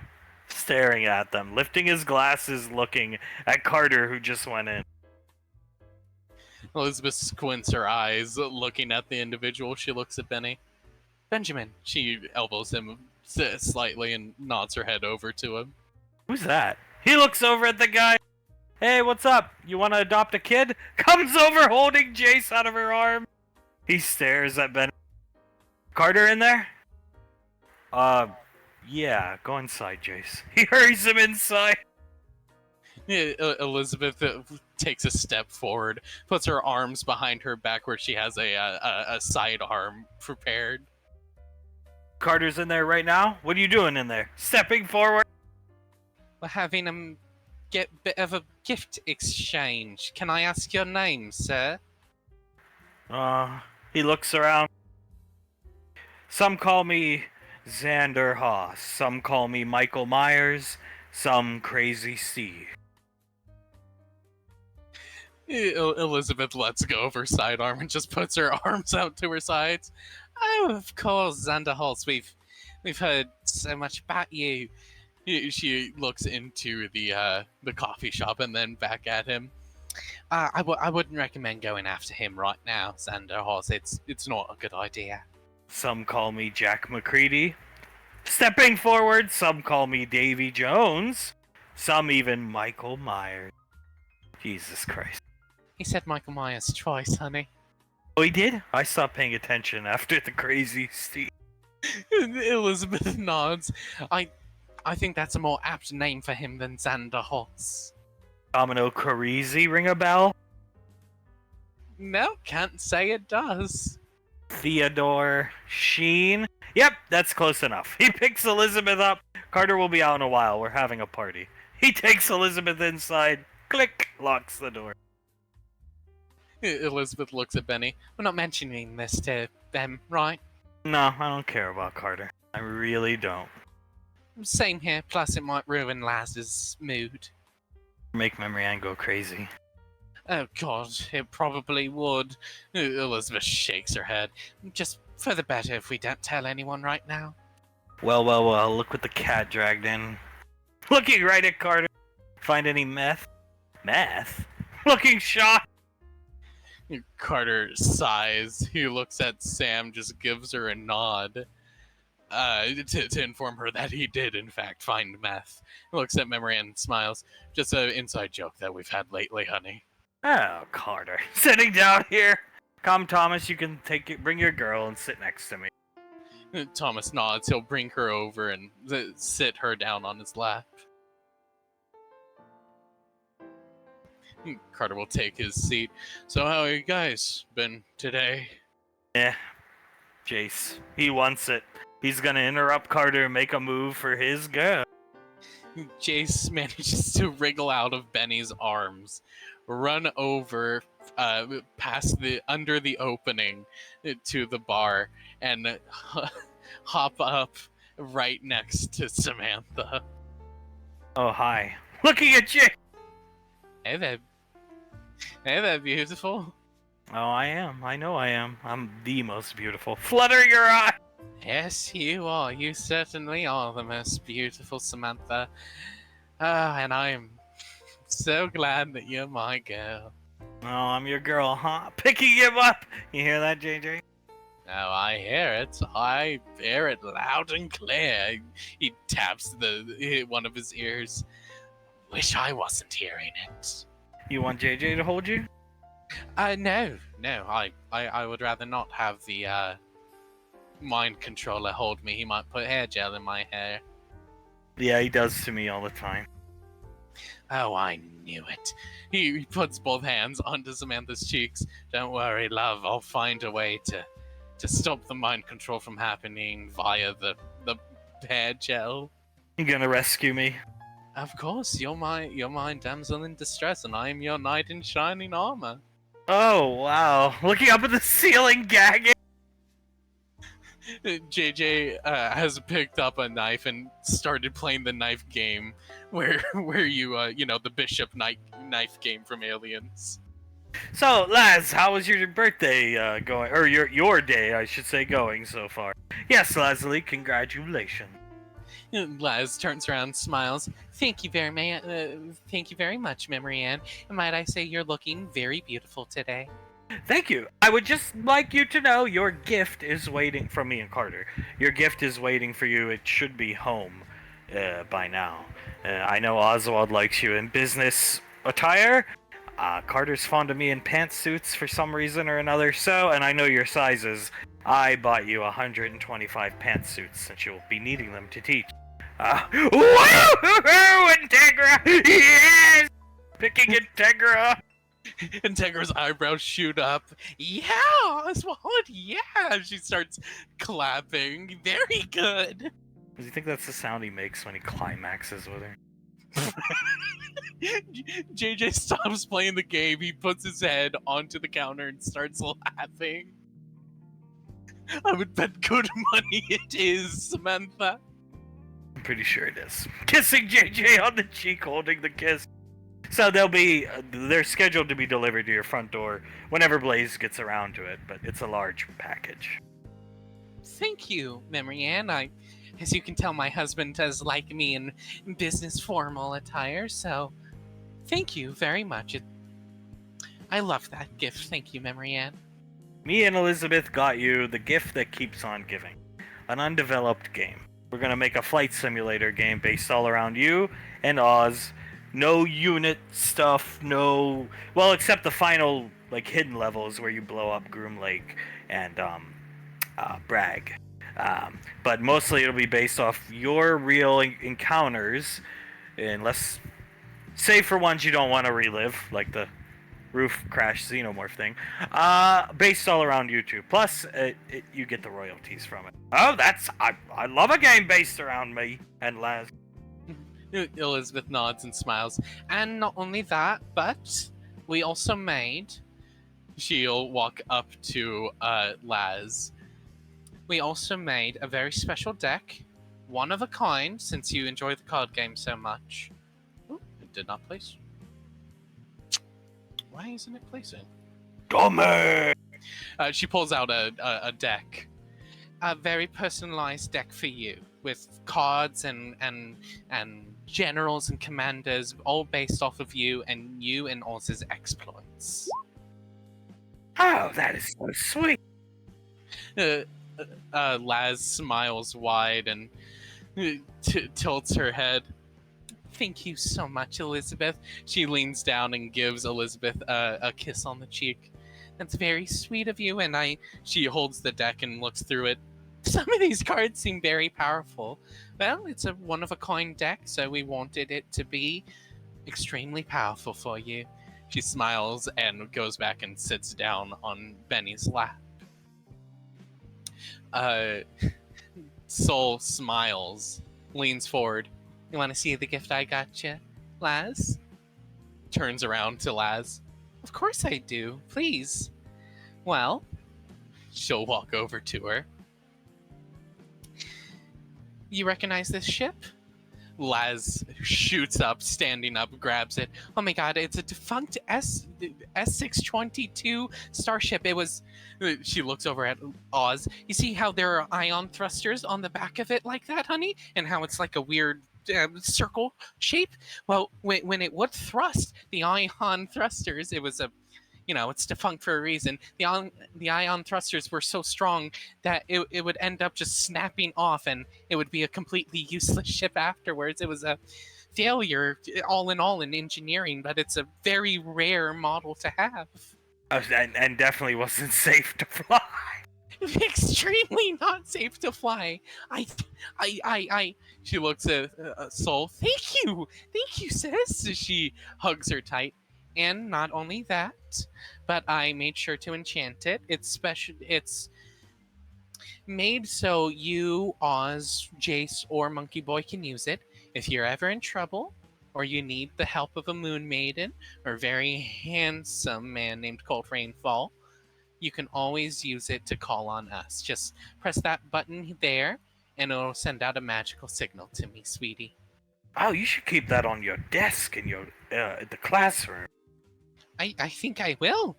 staring at them, lifting his glasses, looking at Carter, who just went in. Elizabeth squints her eyes, looking at the individual. She looks at Benny. Benjamin. She elbows him slightly and nods her head over to him. Who's that? He looks over at the guy. Hey, what's up? You want to adopt a kid? Comes over holding Jace out of her arm. He stares at Ben. Carter in there? Yeah, go inside, Jace. He hurries him inside. Elizabeth takes a step forward, puts her arms behind her back where she has a sidearm prepared. Carter's in there right now? What are you doing in there? Stepping forward? We're having a bit of a gift exchange. Can I ask your name, sir? He looks around. Some call me Xander Haas. Some call me Michael Myers. Some Crazy Steve. Elizabeth lets go of her sidearm and just puts her arms out to her sides. Oh, of course, Xander Holtz. We've heard so much about you. She looks into the coffee shop and then back at him. I wouldn't recommend going after him right now, Xander Holtz. It's not a good idea. Some call me Jack McCready. Stepping forward, some call me Davy Jones. Some even Michael Myers. Jesus Christ. He said Michael Myers twice, honey. Oh, he did? I stopped paying attention after the Crazy Steve. Elizabeth nods. I think that's a more apt name for him than Xander Holtz. Domino Carisi ring a bell? No, can't say it does. Theodore Sheen? Yep, that's close enough. He picks Elizabeth up. Carter will be out in a while. We're having a party. He takes Elizabeth inside. Click, locks the door. Elizabeth looks at Benny. We're not mentioning this to them, right? No, I don't care about Carter. I really don't. Same here, plus it might ruin Laz's mood. Make Memory Ann go crazy. Oh god, it probably would. Elizabeth shakes her head. Just for the better if we don't tell anyone right now. Well, well, well, look what the cat dragged in. Looking right at Carter. Find any meth? Meth? Looking shocked. Carter sighs. He looks at Sam, just gives her a nod to inform her that he did, in fact, find meth. He looks at Memory and smiles. Just an inside joke that we've had lately, honey. Oh, Carter. Sitting down here. Come, Thomas, you can bring your girl and sit next to me. Thomas nods. He'll bring her over and sit her down on his lap. Carter will take his seat. So how you guys been today? Yeah, Jace. He wants it. He's gonna interrupt Carter and make a move for his girl. Jace manages to wriggle out of Benny's arms, run over past under the opening to the bar, and hop up right next to Samantha. Oh, hi. Looking at you! Hey there. Hey there, beautiful. Oh, I am. I know I am. I'm the most beautiful. Flutter your eye! Yes, you are. You certainly are the most beautiful, Samantha. And I am so glad that you're my girl. Oh, I'm your girl, huh? Picking him up! You hear that, JJ? Oh, I hear it. I hear it loud and clear. He taps one of his ears. Wish I wasn't hearing it. You want JJ to hold you? No. I would rather not have the mind controller hold me. He might put hair gel in my hair. Yeah, he does to me all the time. Oh, I knew it. He puts both hands onto Samantha's cheeks. Don't worry, love. I'll find a way to stop the mind control from happening via the hair gel. You gonna rescue me? Of course, you're my damsel in distress, and I am your knight in shining armor. Oh, wow. Looking up at the ceiling, gagging. JJ has picked up a knife and started playing the knife game, where you the bishop knife game from Aliens. So, Laz, how was your birthday going? Or your day, I should say, going so far? Yes, Leslie, congratulations. Laz turns around, smiles. Thank you very much, Memory Ann. And might I say you're looking very beautiful today. Thank you. I would just like you to know your gift is waiting from me and Carter. Your gift is waiting for you. It should be home by now. I know Oswald likes you in business attire. Carter's fond of me in pantsuits for some reason or another. And I know your sizes. I bought you 125 pantsuits since you'll be needing them to teach. Woohoo! Integra! Yes! Picking Integra! Integra's eyebrows shoot up. Yeah, Oswald, yeah! She starts clapping. Very good. Does he think that's the sound he makes when he climaxes with her? JJ stops playing the game. He puts his head onto the counter and starts laughing. I would bet good money it is, Samantha. I'm pretty sure it is. Kissing JJ on the cheek, holding the kiss. So they're scheduled to be delivered to your front door whenever Blaze gets around to it, but it's a large package. Thank you, Memory Ann. As you can tell, my husband does like me in business formal attire, so thank you very much. I love that gift. Thank you, Memory Ann. Me and Elizabeth got you the gift that keeps on giving. An undeveloped game. We're gonna make a flight simulator game based all around you and Oz. No unit stuff, well, except the final, hidden levels where you blow up Groom Lake and, Bragg. But mostly it'll be based off your real encounters, unless, save for ones you don't want to relive, like the roof crash xenomorph thing, based all around you two. Plus, you get the royalties from it. Oh, I love a game based around me and Laz. Elizabeth nods and smiles. And not only that, but we also made... She'll walk up to Laz. We also made a very special deck. One of a kind, since you enjoy the card game so much. Ooh, it did not place. Why isn't it placing? Dummy! She pulls out a deck. A very personalized deck for you. cards and generals and commanders, all based off of you and Oz's exploits. Oh, that is so sweet. Laz smiles wide and tilts her head. Thank you so much, Elizabeth. She leans down and gives Elizabeth a kiss on the cheek. That's very sweet of you. And she holds the deck and looks through it. Some of these cards seem very powerful. Well, it's a one-of-a-kind deck, so we wanted it to be extremely powerful for you. She smiles and goes back and sits down on Benny's lap. Soul smiles, leans forward. You want to see the gift I got you, Laz? Turns around to Laz. Of course I do. Please. Well, she'll walk over to her. You recognize this ship? Laz shoots up, standing up, grabs it. Oh my god, it's a defunct S622 starship. It was... She looks over at Oz. You see how there are ion thrusters on the back of it like that, honey? And how it's like a weird circle shape? Well, when it would thrust, the ion thrusters, it was a... it's defunct for a reason. The ion thrusters were so strong that it would end up just snapping off, and it would be a completely useless ship afterwards. It was a failure, all in engineering, but it's a very rare model to have. And definitely wasn't safe to fly. Extremely not safe to fly. She looks at Soul. Thank you, sis. She hugs her tight. And not only that, but I made sure to enchant it. It's special. It's made so you, Oz, Jace, or Monkey Boy can use it. If you're ever in trouble, or you need the help of a moon maiden, or a very handsome man named Cold Rainfall, you can always use it to call on us. Just press that button there, and it'll send out a magical signal to me, sweetie. Oh, you should keep that on your desk in your the classroom. I think I will.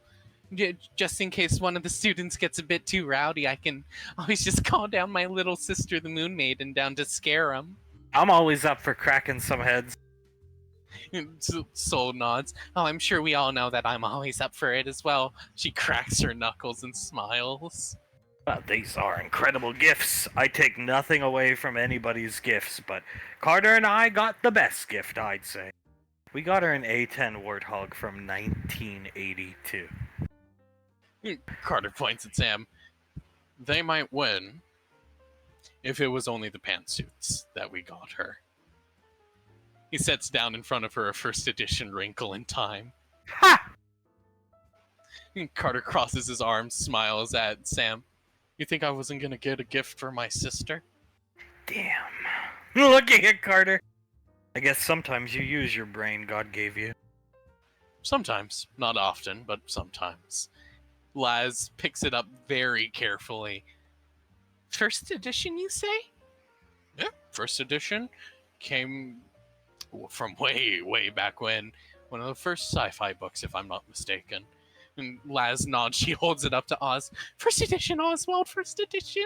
Just in case one of the students gets a bit too rowdy, I can always just call down my little sister, the Moon Maiden, down to scare them. I'm always up for cracking some heads. Soul nods. Oh, I'm sure we all know that I'm always up for it as well. She cracks her knuckles and smiles. Well, these are incredible gifts. I take nothing away from anybody's gifts, but Carter and I got the best gift, I'd say. We got her an A10 Warthog from 1982. Carter points at Sam. They might win if it was only the pantsuits that we got her. He sets down in front of her a first edition Wrinkle in Time. Ha! Carter crosses his arms, smiles at Sam. You think I wasn't gonna get a gift for my sister? Damn. Looking at Carter. I guess sometimes you use your brain God gave you. Sometimes. Not often, but sometimes. Laz picks it up very carefully. First edition, you say? Yeah, first edition came from way back when. One of the first sci-fi books, if I'm not mistaken. And Laz nods. She holds it up to Oz. First edition, Oswald, first edition?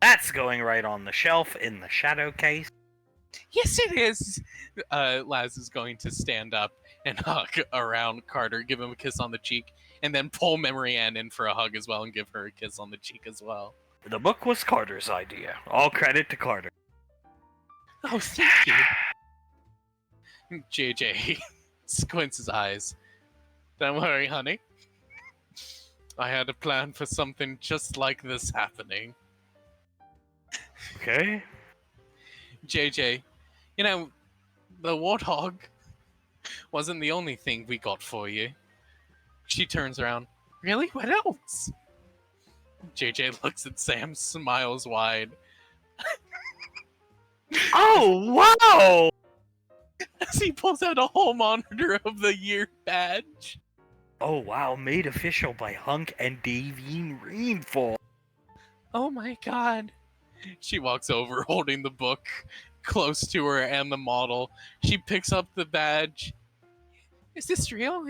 That's going right on the shelf in the shadow case. Yes, it is. Laz is going to stand up and hug around Carter, give him a kiss on the cheek, and then pull Memory Ann in for a hug as well and give her a kiss on the cheek as well. The book was Carter's idea. All credit to Carter. Oh, thank you. JJ squints his eyes. Don't worry, honey. I had a plan for something just like this happening. Okay. JJ, the Warthog wasn't the only thing we got for you. She turns around. Really? What else? JJ looks at Sam, smiles wide. Oh, wow! As he pulls out a whole monitor of the year badge. Oh, wow. Made official by Hunk and Davine Rainfall. Oh my god. She walks over holding the book close to her and the model. She picks up the badge. Is this real?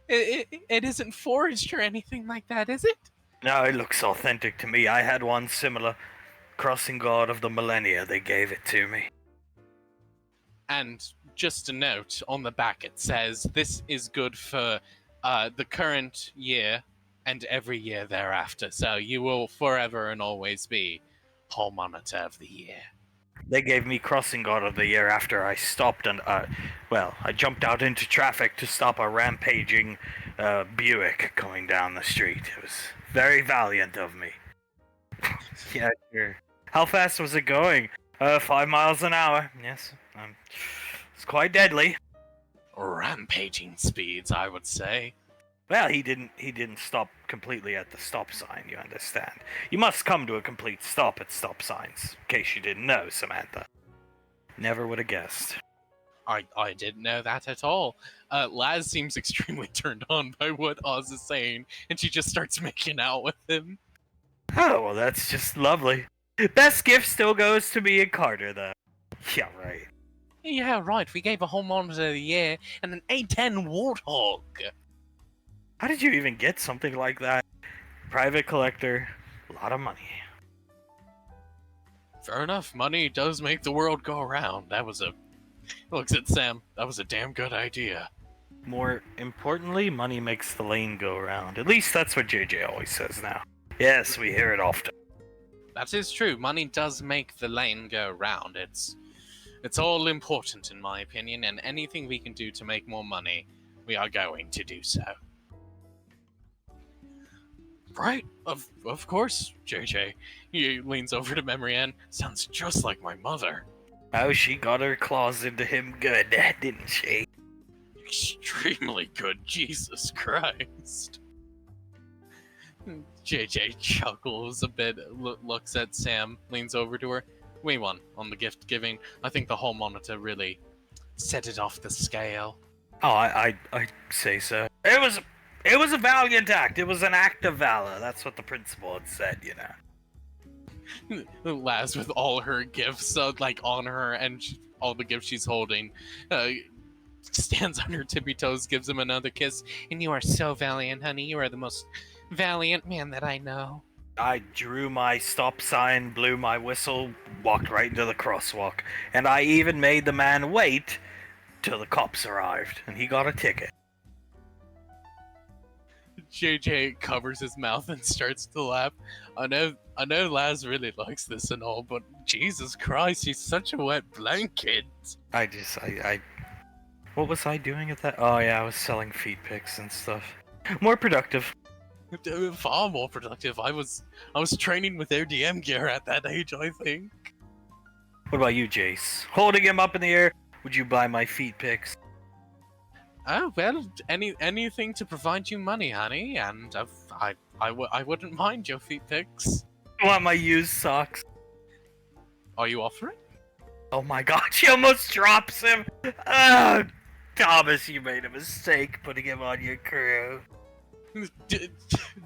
It isn't forged or anything like that, is it? No, it looks authentic to me. I had one similar. crossing guard of the millennia, they gave it to me. And just a note on the back, it says this is good for the current year and every year thereafter. So you will forever and always be Hall Monitor of the Year. They gave me crossing guard of the year after I stopped and, I jumped out into traffic to stop a rampaging Buick going down the street. It was very valiant of me. Yeah, sure. How fast was it going? 5 miles an hour. Yes, it's quite deadly. Rampaging speeds, I would say. Well, he didn't stop completely at the stop sign, you understand. You must come to a complete stop at stop signs, in case you didn't know, Samantha. Never would have guessed. I didn't know that at all. Laz seems extremely turned on by what Oz is saying, and she just starts making out with him. Oh, well, that's just lovely. Best gift still goes to me and Carter, though. Yeah, right. Yeah, right. We gave a Hall Monitor of the Year and an A10 Warthog. How did you even get something like that? Private collector, a lot of money. Fair enough. Money does make the world go around. Looks at Sam. That was a damn good idea. More importantly, money makes the lane go around. At least that's what JJ always says now. Yes, we hear it often. That is true. Money does make the lane go round. It's all important in my opinion, and anything we can do to make more money, we are going to do so. Right, of course, JJ. He leans over to Memory Ann. Sounds just like my mother. Oh, she got her claws into him good, didn't she? Extremely good, Jesus Christ. JJ chuckles a bit, looks at Sam, leans over to her. We won on the gift giving. I think the Hall Monitor really set it off the scale. Oh, I say so. It was a valiant act. It was an act of valor. That's what the principal had said, you know. Laz, with all her gifts on her and all the gifts she's holding, stands on her tippy toes, gives him another kiss. And you are so valiant, honey. You are the most valiant man that I know. I drew my stop sign, blew my whistle, walked right into the crosswalk, and I even made the man wait till the cops arrived, and he got a ticket. JJ covers his mouth and starts to laugh. I know Laz really likes this and all, but Jesus Christ, he's such a wet blanket. I what was I doing at that? Oh yeah, I was selling feet pics and stuff. More productive. Far more productive. I was training with AirDM gear at that age, I think. What about you, Jace? Holding him up in the air, would you buy my feet pics? Oh well, anything to provide you money, honey, and I wouldn't mind your feet pics. I want my used socks. Are you offering? Oh my god, she almost drops him! Oh, Thomas, you made a mistake putting him on your crew.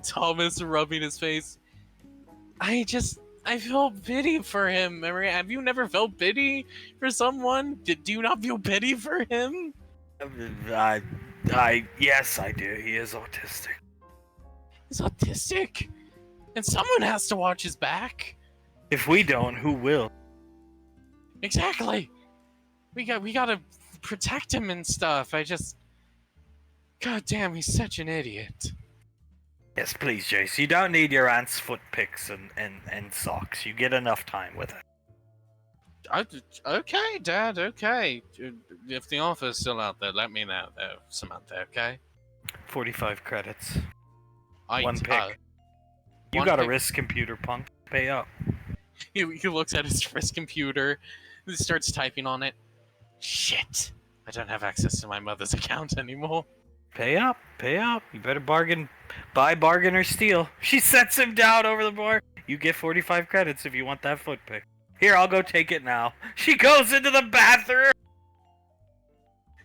Thomas rubbing his face. I feel pity for him. Have you never felt pity for someone? Do you not feel pity for him? Yes, I do. He is autistic. He's autistic? And someone has to watch his back. If we don't, who will? Exactly. We gotta protect him and stuff. God damn, he's such an idiot. Yes, please, Jace. You don't need your aunt's foot picks and socks. You get enough time with it. Okay, Dad, okay. If the offer's still out there, let me know, though, Samantha, okay? 45 credits. I, One pick. You one got a pick. wrist computer, punk. Pay up. He looks at his wrist computer, and starts typing on it. Shit. I don't have access to my mother's account anymore. Pay up. Pay up. You better bargain. Buy, bargain, or steal. She sets him down over the bar. You get 45 credits if you want that foot pick. Here, I'll go take it now. She goes into the bathroom.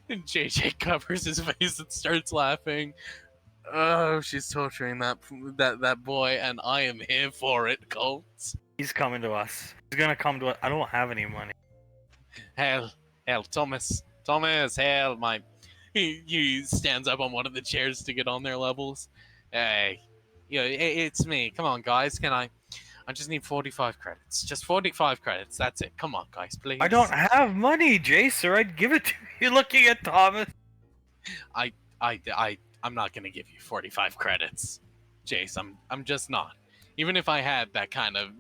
And JJ covers his face and starts laughing. Oh, she's torturing that boy, and I am here for it, Colt. He's coming to us. He's gonna come to us. I don't have any money. Hell, Thomas, hell, my. He stands up on one of the chairs to get on their levels. Hey, it's me. Come on, guys. Can I just need 45 credits. Just 45 credits. That's it. Come on, guys, please. I don't have money, Jace, or I'd give it to you. Looking at Thomas. I'm not gonna give you 45 credits, Jace. I'm just not. Even if I had that kind of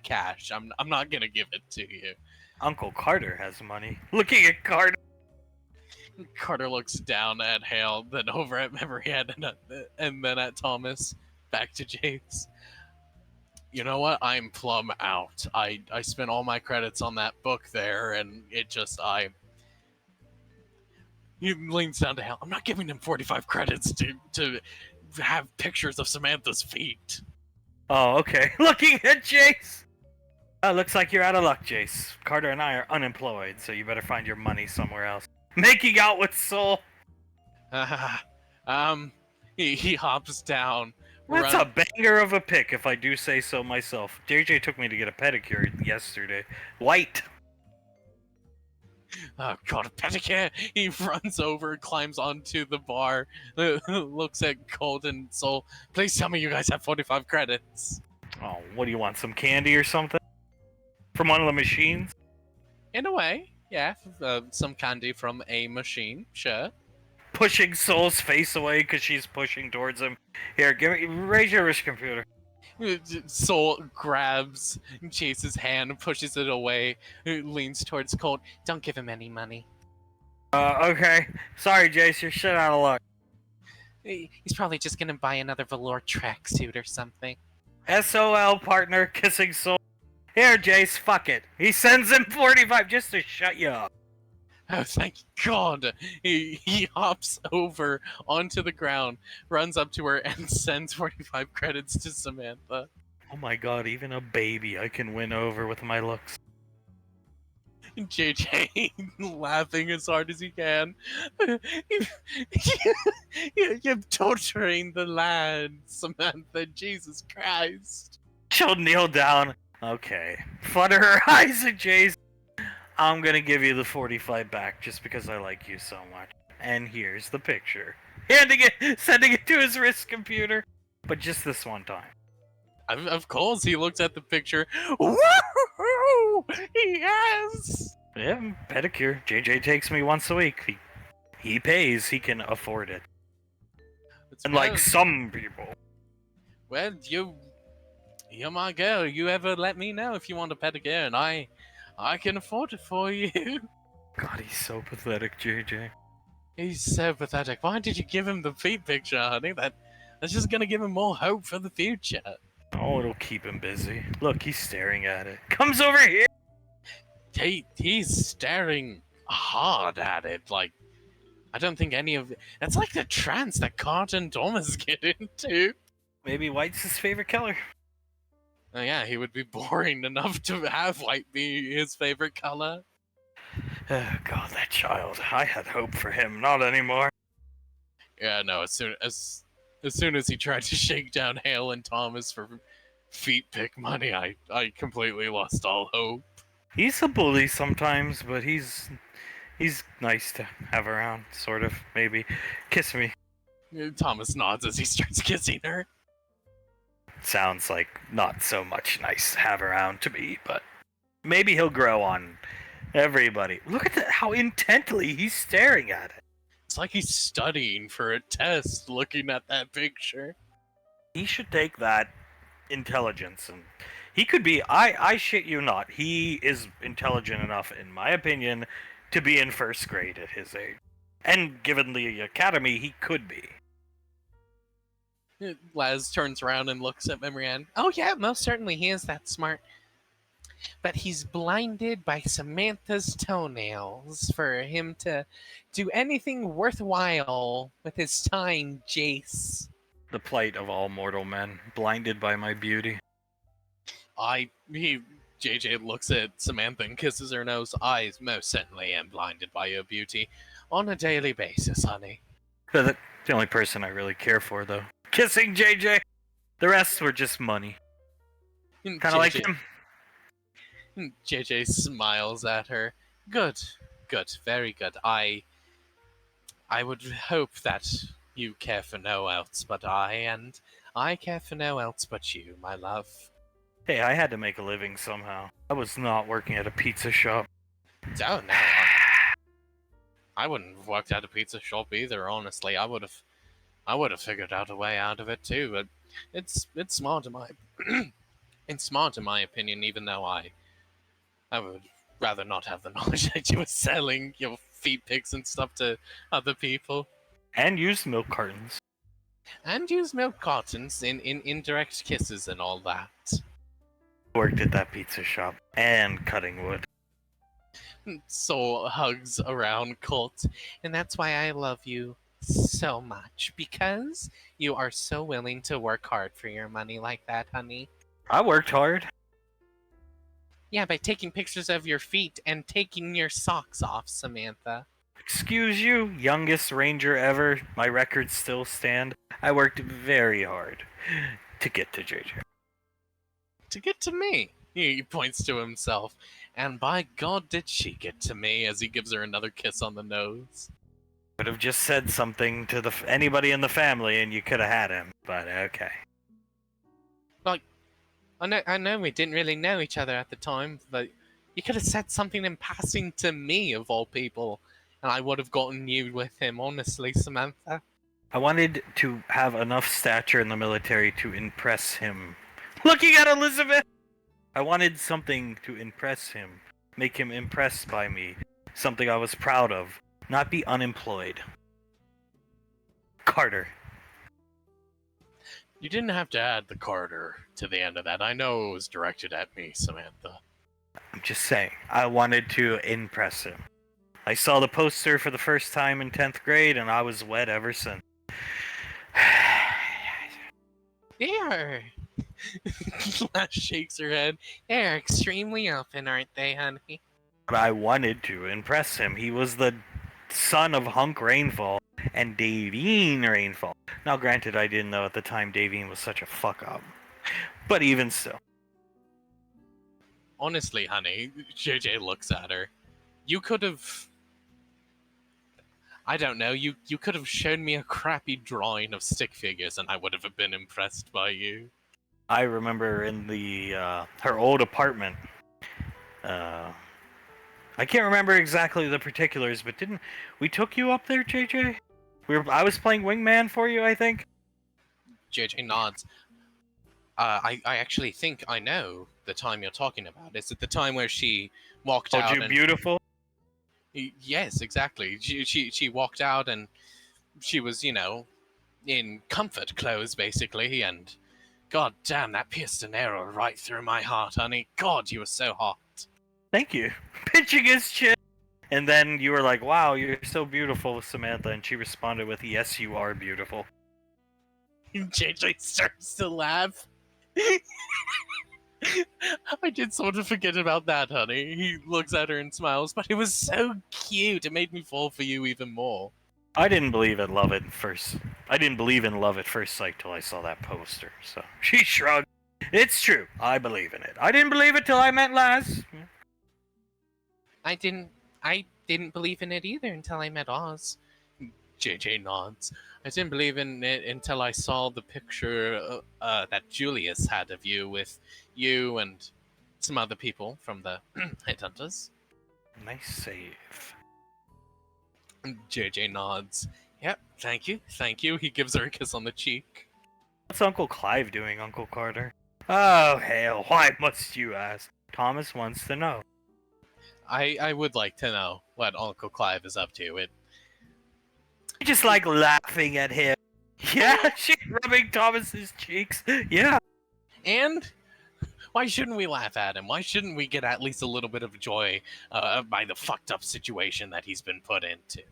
cash, I'm not gonna give it to you. Uncle Carter has money. Looking at Carter. Carter looks down at Hale, then over at Memoryhead, and then at Thomas. Back to Jace. You know what? I'm plumb out. I spent all my credits on that book there, and it just He leans down to Hal. I'm not giving him 45 credits to have pictures of Samantha's feet. Oh, okay. Looking at Jace. Looks like you're out of luck, Jace. Carter and I are unemployed, so you better find your money somewhere else. Making out with Soul. He hops down. That's a banger of a pick, if I do say so myself. JJ took me to get a pedicure yesterday. White. Oh god, a pedicure! He runs over, climbs onto the bar, looks at Colt and Soul. Please tell me you guys have 45 credits. Oh, what do you want? Some candy or something? From one of the machines? In a way, yeah. Some candy from a machine, sure. Pushing Soul's face away because she's pushing towards him. Here, raise your wrist computer. Soul grabs Chase's hand, pushes it away, leans towards Colt. Don't give him any money. Okay. Sorry, Jace, you're shit out of luck. He's probably just gonna buy another velour tracksuit or something. SOL, partner, kissing Soul. Here, Jace, fuck it. He sends him 45 just to shut you up. Oh, thank God. He hops over onto the ground, runs up to her, and sends 45 credits to Samantha. Oh my god, even a baby I can win over with my looks. JJ laughing as hard as he can. You're torturing the lad, Samantha. Jesus Christ. She'll kneel down. Okay. Flutter her eyes at Jace. I'm gonna give you the 45 back just because I like you so much. And here's the picture. Sending it to his wrist computer. But just this one time. Of course, he looks at the picture. Woo! Yes! Yeah, pedicure. JJ takes me once a week. He pays. He can afford it. Unlike some people. Well, you're my girl. You ever let me know if you want a pedicure, and I can afford it for you. God, he's so pathetic, JJ. He's so pathetic. Why did you give him the feet picture, honey? That's just gonna give him more hope for the future. Oh, it'll keep him busy. Look, he's staring at it. Comes over here! He's staring hard at it. Like, I don't think any of it. That's like the trance that Carter and Thomas get into. Maybe white's his favorite color. Oh, yeah, he would be boring enough to have white be his favorite color. Oh, God, that child. I had hope for him. Not anymore. Yeah, no, as soon as he tried to shake down Hale and Thomas for feet pick money, I completely lost all hope. He's a bully sometimes, but he's nice to have around, sort of, maybe. Kiss me. Thomas nods as he starts kissing her. Sounds like not so much nice to have around to me, but maybe he'll grow on everybody. Look at how intently he's staring at it. It's like he's studying for a test looking at that picture. He should take that intelligence, and he could be, I shit you not, he is intelligent enough, in my opinion, to be in first grade at his age. And given the academy, he could be. Laz turns around and looks at Memory. Oh yeah, most certainly he is that smart. But he's blinded by Samantha's toenails for him to do anything worthwhile with his time, Jace. The plight of all mortal men, blinded by my beauty. JJ looks at Samantha and kisses her nose. I most certainly am blinded by your beauty on a daily basis, honey. The only person I really care for, though. Kissing JJ! The rest were just money. Kind of like him. JJ smiles at her. Good, very good. I would hope that you care for no else but I, and I care for no else but you, my love. Hey, I had to make a living somehow. I was not working at a pizza shop. Oh no, I wouldn't have worked at a pizza shop either. Honestly, I would have figured out a way out of it too. But it's smart in my it's smart in my opinion. Even though I would rather not have the knowledge that you were selling your feet pics and stuff to other people. And used milk cartons. And use milk cartons in indirect kisses and all that. Worked at that pizza shop. And cutting wood. So hugs around Colt. And that's why I love you so much. Because you are so willing to work hard for your money like that, honey. I worked hard. Yeah, by taking pictures of your feet and taking your socks off, Samantha. Excuse you, youngest ranger ever. My records still stand. I worked very hard to get to JJ. To get to me. He points to himself. And by God, did she get to me as he gives her another kiss on the nose. Could have just said something to anybody in the family and you could have had him, but okay. I know we didn't really know each other at the time, but you could have said something in passing to me, of all people, and I would have gotten you with him, honestly, Samantha. I wanted to have enough stature in the military to impress him. Looking at Elizabeth! I wanted something to impress him, make him impressed by me, something I was proud of, not be unemployed. Carter. You didn't have to add the Carter to the end of that. I know it was directed at me, Samantha. I'm just saying, I wanted to impress him. I saw the poster for the first time in 10th grade and I was wet ever since. There. Lash shakes her head. They're extremely open, aren't they, honey? But I wanted to impress him. He was the son of Hunk Rainfall and Davine Rainfall. Now, granted, I didn't know at the time Davine was such a fuck up. But even still. Honestly, honey, JJ looks at her. You could have... I don't know, you could have shown me a crappy drawing of stick figures and I would have been impressed by you. I remember in the her old apartment. I can't remember exactly the particulars, but didn't we took you up there, JJ? I was playing wingman for you, I think. JJ nods. I actually think I know the time you're talking about. Is it the time where she walked Told out you and... beautiful. Yes, exactly. She walked out and she was, in comfort clothes, basically, and God damn, that pierced an arrow right through my heart, honey. God, you were so hot. Thank you. Pinching his chin. And then you were like, wow, you're so beautiful, Samantha. And she responded with, yes, you are beautiful. JJ starts to laugh. I did sort of forget about that, honey. He looks at her and smiles, but it was so cute. It made me fall for you even more. I didn't believe in love at first. I didn't believe in love at first sight till I saw that poster. So she shrugged. It's true. I believe in it. I didn't believe it till I met Laz. I didn't believe in it either until I met Oz. JJ nods. I didn't believe in it until I saw the picture that Julius had of you with you and some other people from the Headhunters. Nice save. JJ nods. Yep, thank you. He gives her a kiss on the cheek. What's Uncle Clive doing, Uncle Carter? Oh, hell, why must you ask? Thomas wants to know. I would like to know what Uncle Clive is up to. I just like laughing at him. Yeah, she's rubbing Thomas's cheeks. Yeah. And why shouldn't we laugh at him? Why shouldn't we get at least a little bit of joy by the fucked up situation that he's been put into?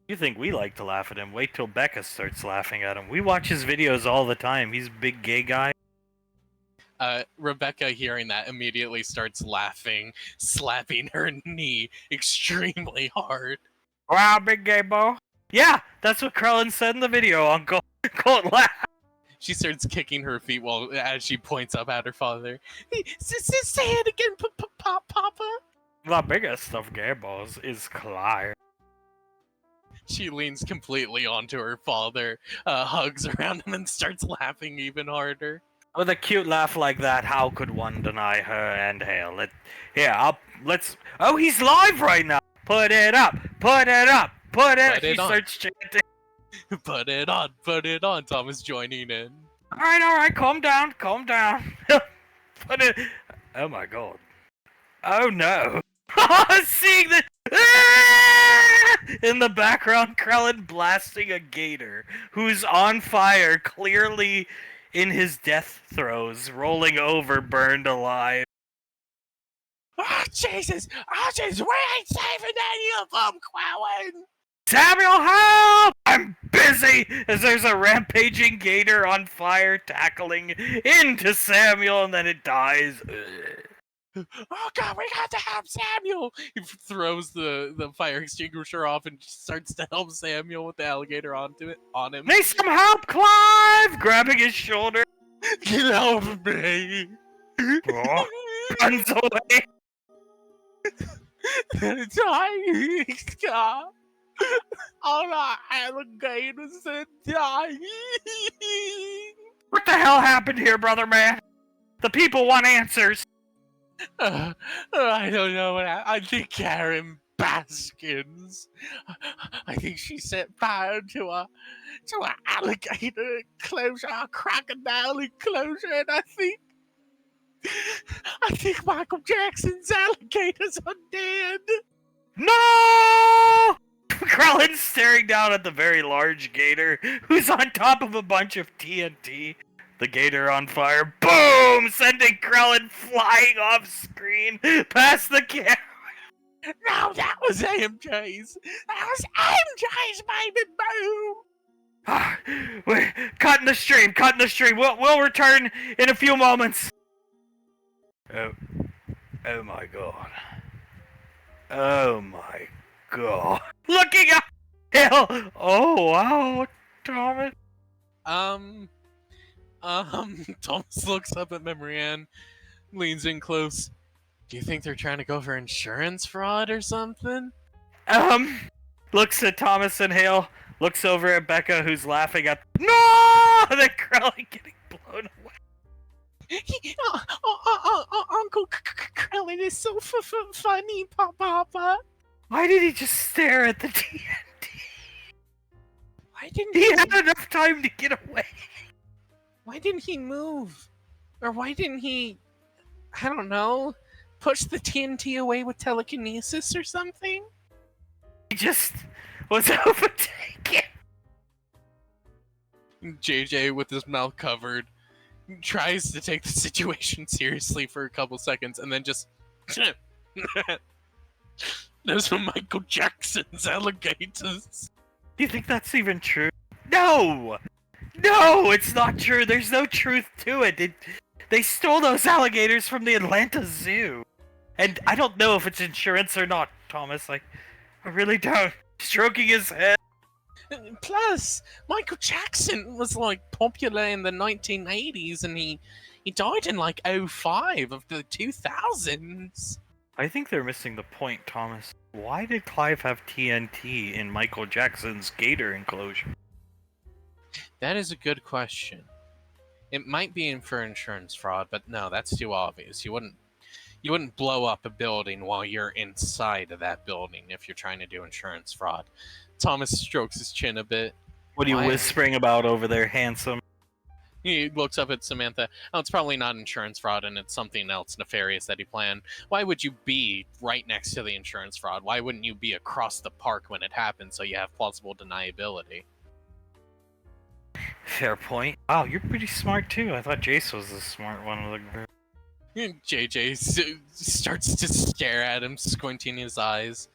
You think we like to laugh at him? Wait till Becca starts laughing at him. We watch his videos all the time. He's a big gay guy. Rebecca, hearing that, immediately starts laughing, slapping her knee extremely hard. Wow, big gay boy. Yeah, that's what Krellin said in the video, Uncle. Colt laugh. She starts kicking her feet as she points up at her father. Say it again, Papa. The biggest of gay boys is Clive. She leans completely onto her father, hugs around him, and starts laughing even harder. With a cute laugh like that, how could one deny her and Hale? Let's. Oh, he's live right now. Put it up. Put it up. Put it. Put He it on. starts chanting. Put it on, put it on. Thomas joining in. All right. Calm down. Calm down. Put it. Oh my god. Oh no. Seeing the in the background, Krellin blasting a gator who's on fire, clearly in his death throes, rolling over, burned alive. Oh, Jesus! Oh, Jesus! We ain't saving any of them, Quellen! Samuel, help! I'm busy! As there's a rampaging gator on fire tackling into Samuel, and then it dies. Oh, God, we got to help Samuel! He throws the fire extinguisher off and starts to help Samuel with the alligator on him. Need some help, Clive! Grabbing his shoulder. Get off me! Oh, runs away. Dying! Stop! All our alligators are dying! What the hell happened here, brother man? The people want answers. I don't know what I think Karen Baskins. I think she set fire to a alligator enclosure, a crocodile enclosure, and I think Michael Jackson's alligators are dead. No! Krellin's staring down at the very large gator, who's on top of a bunch of TNT. The gator on fire, boom! Sending Krellin flying off screen past the camera. No, that was AMJ's. That was AMJ's, baby boom. We're cutting the stream. We'll return in a few moments. Oh my god. Oh my god. Looking up! Hell! Oh wow, Thomas. Thomas looks up at Memory Ann, leans in close. Do you think they're trying to go for insurance fraud or something? Looks at Thomas and Hale, looks over at Becca, who's laughing at No! The Krellin getting blown away. Uncle Krellin is so funny, Papa. Why did he just stare at the TNT? Why didn't He had enough time to get away. Why didn't he move? Or why didn't he, I don't know, push the TNT away with telekinesis or something? He just was overtaken. JJ, with his mouth covered, tries to take the situation seriously for a couple seconds and then just... Those are Michael Jackson's alligators. Do you think that's even true? No! No, it's not true. There's no truth to it. They stole those alligators from the Atlanta Zoo. And I don't know if it's insurance or not, Thomas. I really don't. Stroking his head. Plus, Michael Jackson was like popular in the 1980s and he died in like 05 of the 2000s. I think they're missing the point, Thomas. Why did Clive have TNT in Michael Jackson's gator enclosure? That is a good question. It might be in for insurance fraud, but no, that's too obvious. You wouldn't blow up a building while you're inside of that building if you're trying to do insurance fraud. Thomas strokes his chin a bit. What are you whispering about over there, handsome? He looks up at Samantha. Oh, it's probably not insurance fraud and it's something else nefarious that he planned. Why would you be right next to the insurance fraud? Why wouldn't you be across the park when it happens so you have plausible deniability? Fair point. Wow, you're pretty smart too. I thought Jace was the smart one of the group. JJ starts to stare at him, squinting his eyes.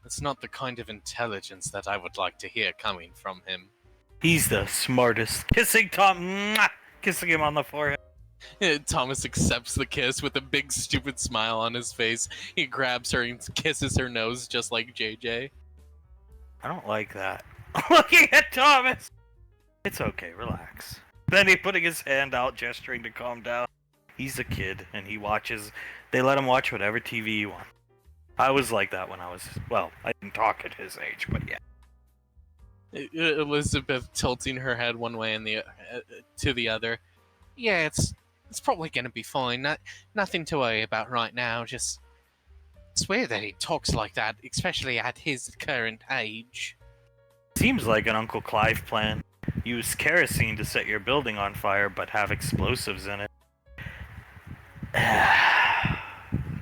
It's not the kind of intelligence that I would like to hear coming from him. He's the smartest. Kissing kissing him on the forehead. Thomas accepts the kiss with a big stupid smile on his face. He grabs her and kisses her nose just like JJ. I don't like that. Looking at Thomas! It's okay, relax. Then he putting his hand out, gesturing to calm down. He's a kid, and they let him watch whatever TV he wants. I was like that when I didn't talk at his age, but yeah. Elizabeth tilting her head one way and to the other. Yeah, It's probably going to be fine. Nothing to worry about right now. Just it's weird that he talks like that, especially at his current age. Seems like an Uncle Clive plan. Use kerosene to set your building on fire, but have explosives in it.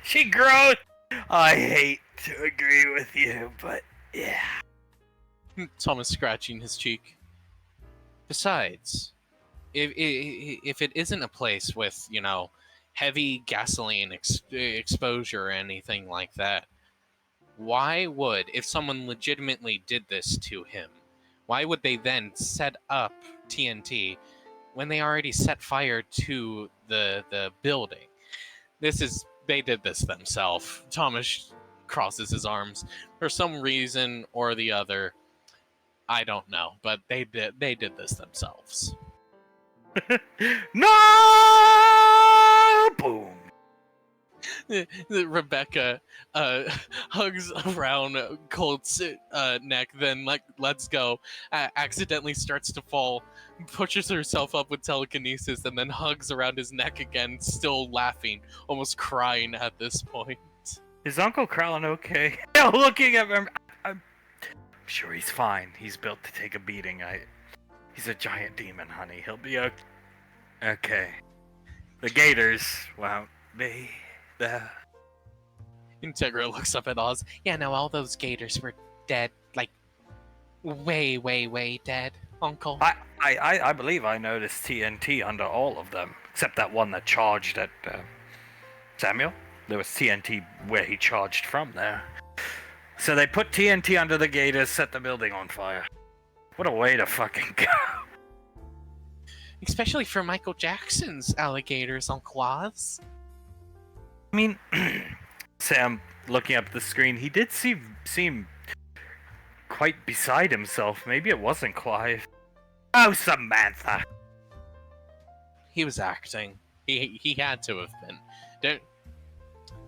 She grows. I hate to agree with you, but yeah. Thomas scratching his cheek. Besides, if it isn't a place with, heavy gasoline exposure or anything like that, why would, if someone legitimately did this to him, why would they then set up TNT when they already set fire to the building? They did this themselves. Thomas crosses his arms. For some reason or the other, I don't know, but they did this themselves. No! Boom. Rebecca hugs around Colt's neck, then lets go, accidentally starts to fall, pushes herself up with telekinesis, and then hugs around his neck again, still laughing, almost crying at this point. Is Uncle Krellin okay? Looking at him, I'm sure he's fine. He's built to take a beating. He's a giant demon, honey. He'll be okay. The Gators, wow, Integra looks up at Oz. Yeah, no, all those Gators were dead. Like, way, way, way dead, Uncle. I believe I noticed TNT under all of them, except that one that charged at Samuel. There was TNT where he charged from there. So they put TNT under the Gators, set the building on fire. What a way to fucking go. Especially for Michael Jackson's alligators, Uncle Oz. I mean, Sam, looking up at the screen, he did seem quite beside himself. Maybe it wasn't Clive. Oh, Samantha. He was acting. He had to have been.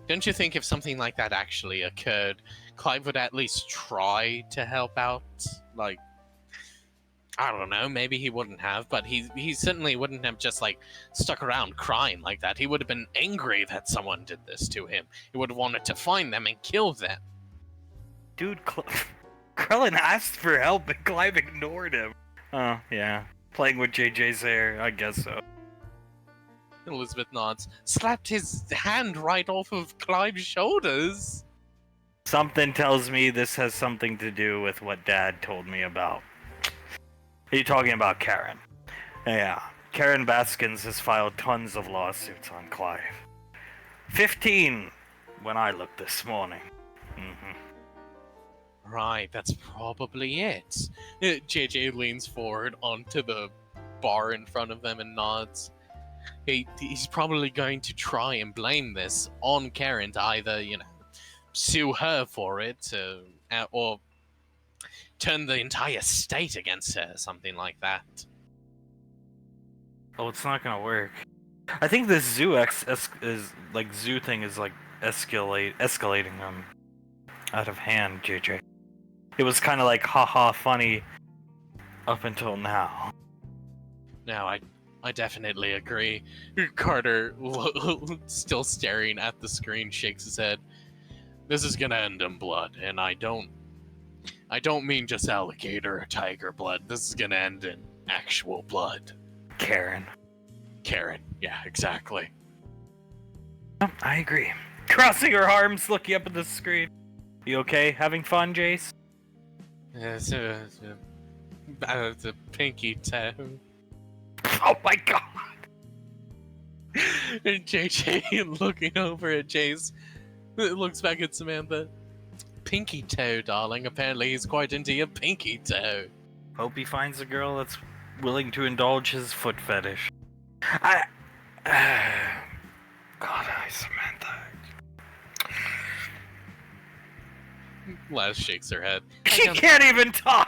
Don't you think if something like that actually occurred, Clive would at least try to help out? Like, I don't know, maybe he wouldn't have, but he certainly wouldn't have just, stuck around crying like that. He would have been angry that someone did this to him. He would have wanted to find them and kill them. Dude, Krellin asked for help and Clive ignored him. Oh, yeah. Playing with JJ's hair, I guess so. Elizabeth nods. Slapped his hand right off of Clive's shoulders. Something tells me this has something to do with what Dad told me about. Are you talking about Karen? Yeah. Karen Baskins has filed tons of lawsuits on Clive. 15 when I looked this morning. Right, that's probably it. JJ leans forward onto the bar in front of them and nods. He's probably going to try and blame this on Karen to either, sue her for it, or turn the entire state against her, something like that. Oh, it's not gonna work. I think this zoo zoo thing is escalating out of hand, JJ. It was kind of like haha funny up until now. No, I definitely agree. Carter, still staring at the screen, shakes his head. This is gonna end in blood, and I don't mean just alligator or tiger blood. This is gonna end in actual blood. Karen, yeah, exactly. Oh, I agree. Crossing her arms, looking up at the screen. You okay? Having fun, Jace? It's a pinky toe. Oh my god! And JJ looking over at Jace, looks back at Samantha. Pinky toe, darling. Apparently he's quite into your pinky toe. Hope he finds a girl that's willing to indulge his foot fetish. Samantha. Les shakes her head. She can't even talk!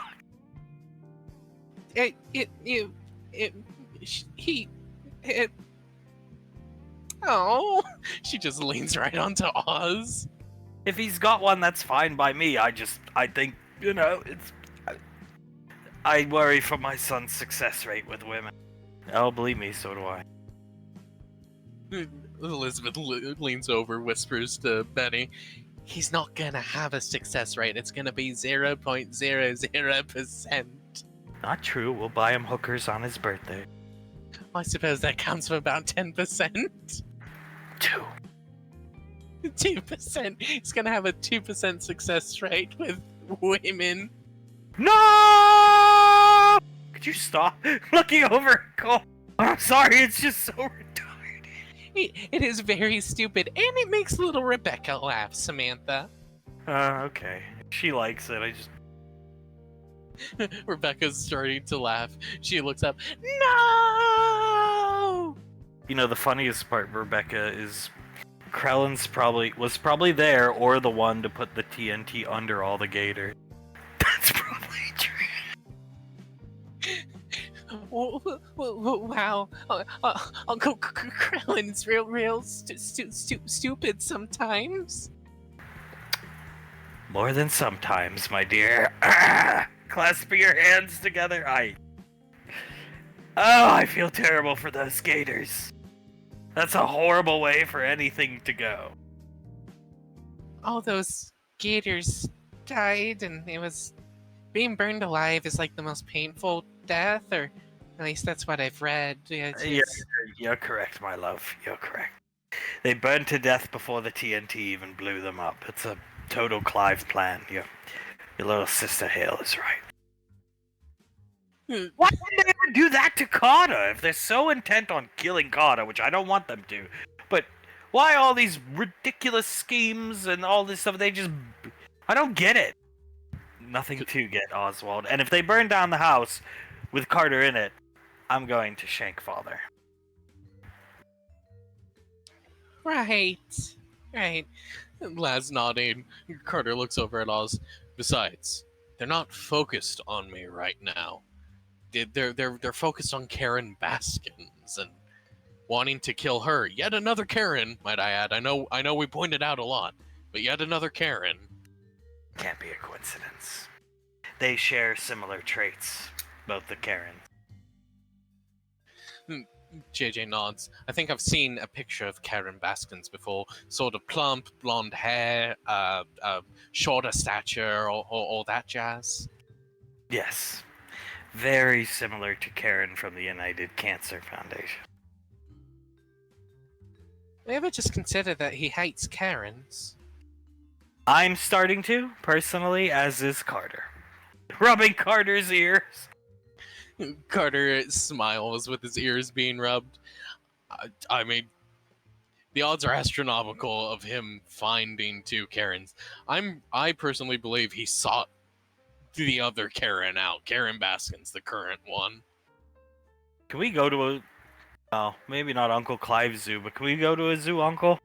Oh, she just leans right onto Oz. If he's got one, that's fine by me. I think, I worry for my son's success rate with women. Oh, believe me, so do I. Elizabeth leans over, whispers to Benny, he's not gonna have a success rate. It's gonna be 0.00%. Not true. We'll buy him hookers on his birthday. I suppose that counts for about 10%. 2. 2%. He's gonna have a 2% success rate with women. No! Could you stop looking over at Cole? I'm sorry, it's just so retarded. It is very stupid, and it makes little Rebecca laugh, Samantha. Okay. She likes it. I just. Rebecca's starting to laugh. She looks up. No! You know, the funniest part, Rebecca, is Krellin's was probably there or the one to put the TNT under all the gators. That's probably true. Wow, Uncle Krellin's real stupid sometimes. More than sometimes, my dear. Clasp your hands together. I feel terrible for those gators. That's a horrible way for anything to go. All those gators died, and it was being burned alive is like the most painful death, or at least that's what I've read. You're correct, my love. You're correct. They burned to death before the TNT even blew them up. It's a total Clive plan. Your little sister Hale is right. Why would they ever do that to Carter if they're so intent on killing Carter, which I don't want them to? But why all these ridiculous schemes and all this stuff? I don't get it. Nothing to get, Oswald. And if they burn down the house with Carter in it, I'm going to shank father. Right. Laz nodding. Carter looks over at Oz. Besides, they're not focused on me right now. They're focused on Karen Baskins and wanting to kill her. Yet another Karen, might I add. I know we pointed out a lot, but yet another Karen. Can't be a coincidence. They share similar traits, both the Karens. JJ nods. I think I've seen a picture of Karen Baskins before. Sort of plump, blonde hair, shorter stature, all that jazz. Yes. Very similar to Karen from the United Cancer Foundation. We ever just consider that he hates Karens? I'm starting to, personally, as is Carter. Rubbing Carter's ears. Carter smiles with his ears being rubbed. I mean, the odds are astronomical of him finding 2 Karens. I personally believe he sought the other Karen out. Karen Baskins, the current one. Can we go to oh, maybe not Uncle Clive's zoo, but can we go to a zoo, Uncle?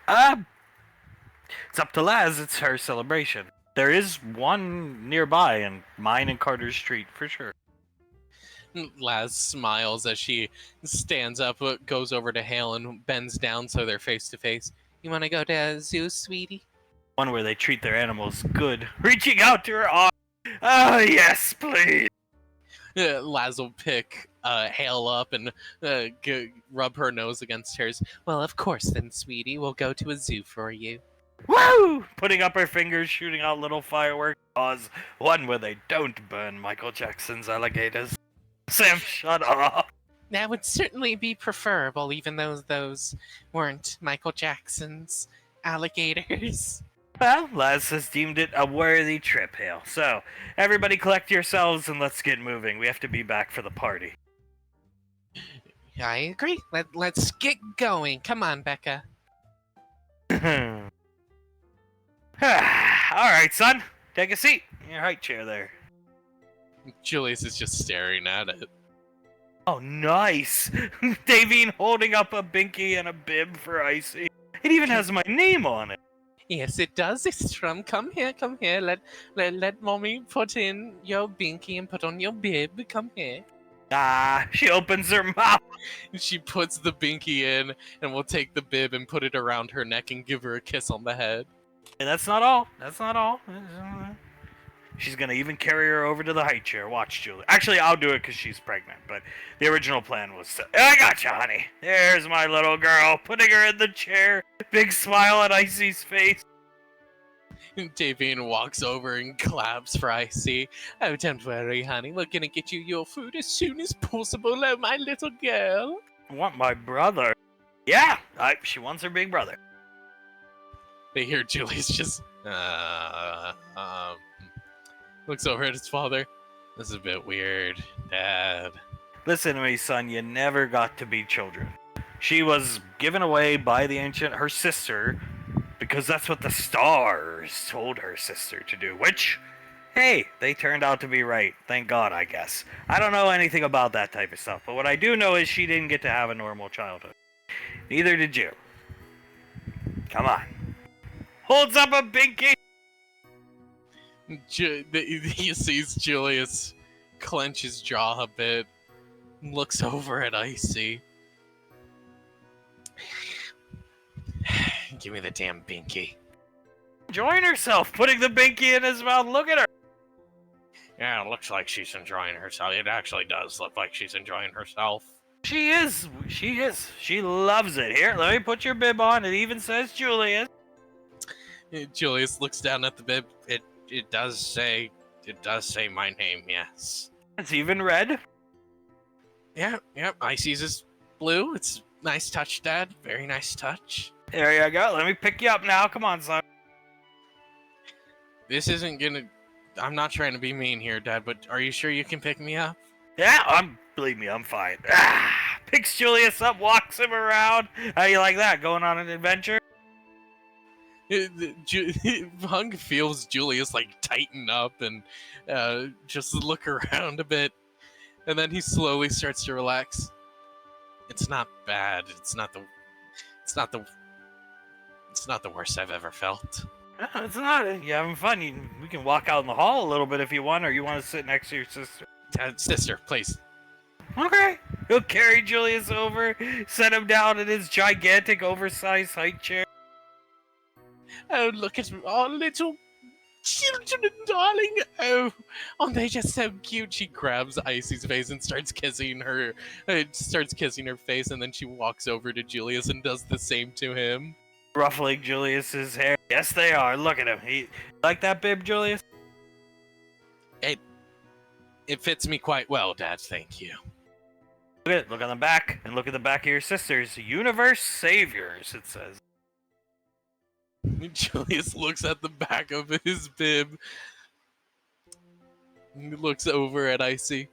It's up to Laz. It's her celebration. There is one nearby in mine and Carter's street, for sure. Laz smiles as she stands up, goes over to Hale, and bends down so they're face to face. You want to go to a zoo, sweetie? One where they treat their animals good. Reaching out to her arm. Oh, yes, please. Laz will pick Hale up and rub her nose against hers. Well, of course then, sweetie. We'll go to a zoo for you. Woo! Putting up her fingers, shooting out little fireworks. Cause one where they don't burn Michael Jackson's alligators. Sam, shut up. That would certainly be preferable, even though those weren't Michael Jackson's alligators. Well, Laz has deemed it a worthy trip, Hale. So, everybody collect yourselves and let's get moving. We have to be back for the party. I agree. Let's get going. Come on, Becca. Alright, son. Take a seat in your high chair there. Julius is just staring at it. Oh, nice. Davine holding up a binky and a bib for Icy. It even has my name on it. Yes, it does. It's from come here. Let mommy put in your binky and put on your bib. Come here. Ah, she opens her mouth. She puts the binky in, and we'll take the bib and put it around her neck and give her a kiss on the head. And that's not all. She's gonna even carry her over to the high chair. Watch, Julie. Actually, I'll do it because she's pregnant, but the original plan was I got you, honey. There's my little girl. Putting her in the chair. Big smile on Icy's face. Davine walks over and claps for Icy. Oh, don't worry, honey. We're gonna get you your food as soon as possible, oh, my little girl. I want my brother. Yeah, she wants her big brother. They hear Julius just, looks over at his father. This is a bit weird, Dad. Listen to me, son. You never got to be children. She was given away by her sister, because that's what the stars told her sister to do, which, hey, they turned out to be right. Thank God, I guess. I don't know anything about that type of stuff, but what I do know is she didn't get to have a normal childhood. Neither did you. Come on. Holds up a binky. He sees Julius clench his jaw a bit, looks over at Icy. Give me the damn binky. Enjoying herself, putting the binky in his mouth. Look at her. Yeah, it looks like she's enjoying herself. It actually does look like she's enjoying herself. She is. She is. She loves it. Here, let me put your bib on. It even says Julius. Julius looks down at the bib. It does say my name, yes. It's even red. Yeah, Icy's is blue. It's nice touch, Dad. Very nice touch. There you go. Let me pick you up now. Come on, son. This isn't gonna... I'm not trying to be mean here, Dad, but are you sure you can pick me up? Yeah, believe me, I'm fine. Picks Julius up, walks him around. How you like that? Going on an adventure? Hunk feels Julius like tighten up and just look around a bit, and then he slowly starts to relax. It's not bad. It's not the worst I've ever felt. No, it's not. You having fun? We can walk out in the hall a little bit if you want, or you want to sit next to your sister. Sister, please. Okay. He'll carry Julius over, set him down in his gigantic, oversized high chair. Oh, look at our little children, darling. Oh, aren't they just so cute? She grabs Icy's face and starts kissing her. Starts kissing her face, and then she walks over to Julius and does the same to him. Ruffling Julius's hair. Yes, they are. Look at him. He like that bib, Julius? It fits me quite well, Dad. Thank you. Look at it. Look on the back, and look at the back of your sisters. Universe Saviors, it says. Julius looks at the back of his bib. He looks over at Icy.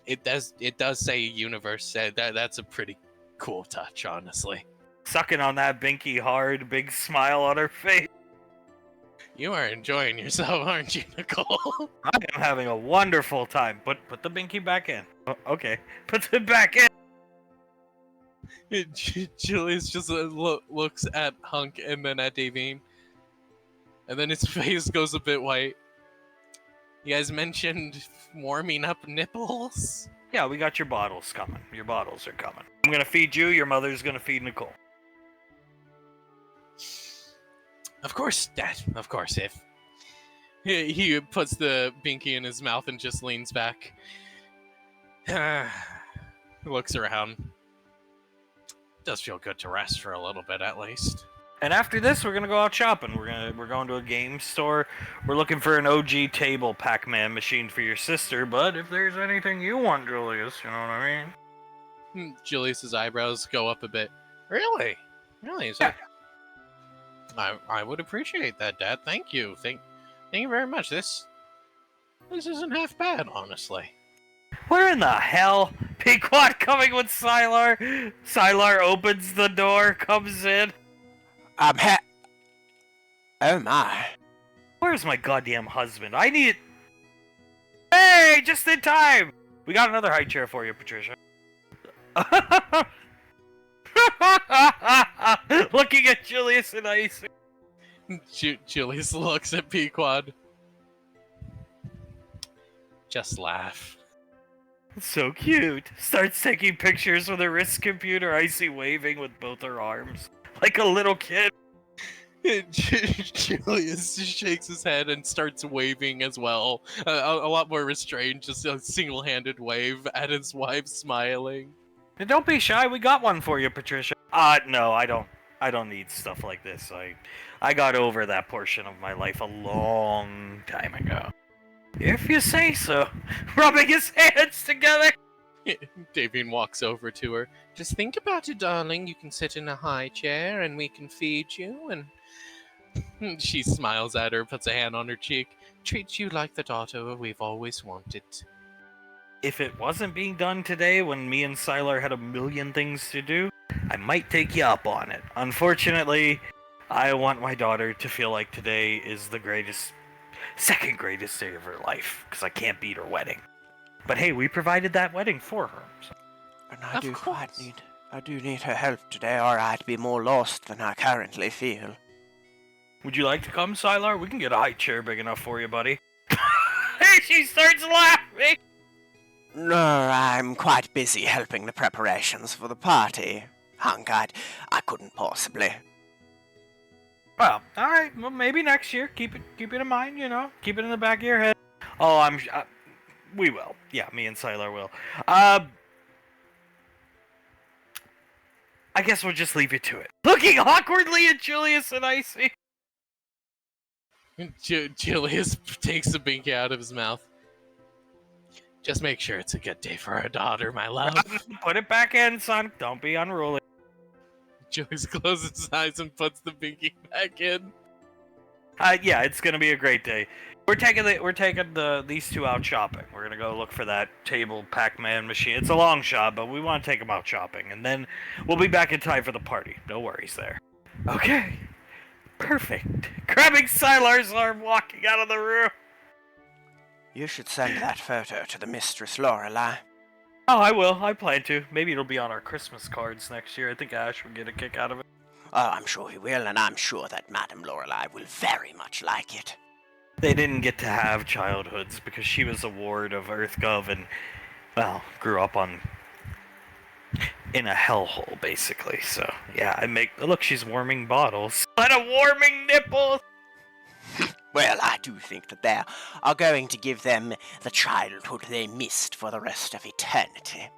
It does say universe. That's a pretty cool touch, honestly. Sucking on that binky hard, big smile on her face. You are enjoying yourself, aren't you, Nicole? I am having a wonderful time. Put the binky back in. Oh, okay. Put it back in. Julius just looks at Hunk and then at Davine. And then his face goes a bit white. You guys mentioned warming up nipples? Yeah, we got your bottles coming. Your bottles are coming. I'm gonna feed you. Your mother's gonna feed Nicole. Of course, Dad. Of course, if... He puts the binky in his mouth and just leans back. Looks around. Does feel good to rest for a little bit, at least. And after this, we're gonna go out shopping. We're going to a game store. We're looking for an OG table Pac-Man machine for your sister. But if there's anything you want, Julius, you know what I mean? Julius's eyebrows go up a bit. Really? Is that? I would appreciate that, Dad. Thank you. Thank you very much. This isn't half bad, honestly. Where in the hell? Pequot coming with Sylar. Sylar opens the door, comes in. Oh my. Where's my goddamn husband? I need... Hey, just in time! We got another high chair for you, Patricia. Looking at Julius and Icy. Julius looks at Pequod. Just laugh. So cute. Starts taking pictures with her wrist computer, Icy waving with both her arms. Like a little kid. Julius just shakes his head and starts waving as well. A lot more restrained, just a single-handed wave at his wife, smiling. And don't be shy, we got one for you, Patricia. No, I don't. I don't need stuff like this. I got over that portion of my life a long time ago. If you say so. Rubbing his hands together. Davine walks over to her. Just think about it, darling. You can sit in a high chair and we can feed you and She smiles at her, puts a hand on her cheek. treat you like the daughter we've always wanted. If it wasn't being done today when me and Sylar had a million things to do, I might take you up on it. Unfortunately, I want my daughter to feel like today is the second greatest day of her life, because I can't beat her wedding. But hey, we provided that wedding for her. So. And Of I do need her help today, or I'd be more lost than I currently feel. Would you like to come, Sylar? We can get a high chair big enough for you, buddy. She starts laughing! No, I'm quite busy helping the preparations for the party. Hunk, I couldn't possibly. Well, alright, well, maybe next year. Keep it in mind, you know? Keep it in the back of your head. Oh, we will. Yeah, me and Sylar will. I guess we'll just leave you to it. Looking awkwardly at Julius and Icy. Julius takes the binky out of his mouth. Just make sure it's a good day for our daughter, my love. Put it back in, son. Don't be unruly. Julius closes his eyes and puts the binky back in. Yeah, it's gonna be a great day. We're taking these two out shopping. We're gonna go look for that table Pac-Man machine. It's a long shot, but we want to take them out shopping, and then we'll be back in time for the party. No worries there. Okay, perfect. Grabbing Sylar's arm, walking out of the room. You should send that photo to the Mistress Lorelei. Oh, I will. I plan to. Maybe it'll be on our Christmas cards next year. I think Ash would get a kick out of it. Oh, I'm sure he will, and I'm sure that Madame Lorelei will very much like it. They didn't get to have childhoods because she was a ward of EarthGov and, well, grew up in a hellhole, basically. So, yeah, look, she's warming bottles. What a warming nipple! Well, I do think that they are going to give them the childhood they missed for the rest of eternity.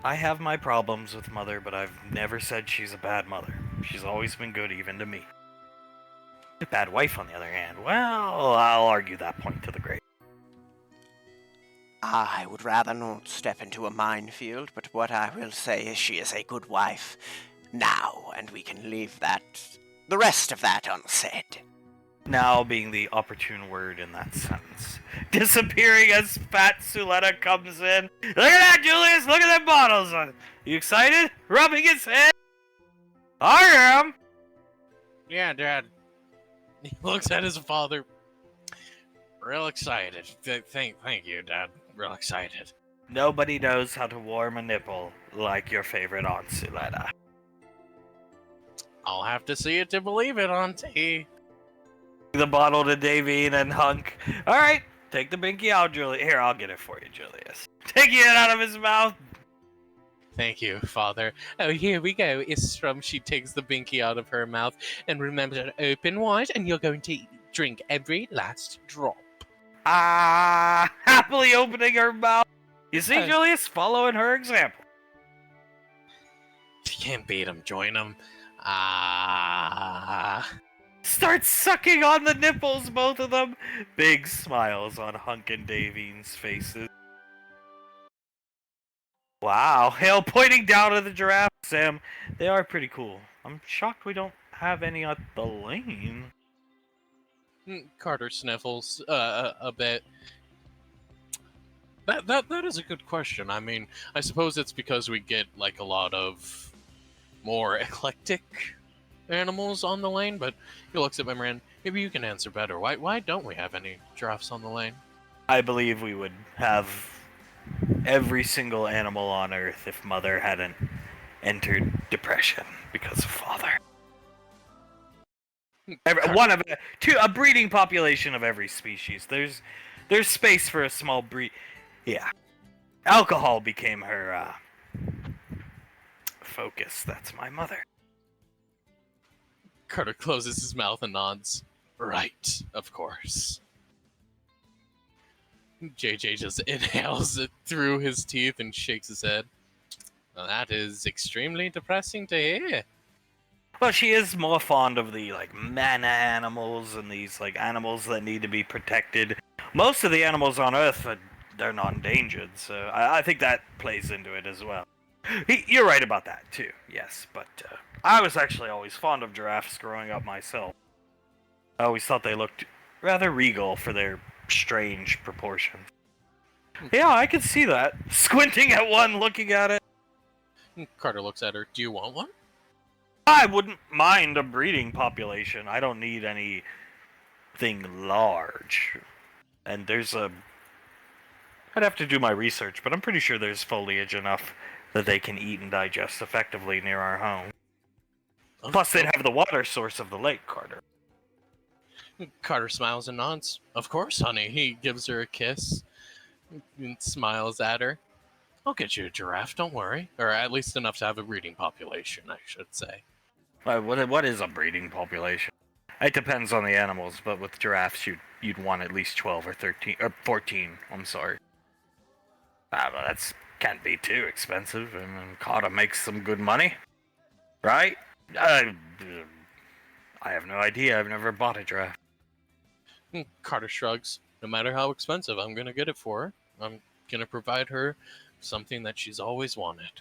I have my problems with Mother, but I've never said she's a bad mother. She's always been good, even to me. A bad wife, on the other hand, well, I'll argue that point to the grave. I would rather not step into a minefield, but what I will say is she is a good wife now, and we can leave the rest of that unsaid. Now being the opportune word in that sentence. Disappearing as Fat Suletta comes in. Look at that, Julius! Look at them bottles! You excited? Rubbing his head? I am! Yeah, Dad. He looks at his father. Real excited. Thank you, Dad. Real excited. Nobody knows how to warm a nipple like your favorite Aunt Suletta. I'll have to see it to believe it, Auntie. The bottle to Davine and Hunk. Alright, take the binky out, Julius. Here, I'll get it for you, Julius. Taking it out of his mouth. Thank you, Father. Oh, here we go. Istrum, she takes the binky out of her mouth. And remember to open wide, and you're going to drink every last drop. Happily opening her mouth. You see, Julius? Following her example. If you can't beat him, join him. Start sucking on the nipples, both of them. Big smiles on Hunk and Davine's faces. Wow, Hale pointing down at the giraffe. Sam, they are pretty cool. I'm shocked we don't have any at the lane. Carter sniffles a bit. That is a good question. I mean, I suppose it's because we get like a lot of more eclectic animals on the lane, but he looks at Memran. Maybe you can answer better. Why don't we have any giraffes on the lane? I believe we would have every single animal on Earth if Mother hadn't entered depression because of Father. A breeding population of every species. There's space for a small breed. Yeah. Alcohol became her focus. That's my mother. Carter closes his mouth and nods. Right, of course. JJ just inhales it through his teeth and shakes his head. Well, that is extremely depressing to hear. Well, she is more fond of the like mana animals and these like animals that need to be protected. Most of the animals on Earth they're not endangered, so I think that plays into it as well. You're right about that too. Yes, but I was actually always fond of giraffes growing up myself. I always thought they looked rather regal for their strange proportions. Yeah, I can see that. Squinting at one, looking at it. Carter looks at her. Do you want one? I wouldn't mind a breeding population. I don't need anything large. And there's a... I'd have to do my research, but I'm pretty sure there's foliage enough that they can eat and digest effectively near our home. Plus, they'd have the water source of the lake, Carter. Carter smiles and nods. Of course, honey. He gives her a kiss and smiles at her. I'll get you a giraffe, don't worry. Or at least enough to have a breeding population, I should say. What is a breeding population? It depends on the animals, but with giraffes, you'd want at least 12 or 13, or 14, I'm sorry. But that's can't be too expensive, and Carter makes some good money, right? I have no idea, I've never bought a giraffe. Carter shrugs. No matter how expensive, I'm gonna get it for her. I'm gonna provide her something that she's always wanted.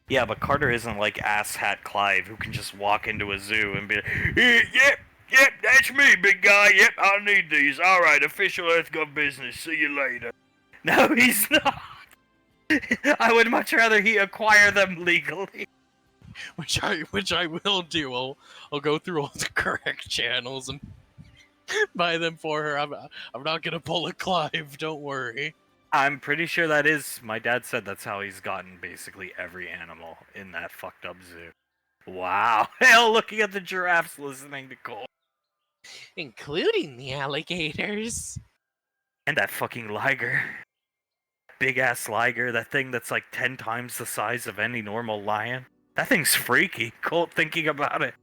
Yeah, but Carter isn't like asshat Clive, who can just walk into a zoo and be like, yep, that's me, big guy, yep, I'll need these. Alright, official Earth Gov business, see you later. No, he's not. I would much rather he acquire them legally. Which I will do. I'll go through all the correct channels and buy them for her. I'm not gonna pull a Clive, don't worry. I'm pretty sure that is, my dad said that's how he's gotten basically every animal in that fucked up zoo. Wow. Hell, looking at the giraffes listening to Cole. Including the alligators. And that fucking liger. Big ass liger, that thing that's like 10 times the size of any normal lion. That thing's freaky. Colt thinking about it.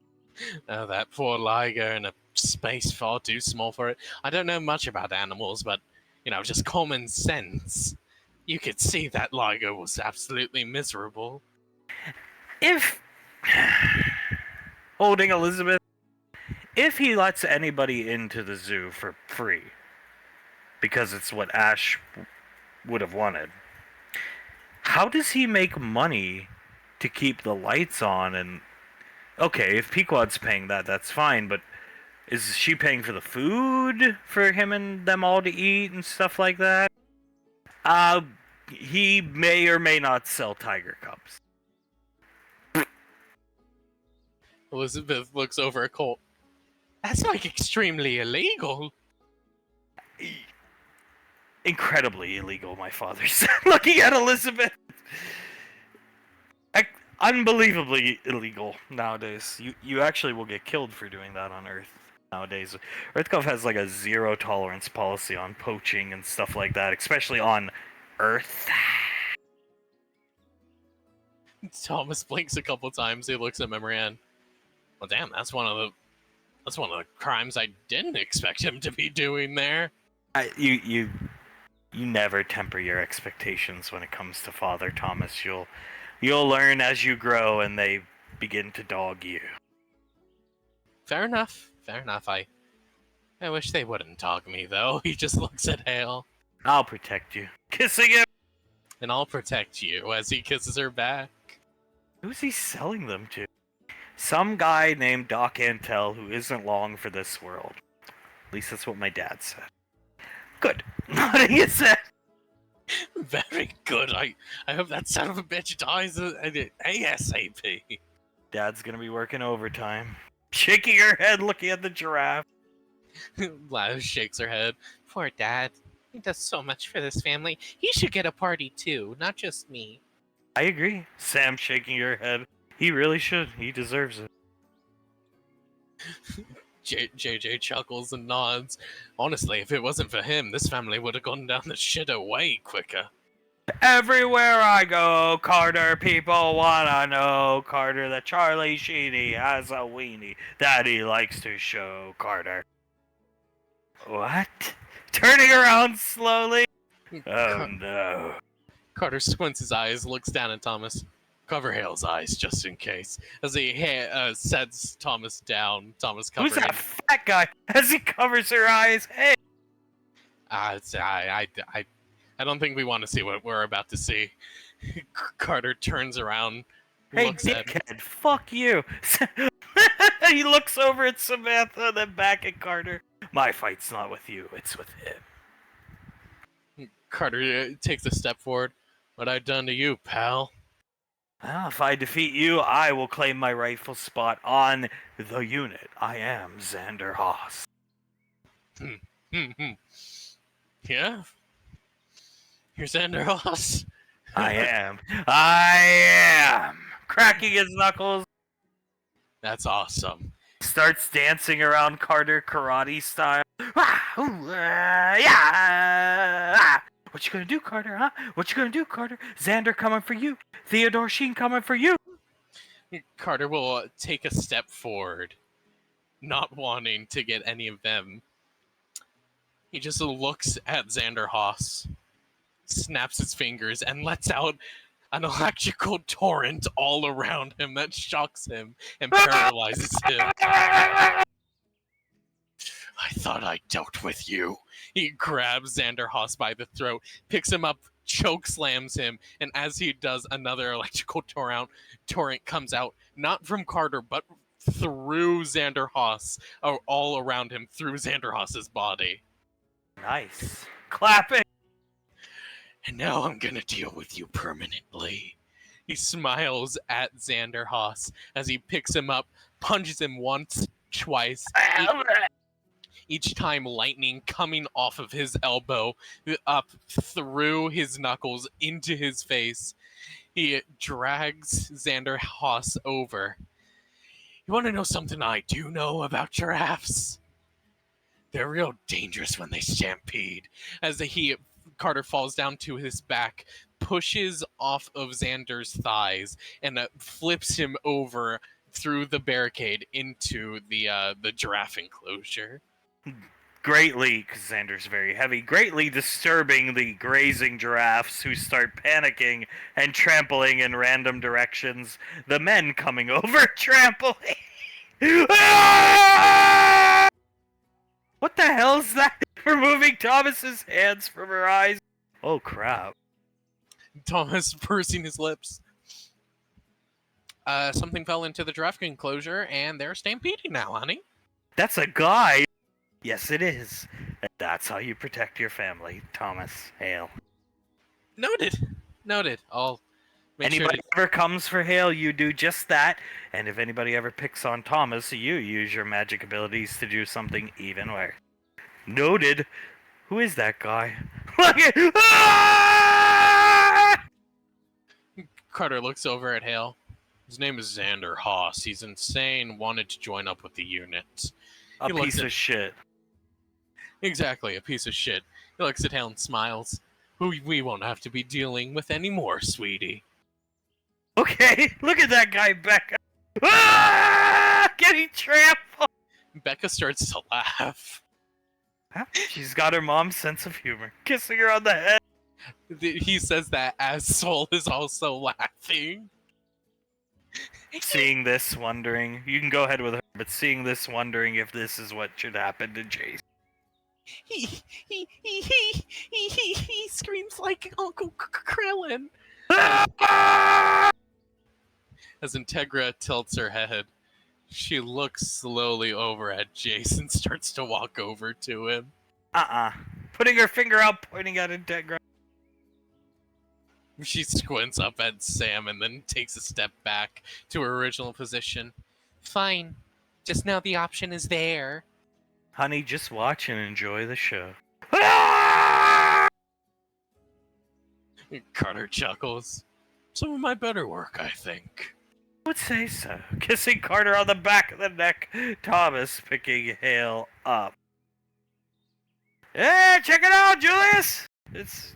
Oh, that poor liger in a space far too small for it. I don't know much about animals, but, just common sense. You could see that liger was absolutely miserable. If... Holding Elizabeth. If he lets anybody into the zoo for free, because it's what Ash would have wanted, how does he make money to keep the lights on? And okay, if Pequod's paying that, that's fine, but is she paying for the food for him and them all to eat and stuff like that? He may or may not sell tiger cubs. Elizabeth looks over at Colt. That's extremely illegal. Incredibly illegal, my father said, looking at Elizabeth. Unbelievably illegal nowadays. You actually will get killed for doing that on Earth nowadays. EarthGov has like a zero tolerance policy on poaching and stuff like that, especially on Earth. Thomas blinks a couple times. He looks at Memorian. Well, damn, that's one of the crimes I didn't expect him to be doing there. You never temper your expectations when it comes to Father Thomas. You'll learn as you grow, and they begin to dog you. Fair enough. I wish they wouldn't dog me, though. He just looks at Hale. I'll protect you. Kissing him! And I'll protect you as he kisses her back. Who's he selling them to? Some guy named Doc Antel who isn't long for this world. At least that's what my dad said. Good. Nodding his head. Very good. I hope that son of a bitch dies ASAP. Dad's gonna be working overtime. Shaking her head, looking at the giraffe. Laz shakes her head. Poor Dad. He does so much for this family. He should get a party too, not just me. I agree. Sam shaking her head. He really should. He deserves it. JJ chuckles and nods. Honestly, if it wasn't for him, this family would have gone down the shitter way quicker. Everywhere I go, Carter, people wanna know, Carter, that Charlie Sheeney has a weenie that he likes to show, Carter. What? Turning around slowly? Oh no. Carter squints his eyes, looks down at Thomas. Cover Hale's eyes just in case. As he sets Thomas down, Thomas covering Who's that fat guy as he covers her eyes? Hey! I don't think we want to see what we're about to see. Carter turns around, Hey, looks at dickhead, fuck you. He looks over at Samantha, then back at Carter. My fight's not with you, it's with him. Carter takes a step forward. What I done to you, pal? Well, if I defeat you, I will claim my rightful spot on the unit. I am Xander Haas. Yeah? You're Xander Haas? I am. I am. Cracking his knuckles, That's awesome. starts dancing around Carter karate style. Yeah. What you gonna do, Carter, huh? What you gonna do, Carter? Xander coming for you. Theodore Sheen coming for you. Carter will take a step forward, not wanting to get any of them. He just looks at Xander Haas, snaps his fingers, and lets out an electrical torrent all around him that shocks him and paralyzes him. I thought I dealt with you. He grabs Xander Haas by the throat, picks him up, choke slams him, and as he does, another electrical torrent comes out, not from Carter, but through Xander Haas, or all around him, through Xander Haas's body. Nice. Clapping. And now I'm gonna deal with you permanently. He smiles at Xander Haas as he picks him up, punches him once, twice, each time lightning coming off of his elbow, up through his knuckles into his face. He drags Xander Haas over. You want to know something I do know about giraffes? They're real dangerous when they stampede. As Carter falls down to his back, pushes off of Xander's thighs, and flips him over through the barricade into the giraffe enclosure. Greatly, because Xander's very heavy, greatly disturbing the grazing giraffes who start panicking and trampling in random directions. The men coming over trampling. Ah! What the hell is that? Removing Thomas's hands from her eyes. Oh crap. Thomas pursing his lips. Something fell into the giraffe enclosure, and they're stampeding now, honey. That's a guy. Yes, it is. And that's how you protect your family, Thomas Hale. Noted. I'll make Anybody sure ever comes for Hale, you do just that. And if anybody ever picks on Thomas, you use your magic abilities to do something even worse. Noted. Who is that guy? Look at. Ah! Carter looks over at Hale. His name is Xander Haas. He's insane, wanted to join up with the unit. A He looks piece at- of shit. Exactly, a piece of shit. He looks at Hale and smiles. Who we won't have to be dealing with anymore, sweetie. Okay, look at that guy, Becca. Ah! Getting trampled. Becca starts to laugh. She's got her mom's sense of humor. Kissing her on the head. He says that as Soul is also laughing. Seeing this, wondering. You can go ahead with her, but seeing this, wondering if this is what should happen to Jason. He screams like Uncle Krillin. As Integra tilts her head, she looks slowly over at Jason, starts to walk over to him. Putting her finger out, pointing at Integra. She squints up at Sam and then takes a step back to her original position. Fine. Just now the option is there. Honey, just watch and enjoy the show. Carter chuckles. Some of my better work, I think. I would say so. Kissing Carter on the back of the neck. Thomas picking Hale up. Hey, check it out, Julius! It's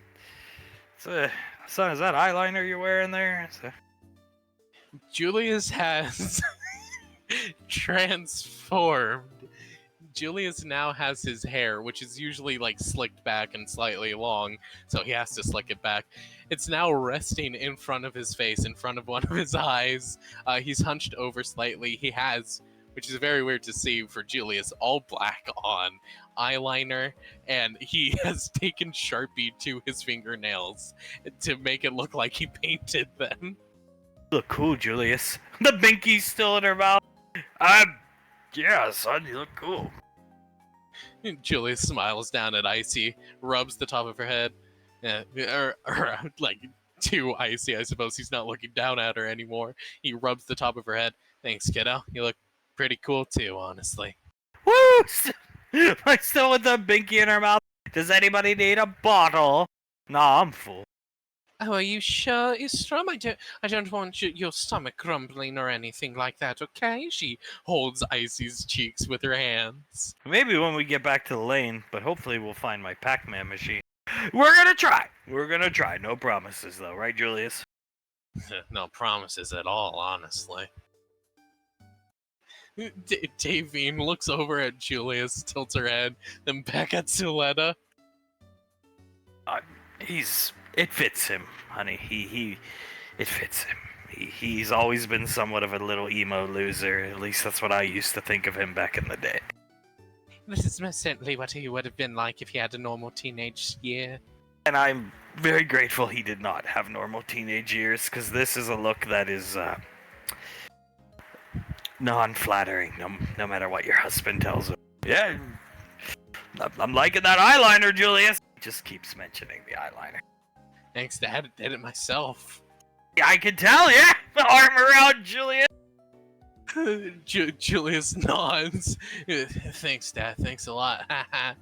a Son, is that eyeliner you're wearing there? Julius has transformed. Julius now has his hair, which is usually like slicked back and slightly long, so he has to slick it back. It's now resting in front of his face, in front of one of his eyes. He's hunched over slightly. He has, which is very weird to see for Julius, all black on eyeliner, and he has taken Sharpie to his fingernails to make it look like he painted them. Look cool, Julius. The binky's still in her mouth. Yeah, son, you look cool. Julius smiles down at Icy, rubs the top of her head, or like to Icy, I suppose. He's not looking down at her anymore. He rubs the top of her head. Thanks, kiddo. You look pretty cool too, honestly. Woo! Like still with the binky in her mouth. Does anybody need a bottle? Nah, I'm full. Oh, are you sure, Istrom? I don't want your stomach grumbling or anything like that, okay? She holds Icy's cheeks with her hands. Maybe when we get back to the lane, but hopefully we'll find my Pac-Man machine. We're gonna try. We're gonna try. No promises though, right, Julius? No promises at all, honestly. Davine looks over at Julius, tilts her head, then back at Suletta. It fits him, honey. It fits him. He's always been somewhat of a little emo loser. At least that's what I used to think of him back in the day. This is most certainly what he would have been like if he had a normal teenage year. And I'm very grateful he did not have normal teenage years, because this is a look that is non-flattering, no matter what your husband tells him. Yeah, I'm liking that eyeliner, Julius. He just keeps mentioning the eyeliner. Thanks, Dad. I did it myself. Yeah, I can tell, yeah. The arm around Julius. Julius nods. Thanks, Dad. Thanks a lot.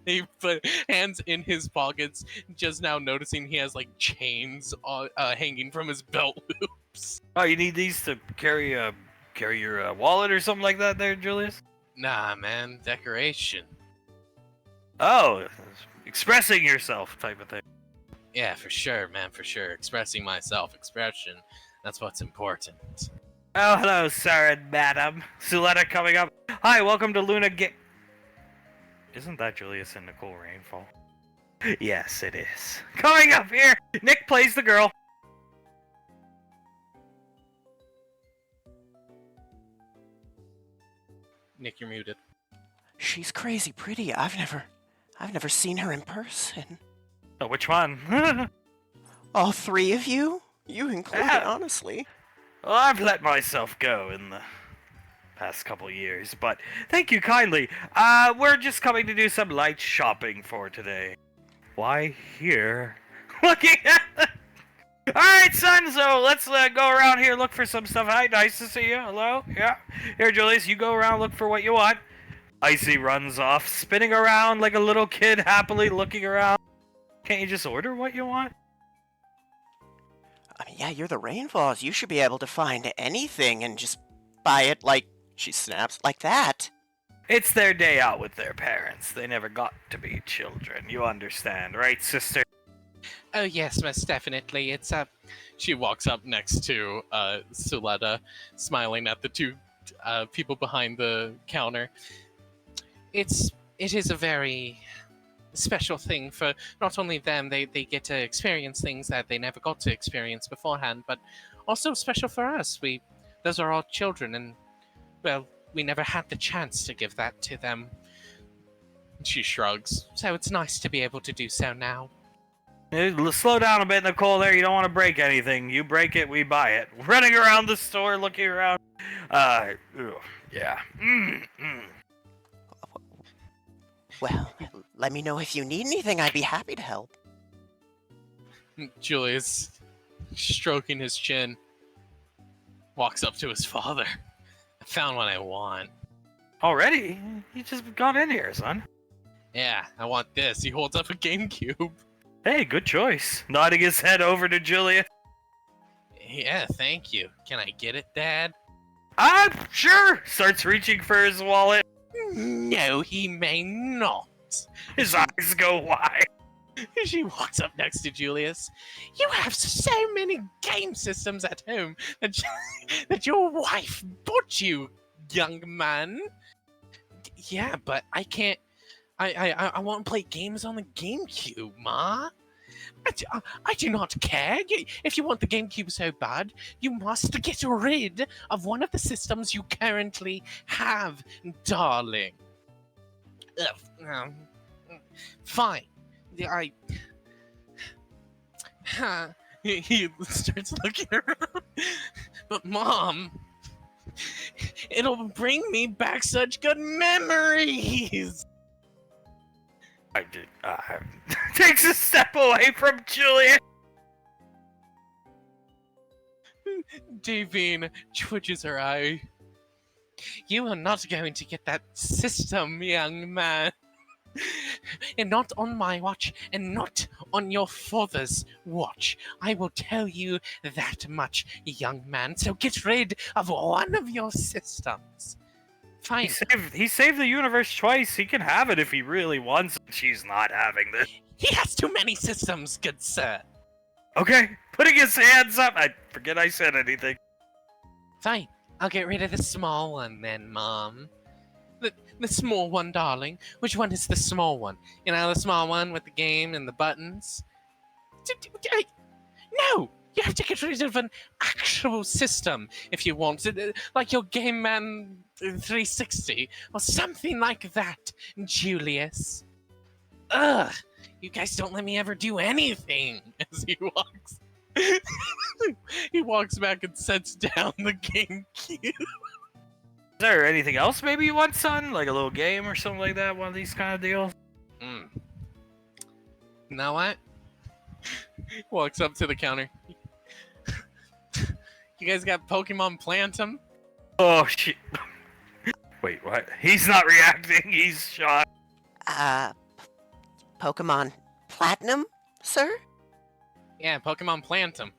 He put hands in his pockets, just now noticing he has like chains hanging from his belt loops. Oh, you need these to carry your wallet or something like that there, Julius? Nah, man. Decoration. Oh, expressing yourself type of thing. Yeah, for sure, man. For sure. Expressing myself. Expression. That's what's important. Oh, hello, sir and madam. Suletta coming up. Hi, welcome to Luna Isn't that Julius and Nicole Rainfall? Yes, it is. Coming up here, Nick plays the girl. Nick, you're muted. She's crazy pretty. I've never seen her in person. Oh, which one? All three of you? You included, Yeah. honestly. Well, I've let myself go in the past couple years, but thank you kindly. We're just coming to do some light shopping for today. Why here? Looking at Alright, son, so let's go around here, look for some stuff. Hi, nice to see you. Hello? Yeah. Here, Julius, you go around, look for what you want. Icy runs off, spinning around like a little kid, happily looking around. Can't you just order what you want? I mean, yeah, you're the Rainfalls. You should be able to find anything and just buy it like, she snaps, like that. It's their day out with their parents. They never got to be children. You understand, right, sister? Oh yes, most definitely. It's She walks up next to Suletta, smiling at the two people behind the counter. it is a very special thing for not only them, they get to experience things that they never got to experience beforehand, but also special for us. Those are our children, and well, we never had the chance to give that to them. She shrugs. So it's nice to be able to do so now. Slow down a bit, Nicole, there. You don't want to break anything. You break it, we buy it. Running around the store, looking around. Yeah. Well, let me know if you need anything. I'd be happy to help. Julius, stroking his chin, walks up to his father. I found what I want. Already? You just got in here, son. Yeah, I want this. He holds up a GameCube. Hey, good choice. Nodding his head over to Julius. Yeah, thank you. Can I get it, Dad? Sure. Starts reaching for his wallet. No, he may not. His eyes go wide. She walks up next to Julius. You have so many game systems at home that your wife bought you, young man. Yeah, but I can't. I want to play games on the GameCube, Ma. I do not care. If you want the GameCube so bad, you must get rid of one of the systems you currently have, darling. Ugh, fine. I. He starts looking around. But, Mom, it'll bring me back such good memories. I did. Takes a step away from Julius. Davine twitches her eye. You are not going to get that system, young man. And not on my watch, and not on your father's watch. I will tell you that much, young man. So get rid of one of your systems. Fine. He saved the universe twice. He can have it if he really wants it. She's not having this. He has too many systems, good sir. Okay, putting his hands up. I forget I said anything. Fine. I'll get rid of the small one then, Mom. The small one, darling. Which one is the small one? You know, the small one with the game and the buttons? No! You have to get rid of an actual system if you want it, like your Game Man 360 or something like that, Julius. Ugh! You guys don't let me ever do anything as he walks. He walks back and sets down the GameCube. Is there anything else maybe you want, son? Like a little game or something like that? One of these kind of deals? You know what? Walks up to the counter. You guys got Pokemon Plantum? Oh, shit. Wait, what? He's not reacting. He's shocked. Pokemon Platinum, sir? Yeah, Pokemon Plantum.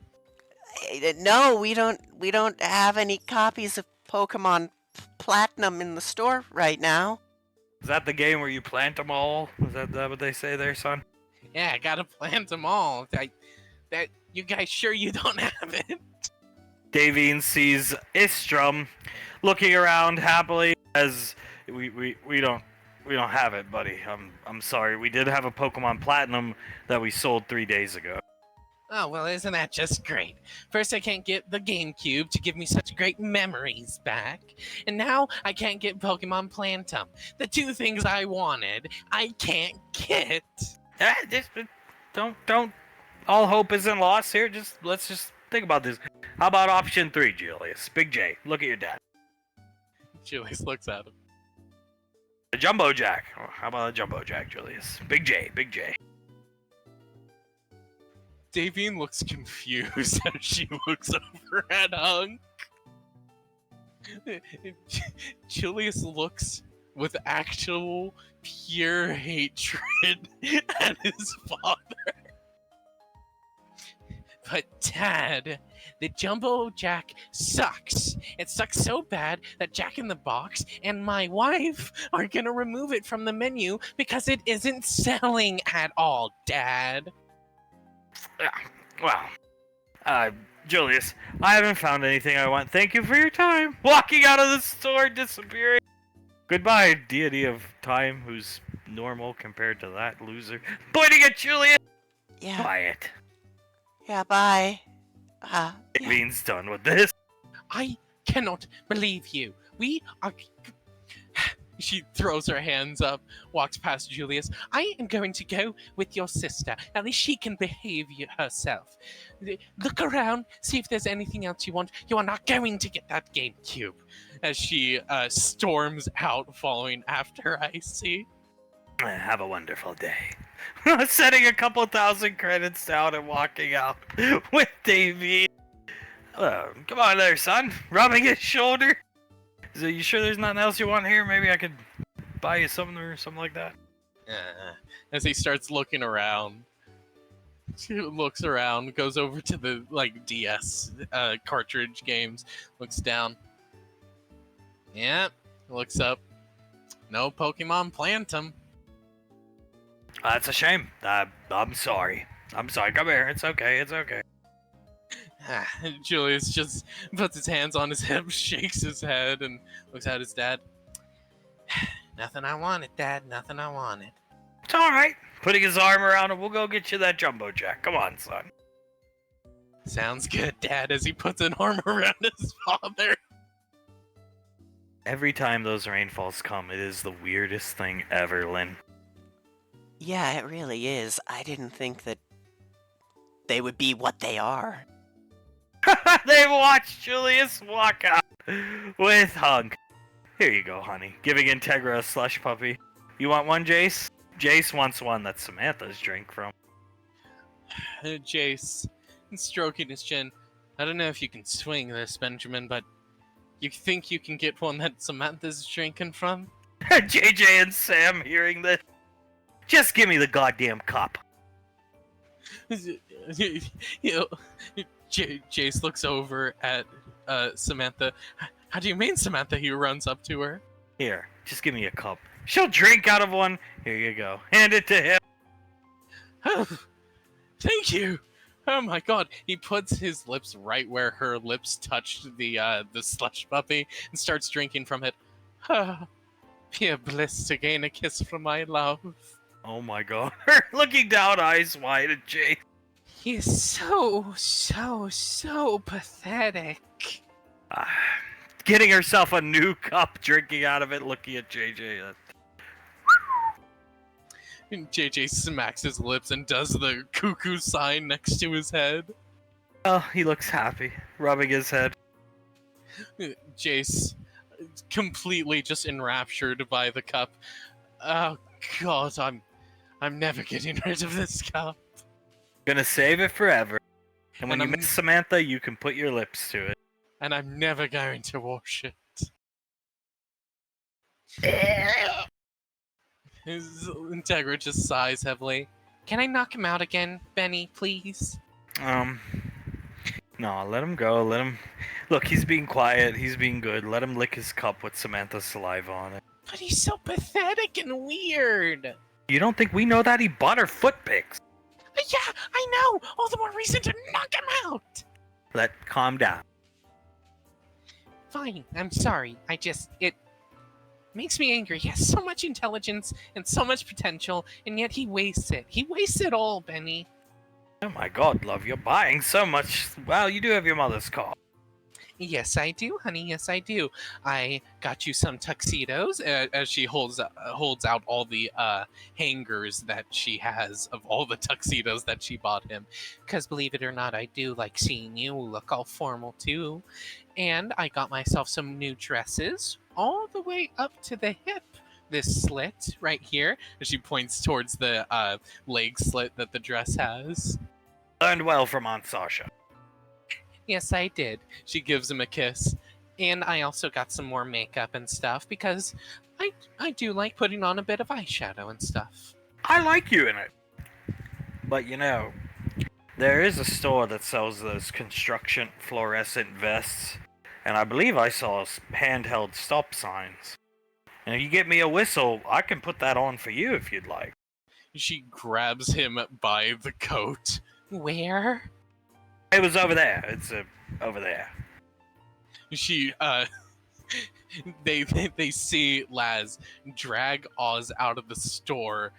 No, we don't have any copies of Pokemon Platinum in the store right now. Is that the game where you plant them all? Is that what they say there, son? Yeah, I gotta plant them all. That you guys sure you don't have it? Davine sees Istrum looking around happily as we don't have it, buddy. I'm sorry. We did have a Pokemon Platinum that we sold 3 days ago. Oh, well, isn't that just great? First, I can't get the GameCube to give me such great memories back. And now, I can't get Pokemon Plantum. The two things I wanted, I can't get. Don't. All hope isn't lost here. Let's just think about this. How about option 3, Julius? Big J, look at your dad. Julius looks at him. A Jumbo Jack. Oh, how about a Jumbo Jack, Julius? Big J. Davine looks confused as she looks over at Hunk. Julius looks with actual pure hatred at his father. But Dad, the Jumbo Jack sucks. It sucks so bad that Jack in the Box and my wife are gonna remove it from the menu because it isn't selling at all, Dad. Well, Julius, I haven't found anything I want. Thank you for your time. Walking out of the store, disappearing. Goodbye, deity of time, who's normal compared to that loser. Pointing at Julius. Yeah. Quiet. Yeah, bye. It means done with this. I cannot believe you. We are. She throws her hands up, walks past Julius. I am going to go with your sister. At least she can behave herself. Look around, see if there's anything else you want. You are not going to get that GameCube. As she storms out, following after Icy. Have a wonderful day. Setting a couple thousand credits down and walking out with Davey. Come on there, son. Rubbing his shoulder. Are you sure there's nothing else you want here? Maybe I could buy you something or something like that. As he starts looking around, she looks around, goes over to the DS cartridge games, looks down. Yep, looks up. No Pokemon Plantum. That's a shame. I'm sorry. I'm sorry. Come here. It's okay. It's okay. Julius just puts his hands on his hip, shakes his head, and looks at his dad. Nothing I wanted, Dad. Nothing I wanted. It's all right. Putting his arm around him, we'll go get you that jumbo jack. Come on, son. Sounds good, Dad, as he puts an arm around his father. Every time those rainfalls come, it is the weirdest thing ever, Lynn. Yeah, it really is. I didn't think that they would be what they are. They watched Julius walk out with Hunk. Here you go, honey. Giving Integra a slush puppy. You want one, Jace? Jace wants one that Samantha's drink from. Jace, stroking his chin. I don't know if you can swing this, Benjamin, but you think you can get one that Samantha's drinking from? JJ and Sam hearing this. Just give me the goddamn cup. Jace looks over at Samantha. How do you mean, Samantha? He runs up to her. Here, just give me a cup. She'll drink out of one. Here you go. Hand it to him. Oh, thank you. Oh my god. He puts his lips right where her lips touched the slush puppy and starts drinking from it. Ah, be a bliss to gain a kiss from my love. Oh my god. Looking down, eyes wide at Jay. He's so pathetic. Getting herself a new cup, drinking out of it, looking at JJ. And JJ smacks his lips and does the cuckoo sign next to his head. Oh, he looks happy, rubbing his head. Jace, completely just enraptured by the cup. Oh god, I'm never getting rid of this cup. Gonna save it forever. And when And you miss Samantha, you can put your lips to it. And I'm never going to wash it. His Integra just sighs heavily. Can I knock him out again, Benny, please? No, let him go, let him... Look, he's being quiet, he's being good. Let him lick his cup with Samantha's saliva on it. But he's so pathetic and weird. You don't think we know that? He bought her foot pics. Yeah, I know. All the more reason to knock him out. Calm down. Fine, I'm sorry. It makes me angry. He has so much intelligence and so much potential, and yet he wastes it. He wastes it all, Benny. Oh my god, love, you're buying so much. Well, you do have your mother's car. Yes, I do, honey. Yes, I do. I got you some tuxedos as she holds out all the hangers that she has of all the tuxedos that she bought him. Because believe it or not, I do like seeing you look all formal too. And I got myself some new dresses all the way up to the hip. This slit right here, as she points towards the leg slit that the dress has. Learned well from Aunt Sasha. Yes, I did. She gives him a kiss. And I also got some more makeup and stuff because I do like putting on a bit of eyeshadow and stuff. I like you in it. But you know, there is a store that sells those construction fluorescent vests, and I believe I saw handheld stop signs. And if you get me a whistle, I can put that on for you if you'd like. She grabs him by the coat. Where? It was over there. It's over there. She they see Laz drag Oz out of the store,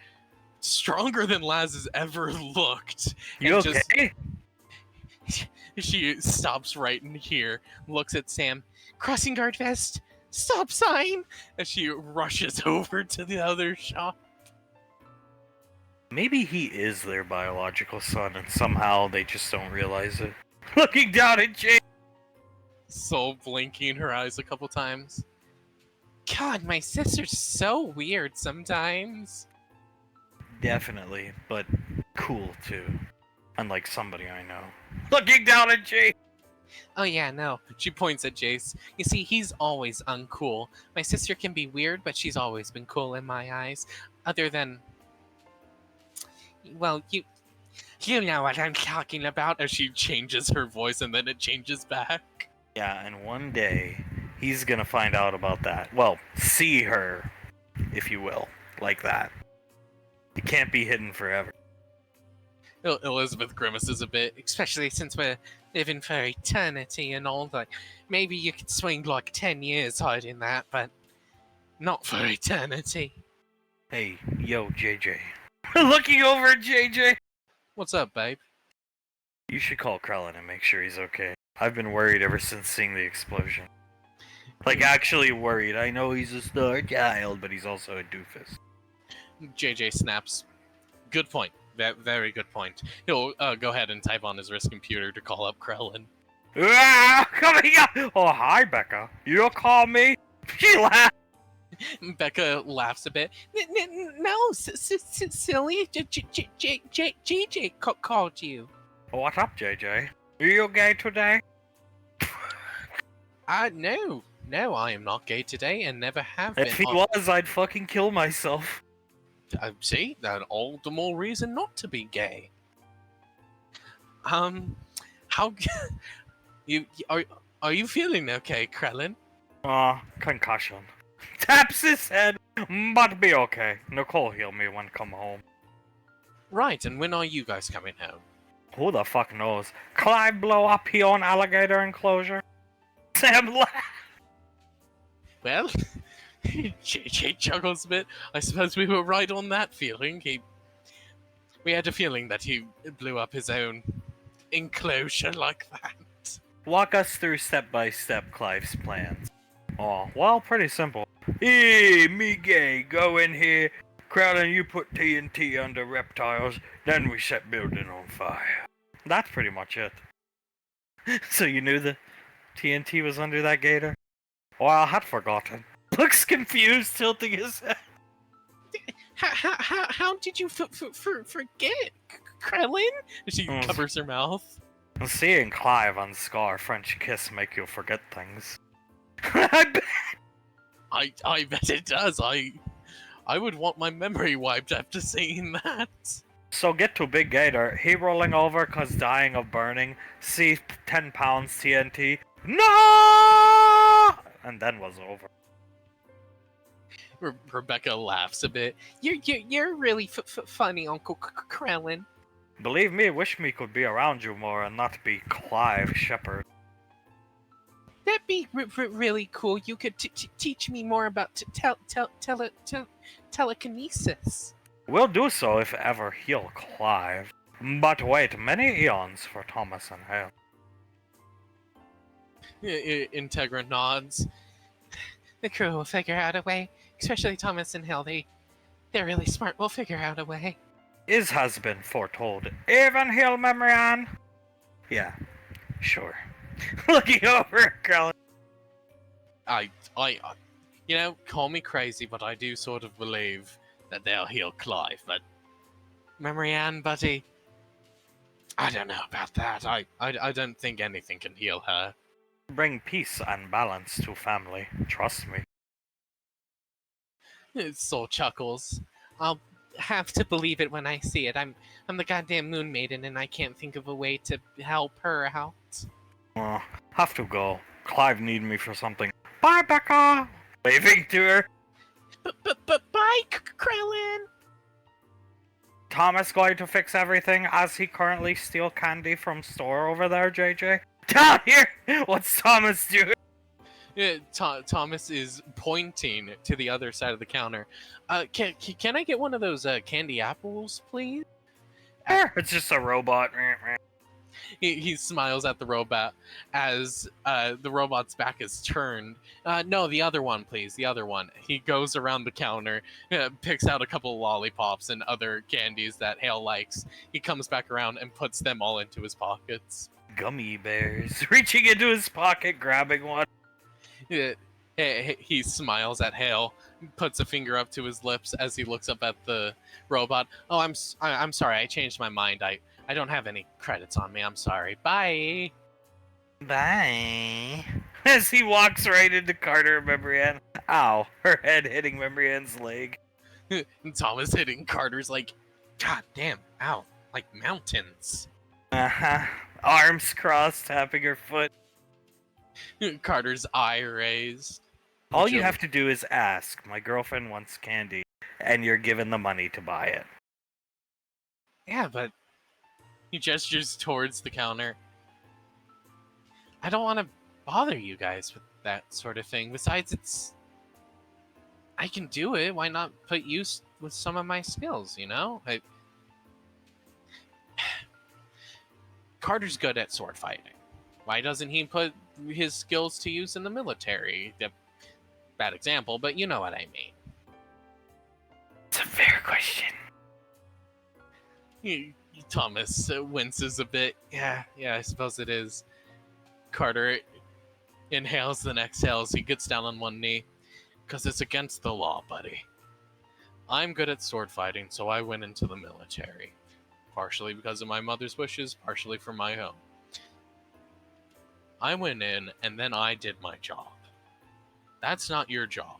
stronger than Laz has ever looked. You and okay? She stops right in here, looks at Sam. Crossing guard vest, stop sign, as she rushes over to the other shop. Maybe he is their biological son, and somehow they just don't realize it. Looking down at Jay. Soul blinking her eyes a couple times. God, my sister's so weird sometimes. Definitely, but cool too. Unlike somebody I know. Looking down at Jay. Oh yeah, no. She points at Jace. You see, he's always uncool. My sister can be weird, but she's always been cool in my eyes. Other than... Well, you know what I'm talking about. As she changes her voice and then it changes back. Yeah, and one day he's gonna find out about that. Well, see her, if you will, like that. It can't be hidden forever. Elizabeth grimaces a bit. Especially since we're living for eternity and all that. Maybe you could swing like 10 years hiding that, but not for eternity. Hey, yo, JJ. Looking over at JJ. What's up, babe? You should call Krellin and make sure he's okay. I've been worried ever since seeing the explosion. Like, actually worried. I know he's a star child, but he's also a doofus. JJ snaps. Good point. Very good point. He'll go ahead and type on his wrist computer to call up Krellin. Ah, coming up! Oh, hi, Becca. You'll call me? She laughed. Becca laughs a bit. No, silly. JJ called you. What's up, JJ? Are you gay today? No, I am not gay today and never have been. If he was, I'd fucking kill myself. See, that all the more reason not to be gay. How are you feeling okay, Krellin? Concussion. Taps his head, but be okay. Nicole healed me when come home. Right, and when are you guys coming home? Who the fuck knows? Clive blow up here on alligator enclosure? Sam laughed. Well, JJ chuckles a bit. I suppose we were right on that feeling. We had a feeling that he blew up his own enclosure like that. Walk us through step by step Clive's plans. Oh, well, pretty simple. Hey, me gay, go in here. Crowlin, you put TNT under reptiles, then we set building on fire. That's pretty much it. So you knew the TNT was under that gator? Well, I had forgotten. Looks confused, tilting his head. How did you forget, Krellin? She covers her mouth. Seeing Clive on Scar French kiss make you forget things. I bet. I bet it does. I would want my memory wiped after seeing that. So get to Big Gator. He rolling over cause dying of burning. See 10 pounds TNT. No! And then was over. Rebecca laughs a bit. You're really funny, Uncle Krellin. Believe me, wish me could be around you more and not be Clive Shepherd. That'd be really cool. You could teach me more about telekinesis. We'll do so if ever he'll Clive. But wait, many eons for Thomas and Hale. Integra nods. The crew will figure out a way, especially Thomas and Hill. They're really smart. We'll figure out a way. Is has been foretold. Even Hill Memorian? Yeah, sure. Looking over at Krellin. Call me crazy, but I do sort of believe that they'll heal Clive, but Marianne, buddy, I don't know about that. I don't think anything can heal her. Bring peace and balance to family. Trust me. Soul chuckles. I'll have to believe it when I see it. I'm the goddamn Moon Maiden, and I can't think of a way to help her out. Have to go. Clive need me for something. Bye, Becca! Waving to her. But bye, Krellin! Thomas going to fix everything as he currently steal candy from store over there, JJ? Down here! What's Thomas doing? Thomas is pointing to the other side of the counter. Can I get one of those candy apples, please? It's just a robot. He smiles at the robot as the robot's back is turned. No, the other one, please. The other one. He goes around the counter, picks out a couple of lollipops and other candies that Hale likes. He comes back around and puts them all into his pockets. Gummy bears. Reaching into his pocket, grabbing one. He smiles at Hale, puts a finger up to his lips as he looks up at the robot. Oh, I'm sorry. I changed my mind. I don't have any credits on me. I'm sorry. Bye. Bye. As he walks right into Carter and Membrianne. Ow. Her head hitting Membrianne's leg. Thomas hitting Carter's like, God damn, ow. Like mountains. Uh-huh. Arms crossed, tapping her foot. Carter's eye raised. All you have to do is ask. My girlfriend wants candy, and you're given the money to buy it. Yeah, but he gestures towards the counter. I don't want to bother you guys with that sort of thing. Besides, I can do it. Why not put use with some of my skills, you know? Carter's good at sword fighting. Why doesn't he put his skills to use in the military? Bad example, but you know what I mean. It's a fair question. Thomas winces a bit. Yeah, I suppose it is. Carter inhales, then exhales. He gets down on one knee. Because it's against the law, buddy. I'm good at sword fighting, so I went into the military. Partially because of my mother's wishes, partially for my own. I went in, and then I did my job. That's not your job.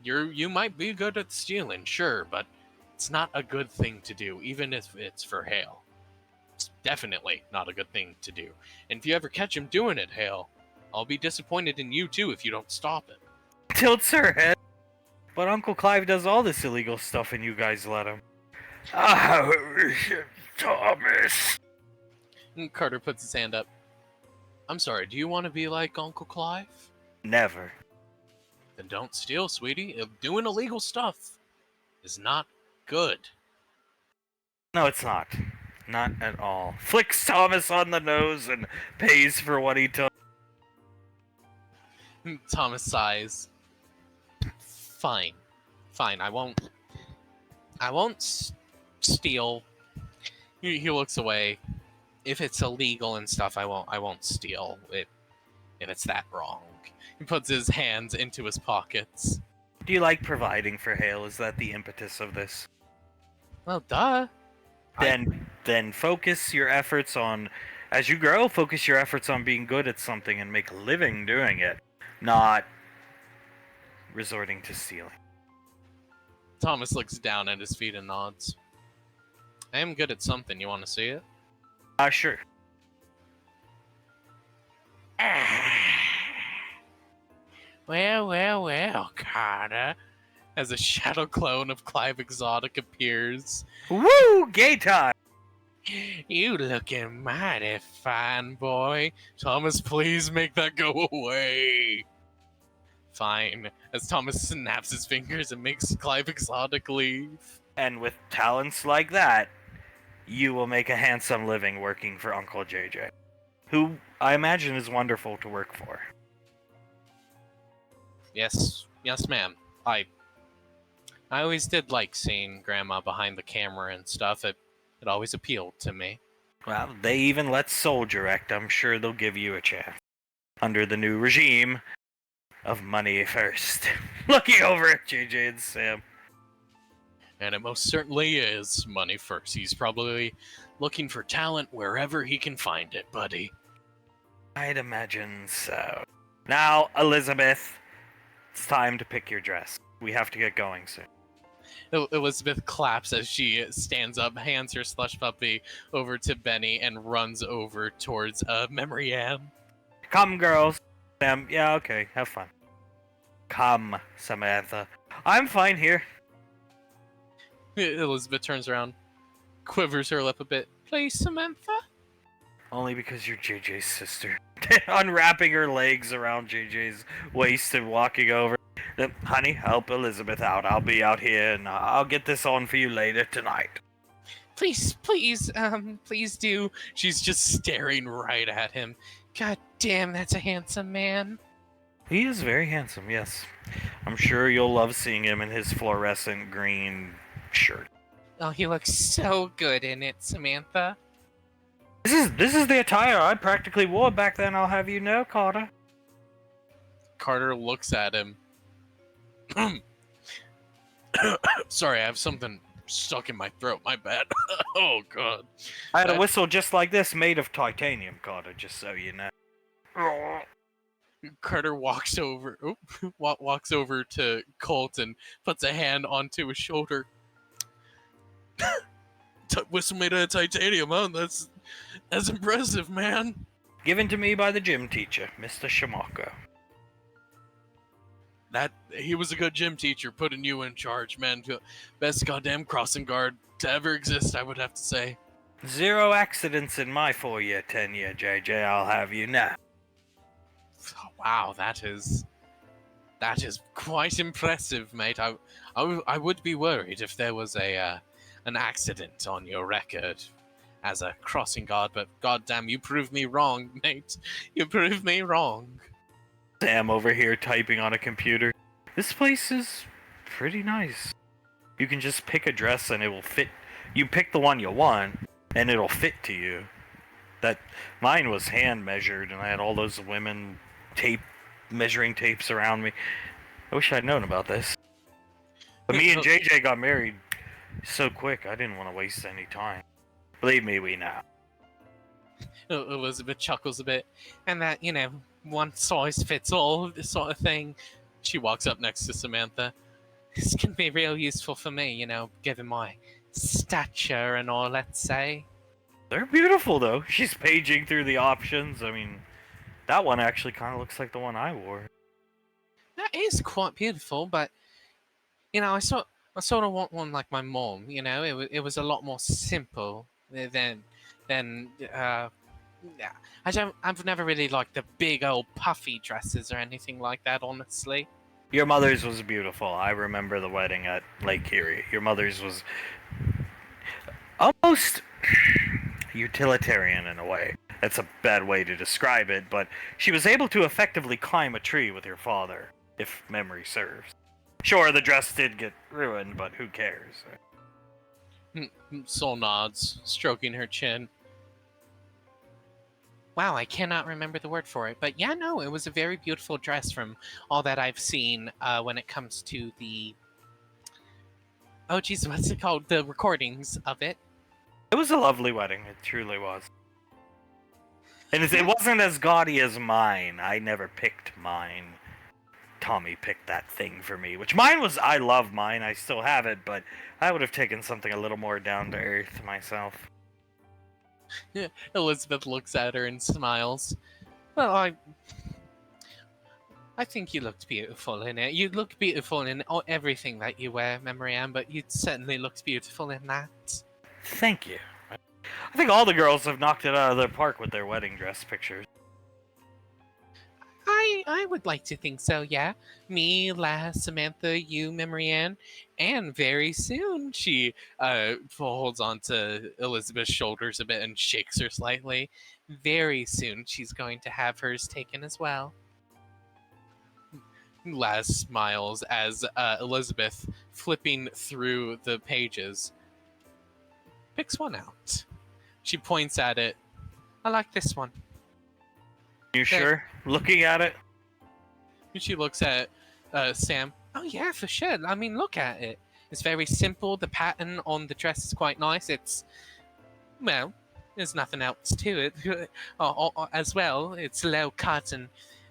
You might be good at stealing, sure, but it's not a good thing to do, even if it's for Hale. It's definitely not a good thing to do. And if you ever catch him doing it, Hale, I'll be disappointed in you too if you don't stop it. Tilts her head. But Uncle Clive does all this illegal stuff and you guys let him. Thomas. And Carter puts his hand up. I'm sorry, do you want to be like Uncle Clive? Never. Then don't steal, sweetie. Doing illegal stuff is not good. No, it's not. Not at all. Flicks Thomas on the nose and pays for what he took. Thomas sighs. Fine. I won't steal. He looks away. If it's illegal and stuff, I won't steal it if it's that wrong. He puts his hands into his pockets. Do you like providing for Hale? Is that the impetus of this? Well, duh. Then focus your efforts on, as you grow, focus your efforts on being good at something and make a living doing it, not resorting to stealing. Thomas looks down at his feet and nods. I am good at something. You want to see it? Sure. Well, Carter. As a shadow clone of Clive Exotic appears. Woo! Gay time! You looking mighty fine, boy. Thomas, please make that go away. Fine. As Thomas snaps his fingers and makes Clive Exotic leave. And with talents like that, you will make a handsome living working for Uncle JJ, who I imagine is wonderful to work for. Yes, ma'am. I always did like seeing Grandma behind the camera and stuff. It always appealed to me. Well, they even let Soldier act. I'm sure they'll give you a chance. Under the new regime of money first. Looking over at JJ and Sam. And it most certainly is money first. He's probably looking for talent wherever he can find it, buddy. I'd imagine so. Now, Elizabeth, it's time to pick your dress. We have to get going soon. Elizabeth claps as she stands up, hands her slush puppy over to Benny, and runs over towards Memory Ann. Come, girls. Sam, yeah, okay, have fun. Come, Samantha. I'm fine here. Elizabeth turns around, quivers her lip a bit. Please, Samantha? Only because you're JJ's sister. Unwrapping her legs around JJ's waist and walking over. Honey, help Elizabeth out. I'll be out here and I'll get this on for you later tonight. Please do. She's just staring right at him. God damn, that's a handsome man. He is very handsome, yes. I'm sure you'll love seeing him in his fluorescent green shirt. Oh, he looks so good in it, Samantha. This is the attire I practically wore back then, I'll have you know, Carter. Carter looks at him. Sorry, I have something stuck in my throat. My bad. Oh, God. I had a whistle just like this made of titanium, Carter, just so you know. Carter walks over to Colt and puts a hand onto his shoulder. Whistle made out of titanium, huh? That's impressive, man. Given to me by the gym teacher, Mr. Shamako. He was a good gym teacher, putting you in charge, man. Best goddamn crossing guard to ever exist, I would have to say. 0 accidents in my 4-year tenure, JJ. I'll have you know. Wow, that is quite impressive, mate. I would be worried if there was an accident on your record as a crossing guard, but goddamn, you proved me wrong, mate. You proved me wrong. Sam over here typing on a computer. This place is pretty nice. You can just pick a dress and it will fit. You pick the one you want, and it'll fit to you. Mine was hand measured, and I had all those women measuring tapes around me. I wish I'd known about this. But me and JJ got married so quick, I didn't want to waste any time. Believe me, we know. Elizabeth chuckles a bit, and that, one size fits all sort of thing. She walks up next to Samantha. This can be real useful for me, given my stature and all, let's say. They're beautiful, though. She's paging through the options. I mean, that one actually kind of looks like the one I wore. That is quite beautiful, but, I sort of want one like my mom, It was a lot more simple than I've never really liked the big old puffy dresses or anything like that, honestly. Your mother's was beautiful. I remember the wedding at Lake Erie. Your mother's was almost utilitarian in a way. That's a bad way to describe it, but she was able to effectively climb a tree with your father, if memory serves. Sure, the dress did get ruined, but who cares? Sol nods, stroking her chin. Wow, I cannot remember the word for it, but yeah, no, it was a very beautiful dress from all that I've seen when it comes to the... Oh, geez, what's it called? The recordings of it. It was a lovely wedding. It truly was. And it wasn't as gaudy as mine. I never picked mine. Tommy picked that thing for me, which mine was... I love mine. I still have it, but I would have taken something a little more down to earth myself. Elizabeth looks at her and smiles. Well, I think you looked beautiful in it. You look beautiful in everything that you wear, Memory Ann, but you certainly looked beautiful in that. Thank you. I think all the girls have knocked it out of their park with their wedding dress pictures. I would like to think so, yeah. Me, Lass, Samantha, you, Memory Ann, and very soon she holds onto Elizabeth's shoulders a bit and shakes her slightly. very soon she's going to have hers taken as well. Laz smiles as Elizabeth, flipping through the pages, picks one out. She points at it. I like this one. You sure? Looking at it? She looks at Sam. Oh yeah, for sure. I mean, look at it. It's very simple. The pattern on the dress is quite nice. Well, there's nothing else to it. As well, it's low cut, and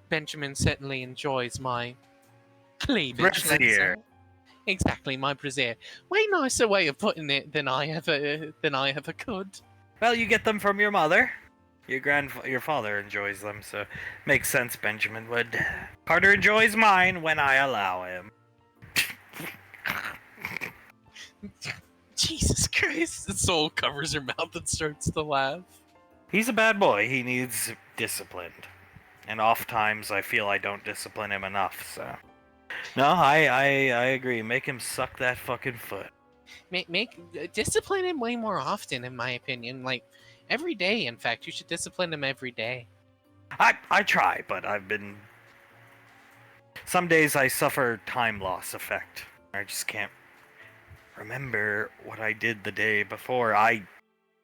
Benjamin certainly enjoys my cleavage. Brassiere. Exactly, my brassiere. Way nicer way of putting it than I ever could. Well, you get them from your mother. Your father enjoys them, so makes sense Benjamin would. Carter enjoys mine when I allow him. Jesus Christ! Soul covers her mouth and starts to laugh. He's a bad boy. He needs disciplined. And oft times I feel I don't discipline him enough, so... No, I agree. Make him suck that fucking foot. Discipline him way more often, in my opinion. Like, every day, in fact. You should discipline him every day. I try, but I've been... Some days I suffer time loss effect. I just can't remember what I did the day before.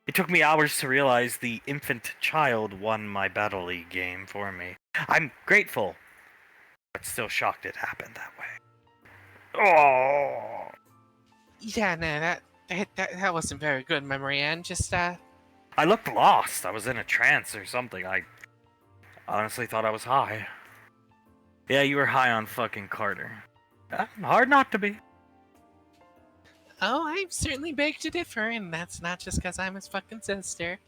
It took me hours to realize the infant child won my Battle League game for me. I'm grateful, but still shocked it happened that way. Oh! Yeah, no, that wasn't very good, Memory Ann. Just, I looked lost. I was in a trance or something. I honestly thought I was high. Yeah, you were high on fucking Carter. Hard not to be. Oh, I certainly beg to differ, and that's not just because I'm his fucking sister.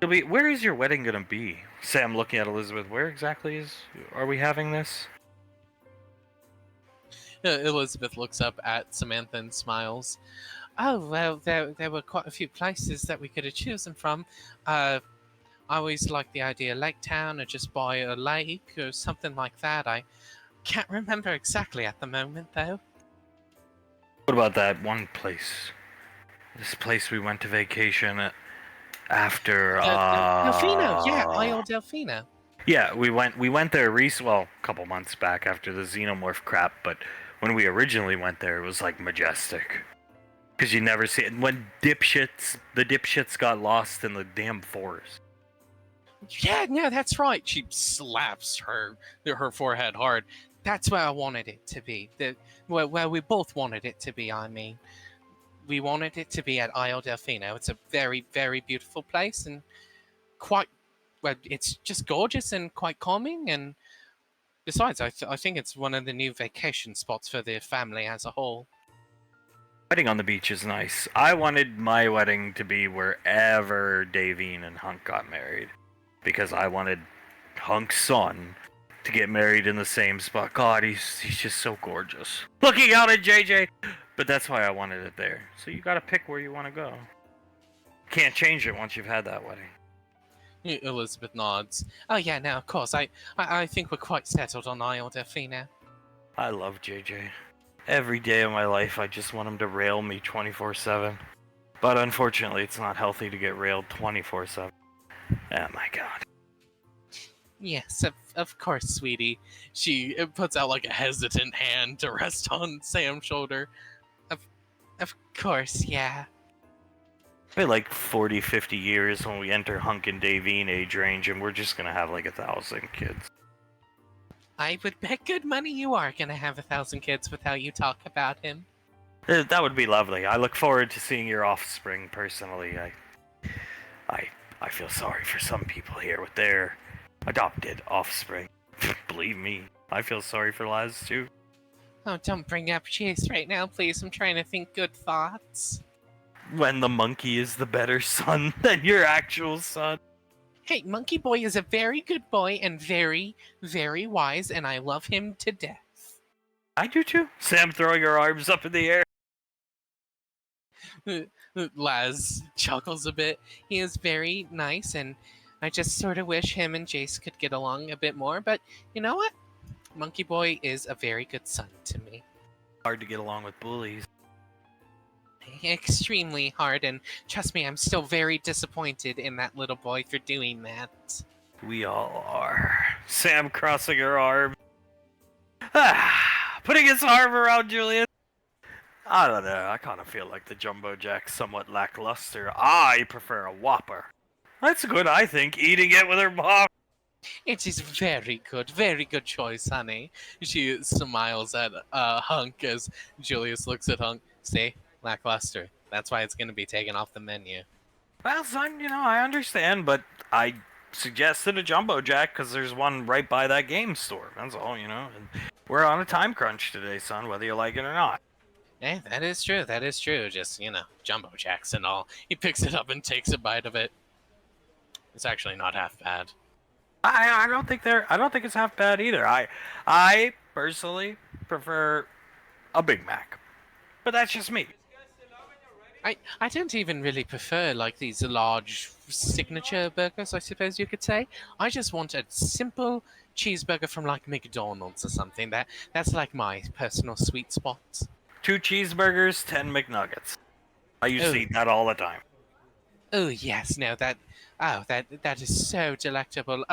Where is your wedding gonna be? Sam looking at Elizabeth. Where exactly are we having this? Elizabeth looks up at Samantha and smiles. Oh, well, there were quite a few places that we could have chosen from. I always liked the idea of Lake Town or just by a lake or something like that. I can't remember exactly at the moment, though. What about that one place? This place we went to vacation at after. Delfino, yeah, Isle Delfino. Yeah, we went there well, a couple months back after the xenomorph crap, but when we originally went there, it was like majestic. Cause you never see it when the dipshits got lost in the damn forest. Yeah, no, that's right. She slaps her forehead hard. That's where I wanted it to be. Where we both wanted it to be. I mean, we wanted it to be at Isle Delfino. It's a very, very beautiful place and quite. Well, it's just gorgeous and quite calming. And besides, I think it's one of the new vacation spots for the family as a whole. Wedding on the beach is nice. I wanted my wedding to be wherever Davine and Hunk got married, because I wanted Hunk's son to get married in the same spot. God, he's just so gorgeous. Looking out at JJ, but that's why I wanted it there. So you gotta pick where you want to go. Can't change it once you've had that wedding. Elizabeth nods. Oh yeah, no, of course. I think we're quite settled on Isle Delfino. I love JJ. Every day of my life, I just want him to rail me 24/7. But unfortunately, it's not healthy to get railed 24/7. Oh my god. Yes, of course, sweetie. She puts out like a hesitant hand to rest on Sam's shoulder. Of course, yeah. Maybe like 40, 50 years when we enter Hunk and Davine age range, and we're just gonna have like 1,000 kids. I would bet good money you are gonna have 1,000 kids with how you talk about him. That would be lovely. I look forward to seeing your offspring personally. I feel sorry for some people here with their adopted offspring. Believe me, I feel sorry for Laz too. Oh, don't bring up Chase right now, please. I'm trying to think good thoughts. When the monkey is the better son than your actual son. Hey, Monkey Boy is a very good boy and very, very wise, and I love him to death. I do too. Sam throwing her arms up in the air. Laz chuckles a bit. He is very nice, and I just sort of wish him and Jace could get along a bit more, but you know what? Monkey Boy is a very good son to me. Hard to get along with bullies. Extremely hard, and trust me, I'm still very disappointed in that little boy for doing that. We all are. Sam crossing her arm. Putting his arm around Julian. I don't know. I kind of feel like the Jumbo Jack's somewhat lackluster. I prefer a Whopper. That's good, I think. Eating it with her mom. It is very good choice, honey. She smiles at Hunk as Julius looks at Hunk. See? Lackluster. That's why it's going to be taken off the menu. Well, son, I understand, but I suggested a Jumbo Jack because there's one right by that game store. That's all, And we're on a time crunch today, son, whether you like it or not. Hey, that is true. Just, Jumbo Jacks and all. He picks it up and takes a bite of it. It's actually not half bad. I don't think it's half bad either. I personally prefer a Big Mac, but that's just me. I don't even really prefer like these large signature burgers, I suppose you could say. I just want a simple cheeseburger from like McDonald's or something. That's like my personal sweet spot. 2 cheeseburgers, 10 McNuggets. I used to eat that all the time. Oh yes, no that is so delectable.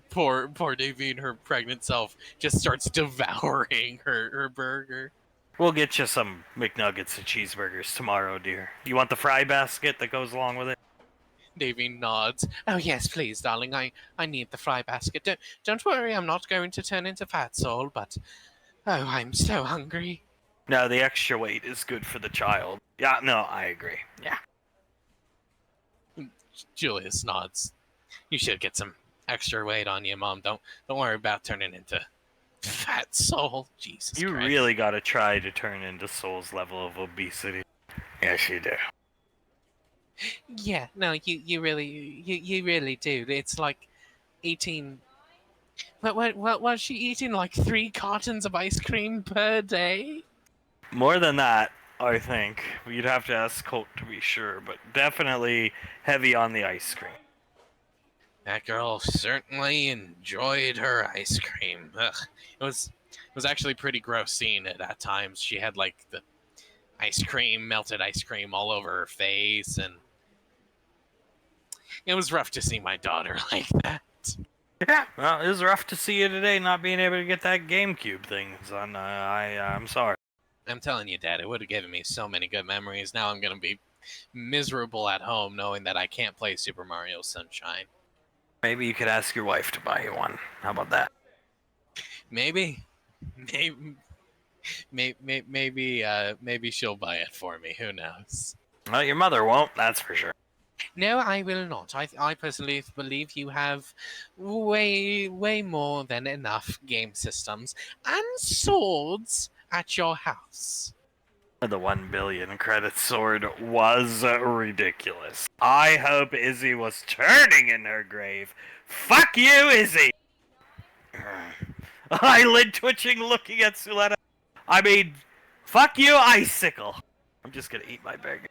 Poor Davine, her pregnant self, just starts devouring her burger. We'll get you some McNuggets and cheeseburgers tomorrow, dear. You want the fry basket that goes along with it? Davine nods. Oh yes, please, darling. I need the fry basket. Don't worry, I'm not going to turn into Fat Soul, but oh, I'm so hungry. No, the extra weight is good for the child. Yeah, no, I agree. Yeah. Julius nods. You should get some extra weight on you, Mom. Don't worry about turning into Fat Soul. Jesus You Christ. really gotta try to turn into Soul's level of obesity. Yes, you do. Yeah, no, you really do. It's like eating. What was she eating? Like 3 cartons of ice cream per day? More than that, I think. You'd have to ask Colt to be sure, but definitely heavy on the ice cream. That girl certainly enjoyed her ice cream. Ugh. It was actually pretty gross seeing it at times. She had like the melted ice cream all over her face, and it was rough to see my daughter like that. Yeah, well, it was rough to see you today not being able to get that GameCube thing, son. I'm sorry. I'm telling you, Dad, it would have given me so many good memories. Now I'm gonna be miserable at home knowing that I can't play Super Mario Sunshine. Maybe you could ask your wife to buy you one. How about that? Maybe, maybe, maybe she'll buy it for me. Who knows? Well, your mother won't, that's for sure. No, I will not. I personally believe you have way more than enough game systems and swords at your house. The 1 billion credit sword was ridiculous. I hope Izzy was turning in her grave. Fuck you, Izzy! Eyelid twitching, looking at Suletta. I mean, fuck you, Icicle. I'm just gonna eat my burger.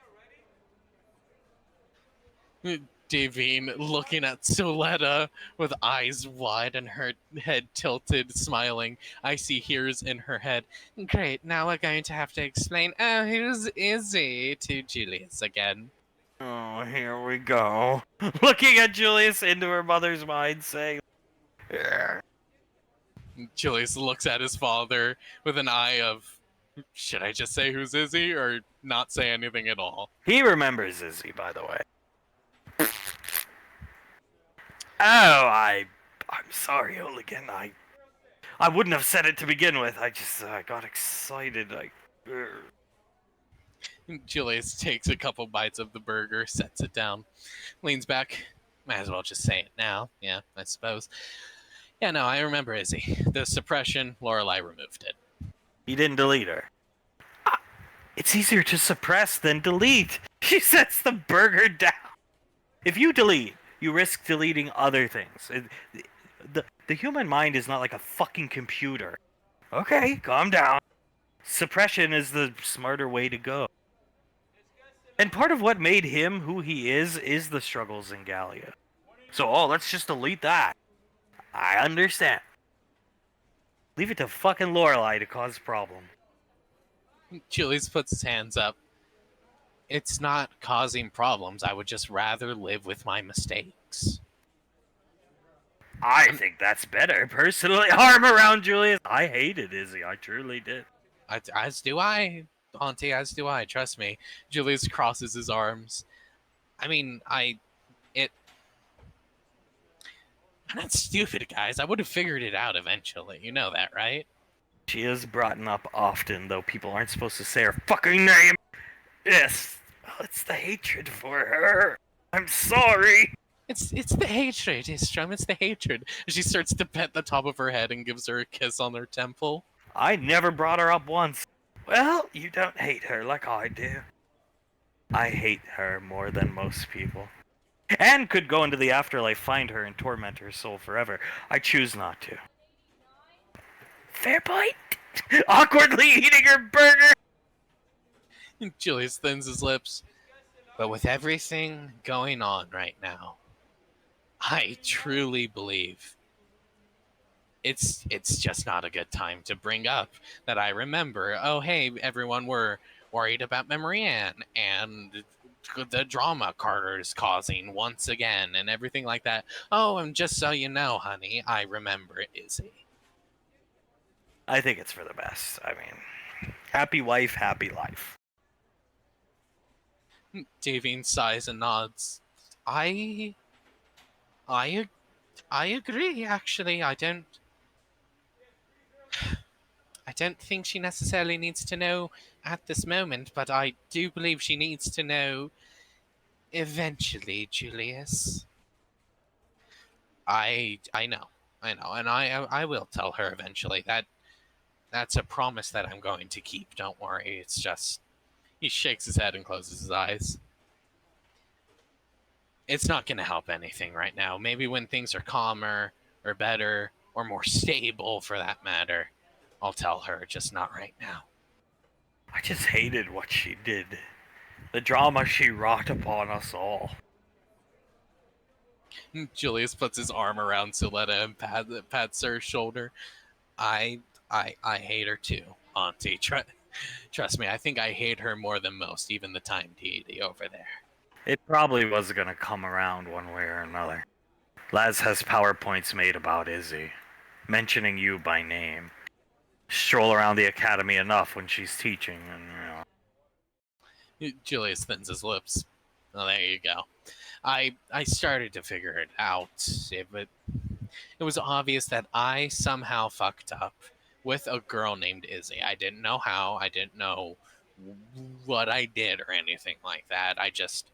Davine looking at Soletta with eyes wide and her head tilted, smiling. I see hears in her head. Great, now we're going to have to explain, oh, who's Izzy to Julius again. Oh, here we go. Looking at Julius into her mother's mind, saying, "Yeah." Julius looks at his father with an eye of, should I just say who's Izzy or not say anything at all? He remembers Izzy, by the way. Oh, I'm sorry, Hooligan. I wouldn't have said it to begin with. I got excited. Julius takes a couple bites of the burger, sets it down, leans back. Might as well just say it now. Yeah, I suppose. Yeah, no, I remember Izzy. The suppression, Lorelei removed it. He didn't delete her. It's easier to suppress than delete. She sets the burger down. If you delete, you risk deleting other things. The human mind is not like a fucking computer. Okay, calm down. Suppression is the smarter way to go. And part of what made him who he is the struggles in Gallia. So, let's just delete that. I understand. Leave it to fucking Lorelei to cause problem. Julius puts his hands up. It's not causing problems. I would just rather live with my mistakes. I think that's better, personally. Arm around Julius. I hated Izzy. I truly did. As do I, Auntie, as do I. Trust me. Julius crosses his arms. I mean, I'm not stupid, guys. I would have figured it out eventually. You know that, right? She is brought up often, though people aren't supposed to say her fucking name. Yes. It's the hatred for her. I'm sorry. It's the hatred, Istrom. It's the hatred. She starts to pet the top of her head and gives her a kiss on her temple. I never brought her up once. Well, you don't hate her like I do. I hate her more than most people. And could go into the afterlife, find her, and torment her soul forever. I choose not to. Fair point. Awkwardly eating her burger. Julius thins his lips. But with everything going on right now, I truly believe it's just not a good time to bring up that I remember, oh, hey, everyone, we're worried about Memory Ann and the drama Carter's causing once again and everything like that. Oh, and just so you know, honey, I remember Izzy. I think it's for the best. I mean, happy wife, happy life. Davine sighs and nods. I agree, actually. I don't think she necessarily needs to know at this moment, but I do believe she needs to know eventually, Julius. I know, and I will tell her eventually. That's a promise that I'm going to keep. Don't worry. It's just he shakes his head and closes his eyes. It's not going to help anything right now. Maybe when things are calmer or better or more stable, for that matter, I'll tell her. Just not right now. I just hated what she did. The drama she wrought upon us all. Julius puts his arm around Suletta and pats her shoulder. I I hate her too, Auntie. Trust me, I think I hate her more than most, even the time deity over there. It probably was gonna come around one way or another. Laz has PowerPoints made about Izzy, mentioning you by name. Stroll around the academy enough when she's teaching, and Julius thins his lips. Oh, there you go. I started to figure it out. It was obvious that I somehow fucked up with a girl named Izzy. I didn't know how. I didn't know what I did or anything like that. I just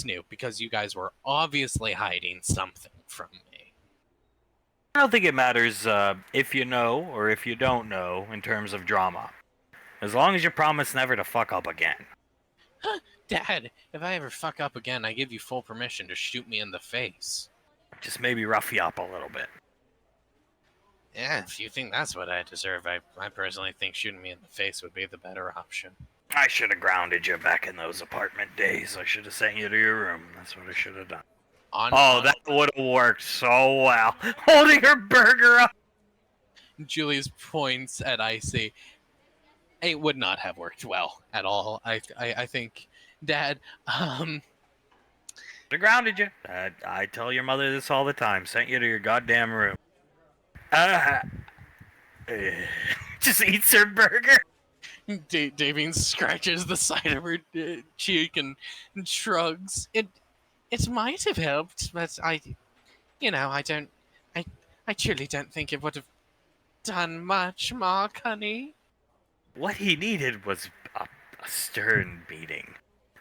knew because you guys were obviously hiding something from me. I don't think it matters if you know or if you don't know in terms of drama. As long as you promise never to fuck up again. Dad, if I ever fuck up again, I give you full permission to shoot me in the face. Just maybe rough you up a little bit. Yeah, if you think that's what I deserve, I personally think shooting me in the face would be the better option. I should have grounded you back in those apartment days. I should have sent you to your room. That's what I should have done. That would have worked so well. Holding her burger up. Julius points at Icy. It would not have worked well at all. I think, Dad. I grounded you. I tell your mother this all the time. Sent you to your goddamn room. Just eats her burger. Davine scratches the side of her cheek and shrugs. It might have helped, but I truly don't think it would have done much, Mark, honey. What he needed was a stern beating.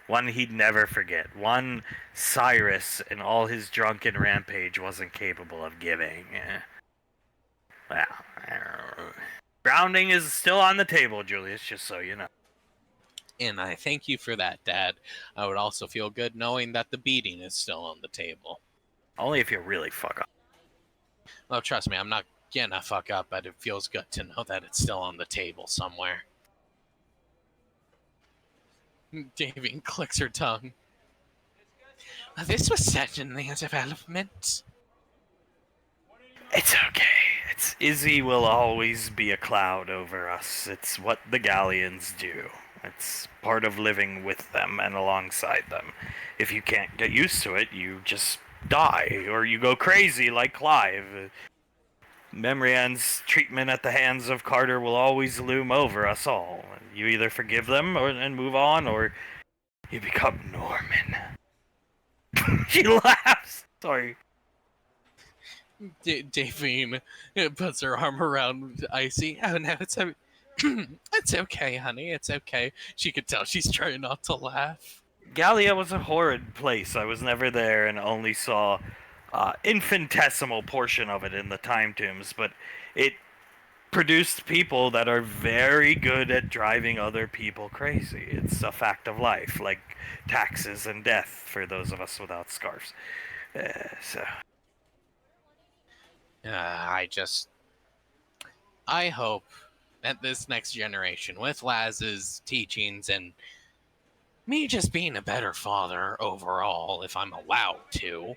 One he'd never forget. One Cyrus, in all his drunken rampage, wasn't capable of giving. Well, grounding is still on the table, Julius, just so you know. And I thank you for that, Dad. I would also feel good knowing that the beating is still on the table. Only if you really fuck up. Well, trust me, I'm not gonna fuck up, but it feels good to know that it's still on the table somewhere. Davine clicks her tongue. Well, this was certainly a development. It's okay. Izzy will always be a cloud over us. It's what the Galleons do. It's part of living with them and alongside them. If you can't get used to it, you just die, or you go crazy like Clive. Memrian's treatment at the hands of Carter will always loom over us all. You either forgive them and move on, or you become Norman. She laughs. Sorry. Davine puts her arm around Icy. Oh no, it's it's okay, honey. It's okay. She could tell she's trying not to laugh. Gallia was a horrid place. I was never there and only saw infinitesimal portion of it in the time tombs, but it produced people that are very good at driving other people crazy. It's a fact of life, like taxes and death for those of us without scarves. I hope that this next generation, with Laz's teachings and me just being a better father overall, if I'm allowed to,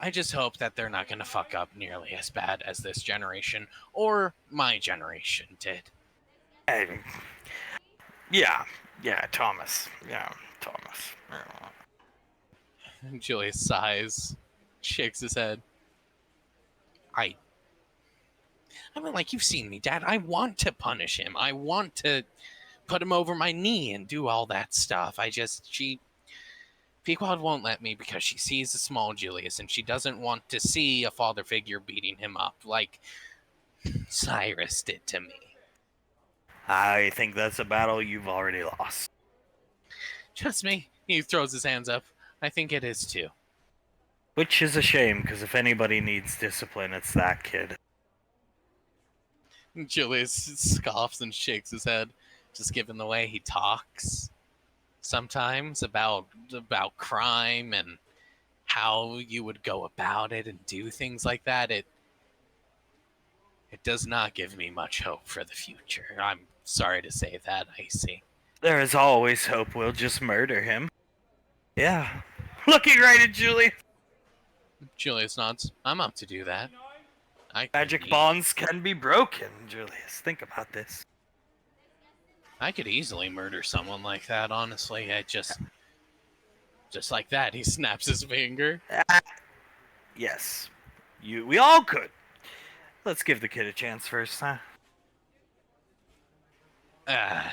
I just hope that they're not going to fuck up nearly as bad as this generation or my generation did. Yeah, Thomas. Yeah, Thomas. Julius sighs, shakes his head. I mean, like, you've seen me, Dad. I want to punish him. I want to put him over my knee and do all that stuff. Pequod won't let me because she sees a small Julius and she doesn't want to see a father figure beating him up like Cyrus did to me. I think that's a battle you've already lost. Trust me. He throws his hands up. I think it is too. Which is a shame, because if anybody needs discipline, it's that kid. Julius scoffs and shakes his head, just given the way he talks sometimes about crime and how you would go about it and do things like that. It does not give me much hope for the future. I'm sorry to say that, Icy. There is always hope we'll just murder him. Yeah. Looking right at Julie. Julius nods. I'm up to do that. Magic bonds can be broken, Julius. Think about this. I could easily murder someone like that, honestly. Just like that, he snaps his finger. Yes. We all could. Let's give the kid a chance first, huh? Ah,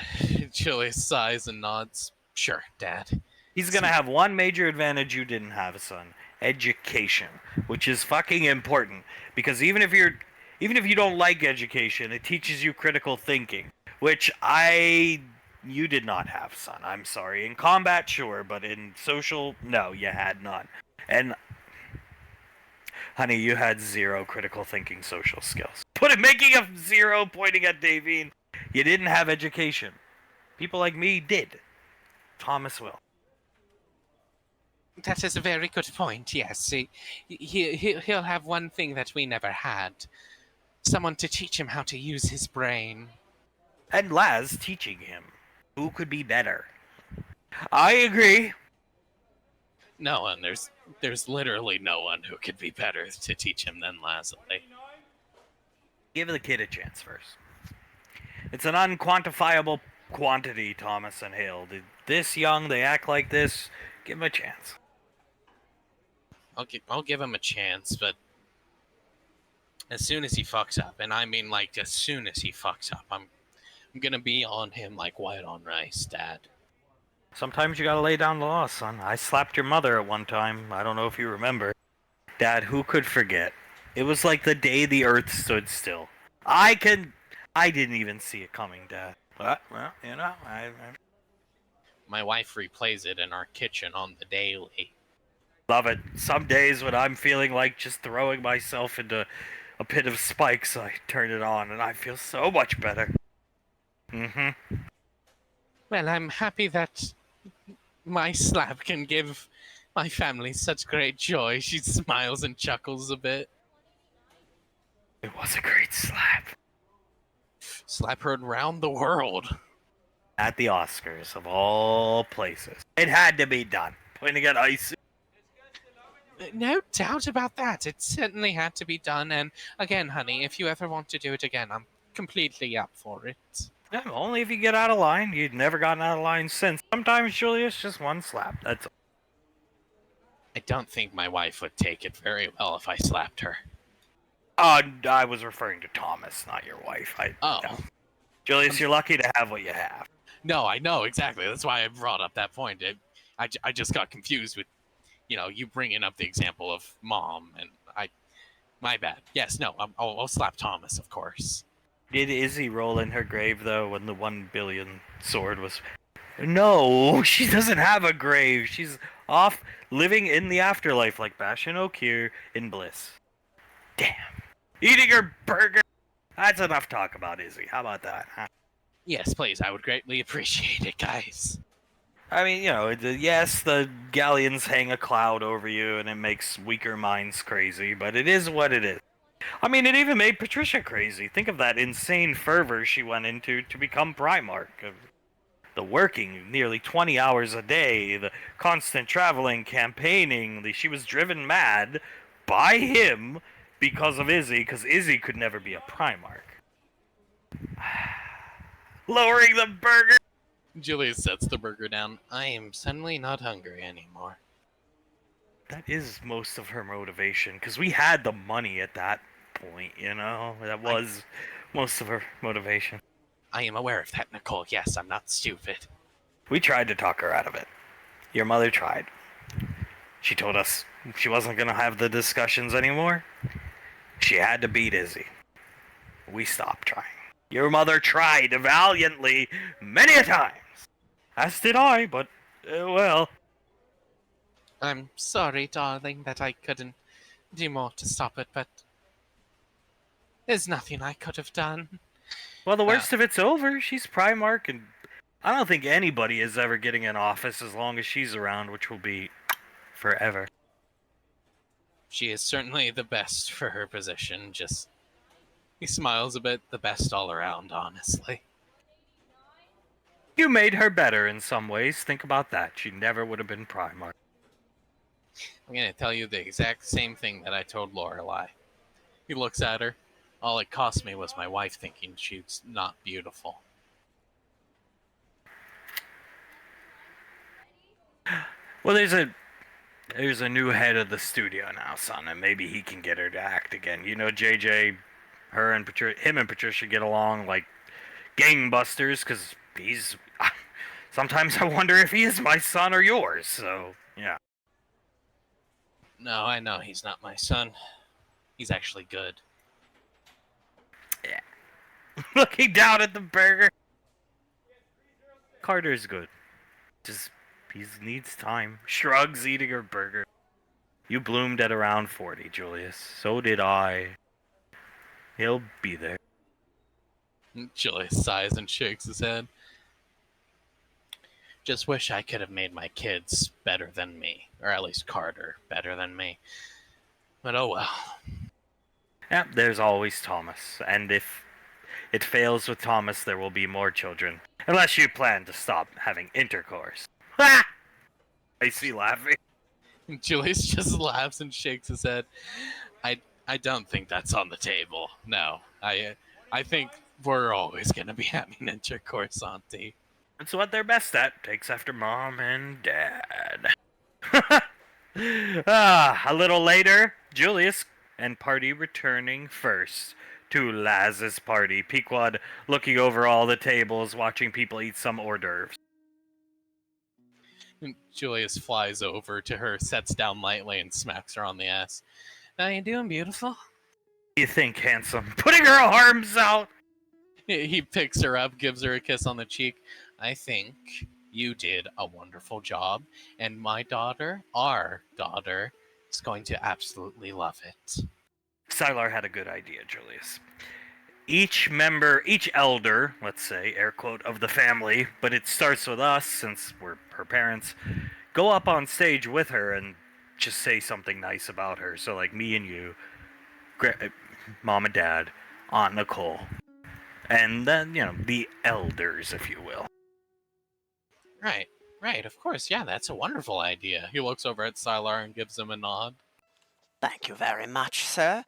Julius sighs and nods. Sure, Dad. He's gonna have one major advantage you didn't have, son. Education, which is fucking important. Because even if you don't like education, it teaches you critical thinking, which you did not have, son. I'm sorry. In combat, sure, but in social, no, you had none. And honey, you had zero critical thinking social skills. Making a zero pointing at Davine. You didn't have education. People like me did. Thomas will. That is a very good point, yes. He'll have one thing that we never had. Someone to teach him how to use his brain. And Laz teaching him. Who could be better? I agree. No one. There's literally no one who could be better to teach him than Lazuli. Give the kid a chance first. It's an unquantifiable quantity, Thomas and Hale. This young, they act like this. Give him a chance. I'll give him a chance, but as soon as he fucks up, and I mean like as soon as he fucks up, I'm gonna be on him like white on rice, Dad. Sometimes you gotta lay down the law, son. I slapped your mother at one time. I don't know if you remember. Dad, who could forget? It was like the day the earth stood still. I didn't even see it coming, Dad. But, well, you know, My wife replays it in our kitchen on the daily. love it. Some days when I'm feeling like just throwing myself into a pit of spikes, I turn it on and I feel so much better. Mm-hmm. Well, I'm happy that my slap can give my family such great joy. She smiles and chuckles a bit. It was a great slap. Slap heard round the world. At the Oscars, of all places. It had to be done. Pointing at ice. No doubt about that. It certainly had to be done. And again, honey, if you ever want to do it again, I'm completely up for it. Yeah, only if you get out of line. You'd never gotten out of line since. Sometimes, Julius, just one slap. That's all. I don't think my wife would take it very well if I slapped her. I was referring to Thomas, not your wife. Oh. No. Julius, you're lucky to have what you have. No, I know, exactly. That's why I brought up that point. I just got confused with, you bringing up the example of mom, and my bad. Yes, no, I'll slap Thomas, of course. Did Izzy roll in her grave, though, when the 1 billion sword was... No, she doesn't have a grave. She's off living in the afterlife like Bastion O'Keefe in bliss. Damn. Eating her burger. That's enough talk about Izzy. How about that, huh? Yes, please. I would greatly appreciate it, guys. I mean, yes, the galleons hang a cloud over you and it makes weaker minds crazy, but it is what it is. I mean, it even made Patricia crazy. Think of that insane fervor she went into to become Primarch. The working nearly 20 hours a day, the constant traveling, campaigning, she was driven mad by him because of Izzy, because Izzy could never be a Primarch. Lowering the burger! Julius sets the burger down. I am suddenly not hungry anymore. That is most of her motivation, because we had the money at that point, That was most of her motivation. I am aware of that, Nicole. Yes, I'm not stupid. We tried to talk her out of it. Your mother tried. She told us she wasn't going to have the discussions anymore. She had to beat Izzy. We stopped trying. Your mother tried valiantly many a times. As did I, but, well. I'm sorry, darling, that I couldn't do more to stop it, but there's nothing I could have done. Well, the worst of it's over. She's Primarch, and I don't think anybody is ever getting in office as long as she's around, which will be forever. She is certainly the best for her position. He smiles a bit, the best all around, honestly. You made her better in some ways. Think about that. She never would have been Primarch. I'm gonna tell you the exact same thing that I told Lorelai. He looks at her. All it cost me was my wife thinking she's not beautiful. Well, there's a new head of the studio now, son, and maybe he can get her to act again. You know, JJ, him and Patricia get along like gangbusters, because he's... Sometimes I wonder if he is my son or yours, so, yeah. No, I know he's not my son. He's actually good. Yeah. Looking down at the burger. Carter's good. Just, he needs time. Shrugs eating her burger. You bloomed at around 40, Julius. So did I. He'll be there. Julius sighs and shakes his head. Just wish I could have made my kids better than me. Or at least Carter better than me. But oh well. Yeah, there's always Thomas. And if it fails with Thomas, there will be more children. Unless you plan to stop having intercourse. Ha! I see laughing. Julius just laughs and shakes his head. I don't think that's on the table. No. I think we're always gonna be having intercourse, Auntie. It's what they're best at. Takes after Mom and Dad. A little later, Julius and party returning first to Laz's party. Pequod looking over all the tables, watching people eat some hors d'oeuvres. Julius flies over to her, sets down lightly, and smacks her on the ass. How you doing, beautiful? What do you think, handsome? Putting her arms out! He picks her up, gives her a kiss on the cheek. I think you did a wonderful job, and my daughter, our daughter, is going to absolutely love it. Sylar had a good idea, Julius. Each elder, let's say, air quote, of the family, but it starts with us since we're her parents, go up on stage with her and just say something nice about her. So, like, me and you, Mom and Dad, Aunt Nicole, and then, the elders, if you will. Right, of course, yeah, that's a wonderful idea. He looks over at Sylar and gives him a nod. Thank you very much, sir.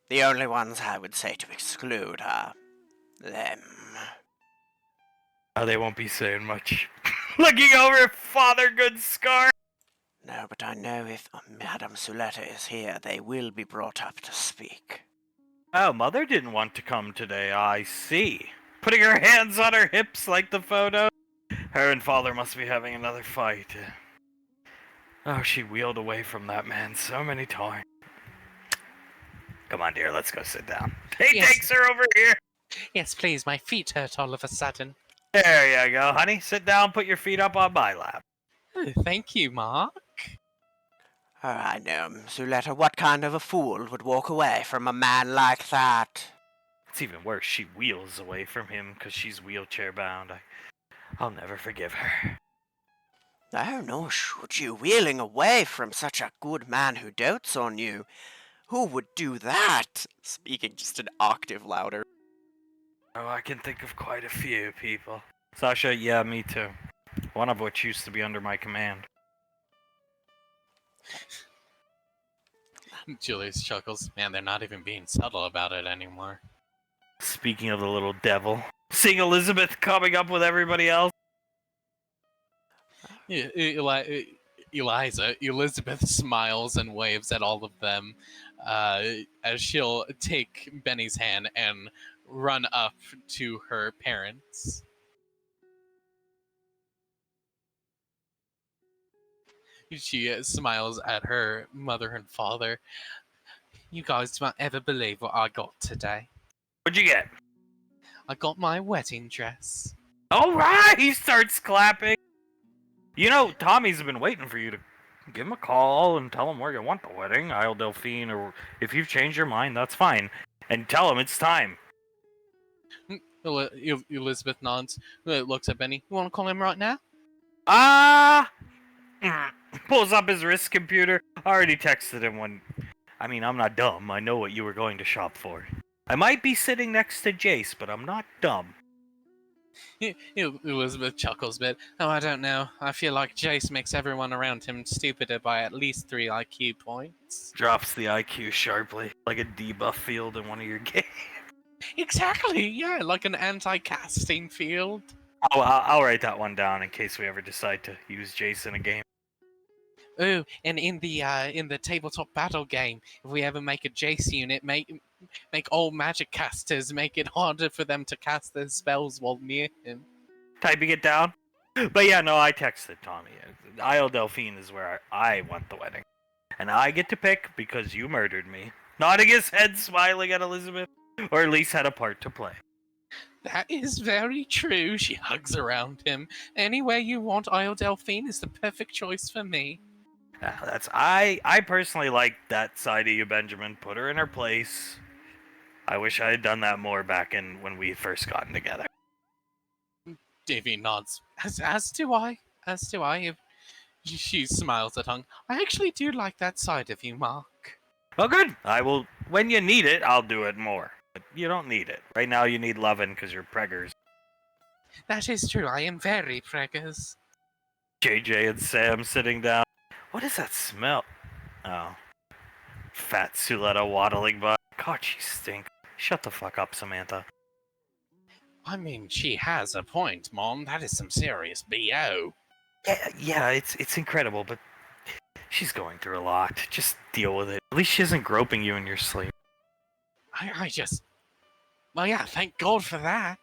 The only ones I would say to exclude are them. Oh, they won't be saying much. Looking over at Father Goodscar. No, but I know if Madame Suletta is here, they will be brought up to speak. Oh, Mother didn't want to come today, I see. Putting her hands on her hips like the photo. Her and Father must be having another fight. Oh, she wheeled away from that man so many times. Come on, dear, let's go sit down. He Yes. takes her over here. Yes, please, my feet hurt all of a sudden. There you go, honey. Sit down, put your feet up on my lap. Oh, thank you, Mark. Oh, I know, Suletta, what kind of a fool would walk away from a man like that? It's even worse, she wheels away from him because she's wheelchair bound. I'll never forgive her. Oh, no, should you, wheeling away from such a good man who dotes on you? Who would do that? Speaking just an octave louder. Oh, I can think of quite a few people. Sasha, yeah, me too. One of which used to be under my command. Julius chuckles. Man, they're not even being subtle about it anymore. Speaking of the little devil, seeing Elizabeth coming up with everybody else. Elizabeth smiles and waves at all of them as she'll take Benny's hand and run up to her parents. She smiles at her mother and father. You guys won't ever believe what I got today. What'd you get? I got my wedding dress. All right, he starts clapping. You know, Tommy's been waiting for you to give him a call and tell him where you want the wedding, Isle Delphine, or if you've changed your mind, that's fine. And tell him it's time. Elizabeth nods, looks at Benny. You want to call him right now? Pulls up his wrist computer. I already texted him when... I mean, I'm not dumb. I know what you were going to shop for. I might be sitting next to Jace, but I'm not dumb. Elizabeth chuckles a bit. Oh, I don't know. I feel like Jace makes everyone around him stupider by at least 3 IQ points. Drops the IQ sharply, like a debuff field in one of your games. Exactly, yeah, like an anti-casting field. I'll write that one down in case we ever decide to use Jace in a game. Oh, and in the tabletop battle game, if we ever make a Jace unit, make all magic casters make it harder for them to cast their spells while near him. Typing it down. But yeah, no, I texted Tommy. Isle Delphine is where I want the wedding. And I get to pick because you murdered me. Nodding his head, smiling at Elizabeth. Or at least had a part to play. That is very true. She hugs around him. Anywhere you want Isle Delphine is the perfect choice for me. I personally like that side of you, Benjamin. Put her in her place. I wish I had done that more back in when we first gotten together. Davy nods. As do I. As do I. She smiles at Hung. I actually do like that side of you, Mark. Oh, good. I will. When you need it, I'll do it more. But you don't need it. Right now, you need lovin' because you're preggers. That is true. I am very preggers. JJ and Sam sitting down. What is that smell? Oh. Fat Suletta waddling by. God, she stinks. Shut the fuck up, Samantha. I mean, she has a point, Mom. That is some serious BO. Yeah, it's incredible, but she's going through a lot. Just deal with it. At least she isn't groping you in your sleep. I just... Well, yeah, thank God for that.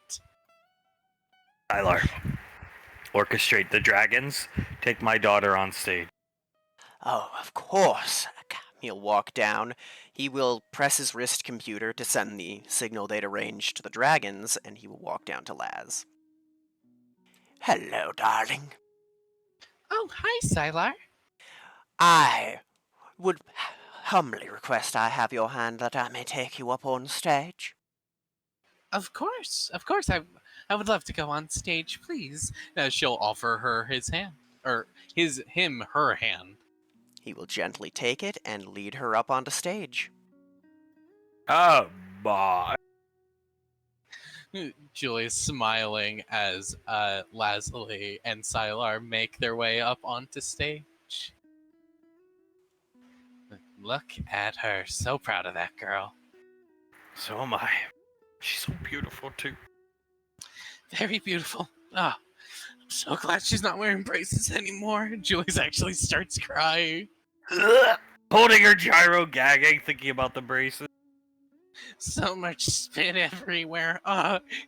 Tyler, orchestrate the dragons. Take my daughter on stage. Oh, of course. He'll walk down. He will press his wrist computer to send the signal data range to the dragons, and he will walk down to Laz. Hello, darling. Oh, hi, Sailor. I would humbly request I have your hand that I may take you up on stage. Of course. I would love to go on stage, please. She'll offer her his hand. Or her hand. He will gently take it and lead her up onto stage. Oh, boy. Julia's smiling as Lazuli and Sylar make their way up onto stage. Look at her. So proud of that girl. So am I. She's so beautiful, too. Very beautiful. Ah, I'm so glad she's not wearing braces anymore. Julius actually starts crying. Holding her gyro, gagging, thinking about the braces. So much spit everywhere.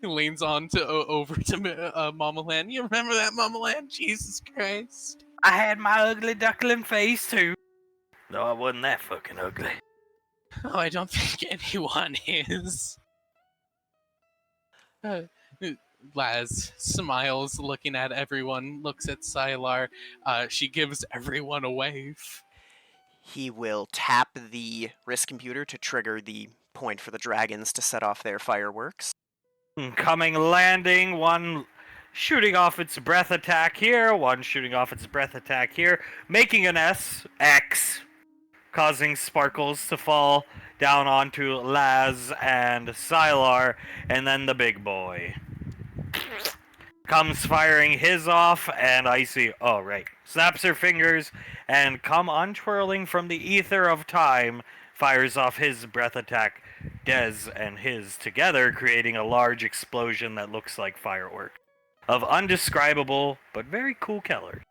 He leans on to over to Mama Lan. You remember that, Mama Lan? Jesus Christ. I had my ugly duckling face, too. No, I wasn't that fucking ugly. Oh, I don't think anyone is. Laz smiles, looking at everyone, looks at Sylar. She gives everyone a wave. He will tap the wrist computer to trigger the point for the dragons to set off their fireworks. Coming, landing, one shooting off its breath attack here, one shooting off its breath attack here, making an X, causing sparkles to fall down onto Laz and Sylar, and then the big boy comes firing his off, and Icy, oh right, snaps her fingers, and come untwirling from the ether of time, fires off his breath attack, Dez and his together, creating a large explosion that looks like fireworks of undescribable but very cool colors.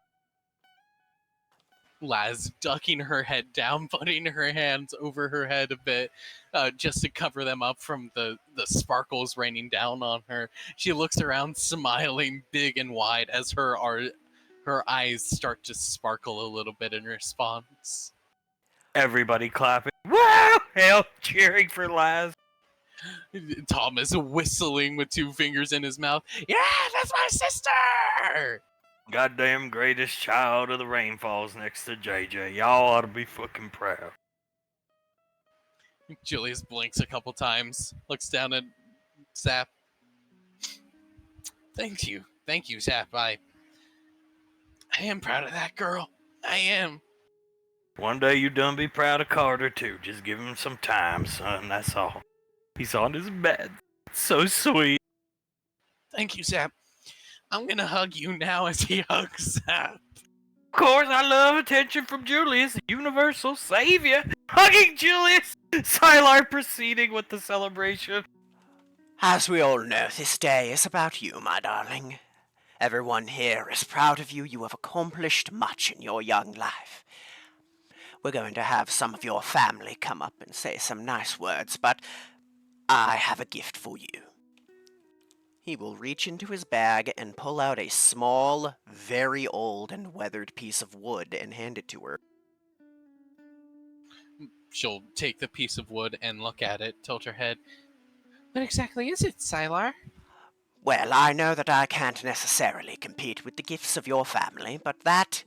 Laz ducking her head down, putting her hands over her head a bit, just to cover them up from the sparkles raining down on her. She looks around, smiling big and wide as her eyes start to sparkle a little bit in response. Everybody clapping. Woo! Hail, cheering for Laz. Thomas whistling with 2 fingers in his mouth. Yeah, that's my sister! Goddamn greatest child of the rainfalls next to JJ. Y'all ought to be fucking proud. Julius blinks a couple times, looks down at Zap. Thank you, Zap. I am proud of that girl. I am. One day you done be proud of Carter too. Just give him some time, son. That's all. He's on his bed. So sweet. Thank you, Zap. I'm gonna hug you now as he hugs Zap. Of course, I love attention from Julius, the universal savior. Hugging Julius! Sylar proceeding with the celebration. As we all know, this day is about you, my darling. Everyone here is proud of you. You have accomplished much in your young life. We're going to have some of your family come up and say some nice words, but I have a gift for you. He will reach into his bag and pull out a small, very old and weathered piece of wood and hand it to her. She'll take the piece of wood and look at it, tilt her head. What exactly is it, Sylar? Well, I know that I can't necessarily compete with the gifts of your family, but that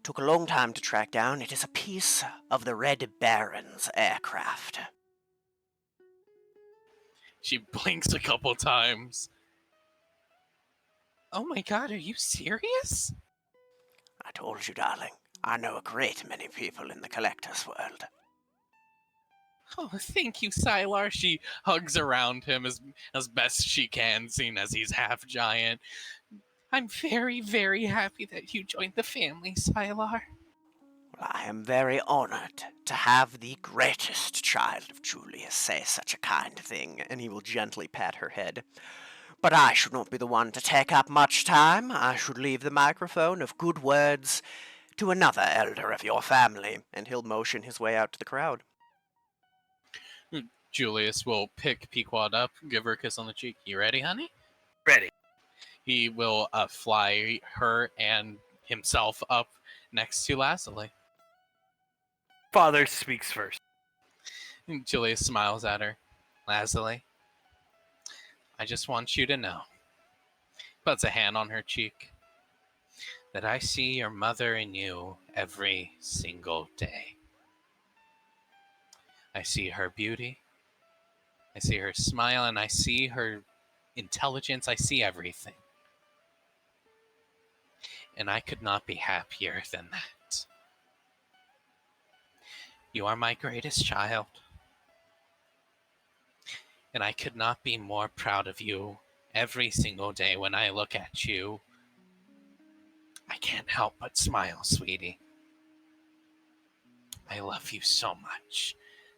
took a long time to track down. It is a piece of the Red Baron's aircraft. She blinks a couple times. Oh my god, are you serious? I told you, darling, I know a great many people in the collector's world. Oh, thank you, Sylar. She hugs around him as best she can, seeing as he's half giant. I'm very, very happy that you joined the family, Sylar. Well, I am very honored to have the greatest child of Julius say such a kind thing, and he will gently pat her head. But I should not be the one to take up much time. I should leave the microphone of good words to another elder of your family, and he'll motion his way out to the crowd. Julius will pick Pequod up, give her a kiss on the cheek. You ready, honey? Ready. He will fly her and himself up next to Lazuli. Father speaks first. Julius smiles at her. Lazuli, I just want you to know, puts a hand on her cheek, that I see your mother in you every single day. I see her beauty, I see her smile, and I see her intelligence. I see everything. And I could not be happier than that. You are my greatest child. And I could not be more proud of you every single day when I look at you. I can't help but smile, sweetie. I love you so much.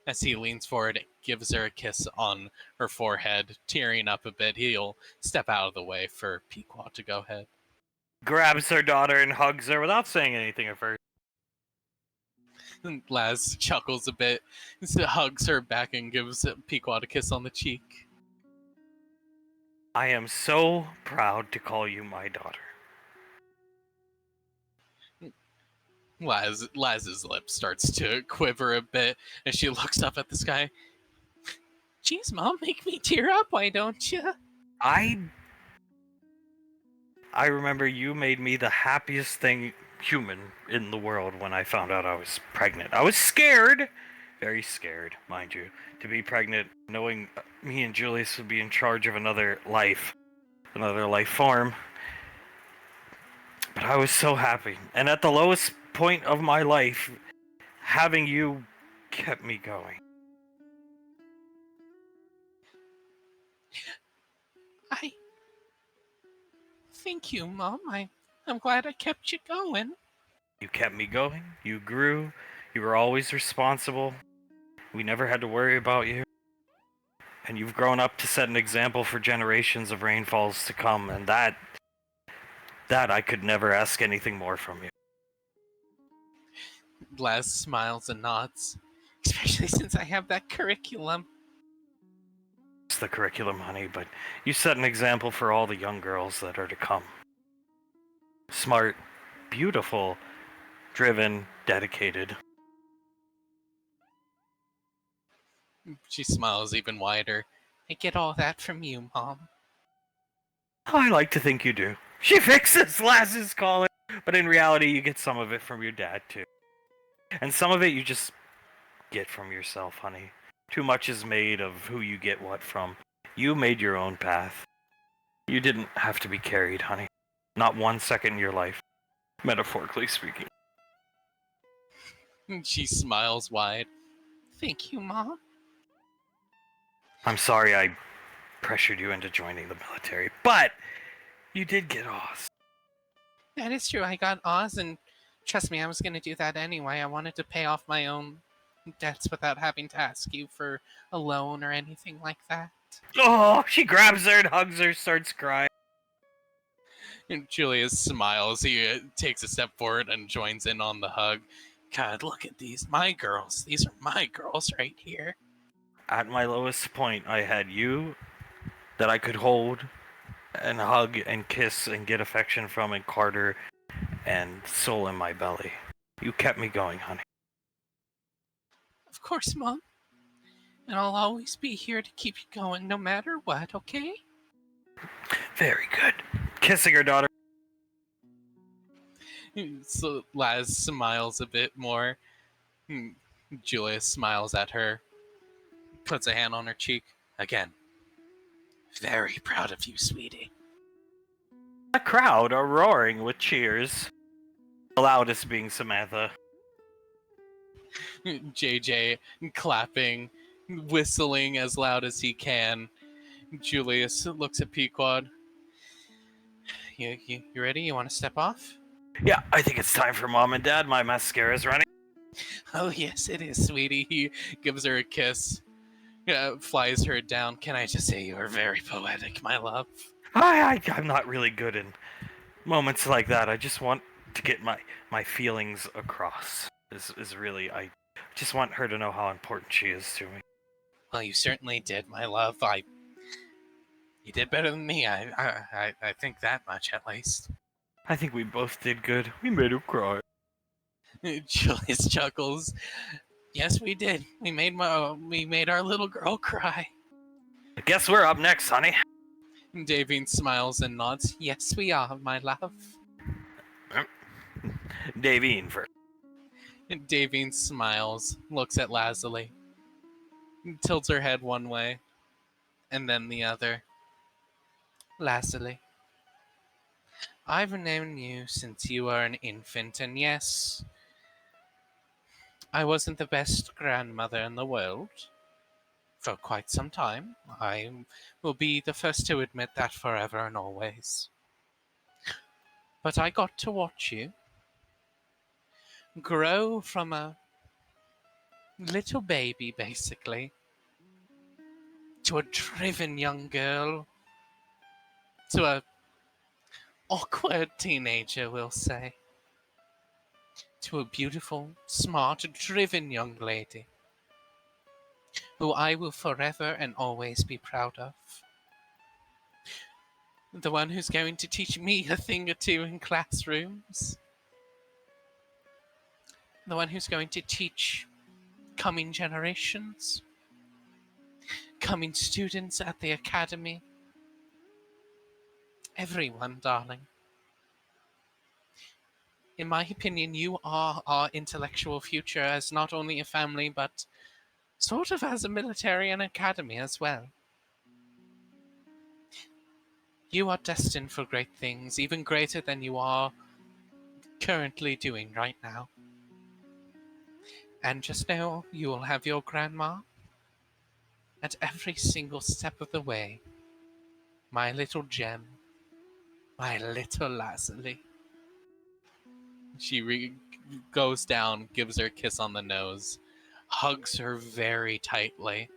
As he leans forward, gives her a kiss on her forehead, tearing up a bit, he'll step out of the way for Pequod to go ahead. Grabs her daughter and hugs her without saying anything at first. And Laz chuckles a bit, hugs her back, and gives Pequod a kiss on the cheek. I am so proud to call you my daughter. Laz's lip starts to quiver a bit as she looks up at the sky. Jeez, Mom, make me tear up, why don't you? I remember you made me the happiest thing human in the world when I found out I was pregnant. I was scared, very scared, mind you, to be pregnant, knowing me and Julius would be in charge of another life form. But I was so happy. And at the lowest point of my life, having you kept me going. Thank you, Mom. I'm glad I kept you going. You kept me going. You grew. You were always responsible. We never had to worry about you. And you've grown up to set an example for generations of rainfalls to come, and that I could never ask anything more from you. Laz smiles and nods, especially since I have that curriculum. It's the curriculum, honey, but you set an example for all the young girls that are to come. Smart, beautiful, driven, dedicated. She smiles even wider. I get all that from you, Mom. I like to think you do. She fixes Laz's collar, but in reality, you get some of it from your dad, too. And some of it you just get from yourself, honey. Too much is made of who you get what from. You made your own path. You didn't have to be carried, honey. Not 1 second in your life. Metaphorically speaking. She smiles wide. Thank you, Mom. I'm sorry I pressured you into joining the military, but You did get Oz. That is true. I got Oz, and trust me, I was going to do that anyway. I wanted to pay off my own debts without having to ask you for a loan or anything like that. Oh, she grabs her and hugs her, starts crying. And Julius smiles. He takes a step forward and joins in on the hug. God, look at these. My girls. These are my girls right here. At my lowest point, I had you that I could hold and hug and kiss and get affection from, and Carter and Soul in my belly. You kept me going, honey. Of course, Mom. And I'll always be here to keep you going no matter what, okay? Very good. Kissing her daughter. So Laz smiles a bit more. Julius smiles at her, puts a hand on her cheek. Again, very proud of you, sweetie. The crowd are roaring with cheers. The loudest being Samantha. JJ clapping, whistling as loud as he can. Julius looks at Pequod. You ready? You want to step off? Yeah, I think it's time for Mom and Dad. My mascara's running. Oh, yes, it is, sweetie. He gives her a kiss, flies her down. Can I just say you are very poetic, my love? I'm not really good in moments like that. I just want to get my feelings across. Is really, I just want her to know how important she is to me. Well, you certainly did, my love. You did better than me. I think that much, at least. I think we both did good. We made her cry. Julius chuckles. Yes, we did. We made our little girl cry. I guess we're up next, honey. Davine smiles and nods. Yes, we are, my love. Davine first. Davine smiles, looks at Lazuli, tilts her head one way, and then the other. Lazuli, I've known you since you were an infant, and yes, I wasn't the best grandmother in the world for quite some time. I will be the first to admit that forever and always. But I got to watch you grow from a little baby, basically, to a driven young girl, to a awkward teenager, we'll say, to a beautiful, smart, driven young lady who I will forever and always be proud of. The one who's going to teach me a thing or two in classrooms. The one who's going to teach coming generations, coming students at the academy. Everyone, darling. In my opinion, you are our intellectual future as not only a family, but sort of as a military and academy as well. You are destined for great things, even greater than you are currently doing right now. And just know you will have your grandma at every single step of the way. My little gem, my little Lazuli. She goes down, gives her a kiss on the nose, hugs her very tightly.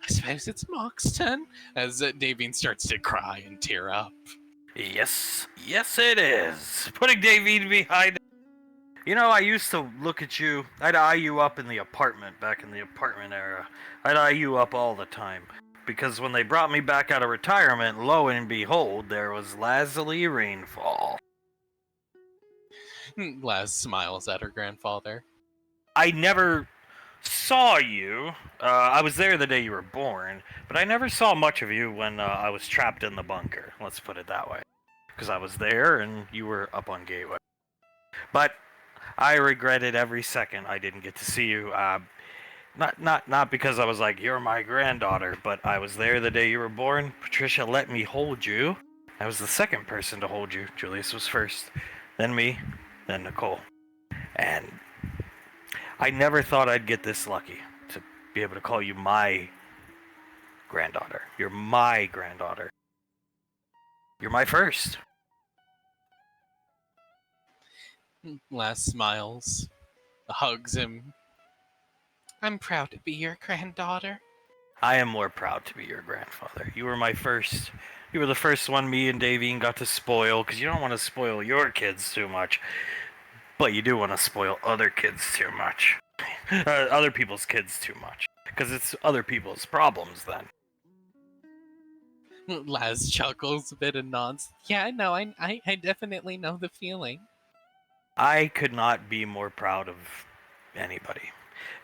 I suppose it's Mark's turn, as Davine starts to cry and tear up. Yes, it is. Putting Davine behind. You know, I used to look at you. I'd eye you up in the apartment, back in the apartment era. I'd eye you up all the time. Because when they brought me back out of retirement, lo and behold, there was Lazuli Rainfall. Laz smiles at her grandfather. I never saw you. I was there the day you were born, but I never saw much of you when I was trapped in the bunker. Let's put it that way. Because I was there and you were up on Gateway. But I regretted every second I didn't get to see you. Not because I was like, you're my granddaughter, but I was there the day you were born. Patricia let me hold you. I was the second person to hold you. Julius was first, then me, then Nicole. And I never thought I'd get this lucky to be able to call you my granddaughter. You're my granddaughter. You're my first. Laz smiles, hugs him. I'm proud to be your granddaughter. I am more proud to be your grandfather. You were my first. You were the first one me and Davine got to spoil, because you don't want to spoil your kids too much, but you do want to spoil other kids too much. Other people's kids too much. Because it's other people's problems then. Laz chuckles a bit and nods. Yeah, no, I definitely know the feeling. I could not be more proud of anybody.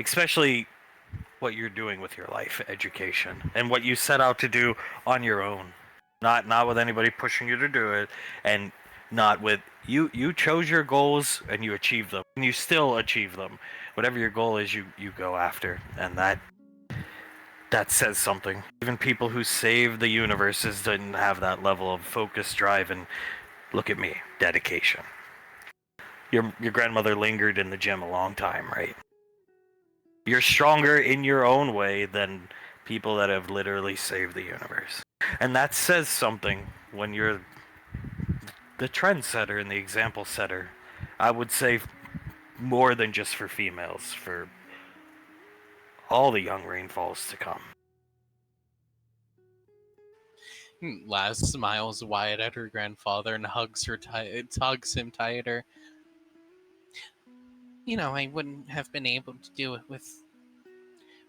Especially what you're doing with your life, education, and what you set out to do on your own. Not with anybody pushing you to do it, and not with you chose your goals and you achieved them. And you still achieve them. Whatever your goal is, you go after. And that says something. Even people who saved the universes didn't have that level of focus, drive, and look at me, dedication. Your grandmother lingered in the gym a long time, right? You're stronger in your own way than people that have literally saved the universe. And that says something when you're the trendsetter and the example setter. I would say more than just for females, for all the young rainfalls to come. Laz smiles wide at her grandfather and hugs him tighter. You know, I wouldn't have been able to do it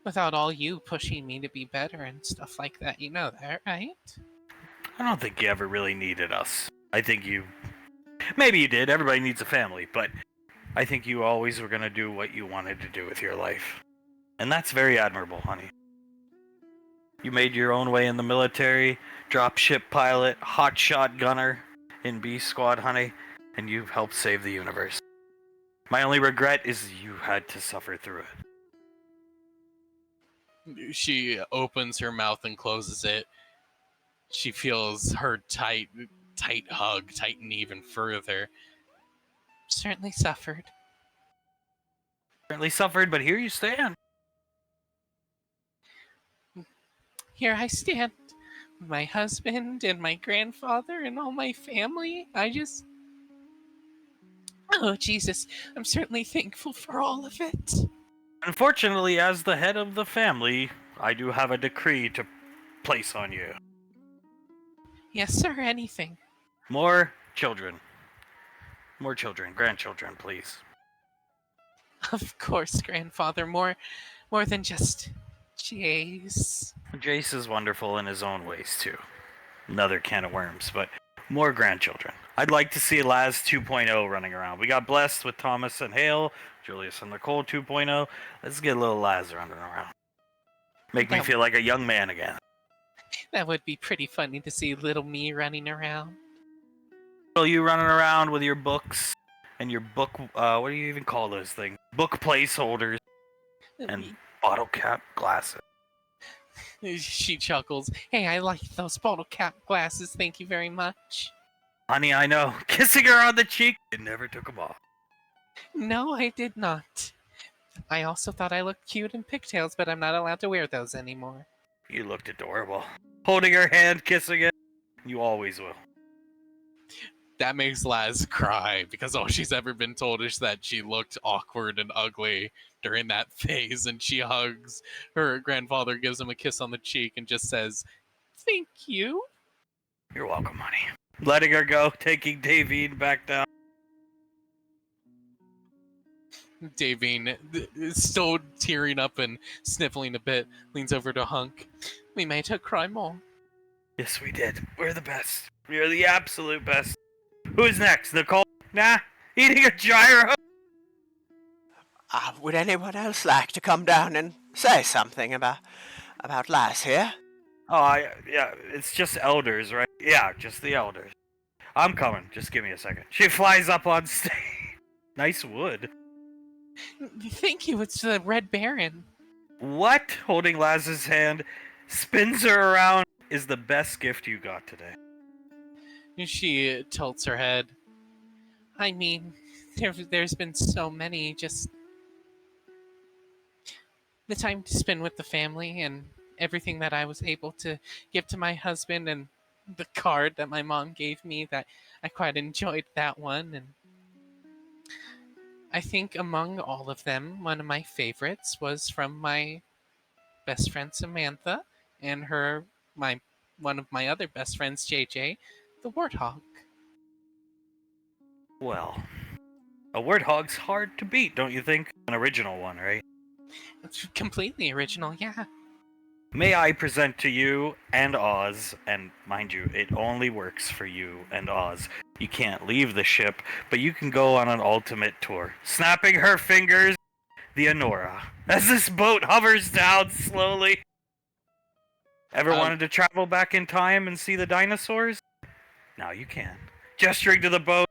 without all you pushing me to be better and stuff like that. You know that, right? I don't think you ever really needed us. I think maybe you did. Everybody needs a family, but I think you always were going to do what you wanted to do with your life. And that's very admirable, honey. You made your own way in the military, dropship pilot, hotshot gunner in B Squad, honey, and you've helped save the universe. My only regret is you had to suffer through it. She opens her mouth and closes it. She feels her tight hug tighten even further. Certainly suffered. Certainly suffered, but here you stand. Here I stand. My husband and my grandfather and all my family. Oh, Jesus. I'm certainly thankful for all of it. Unfortunately, as the head of the family, I do have a decree to place on you. Yes, sir, anything. More children. More children. Grandchildren, please. Of course, grandfather. More than just Jace. Jace is wonderful in his own ways, too. Another can of worms, but more grandchildren. I'd like to see Laz 2.0 running around. We got blessed with Thomas and Hale, Julius and Nicole 2.0. Let's get a little Laz running around. Make me feel like a young man again. That would be pretty funny to see little me running around. Well, you running around with your books and your book, what do you even call those things? Book placeholders and bottle cap glasses. She chuckles. Hey, I like those bottle cap glasses. Thank you very much. Honey, I know. Kissing her on the cheek. It never took them off. No, I did not. I also thought I looked cute in pigtails, but I'm not allowed to wear those anymore. You looked adorable. Holding her hand, kissing it. You always will. That makes Laz cry because all she's ever been told is that she looked awkward and ugly during that phase, and she hugs her grandfather, gives him a kiss on the cheek, and just says, "Thank you." You're welcome, honey. Letting her go, taking Davine back down. Davine, still tearing up and sniffling a bit, leans over to Hunk. We made her cry more. Yes, we did. We're the best. We are the absolute best. Who's next? Nicole? Nah? Eating a gyro? Would anyone else like to come down and say something about Laz here? Oh, yeah, it's just elders, right? Yeah, just the elders. I'm coming. Just give me a second. She flies up on stage. Nice wood. Thank you, it's the Red Baron. What? Holding Laz's hand, spins her around, is the best gift you got today. She tilts her head. I mean, there's been so many, just the time to spend with the family and everything that I was able to give to my husband and the card that my mom gave me. That I quite enjoyed that one, and I think among all of them, one of my favorites was from my best friend Samantha and my one of my other best friends, JJ, the warthog. Well, a warthog's hard to beat, don't you think? An original one, right? It's completely original, yeah. May I present to you and Oz, and mind you, it only works for you and Oz. You can't leave the ship, but you can go on an ultimate tour, snapping her fingers, the Anora, as this boat hovers down slowly. Ever wanted to travel back in time and see the dinosaurs? Now you can. Gesturing to the boat.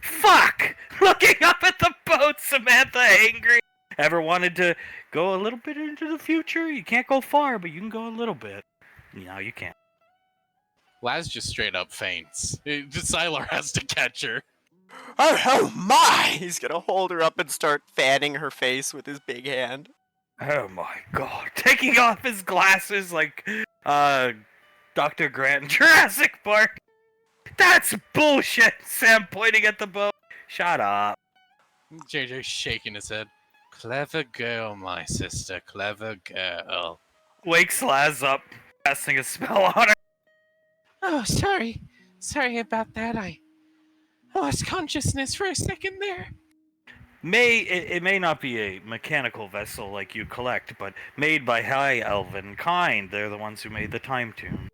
Fuck! Looking up at the boat, Samantha, angry. Ever wanted to go a little bit into the future? You can't go far, but you can go a little bit. Now you can. Laz just straight up faints. Sylar has to catch her. Oh my! He's gonna hold her up and start fanning her face with his big hand. Oh my god. Taking off his glasses like, Dr. Grant in Jurassic Park. That's bullshit! Sam pointing at the boat. Shut up. JJ shaking his head. Clever girl, my sister. Clever girl. Wakes Laz up, casting a spell on her. Oh, sorry. Sorry about that. I lost consciousness for a second there. It may not be a mechanical vessel like you collect, but made by High Elven kind. They're the ones who made the time tune.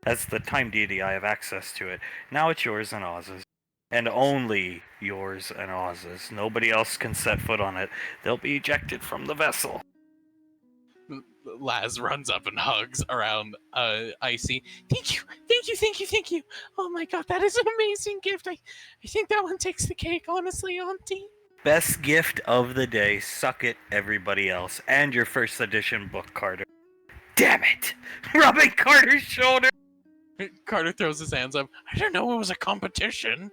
As the time deity, I have access to it. Now it's yours and Oz's. And only yours and Oz's. Nobody else can set foot on it. They'll be ejected from the vessel. Laz runs up and hugs around Icy. Thank you. Thank you. Thank you. Thank you. Oh my god, that is an amazing gift. I think that one takes the cake, honestly, Auntie. Best gift of the day. Suck it, everybody else. And your first edition book, Carter. Damn it! Rubbing Carter's shoulder. Carter throws his hands up. I don't know, it was a competition.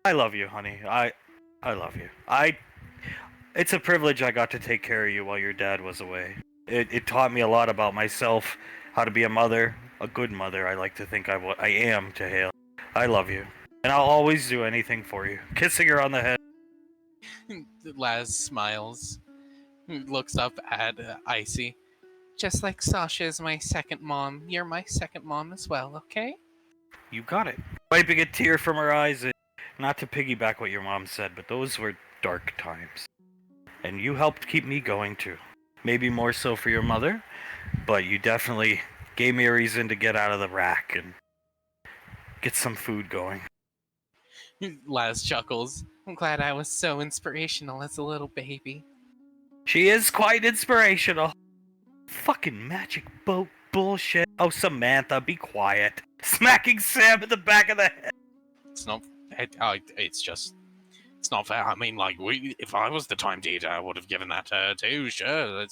I love you, honey. I love you. It's a privilege I got to take care of you while your dad was away. It taught me a lot about myself, how to be a mother, a good mother. I like to think I am to Hale. I love you, and I'll always do anything for you. Kissing her on the head. Laz smiles, looks up at Icy. Just like Sasha is my second mom, you're my second mom as well, okay? You got it. Wiping a tear from her eyes. Not to piggyback what your mom said, but those were dark times. And you helped keep me going too. Maybe more so for your mother, but you definitely gave me a reason to get out of the rack and get some food going. Laz chuckles. I'm glad I was so inspirational as a little baby. She is quite inspirational. Fucking magic boat bullshit. Oh, Samantha, be quiet. Smacking Sam in the back of the head. It's not. It's not fair. I mean, like, if I was the time dealer, I would have given that to her too. Sure,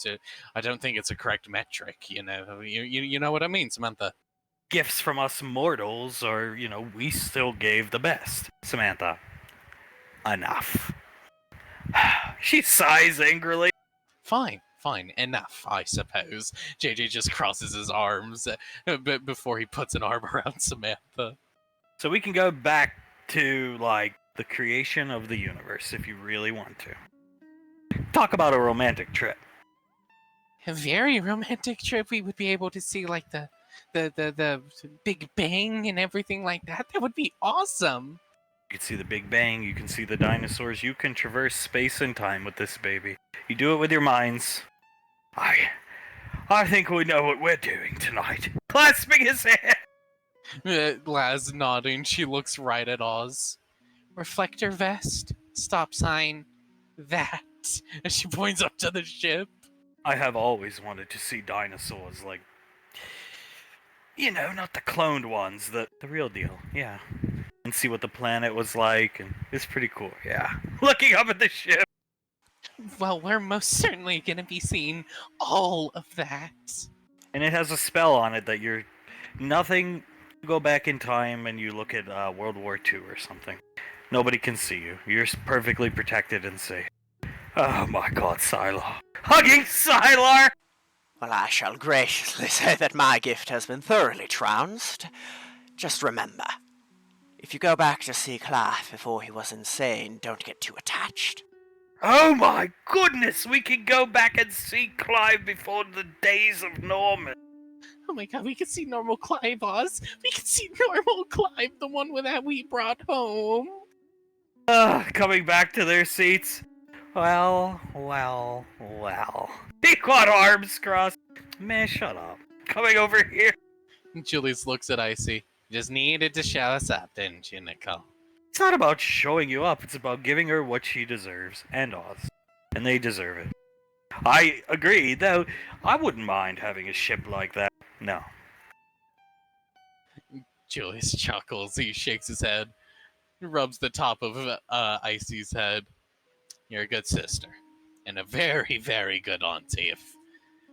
I don't think it's a correct metric. You know, you know what I mean, Samantha. Gifts from us mortals, or we still gave the best. Samantha, enough. She sighs angrily. Fine, enough, I suppose. JJ just crosses his arms before he puts an arm around Samantha. So we can go back to, like, the creation of the universe, if you really want to. Talk about a romantic trip. A very romantic trip. We would be able to see, like, the Big Bang and everything like that. That would be awesome. You can see the Big Bang, you can see the dinosaurs, you can traverse space and time with this baby. You do it with your minds. I think we know what we're doing tonight. Clasping his hand. Laz nodding, she looks right at Oz. Reflector vest, stop sign, that. And she points up to the ship. I have always wanted to see dinosaurs, like, not the cloned ones, the real deal, yeah. And see what the planet was like, and it's pretty cool, yeah. Looking up at the ship. Well, we're most certainly gonna be seeing all of that. And it has a spell on it that you're nothing. You go back in time and you look at World War II or something. Nobody can see you. You're perfectly protected and safe. Oh my god, Sylar. Hugging Sylar! Well, I shall graciously say that my gift has been thoroughly trounced. Just remember, if you go back to see Clive before he was insane, don't get too attached. Oh my goodness, we can go back and see Clive before the days of Norman. Oh my god, we can see normal Clive, Oz. We can see normal Clive, the one that we brought home. Coming back to their seats. Well. He got arms crossed. Man, shut up. Coming over here. Julius looks at Icy. Just needed to show us up, didn't you, Nicole? It's not about showing you up, it's about giving her what she deserves, and Oz. And they deserve it. I agree, though I wouldn't mind having a ship like that. No. Julius chuckles. He shakes his head. He rubs the top of Icy's head. You're a good sister. And a very, very good auntie.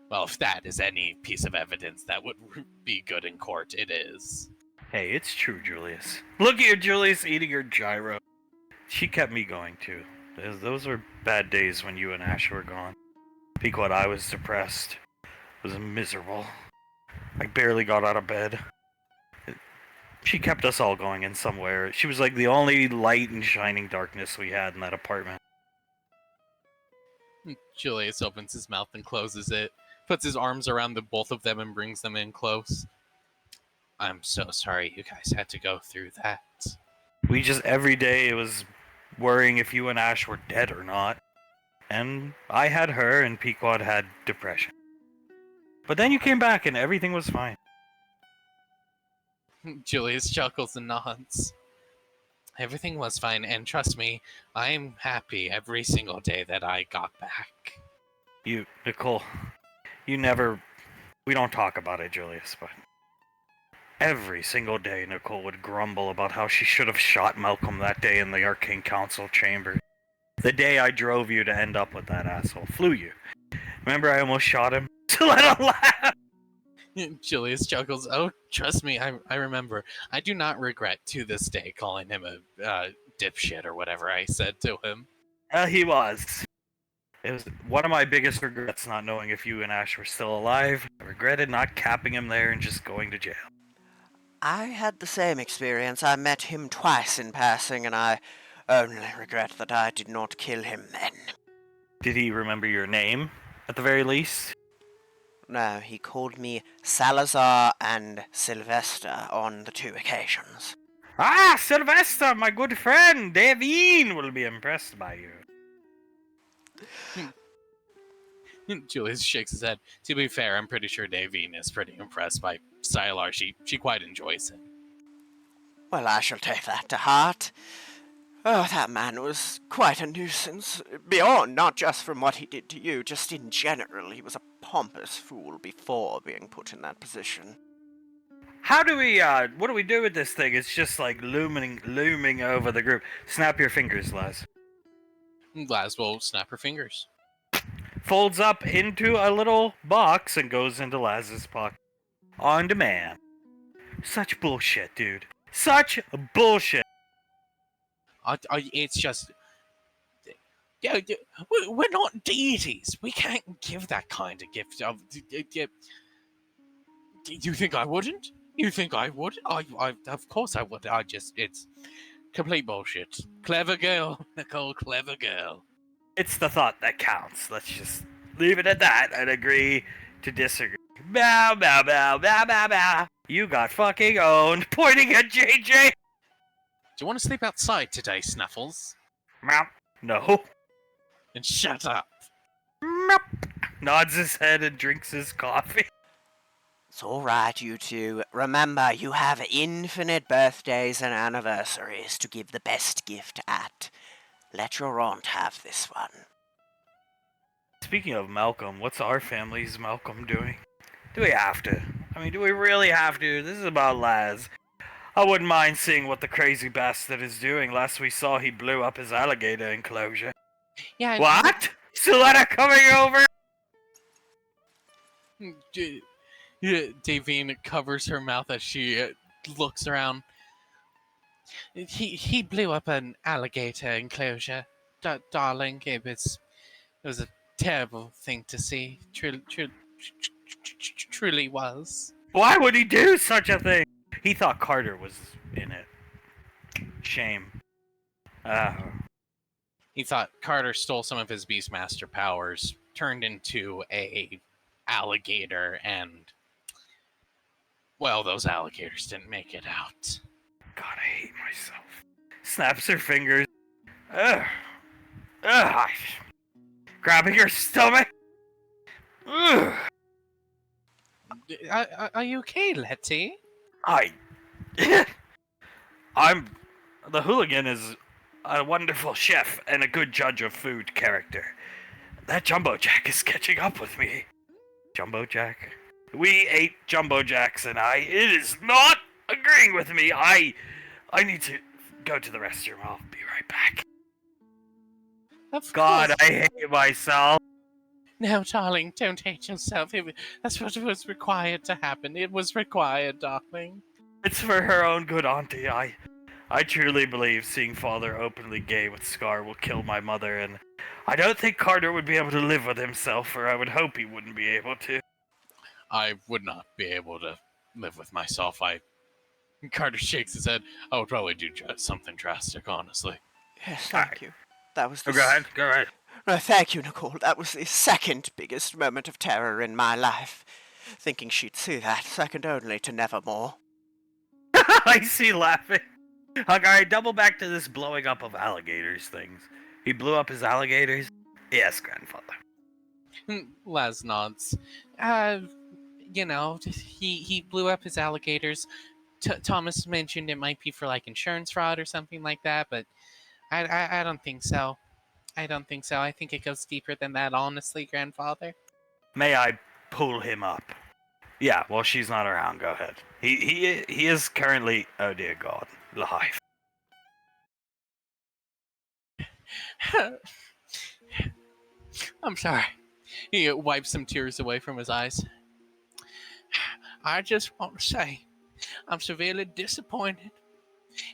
If that is any piece of evidence that would be good in court, it is. Hey, it's true, Julius. Look at you, Julius, eating your gyro. She kept me going, too. Those were bad days when you and Ash were gone. Pequod, I was depressed. I was miserable. I barely got out of bed. She kept us all going in somewhere. She was like the only light and shining darkness we had in that apartment. Julius opens his mouth and closes it, puts his arms around the both of them and brings them in close. I'm so sorry you guys had to go through that. We just, every day, it was worrying if you and Ash were dead or not. And I had her, and Pequod had depression. But then you came back, and everything was fine. Julius chuckles and nods. Everything was fine, and trust me, I'm happy every single day that I got back. You, Nicole, you never... We don't talk about it, Julius, but... Every single day, Nicole would grumble about how she should have shot Malcolm that day in the Arcane Council chamber. The day I drove you to end up with that asshole. Flew you. Remember I almost shot him? To let him laugh! Julius chuckles. Oh, trust me, I remember. I do not regret to this day calling him a dipshit or whatever I said to him. He was. It was one of my biggest regrets not knowing if you and Ash were still alive. I regretted not capping him there and just going to jail. I had the same experience. I met him twice in passing, and I only regret that I did not kill him then. Did he remember your name, at the very least? No, he called me Salazar and Sylvester on the 2 occasions. Ah, Sylvester, my good friend! Davine will be impressed by you. Julius shakes his head. To be fair, I'm pretty sure Davine is pretty impressed by Sylar. She quite enjoys him. Well, I shall take that to heart. Oh, that man was quite a nuisance. Beyond, not just from what he did to you, just in general, he was a pompous fool before being put in that position. How do we, what do we do with this thing? It's just like looming over the group. Snap your fingers, Laz. Laz will snap her fingers. Folds up into a little box and goes into Laz's pocket. On demand. Such bullshit, dude. Such bullshit. It's just... Yeah, we're not deities. We can't give that kind of gift. Do you think I wouldn't? You think I would? Of course I would. It's complete bullshit. Clever girl, Nicole, clever girl. It's the thought that counts. Let's just leave it at that and agree to disagree. Bow, bow, bow, bow, bow, bow. You got fucking owned. Pointing at JJ. Do you want to sleep outside today, Snuffles? Meow. No. And shut up. Meow. Nods his head and drinks his coffee. It's all right, you two. Remember, you have infinite birthdays and anniversaries to give the best gift at. Let your aunt have this one. Speaking of Malcolm, what's our family's Malcolm doing? Do we have to? I mean, do we really have to? This is about Laz. I wouldn't mind seeing what the crazy bastard is doing. Last we saw, he blew up his alligator enclosure. Yeah. What? Siletta coming over? Davine covers her mouth as she looks around. He blew up an alligator enclosure, darling. It was a terrible thing to see. Truly was. Why would he do such a thing? He thought Carter was in it. Shame. He thought Carter stole some of his Beastmaster powers, turned into a alligator, and well, those alligators didn't make it out. God, I hate myself. Snaps her fingers. Ugh. Ugh. Grabbing her stomach. Ugh. Are you okay, Letty? The hooligan is a wonderful chef and a good judge of food character. That Jumbo Jack is catching up with me. Jumbo Jack? We ate Jumbo Jacks and it is not agreeing with me. I need to go to the restroom. I'll be right back. Of God, course. I hate myself. No, darling, don't hate yourself. That's what was required to happen. It was required, darling. It's for her own good, Auntie. I truly believe seeing Father openly gay with Scar will kill my mother, and I don't think Carter would be able to live with himself, or I would hope he wouldn't be able to. I would not be able to live with myself. Carter shakes his head. I would probably do something drastic, honestly. Yes, thank you. That was the Go ahead, go ahead. Thank you, Nicole. That was the second biggest moment of terror in my life. Thinking she'd see that, second only to Nevermore. I see laughing. Okay, double back to this blowing up of alligators things. He blew up his alligators? Yes, grandfather. Laz nods. He blew up his alligators. Thomas mentioned it might be for like insurance fraud or something like that, but I don't think so. I don't think so. I think it goes deeper than that, honestly, grandfather. May I pull him up? Yeah, well, she's not around. Go ahead. He is currently, oh dear God, live. I'm sorry. He wipes some tears away from his eyes. I just want to say, I'm severely disappointed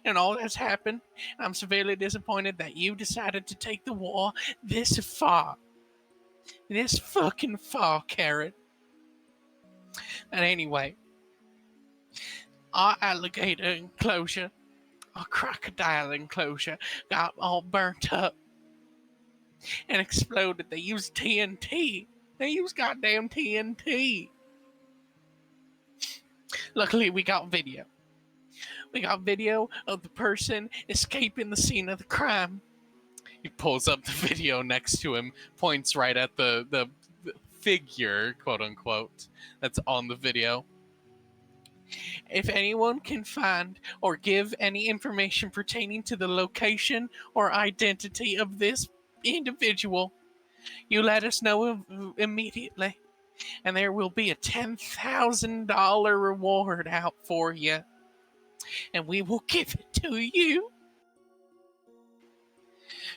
in all that's happened. I'm severely disappointed that you decided to take the war this far. This fucking far, Carrot. And anyway, our alligator enclosure, our crocodile enclosure, got all burnt up and exploded. They used TNT. They used goddamn TNT. Luckily, we got video. We got video of the person escaping the scene of the crime. He pulls up the video next to him, points right at the figure, quote unquote, that's on the video. If anyone can find or give any information pertaining to the location or identity of this individual, you let us know immediately, and there will be a $10,000 reward out for you, and we will give it to you.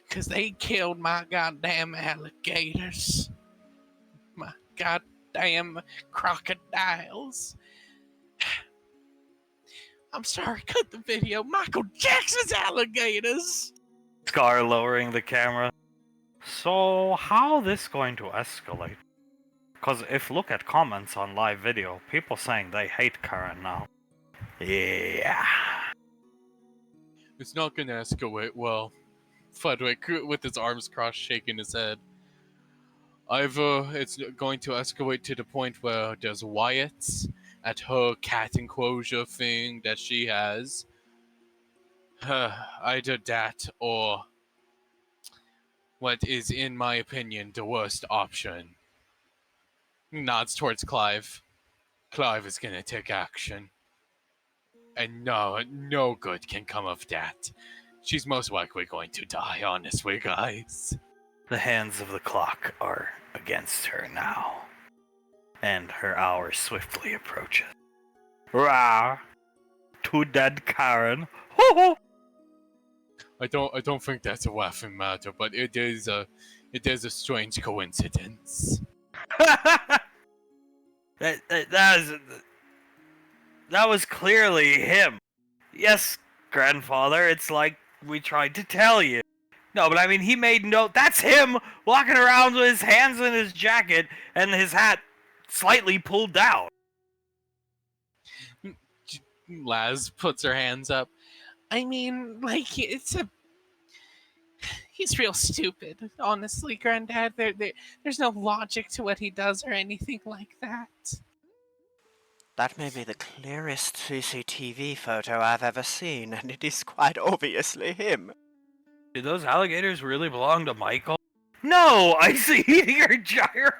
Because they killed my goddamn alligators. My goddamn crocodiles. I'm sorry, cut the video. Michael Jackson's alligators. Scar lowering the camera. So, how this going to escalate? Because if look at comments on live video, people saying they hate Karen now. Yeah. It's not going to escalate well. Frederick, with his arms crossed, shaking his head. It's going to escalate to the point where there's riots at her cat enclosure thing that she has. Either that or what is, in my opinion, the worst option. He nods towards Clive. Clive is gonna take action. And no good can come of that. She's most likely going to die, honestly, guys. The hands of the clock are against her now, and her hour swiftly approaches. Rah! To dead Karen. Ho ho! I don't think that's a laughing matter, but it is a strange coincidence. that was clearly him. Yes, grandfather, it's like we tried to tell you. No, but I mean, he made no... That's him walking around with his hands in his jacket and his hat slightly pulled down. Laz puts her hands up. I mean, like, he's real stupid. Honestly, Granddad, there's no logic to what he does or anything like that. That may be the clearest CCTV photo I've ever seen, and it is quite obviously him. Do those alligators really belong to Michael? No, I see your gyro.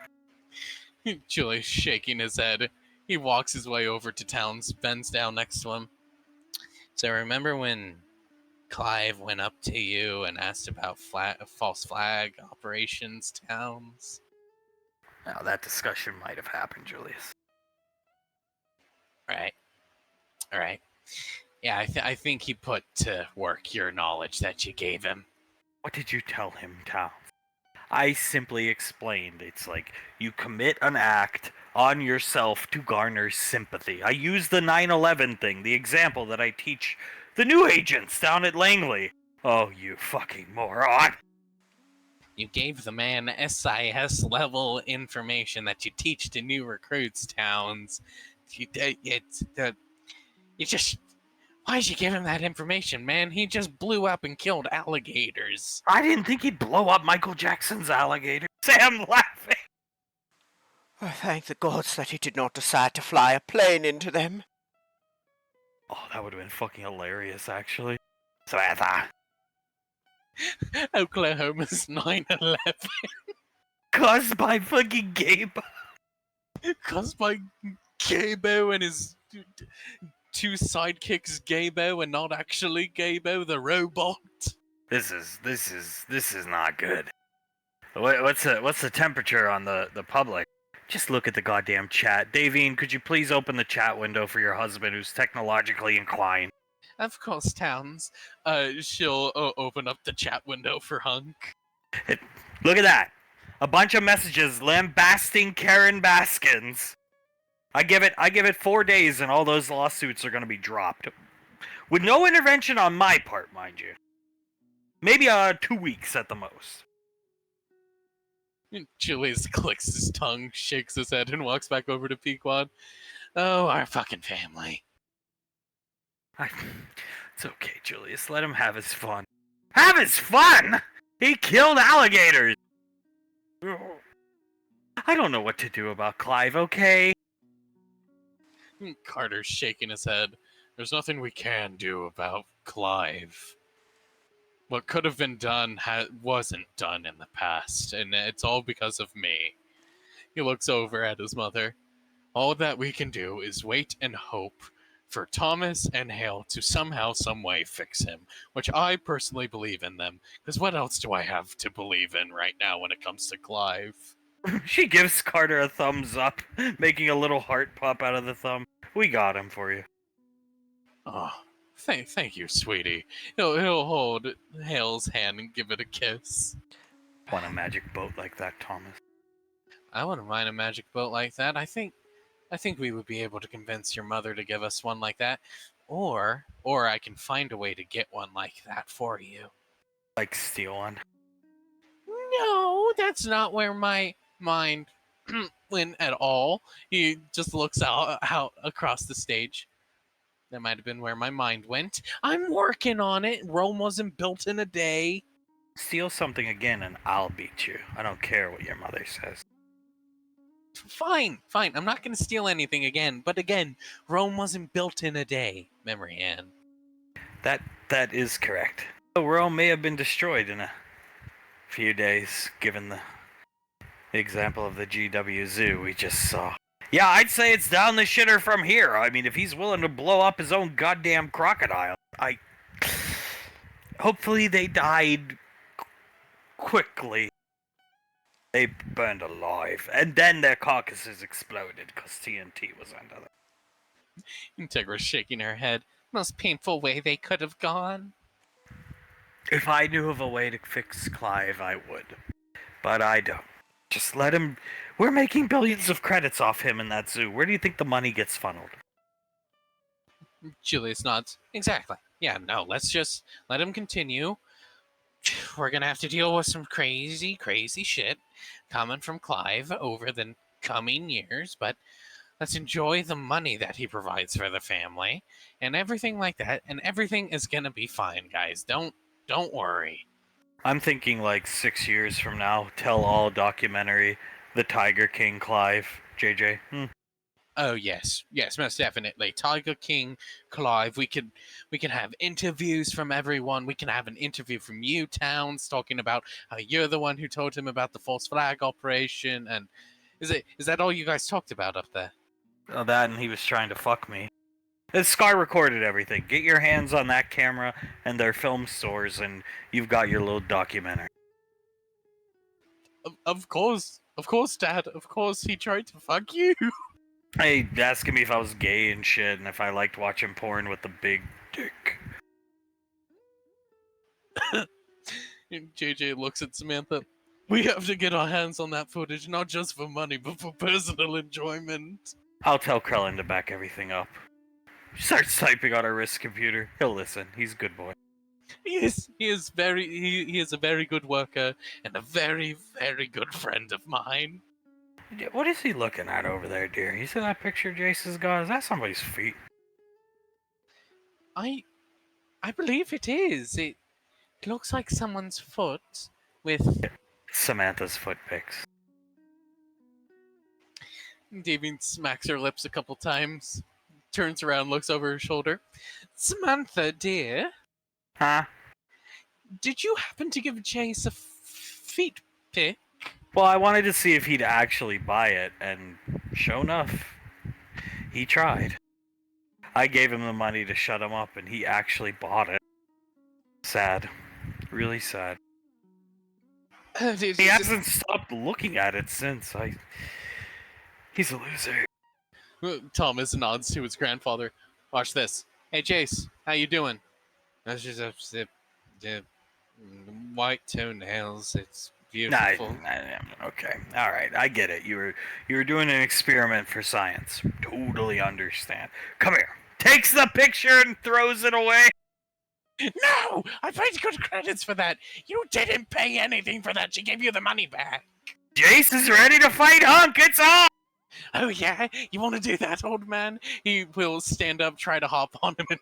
Julius shaking his head. He walks his way over to Towns, bends down next to him. So remember when Clive went up to you and asked about false flag operations, Towns? Now that discussion might have happened, Julius. Right. All right. Yeah, I think he put to work your knowledge that you gave him. What did you tell him, Towns? I simply explained. It's like you commit an act on yourself to garner sympathy. I use the 9/11 thing, the example that I teach the new agents down at Langley. Oh, you fucking moron. You gave the man SIS level information that you teach to new recruits, Towns. You just. Why'd you give him that information, man? He just blew up and killed alligators. I didn't think he'd blow up Michael Jackson's alligator. Sam laughing. I thank the gods that he did not decide to fly a plane into them. Oh, that would have been fucking hilarious, actually. Samantha. Oklahoma's 9/11. Caused by fucking Gabe. Caused by Gabo and his two sidekicks, Gabo and not actually Gabo, the robot. This is not good. What's the temperature on the public? Just look at the goddamn chat. Davine, could you please open the chat window for your husband who's technologically inclined? Of course, Towns. She'll open up the chat window for Hunk. Look at that. A bunch of messages lambasting Karen Baskins. I give it 4 days and all those lawsuits are going to be dropped. With no intervention on my part, mind you. Maybe 2 weeks at the most. Julius clicks his tongue, shakes his head, and walks back over to Pequod. Oh, our fucking family. It's okay, Julius. Let him have his fun. Have his fun? He killed alligators! I don't know what to do about Clive, okay? Carter's shaking his head. There's nothing we can do about Clive. What could have been done wasn't done in the past, and it's all because of me. He looks over at his mother. All that we can do is wait and hope for Thomas and Hale to somehow, some way fix him, which I personally believe in them, because what else do I have to believe in right now when it comes to Clive? She gives Carter a thumbs up, making a little heart pop out of the thumb. We got him for you. Oh, thank you, sweetie. He'll hold Hale's hand and give it a kiss. Want a magic boat like that, Thomas? I wouldn't mind a magic boat like that. I think we would be able to convince your mother to give us one like that, or I can find a way to get one like that for you. Like steal one? No, that's not where my mind went at all. He just looks out across the stage. That might have been where my mind went. I'm working on it. Rome wasn't built in a day. Steal something again and I'll beat you. I don't care what your mother says. Fine. I'm not going to steal anything again. But again, Rome wasn't built in a day, Memory Ann. That is correct. Rome may have been destroyed in a few days, given the example of the GW Zoo we just saw. Yeah, I'd say it's down the shitter from here. I mean, if he's willing to blow up his own goddamn crocodile, hopefully they died quickly. They burned alive, and then their carcasses exploded because TNT was under them. Integra's shaking her head. Most painful way they could have gone. If I knew of a way to fix Clive, I would. But I don't. Just let him... We're making billions of credits off him in that zoo. Where do you think the money gets funneled? Julius nods. Exactly. Yeah, no, let's just let him continue. We're going to have to deal with some crazy shit coming from Clive over the coming years, but Let's enjoy the money that he provides for the family and everything like that, and everything is gonna be fine, guys. Don't worry. I'm thinking like 6 years from now, tell all documentary, The Tiger King Clive, JJ. Oh yes, yes, most definitely. Tiger King, Clive. We can have interviews from everyone. We can have an interview from you, Towns, talking about how you're the one who told him about the false flag operation. And is that all you guys talked about up there? Oh, that and he was trying to fuck me. Scar recorded everything. Get your hands on that camera and their film stores, and you've got your little documentary. Of course, Dad. Of course, he tried to fuck you. Hey, asking me if I was gay and shit, and if I liked watching porn with the big dick. JJ looks at Samantha. We have to get our hands on that footage, not just for money, but for personal enjoyment. I'll tell Krellin to back everything up. Starts typing on our wrist computer. He'll listen. He's a good boy. He is a very good worker and a very, very good friend of mine. What is he looking at over there, dear? You see that picture Jace has got? Is that somebody's feet? I believe it is. It looks like someone's foot with Samantha's foot pics. Davine smacks her lips a couple times, turns around, looks over her shoulder. Samantha, dear, Huh? did you happen to give Jace a feet pic? Well, I wanted to see if he'd actually buy it, and sure enough, he tried. I gave him the money to shut him up, and he actually bought it. Sad. Really sad. He hasn't stopped looking at it since. He's a loser. Thomas nods to his grandfather. Watch this. Hey, Jace, how you doing? That's just the white toenails. It's beautiful. Okay, all right, I get it. You were doing an experiment for science. Totally understand. Come here. Takes the picture and throws it away. No! I paid good credits for that. You didn't pay anything for that. She gave you the money back. Jace is ready to fight Hunk. It's on. Oh yeah? You want to do that, old man? He will stand up, try to hop on him, and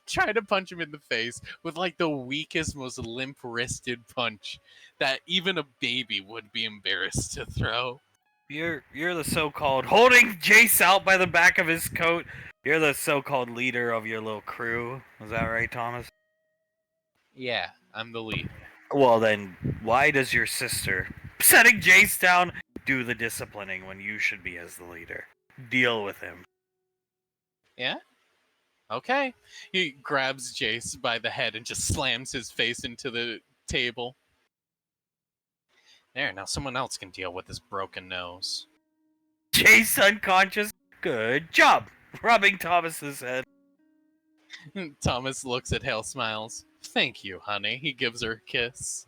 try to punch him in the face with like the weakest, most limp-wristed punch that even a baby would be embarrassed to throw. You're the so-called holding Jace out by the back of his coat. You're the so-called leader of your little crew. Is that right, Thomas? Yeah, I'm the lead. Well, then, why does your sister, setting Jace down, do the disciplining when you should be as the leader? Deal with him. Yeah? Okay. He grabs Jace by the head and just slams his face into the table. There, now someone else can deal with this broken nose. Jace unconscious. Good job. Rubbing Thomas's head. Thomas looks at Hale, smiles. Thank you, honey. He gives her a kiss.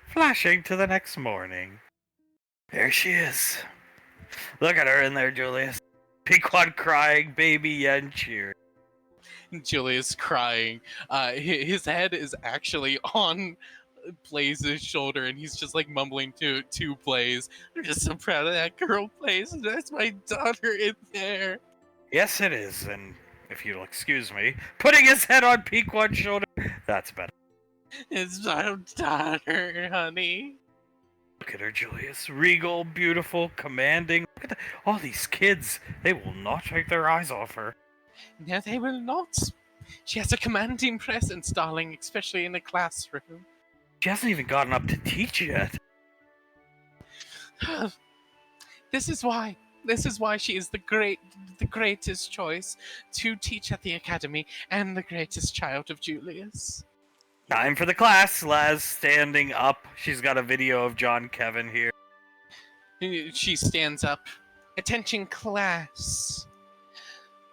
Flashing to the next morning. There she is. Look at her in there, Julius. Pequod crying, baby Yen cheering. Julius crying. His head is actually on Blaze's shoulder, and he's just like mumbling to Blaze. I'm just so proud of that girl, Blaze. That's my daughter in there. Yes, it is, and if you'll excuse me, putting his head on Pequod's shoulder, that's better. It's my daughter, honey. Look at her, Julius. Regal, beautiful, commanding. Look at all these kids. They will not take their eyes off her. No, they will not. She has a commanding presence, darling, especially in the classroom. She hasn't even gotten up to teach yet. This is why she is the greatest choice to teach at the academy and the greatest child of Julius. Time for the class. Laz standing up. She's got a video of John Kevin here. She stands up. Attention, class.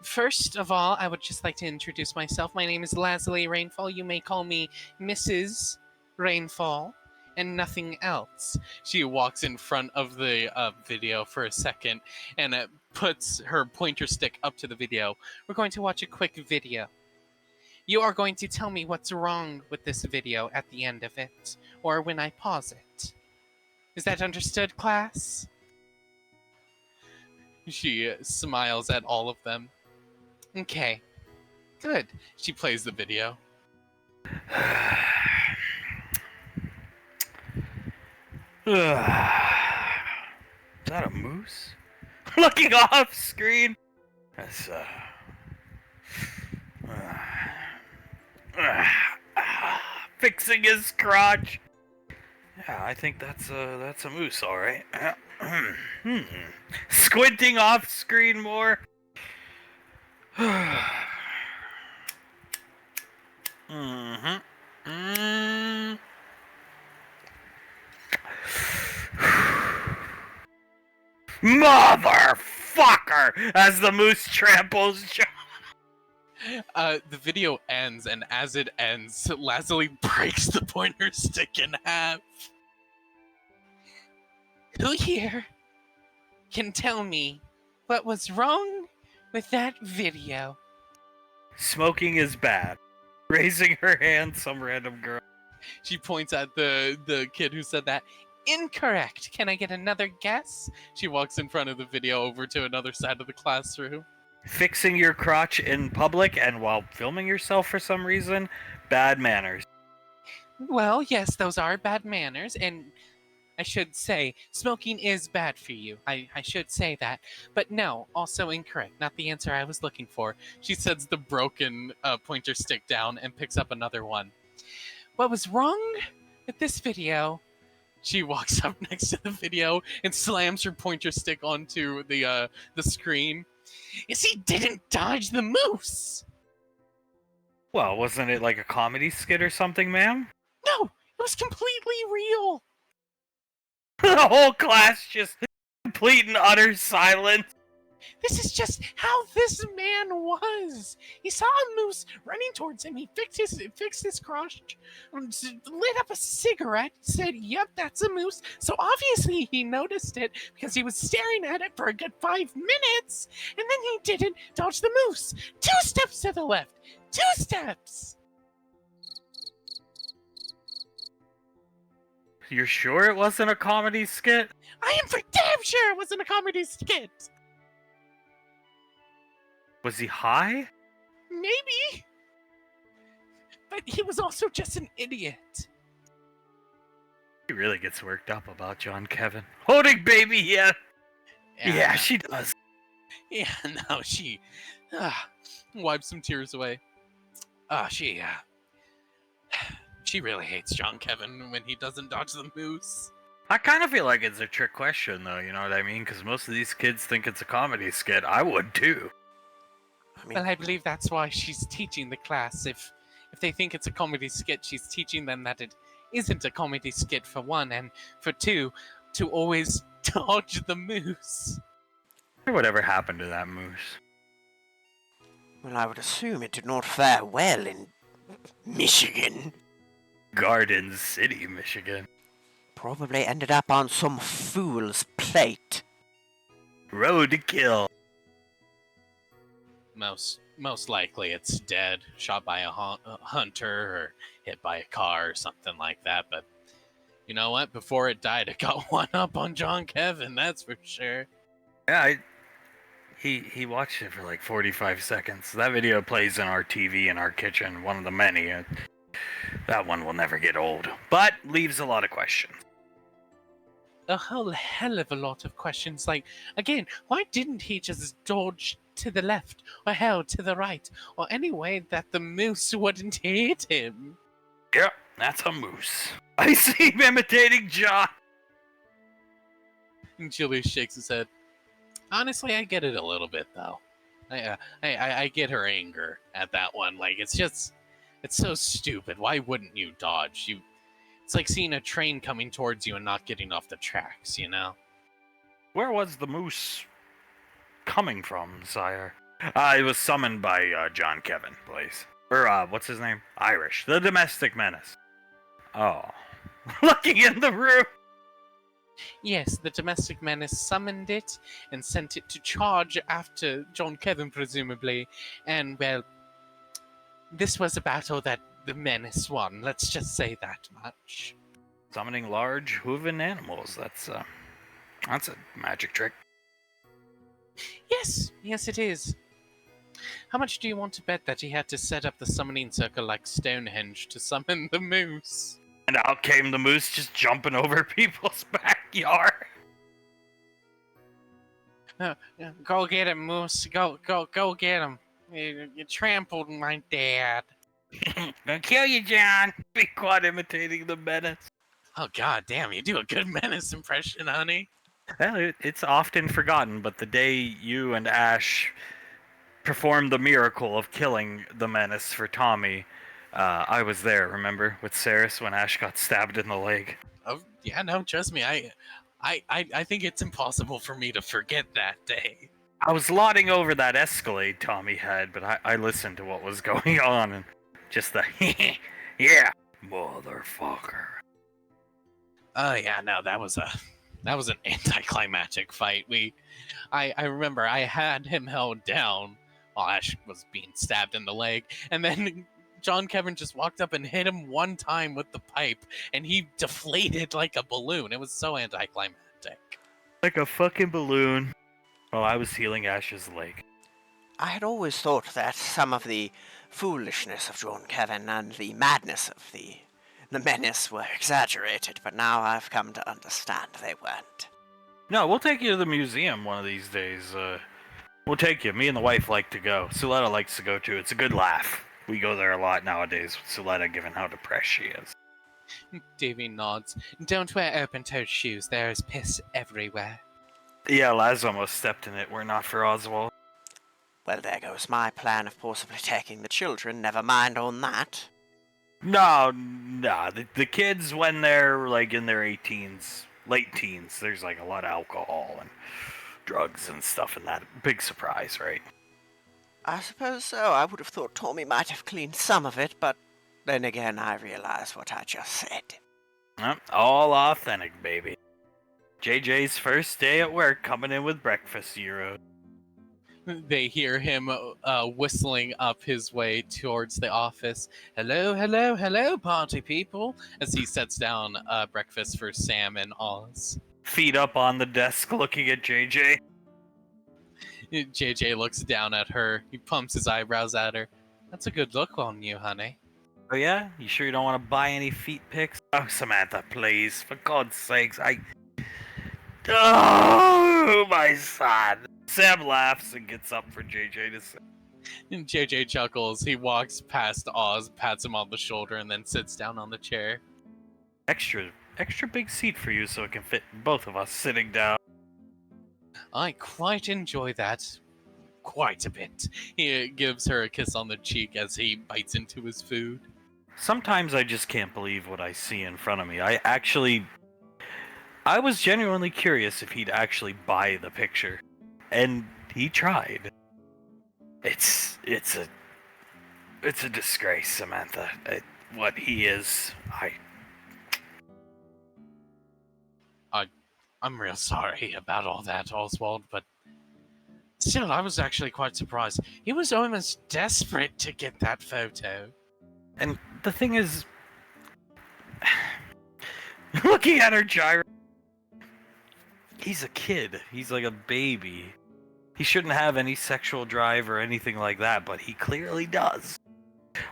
First of all, I would just like to introduce myself. My name is Lazuli Rainfall. You may call me Mrs. Rainfall and nothing else. She walks in front of the video for a second and puts her pointer stick up to the video. We're going to watch a quick video. You are going to tell me what's wrong with this video at the end of it, or when I pause it. Is that understood, class? She smiles at all of them. Okay, good. She plays the video. Is that a moose? Looking off screen. That's fixing his crotch. Yeah, I think that's a moose, all right. Squinting off screen more. Mm-hmm. Motherfucker! As the moose tramples John. The video ends, and as it ends, Lazuli breaks the pointer stick in half. Who here can tell me what was wrong with that video? Smoking is bad. Raising her hand, some random girl. She points at the kid who said that. Incorrect. Can I get another guess? She walks in front of the video over to another side of the classroom. Fixing your crotch in public and while filming yourself for some reason, bad manners. Well, yes, those are bad manners, and I should say, smoking is bad for you. I should say that. But no, also incorrect. Not the answer I was looking for. She sets the broken pointer stick down and picks up another one. What was wrong with this video? She walks up next to the video and slams her pointer stick onto the screen. Is he didn't dodge the moose? Well, wasn't it like a comedy skit or something, ma'am? No, it was completely real. The whole class just complete and utter silence. This is just how this man was. He saw a moose running towards him. He fixed his crotch, lit up a cigarette, said, "Yep, that's a moose." So obviously he noticed it because he was staring at it for a good 5 minutes, and then he didn't dodge the moose. 2 steps to the left. 2 steps. You're sure it wasn't a comedy skit? I am for damn sure it wasn't a comedy skit. Was he high? Maybe. But he was also just an idiot. She really gets worked up about John Kevin. Holding baby, yeah. Yeah, she does. Yeah, no, she wipes some tears away. She really hates John Kevin when he doesn't dodge the moose. I kind of feel like it's a trick question, though, you know what I mean? Because most of these kids think it's a comedy skit. I would, too. Well, I believe that's why she's teaching the class. If they think it's a comedy skit, she's teaching them that it isn't a comedy skit, for one, and for two, to always dodge the moose. I wonder whatever happened to that moose. Well, I would assume it did not fare well in Michigan. Garden City, Michigan. Probably ended up on some fool's plate. Roadkill. Most likely it's dead, shot by a hunter, or hit by a car or something like that. But you know what? Before it died, it got one up on John Kevin, that's for sure. Yeah, he watched it for like 45 seconds. That video plays in our TV in our kitchen, one of the many. That one will never get old, but leaves a lot of questions. A whole hell of a lot of questions. Like, again, why didn't he just dodge to the left, or hell, to the right, or any way that the moose wouldn't hit him? Yep, that's a moose. I see him imitating John. And Julius shakes his head. Honestly, I get it a little bit, though. I get her anger at that one. Like, it's so stupid. Why wouldn't you dodge? It's like seeing a train coming towards you and not getting off the tracks, you know? Where was the moose coming from, sire? It was summoned by John Kevin, please. Or, what's his name? Irish. The domestic menace. Oh. Looking in the room! Yes, the domestic menace summoned it and sent it to charge after John Kevin, presumably. And, well, this was a battle that the menace won. Let's just say that much. Summoning large hooven animals. That's a magic trick. Yes, yes, it is. How much do you want to bet that he had to set up the summoning circle like Stonehenge to summon the moose? And out came the moose just jumping over people's backyard. Go get him, Moose. Go get him. You trampled my dad. Gonna kill you, John. Be quad imitating the menace. Oh, god damn, you do a good menace impression, honey. Well, it's often forgotten, but the day you and Ash performed the miracle of killing the menace for Tommy, I was there, remember? With Saris when Ash got stabbed in the leg. Oh, yeah, no, trust me, I think it's impossible for me to forget that day. I was lauding over that Escalade Tommy had, but I listened to what was going on and just the yeah, motherfucker. Oh yeah, no, that was an anticlimactic fight. I remember I had him held down while Ash was being stabbed in the leg, and then John Kevin just walked up and hit him one time with the pipe, and he deflated like a balloon. It was so anticlimactic. Like a fucking balloon. While I was healing Ash's leg. I had always thought that some of the foolishness of John Kevin and the madness of the menace were exaggerated, but now I've come to understand they weren't. No, we'll take you to the museum one of these days. We'll take you. Me and the wife like to go. Suletta likes to go too. It's a good laugh. We go there a lot nowadays with Suletta, given how depressed she is. Davy nods. Don't wear open-toed shoes. There is piss everywhere. Yeah, Laz almost stepped in it. We're not for Oswald. Well, there goes my plan of possibly taking the children. Never mind on that. No. The kids, when they're like in their 18s, late teens, there's like a lot of alcohol and drugs and stuff in that. Big surprise, right? I suppose so. I would have thought Tommy might have cleaned some of it, but then again, I realize what I just said. All authentic, baby. JJ's first day at work coming in with breakfast euros. They hear him whistling up his way towards the office. Hello, hello, hello, party people, as he sets down breakfast for Sam and Oz. Feet up on the desk looking at JJ. JJ looks down at her. He pumps his eyebrows at her. That's a good look on you, honey. Oh yeah? You sure you don't want to buy any feet pics? Oh, Samantha, please. For God's sakes, Oh, my son. Sam laughs and gets up for JJ to say. And JJ chuckles. He walks past Oz, pats him on the shoulder, and then sits down on the chair. Extra big seat for you so it can fit both of us sitting down. I quite enjoy that. Quite a bit. He gives her a kiss on the cheek as he bites into his food. Sometimes I just can't believe what I see in front of me. I was genuinely curious if he'd actually buy the picture. And he tried. It's a disgrace, Samantha. What he is, I'm real sorry about all that, Oswald, but still, I was actually quite surprised. He was almost desperate to get that photo. And the thing is, looking at her gyro, he's a kid. He's like a baby. He shouldn't have any sexual drive or anything like that, but he clearly does.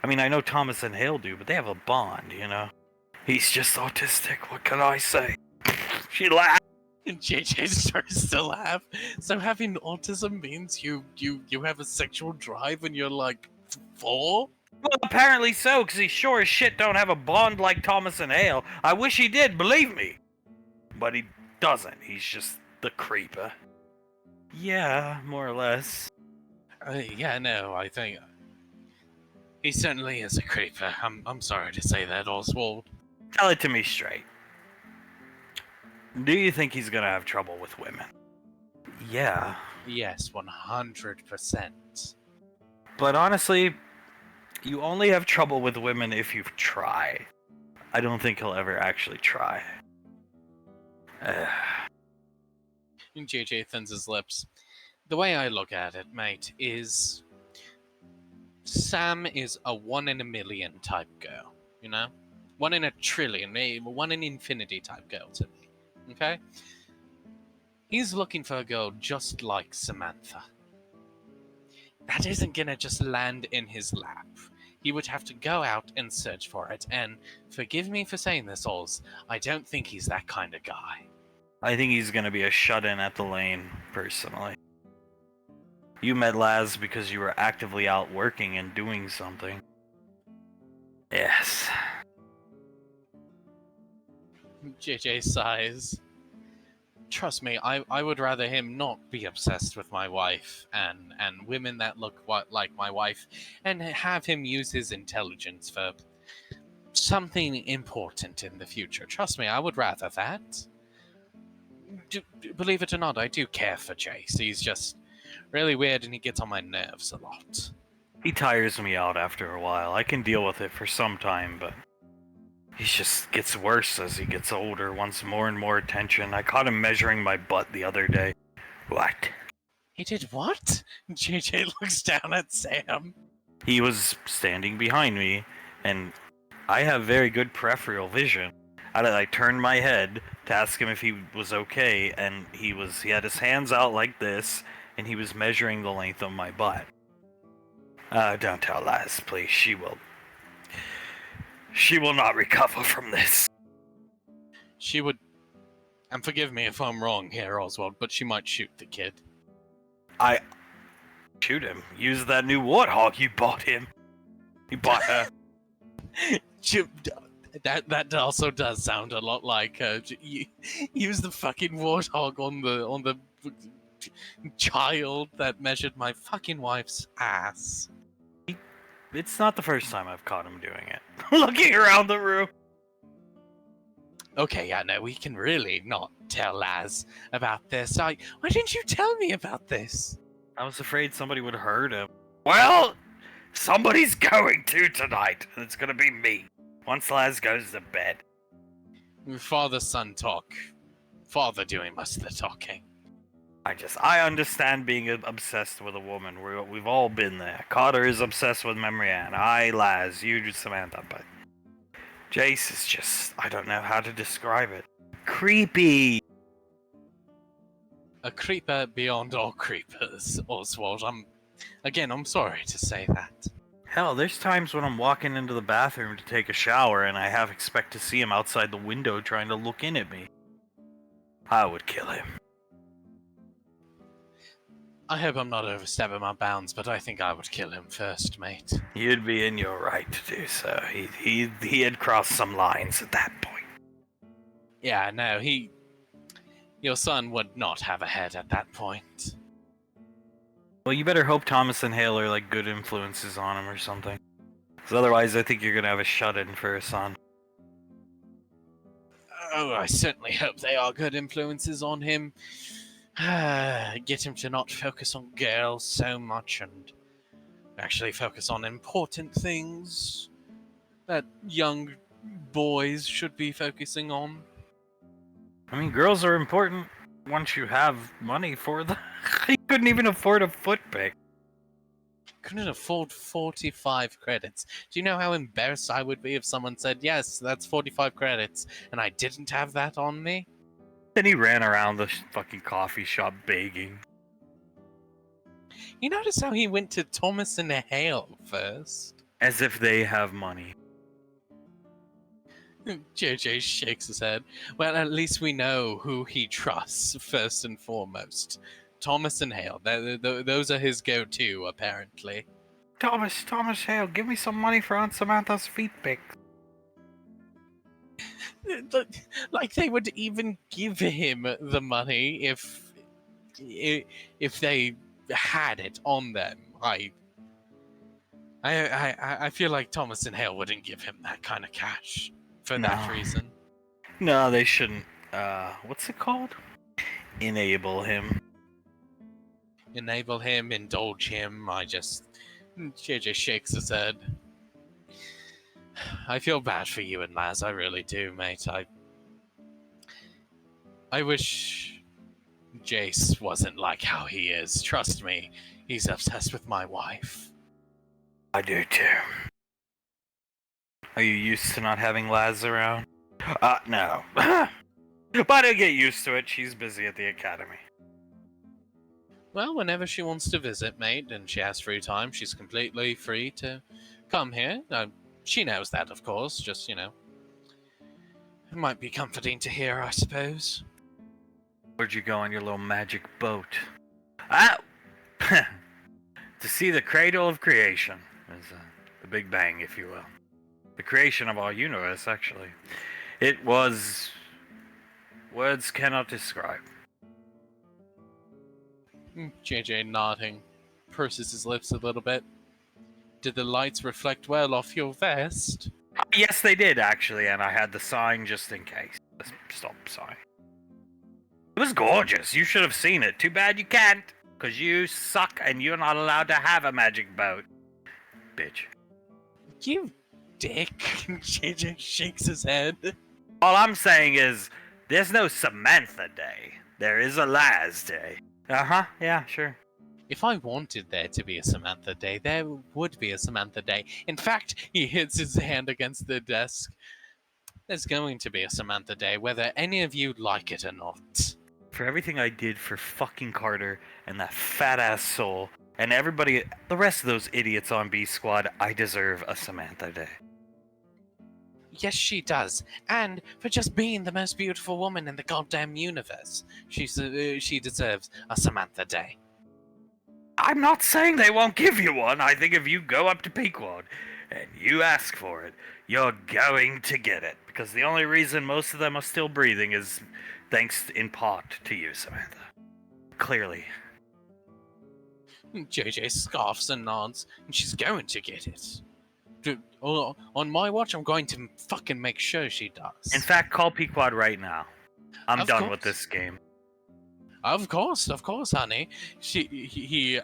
I mean, I know Thomas and Hale do, but they have a bond, you know? He's just autistic, what can I say? She laughed. And JJ starts to laugh. So having autism means you have a sexual drive when you're like 4? Well, apparently so, because he sure as shit don't have a bond like Thomas and Hale. I wish he did, believe me. But he doesn't. He's just the creeper. Yeah, more or less. Yeah, no, I think he certainly is a creeper. I'm sorry to say that, Oswald. Tell it to me straight. Do you think he's gonna have trouble with women? Yeah. Yes, 100%. But honestly, you only have trouble with women if you try. I don't think he'll ever actually try. And JJ thins his lips. The way I look at it, mate, is Sam is a 1 in a million type girl, you know? one in a trillion, one in infinity type girl to me. Okay? He's looking for a girl just like Samantha. That isn't gonna just land in his lap. He would have to go out and search for it, and forgive me for saying this, Oz, I don't think he's that kind of guy. I think he's gonna be a shut-in at the lane, personally. You met Laz because you were actively out working and doing something. Yes. JJ sighs. Trust me, I would rather him not be obsessed with my wife and women that look like my wife, and have him use his intelligence for something important in the future. Trust me, I would rather that. Believe it or not, I do care for Jace. He's just really weird and he gets on my nerves a lot. He tires me out after a while. I can deal with it for some time, but he just gets worse as he gets older, wants more and more attention. I caught him measuring my butt the other day. What? He did what? JJ looks down at Sam. He was standing behind me, and I have very good peripheral vision. I turned my head to ask him if he was okay, and he had his hands out like this, and he was measuring the length of my butt. Don't tell Laz, please. She will not recover from this. She would, and forgive me if I'm wrong here, Oswald, but she might shoot the kid. Shoot him. Use that new warthog you bought him. You bought her. That also does sound a lot like use the fucking warthog on the child that measured my fucking wife's ass. It's not the first time I've caught him doing it. Looking around the room. Okay, yeah, no, we can really not tell Laz about this. Why didn't you tell me about this? I was afraid somebody would hurt him. Well, somebody's going to tonight, and it's gonna be me. Once Laz goes to bed. Father-son talk. Father doing most of the talking. I understand being obsessed with a woman. We've all been there. Carter is obsessed with Memrianne. I, Laz, you, Samantha, but Jace is just, I don't know how to describe it. Creepy. A creeper beyond all creepers, Oswald. I'm sorry to say that. Hell, there's times when I'm walking into the bathroom to take a shower and I expect to see him outside the window trying to look in at me. I would kill him. I hope I'm not overstepping my bounds, but I think I would kill him first, mate. You'd be in your right to do so. He had crossed some lines at that point. Yeah, no, your son would not have a head at that point. Well, you better hope Thomas and Hale are like good influences on him or something. Because otherwise I think you're gonna have a shut-in for a son. Oh, I certainly hope they are good influences on him. Get him to not focus on girls so much and actually focus on important things that young boys should be focusing on. I mean, girls are important once you have money for them. He couldn't even afford a foot pick. Couldn't afford 45 credits. Do you know how embarrassed I would be if someone said, yes, that's 45 credits, and I didn't have that on me? Then he ran around the fucking coffee shop begging. You notice how he went to Thomas and Hale first? As if they have money. JJ shakes his head. Well, at least we know who he trusts, first and foremost. Thomas and Hale. Those are his go-to, apparently. Thomas Hale, give me some money for Aunt Samantha's feet pic. Like they would even give him the money if they had it on them. I feel like Thomas and Hale wouldn't give him that kind of cash for that reason. No, they shouldn't. What's it called? Enable him. Enable him, indulge him. JJ shakes his head. I feel bad for you and Laz, I really do, mate. I wish Jace wasn't like how he is. Trust me, he's obsessed with my wife. I do too. Are you used to not having Laz around? No. But I'll get used to it. She's busy at the academy. Well, whenever she wants to visit, mate, and she has free time, she's completely free to come here. She knows that, of course, just, it might be comforting to hear, I suppose. Where'd you go on your little magic boat? Ah! To see the cradle of creation. The Big Bang, if you will. The creation of our universe, actually. It was... words cannot describe. JJ nodding, purses his lips a little bit. Did the lights reflect well off your vest? Yes, they did, actually, and I had the sign just in case. Stop sign. It was gorgeous. You should have seen it. Too bad you can't, because you suck and you're not allowed to have a magic boat. Bitch. You dick. JJ shakes his head. All I'm saying is, there's no Samantha Day. There is a Laz Day. Uh-huh, yeah, sure. If I wanted there to be a Samantha Day, there would be a Samantha Day. In fact, he hits his hand against the desk. There's going to be a Samantha Day, whether any of you like it or not. For everything I did for fucking Carter and that fat-ass soul, and everybody, the rest of those idiots on B Squad, I deserve a Samantha Day. Yes, she does. And for just being the most beautiful woman in the goddamn universe, she deserves a Samantha Day. I'm not saying they won't give you one. I think if you go up to Pequod and you ask for it, you're going to get it. Because the only reason most of them are still breathing is thanks in part to you, Samantha. Clearly. JJ scoffs and nods, and she's going to get it. On my watch, I'm going to fucking make sure she does. In fact, call Pequod right now. I'm Of done course. with this game. Of course, honey. He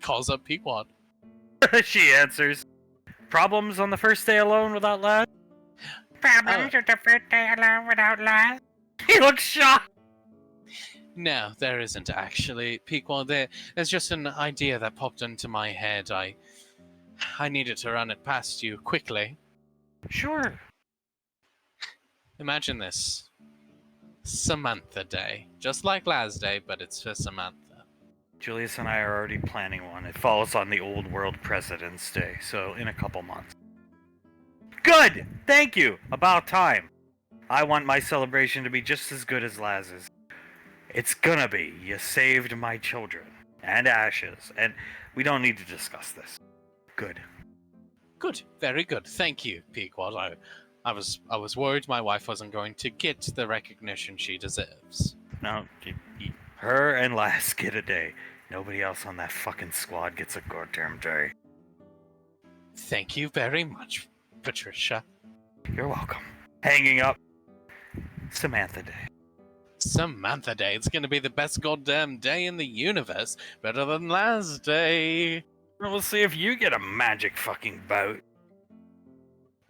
calls up Pequod. She answers. Problems on the first day alone without Laz? Problems on the first day alone without Laz? He looks shocked. No, there isn't actually, Pequod. There's just an idea that popped into my head. I needed to run it past you quickly. Sure. Imagine this. Samantha Day. Just like Laz Day, but it's for Samantha. Julius and I are already planning one. It falls on the Old World President's Day, so in a couple months. Good! Thank you! About time. I want my celebration to be just as good as Laz's. It's gonna be. You saved my children. And Ashes. And we don't need to discuss this. Good. Good. Very good. Thank you, Pequod. I was worried my wife wasn't going to get the recognition she deserves. No, her and Laz get a day. Nobody else on that fucking squad gets a goddamn day. Thank you very much, Patricia. You're welcome. Hanging up. Samantha Day. Samantha Day. It's going to be the best goddamn day in the universe. Better than Laz Day. We'll see if you get a magic fucking boat.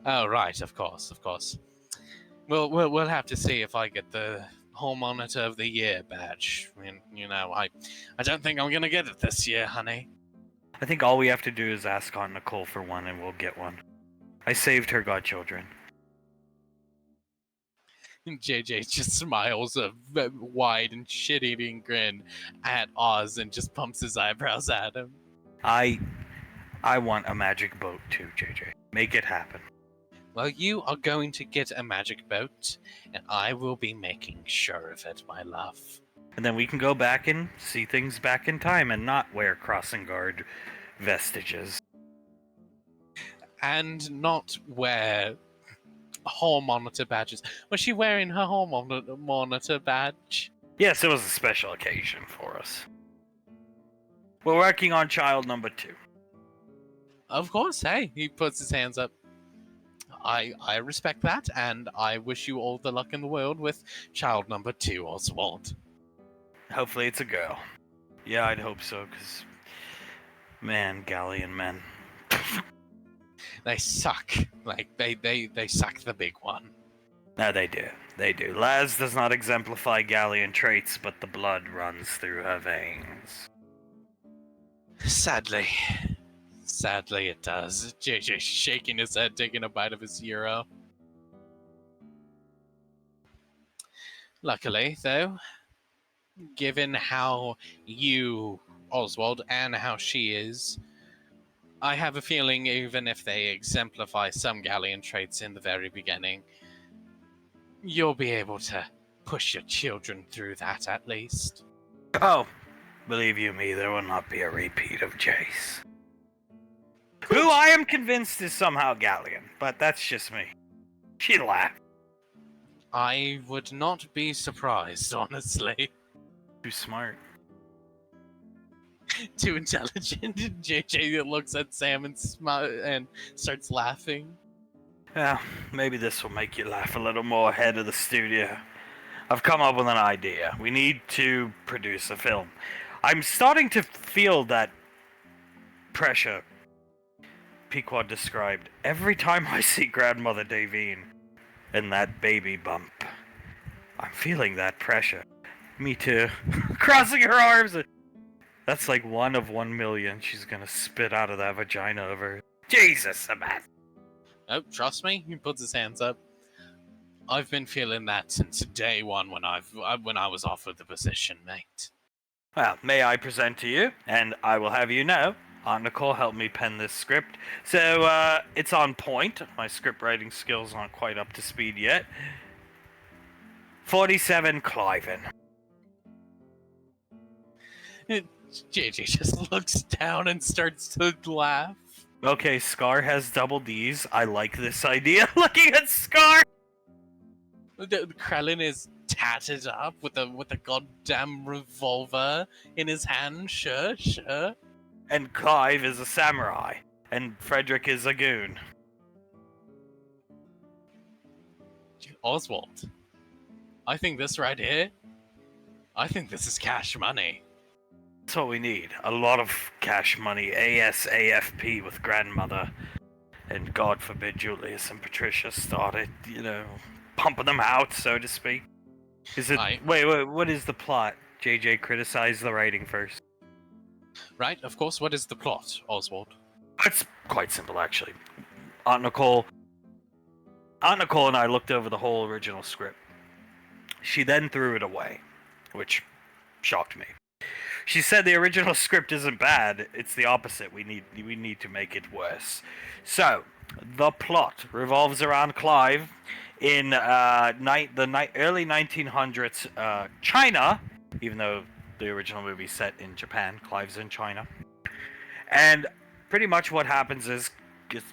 Oh, right. Of course. We'll have to see if I get the Hall Monitor of the Year badge. I mean, I don't think I'm going to get it this year, honey. I think all we have to do is ask Aunt Nicole for one and we'll get one. I saved her godchildren. JJ just smiles a wide and shit-eating grin at Oz and just pumps his eyebrows at him. I want a magic boat too, JJ. Make it happen. Well, you are going to get a magic boat, and I will be making sure of it, my love. And then we can go back and see things back in time and not wear crossing guard vestiges. And not wear Hall Monitor badges. Was she wearing her Hall Monitor badge? Yes, it was a special occasion for us. We're working on child number 2. Of course, hey, he puts his hands up. I respect that, and I wish you all the luck in the world with child number 2, Oswald. Hopefully it's a girl. Yeah, I'd hope so, because... Man, Galleon men. They suck. Like, they suck the big one. No, they do. They do. Laz does not exemplify Galleon traits, but the blood runs through her veins. Sadly. Sadly, it does. JJ shaking his head, taking a bite of his gyro. Luckily, though, given how you, Oswald, and how she is, I have a feeling even if they exemplify some Galleon traits in the very beginning, you'll be able to push your children through that at least. Oh, believe you me, there will not be a repeat of Jace. Who I am convinced is somehow Galleon, but that's just me. She laughed. I would not be surprised, honestly. Too smart. Too intelligent. JJ looks at Sam and starts laughing. Well, maybe this will make you laugh a little more, head of the studio. I've come up with an idea. We need to produce a film. I'm starting to feel that pressure Pequod described every time I see Grandmother Davine and that baby bump. I'm feeling that pressure. Me too. Crossing her arms. That's like 1 of 1 million she's gonna spit out of that vagina of her. Jesus, Sebastian. Oh, trust me, he puts his hands up. I've been feeling that since day one when I was offered the position, mate. Well, may I present to you, and I will have you know, Aunt Nicole helped me pen this script, so it's on point. My script writing skills aren't quite up to speed yet. 47 Cliven. JJ just looks down and starts to laugh. Okay, Scar has double D's. I like this idea. Looking at Scar! Krellin is tatted up with a goddamn revolver in his hand. Sure. And Clive is a samurai. And Frederick is a goon. Oswald, I think this right here, I think this is cash money. That's what we need. A lot of cash money. ASAFP with grandmother. And God forbid Julius and Patricia started, pumping them out, so to speak. Is it... Wait, what is the plot? JJ criticized the writing first. Right, of course. What is the plot, Oswald? It's quite simple, actually. Aunt Nicole and I looked over the whole original script. She then threw it away, which shocked me. She said the original script isn't bad, it's the opposite. We need to make it worse. So, the plot revolves around Clive in early 1900s China, even though the original movie set in Japan. Clive's in China. And pretty much what happens is just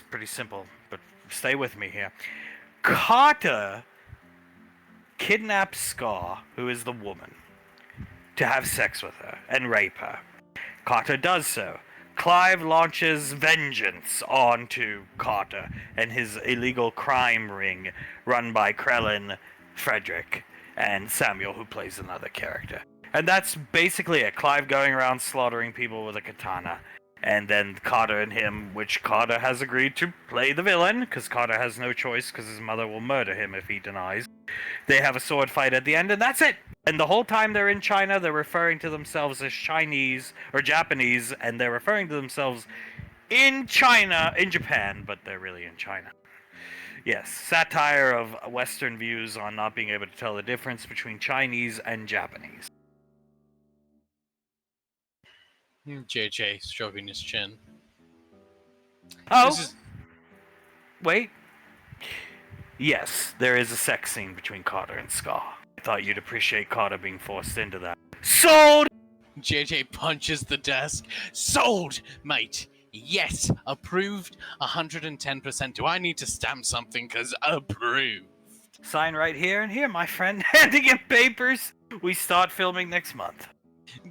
pretty simple, but stay with me here. Carter kidnaps Scar, who is the woman, to have sex with her and rape her. Carter does so. Clive launches vengeance onto Carter and his illegal crime ring run by Krellin, Frederick, and Samuel, who plays another character. And that's basically it. Clive going around slaughtering people with a katana. And then Carter and him, which Carter has agreed to play the villain, because Carter has no choice because his mother will murder him if he denies. They have a sword fight at the end, and that's it! And the whole time they're in China, they're referring to themselves as Chinese, or Japanese, and they're referring to themselves in Japan, but they're really in China. Yes, satire of Western views on not being able to tell the difference between Chinese and Japanese. JJ stroking his chin. Oh! Wait. Yes, there is a sex scene between Carter and Scar. I thought you'd appreciate Carter being forced into that. Sold! JJ punches the desk. Sold, mate. Yes, approved 110%. Do I need to stamp something? Because approved. Sign right here and here, my friend. Handing him papers. We start filming next month.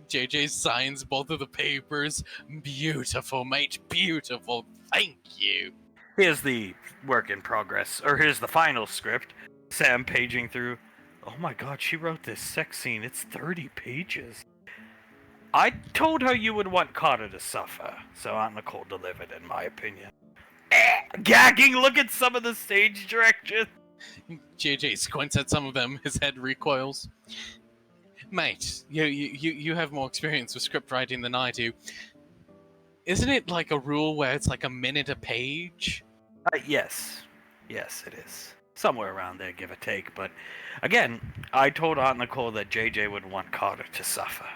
JJ signs both of the papers. Beautiful, mate. Beautiful. Thank you. Here's the work in progress, or here's the final script. Sam paging through. Oh my god, she wrote this sex scene. It's 30 pages. I told her you would want Carter to suffer, so Aunt Nicole delivered, in my opinion. Gagging, look at some of the stage directions. JJ squints at some of them. His head recoils. Mate, you have more experience with script writing than I do. Isn't it like a rule where it's like a minute a page? Yes. Yes, it is. Somewhere around there, give or take. But again, I told Aunt Nicole that JJ would want Carter to suffer.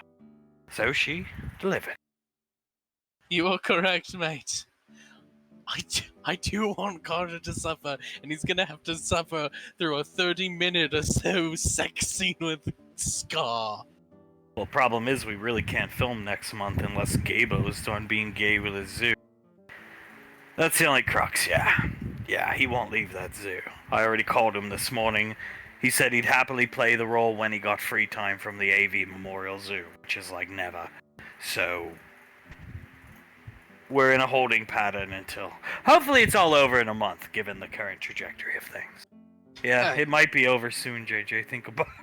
So she delivered. You are correct, mate. I do want Carter to suffer, and he's gonna have to suffer through a 30-minute or so sex scene with Scar. Well, problem is we really can't film next month unless Gabo's done being gay with a zoo. That's the only crux, yeah. Yeah, he won't leave that zoo. I already called him this morning. He said he'd happily play the role when he got free time from the AV Memorial Zoo, which is like never. So, we're in a holding pattern until... Hopefully it's all over in a month, given the current trajectory of things. Yeah, it might be over soon, JJ. Think about it.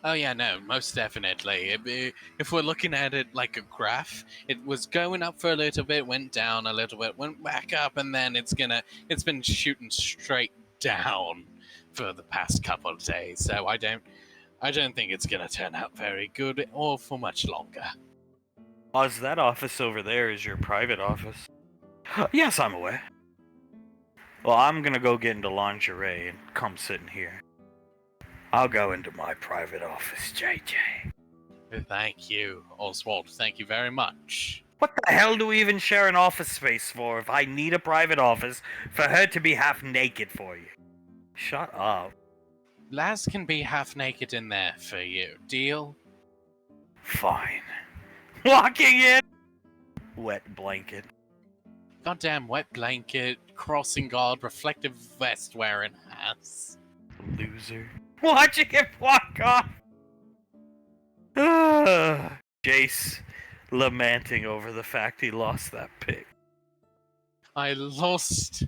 Oh yeah, no, most definitely. If we're looking at it like a graph, it was going up for a little bit, went down a little bit, went back up, and then it's been shooting straight down for the past couple of days. So I don't think it's gonna turn out very good or for much longer. Oz, that office over there is your private office. Yes, I'm aware. Well, I'm gonna go get into lingerie and come sit in here. I'll go into my private office, JJ. Thank you, Oswald. Thank you very much. What the hell do we even share an office space for if I need a private office for her to be half naked for you? Shut up. Laz can be half naked in there for you. Deal? Fine. Walking in! Wet blanket. Goddamn wet blanket, crossing guard, reflective vest wearing ass. Loser. Watching him walk off! Jace lamenting over the fact he lost that pig. I lost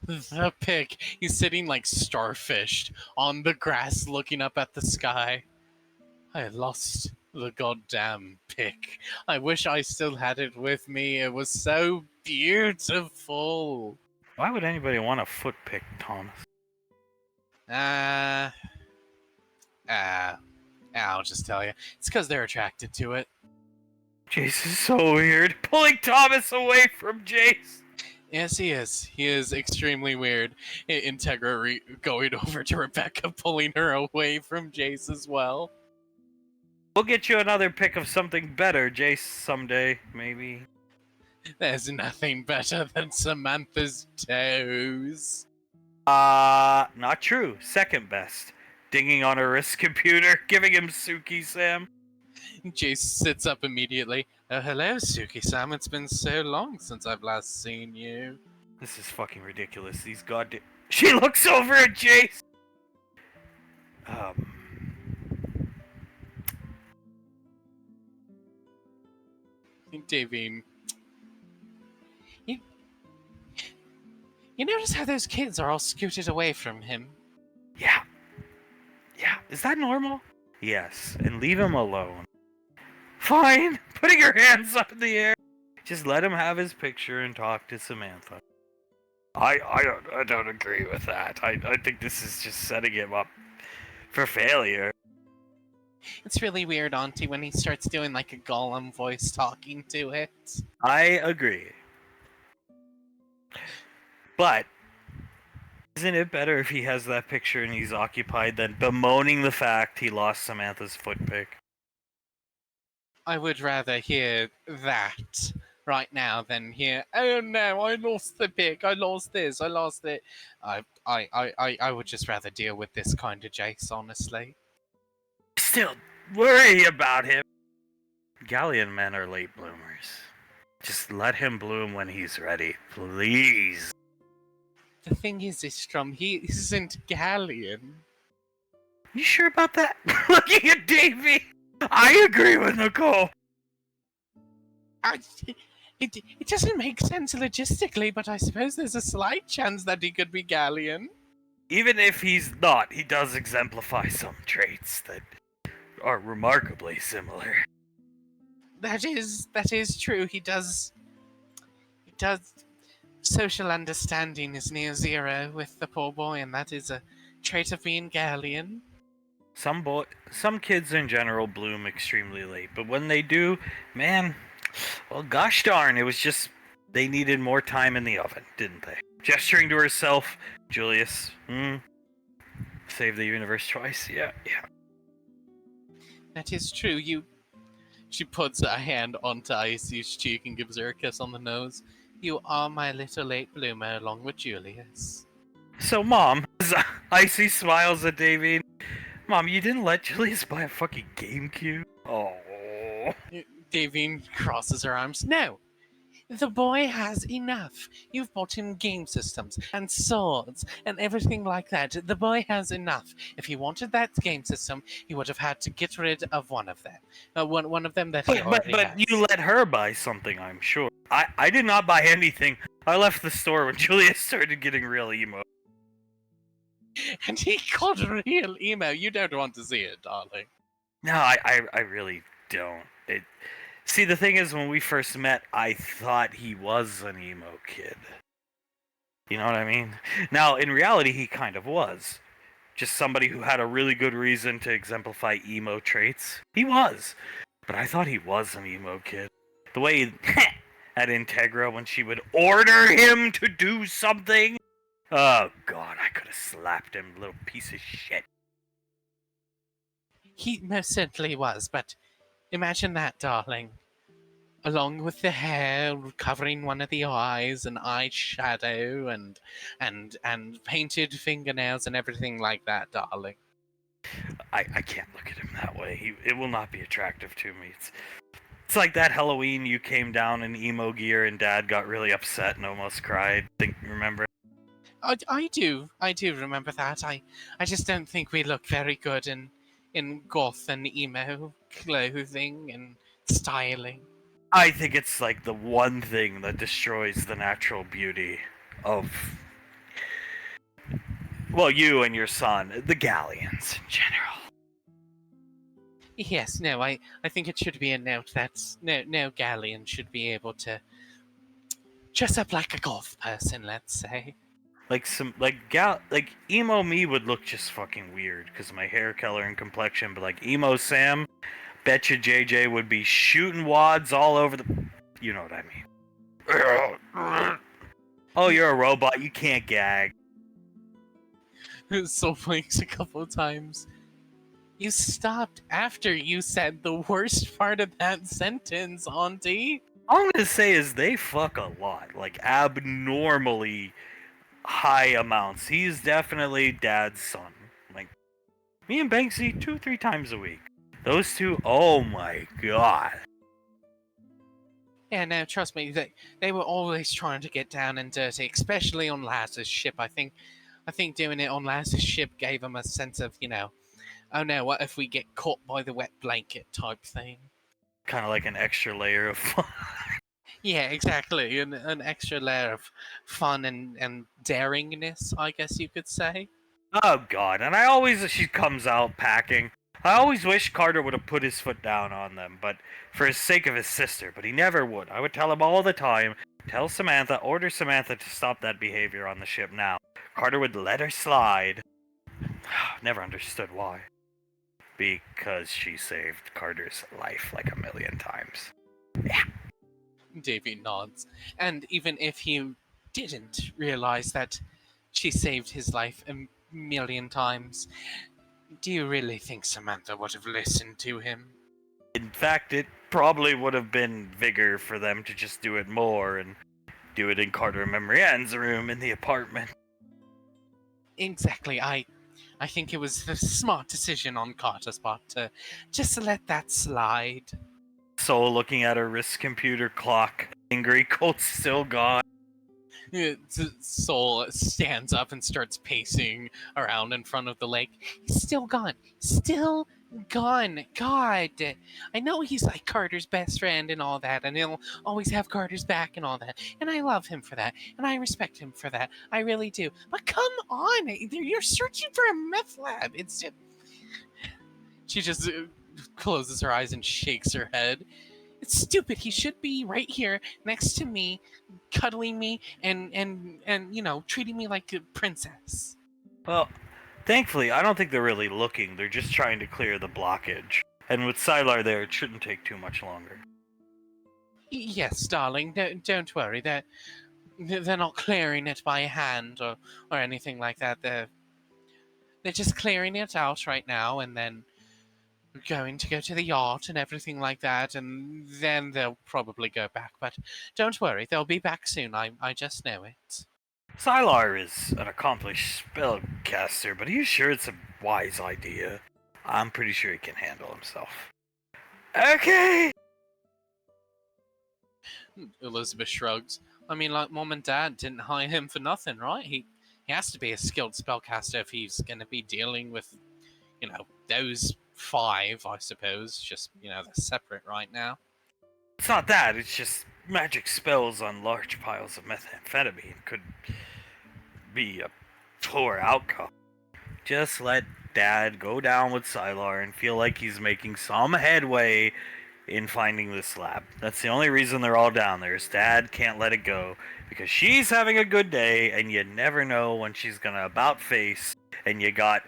the pig. He's sitting like starfished on the grass looking up at the sky. I lost the goddamn pig. I wish I still had it with me. It was so beautiful. Why would anybody want a foot pick, Thomas? I'll just tell you. It's because they're attracted to it. Jace is so weird. Pulling Thomas away from Jace. Yes, he is. He is extremely weird. Integra going over to Rebecca, pulling her away from Jace as well. We'll get you another pick of something better, Jace, someday, maybe. There's nothing better than Samantha's toes. Not true. Second best. Dinging on her wrist computer, giving him Suki-Sam. Jace sits up immediately. Oh, hello, Suki-san. It's been so long since I've last seen you. This is fucking ridiculous. These goddamn... She looks over at Jace! Davine. You notice how those kids are all scooted away from him? Yeah. Yeah, is that normal? Yes, and leave him alone. Fine, putting her hands up in the air. Just let him have his picture and talk to Samantha. I don't agree with that. I think this is just setting him up for failure. It's really weird, Auntie, when he starts doing like a Gollum voice talking to it. I agree. But isn't it better if he has that picture and he's occupied than bemoaning the fact he lost Samantha's foot pic? I would rather hear that right now than hear, oh no, I lost the pic, I lost this, I lost it. I would just rather deal with this kind of Jace, honestly. Still worry about him. Galleon men are late bloomers. Just let him bloom when he's ready, please. The thing is, Istrom, he isn't Galleon. You sure about that? Looking at Davy, I agree with Nicole. It doesn't make sense logistically, but I suppose there's a slight chance that he could be Galleon. Even if he's not, he does exemplify some traits that are remarkably similar. That is true. He does. Social understanding is near zero with the poor boy, and that is a trait of being Galleon. Some kids in general bloom extremely late, but when they do, man, well, gosh darn, it was just They needed more time in the oven, didn't they? Gesturing to herself, Julius, saved the universe twice. Yeah. That is true. She puts a hand onto Icy's cheek and gives her a kiss on the nose. You are my little late bloomer along with Julius. So, Mom, as Icy smiles at Davine, Mom, you didn't let Julius buy a fucking GameCube? Oh. Davine crosses her arms. No, the boy has enough. You've bought him game systems and swords and everything like that. The boy has enough. If he wanted that game system, he would have had to get rid of one of them. One of them that he already has. But you let her buy something, I'm sure. I did not buy anything. I left the store when Julius started getting real emo. And he got real emo. You don't want to see it, darling. No, I really don't. See, the thing is, when we first met, I thought he was an emo kid. You know what I mean? Now, in reality, he kind of was. Just somebody who had a really good reason to exemplify emo traits. He was. But I thought he was an emo kid. The way he at Integra when she would order him to do something. Oh, God, I could have slapped him, little piece of shit. He most certainly was, but imagine that, darling. Along with the hair covering one of the eyes and eyeshadow and painted fingernails and everything like that, darling. I can't look at him that way. It will not be attractive to me. It's like that Halloween you came down in emo gear and Dad got really upset and almost cried. Remember? I do remember that. I just don't think we look very good in goth and emo clothing and styling. I think it's like the one thing that destroys the natural beauty of, well, you and your son, the Galleons in general. Yes, no, I think it should be a note that no Galleon should be able to dress up like a goth person, let's say. Like emo me would look just fucking weird because of my hair color and complexion, but like emo Sam, betcha JJ would be shooting wads all over the, you know what I mean. Oh, you're a robot, you can't gag. Soul blinks a couple of times. You stopped after you said the worst part of that sentence, Auntie. All I'm gonna say is they fuck a lot, like abnormally high amounts. He's definitely Dad's son. Like, me and Banksy 2-3 times a week. Those two, oh my god. Yeah, no, trust me, they were always trying to get down and dirty, especially on Laz's ship. I think doing it on Laz's ship gave them a sense of, oh no, what if we get caught by the wet blanket type thing. Kind of like an extra layer of fun. Yeah, exactly. An extra layer of fun and daringness, I guess you could say. Oh god, and I always, as she comes out packing, I always wish Carter would have put his foot down on them, but for the sake of his sister, but he never would. I would tell him all the time, order Samantha to stop that behavior on the ship now. Carter would let her slide. Never understood why. Because she saved Carter's life like 1,000,000 times. Yeah. Davy nods. And even if he didn't realize that she saved his life 1,000,000 times, do you really think Samantha would have listened to him? In fact, it probably would have been vigor for them to just do it more and do it in Carter and Marianne's room in the apartment. Exactly. I think it was the smart decision on Carter's part to just let that slide. Soul looking at her wrist computer clock. Angry, Colt's still gone. Soul stands up and starts pacing around in front of the lake. He's still gone. Still gone. God. I know he's like Carter's best friend and all that, and he'll always have Carter's back and all that. And I love him for that. And I respect him for that. I really do. But come on. You're searching for a meth lab. It's just... She just closes her eyes and shakes her head. It's stupid. He should be right here next to me, cuddling me and treating me like a princess. Well, thankfully, I don't think they're really looking. They're just trying to clear the blockage. And with Sylar there, it shouldn't take too much longer. Yes, darling. Don't worry. They're not clearing it by hand or anything like that. They're just clearing it out right now, and then going to go to the yacht and everything like that, and then they'll probably go back. But don't worry, they'll be back soon. I just know it. Sylar is an accomplished spellcaster, but are you sure it's a wise idea? I'm pretty sure he can handle himself. Okay! Elizabeth shrugs. I mean, like, Mom and Dad didn't hire him for nothing, right? He has to be a skilled spellcaster if he's going to be dealing with, those 5, I suppose. Just, they're separate right now. It's not that, it's just magic spells on large piles of methamphetamine could be a poor outcome. Just let Dad go down with Sylar and feel like he's making some headway in finding this lab. That's the only reason they're all down there, is Dad can't let it go, because she's having a good day, and you never know when she's gonna about face, and you got,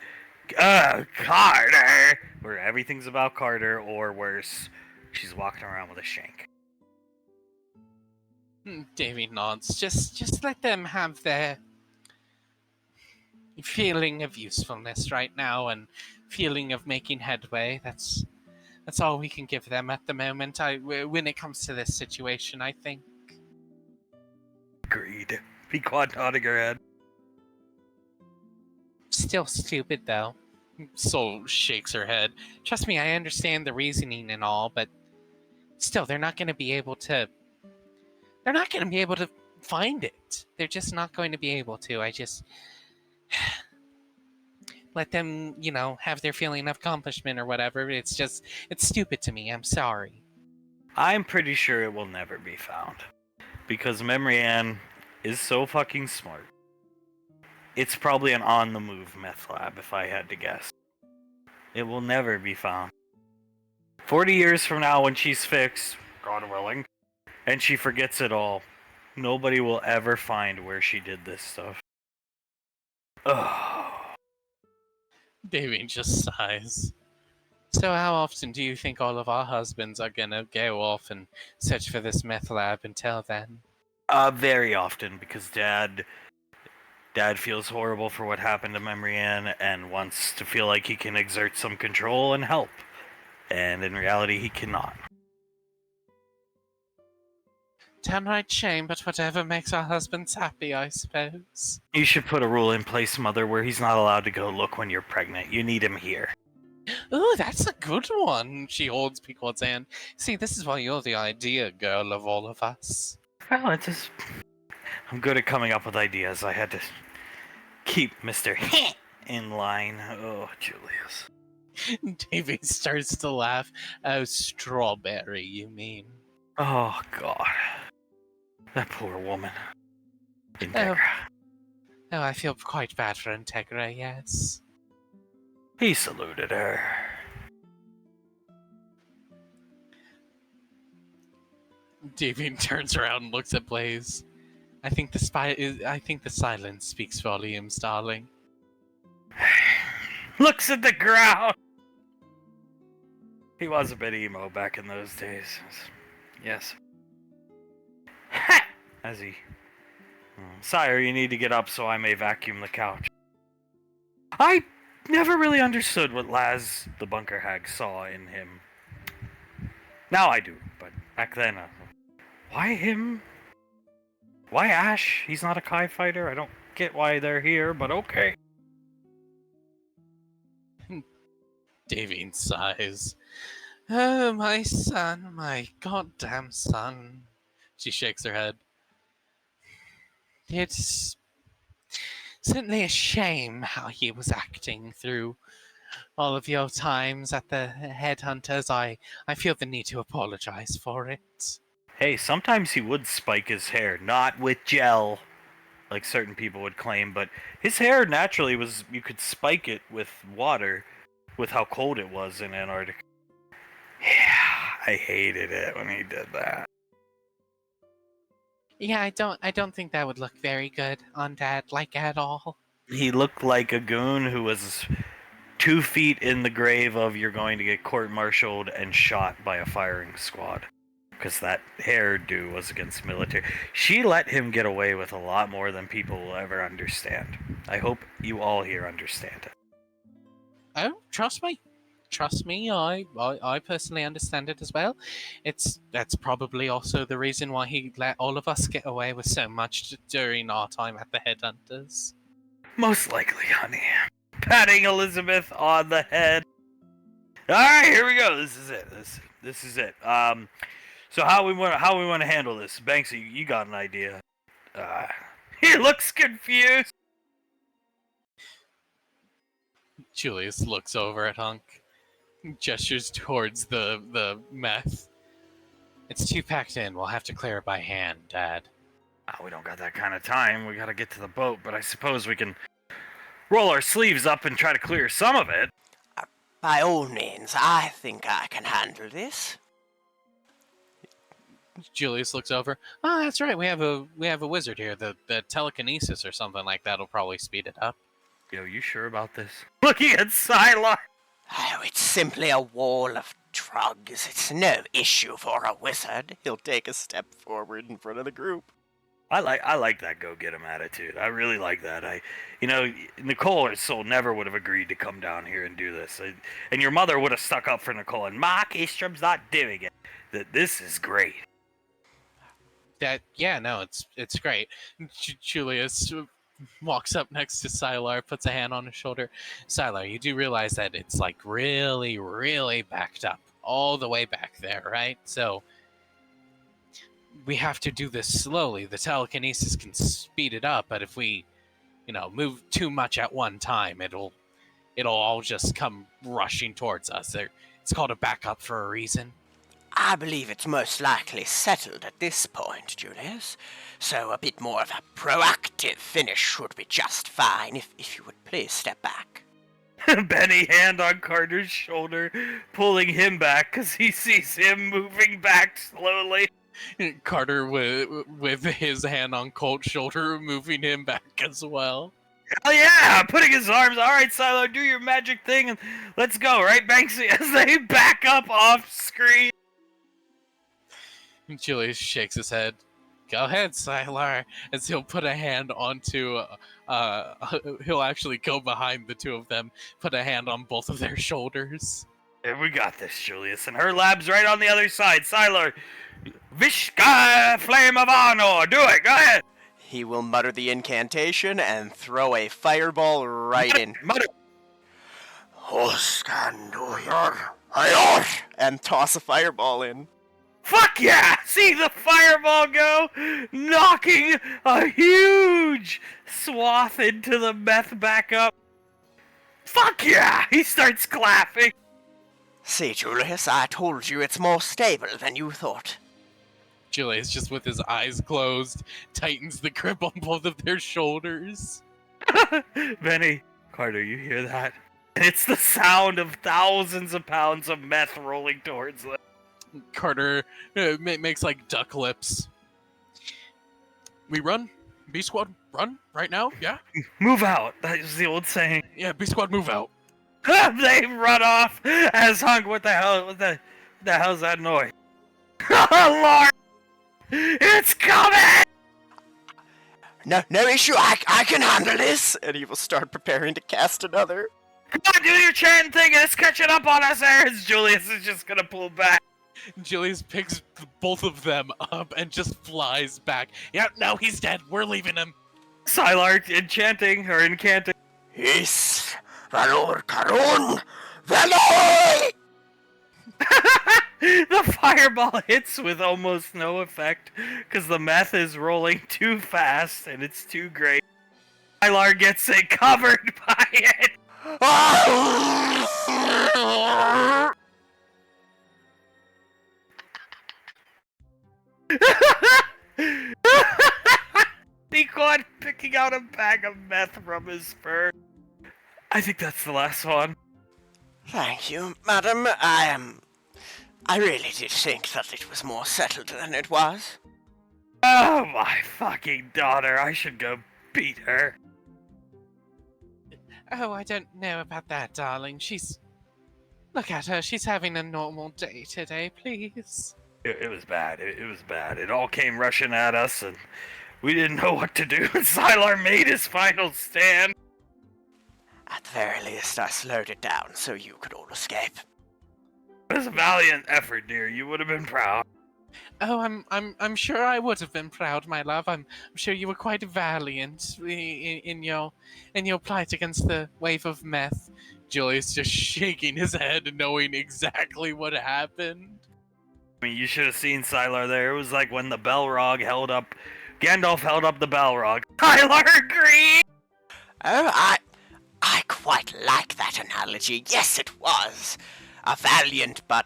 Carter! Where everything's about Carter, or worse, she's walking around with a shank. Davy nods. Just let them have their feeling of usefulness right now and feeling of making headway. That's all we can give them at the moment. When it comes to this situation, I think. Agreed. Pequod nodding her head. Still stupid though. Soul shakes her head. Trust me, I understand the reasoning and all, but still, they're not going to be able to. They're not going to be able to find it. They're just not going to be able to. I just let them, have their feeling of accomplishment or whatever. It's stupid to me. I'm sorry. I'm pretty sure it will never be found. Because Memory Ann is so fucking smart. It's probably an on-the-move meth lab, if I had to guess. It will never be found. 40 years from now, when she's fixed, God willing, and she forgets it all, nobody will ever find where she did this stuff. Ugh. Davy just sighs. So how often do you think all of our husbands are going to go off and search for this meth lab until then? Very often, because Dad feels horrible for what happened to Memory Ann and wants to feel like he can exert some control and help. And in reality, he cannot. Downright shame, but whatever makes our husbands happy, I suppose. You should put a rule in place, Mother, where he's not allowed to go look when you're pregnant. You need him here. Ooh, that's a good one. She holds Pequod's hand. See, this is why you're the idea girl of all of us. Well, it's just... I'm good at coming up with ideas. I had to keep Mr. in line. Oh, Julius. Davy starts to laugh. Oh, strawberry, you mean? Oh, God. That poor woman. Integra. Oh, I feel quite bad for Integra, yes. He saluted her. Davy turns around and looks at Blaze. I think the silence speaks volumes, darling. Looks at the ground. He was a bit emo back in those days. Yes. As he... Sire, you need to get up so I may vacuum the couch. I never really understood what Laz the bunker hag saw in him. Now I do, but back then, why him? Why Ash? He's not a Kai fighter. I don't get why they're here, but okay. Davy sighs. Oh, my son, my goddamn son. She shakes her head. It's certainly a shame how he was acting through all of your times at the headhunters. I feel the need to apologize for it. Hey, sometimes he would spike his hair, not with gel, like certain people would claim, but his hair naturally was, you could spike it with water, with how cold it was in Antarctica. Yeah, I hated it when he did that. Yeah, I don't think that would look very good on Dad, like at all. He looked like a goon who was 2 feet in the grave of you're going to get court-martialed and shot by a firing squad. because that hairdo was against military. She let him get away with a lot more than people will ever understand. I hope you all here understand it. Oh, trust me. Trust me, I personally understand it as well. That's probably also the reason why he let all of us get away with so much during our time at the Headhunters. Most likely, honey. Patting Elizabeth on the head. All right, here we go. This is it. This is it. So how we want to handle this? Banksy, you got an idea? Uh, he looks confused. Julius looks over at Hunk, gestures towards the meth. It's too packed in. We'll have to clear it by hand, Dad. We don't got that kind of time. We gotta get to the boat, but I suppose we can roll our sleeves up and try to clear some of it. By all means, I think I can handle this. Julius looks over. Oh, that's right. We have a wizard here. The telekinesis or something like that will probably speed it up. Yo, you sure about this? Looking at Sylar. Oh, it's simply a wall of drugs. It's no issue for a wizard. He'll take a step forward in front of the group. I like that go get him attitude. I really like that. Nicole or Soul never would have agreed to come down here and do this. And your mother would have stuck up for Nicole. And Mark Estrom's not doing it. This is great. It's great. Julius walks up next to Sylar, puts a hand on his shoulder. Sylar, you do realize that it's like really, really backed up all the way back there, right? So we have to do this slowly. The telekinesis can speed it up, but if we, move too much at one time, it'll all just come rushing towards us. It's called a backup for a reason. I believe it's most likely settled at this point, Julius. So a bit more of a proactive finish would be just fine if you would please step back. Benny hand on Carter's shoulder, pulling him back because he sees him moving back slowly. Carter with his hand on Colt's shoulder, moving him back as well. Oh yeah, putting his arms. All right, Silo, do your magic thing and let's go, right, Banksy? As they back up off screen. Julius shakes his head. Go ahead, Sylar. As he'll put a hand onto, he'll actually go behind the two of them, put a hand on both of their shoulders. Yeah, we got this, Julius, and her lab's right on the other side. Sylar, Vishka Flame of Honor, do it, go ahead. He will mutter the incantation and throw a fireball right in. Mutter. And toss a fireball in. Fuck yeah! See the fireball go, knocking a huge swath into the meth back up. Fuck yeah! He starts clapping. See, Julius, I told you it's more stable than you thought. Julius, just with his eyes closed, tightens the grip on both of their shoulders. Benny, Carter, you hear that? And it's the sound of thousands of pounds of meth rolling towards them. Carter makes like duck lips. We run? B Squad, run right now? Yeah? Move out. That is the old saying. Yeah, B Squad, move out. They run off as Hunk. What the hell? What the hell's that noise? Oh, Lord! It's coming! No issue. I can handle this. And he will start preparing to cast another. Come on, do your chanting thing and it's catching up on us, Aaron. Julius is just gonna pull back. Julius picks both of them up and just flies back. Yeah, no, he's dead. We're leaving him. Sylar incanting. His valor caron valor! The fireball hits with almost no effect because the meth is rolling too fast and it's too great. Sylar gets it covered by it. He caught picking out a bag of meth from his fur. I think that's the last one. Thank you, madam. I really did think that it was more settled than it was. Oh, my fucking daughter. I should go beat her. Oh, I don't know about that, darling. Look at her. She's having a normal day today, please. It was bad. It was bad. It all came rushing at us, and we didn't know what to do. And Sylar made his final stand. At the very least, I slowed it down so you could all escape. It was a valiant effort, dear. You would have been proud. Oh, I'm sure I would have been proud, my love. I'm sure you were quite valiant in your plight against the wave of meth. Julius just shaking his head, knowing exactly what happened. I mean, you should have seen Sylar there. It was like when the Balrog held up... Gandalf held up the Balrog. Sylar agreed! Oh, I quite like that analogy. Yes, it was. A valiant but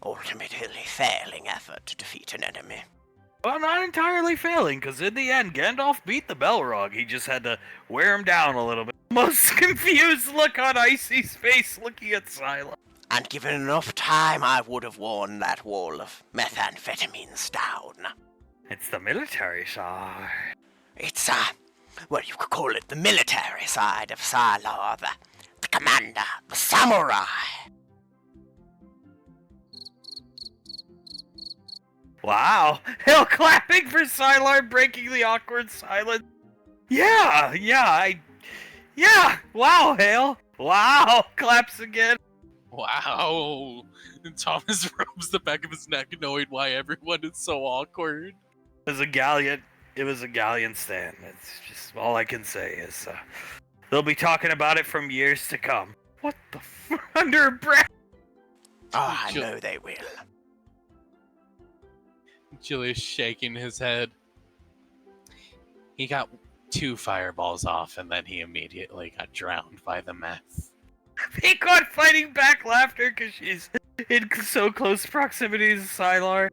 ultimately failing effort to defeat an enemy. Well, not entirely failing, because in the end, Gandalf beat the Balrog. He just had to wear him down a little bit. Most confused look on Icy's face looking at Sylar. And given enough time, I would have worn that wall of methamphetamines down. It's the military side. It's, well, you could call it the military side of Sylar, the commander, the samurai. Wow. Hell clapping for Sylar, breaking the awkward silence. Yeah, wow, Hale. Wow, claps again. Wow. And Thomas rubs the back of his neck, knowing why everyone is so awkward. It was a gallant stand. It's just all I can say is they'll be talking about it from years to come. What the under breath? Oh, I know they will. Julius shaking his head. He got 2 fireballs off, and then he immediately got drowned by the meth. He caught fighting back laughter because she's in so close proximity to Sylar.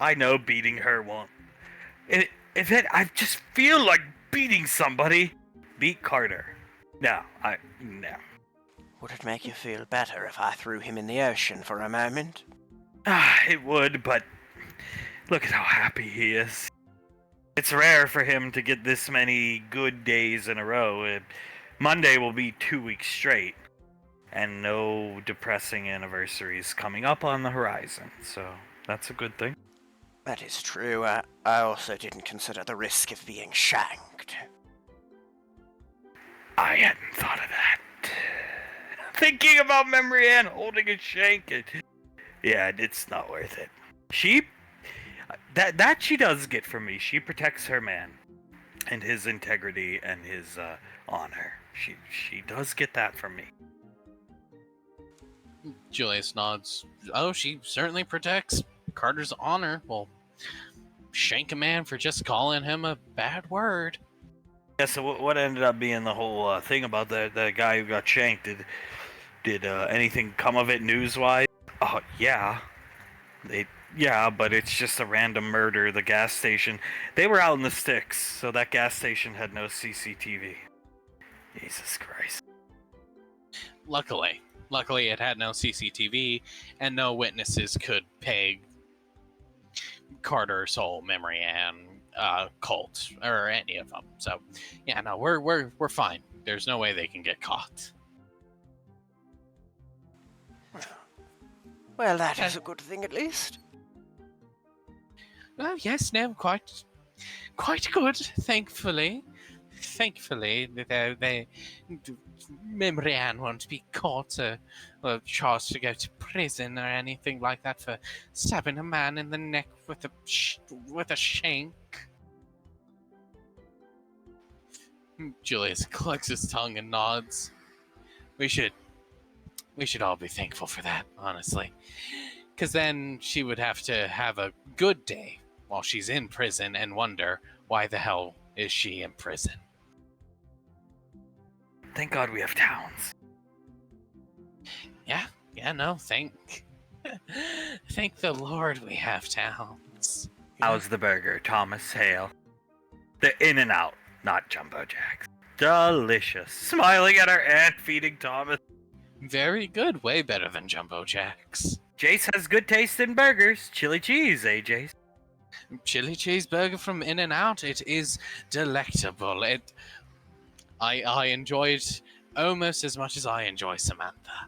I know beating her won't. I just feel like beating somebody. Beat Carter. No. Would it make you feel better if I threw him in the ocean for a moment? It would, but look at how happy he is. It's rare for him to get this many good days in a row. Monday will be 2 weeks straight, and no depressing anniversaries coming up on the horizon, so that's a good thing. That is true. I also didn't consider the risk of being shanked. I hadn't thought of that. Thinking about Memory Ann holding a shank, yeah, it's not worth it. That she does get from me. She protects her man, and his integrity and his honor. She does get that from me. Julius nods. Oh, she certainly protects Carter's honor. Well, shank a man for just calling him a bad word. Yeah, so what ended up being the whole thing about the guy who got shanked? Did anything come of it news-wise? Oh, yeah. But it's just a random murder. The gas station. They were out in the sticks, so that gas station had no CCTV. Jesus Christ. Luckily, it had no CCTV, and no witnesses could peg Carter, Soul, Memory, and Colt, or any of them. So, yeah, no, we're fine. There's no way they can get caught. Well, that is a good thing at least. Oh yes, no, quite good. Thankfully, Memory Ann won't be caught or charged to go to prison or anything like that for stabbing a man in the neck with a shank. Julius clucks his tongue and nods. We should all be thankful for that, honestly. Because then she would have to have a good day while she's in prison and wonder why the hell is she in prison. Thank God we have towns. Yeah, no, thank the Lord we have towns. How's the burger, Thomas Hale? The In-N-Out, not Jumbo Jacks. Delicious. Smiling at our aunt feeding Thomas. Very good, way better than Jumbo Jacks. Jace has good taste in burgers. Chili cheese, eh, Jace? Chili cheeseburger from In-N-Out, it is delectable. I enjoy it almost as much as I enjoy Samantha.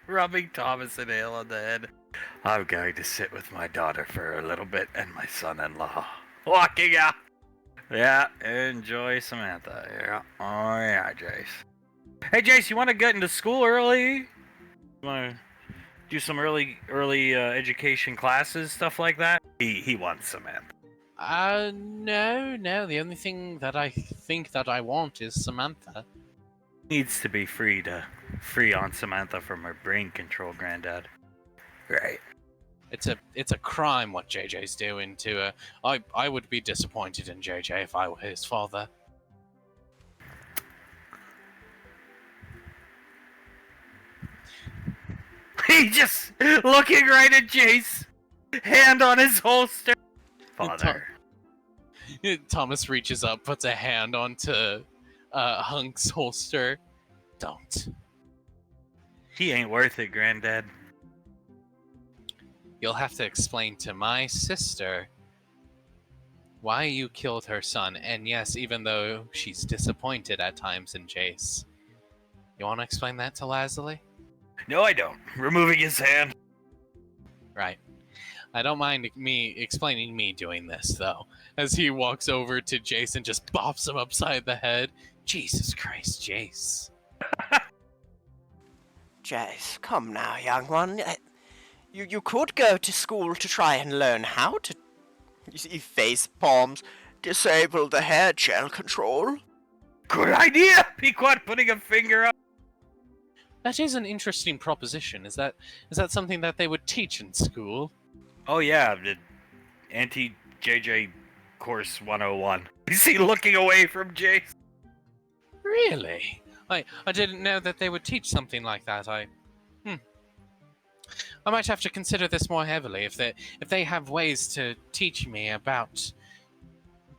rubbing Thomas and Hale on the head. I'm going to sit with my daughter for a little bit and my son-in-law. Walking out. Yeah, enjoy Samantha. Yeah. Oh yeah, Jace. Hey Jace, you want to get into school early? You want to do some early education classes, stuff like that? He wants Samantha. No. The only thing that I think that I want is Samantha. Needs to be free on Samantha from her brain control, Granddad. Right. It's a crime what JJ's doing to her. I would be disappointed in JJ if I were his father. He just looking right at Jace, hand on his holster. Father. Thomas reaches up, puts a hand onto Hunk's holster. Don't. He ain't worth it, Granddad. You'll have to explain to my sister why you killed her son. And yes, even though she's disappointed at times in Jace. You want to explain that to Lazuli? No, I don't. Removing his hand. Right. I don't mind me doing this, though. As he walks over to Jace and just bops him upside the head. Jesus Christ, Jace. Jace, come now, young one. You could go to school to try and learn how to, you see, face palms, disable the hair gel control. Good idea! Pequod putting a finger up. That is an interesting proposition. Is that something that they would teach in school? Oh yeah, the anti-JJ course 101. Is he looking away from Jace? Really? I didn't know that they would teach something like that. I might have to consider this more heavily. If they have ways to teach me about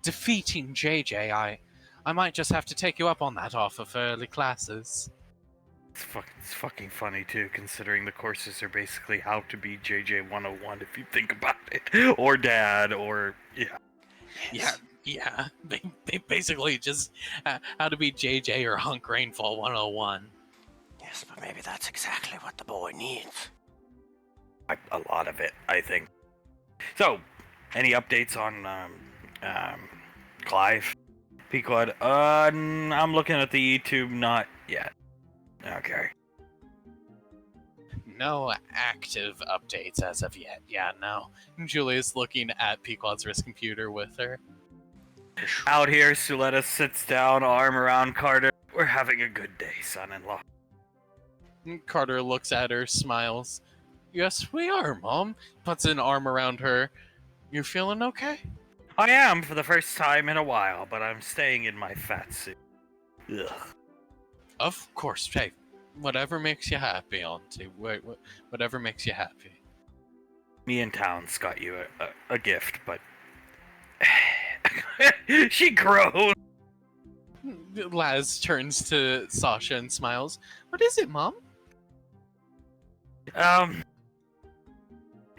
defeating JJ, I might just have to take you up on that offer for early classes. It's fucking funny too, considering the courses are basically how to be JJ 101 if you think about it. Or Dad, or yeah. Yeah. They basically just how to be JJ or Hunk Rainfall 101. Yes, but maybe that's exactly what the boy needs. A lot of it, I think. So, any updates on Clive? Pequod? I'm looking at the YouTube, not yet. Okay. No active updates as of yet. Yeah, no. Julia's looking at Pequod's wrist computer with her. Out here, Suletta sits down, arm around Carter. We're having a good day, son-in-law. Carter looks at her, smiles. Yes, we are, Mom. Puts an arm around her. You feeling okay? I am for the first time in a while, but I'm staying in my fat suit. Ugh. Of course, hey, whatever makes you happy, Auntie. Whatever makes you happy. Me and Towns got you a gift, but... She groaned. Laz turns to Sasha and smiles. What is it, Mom?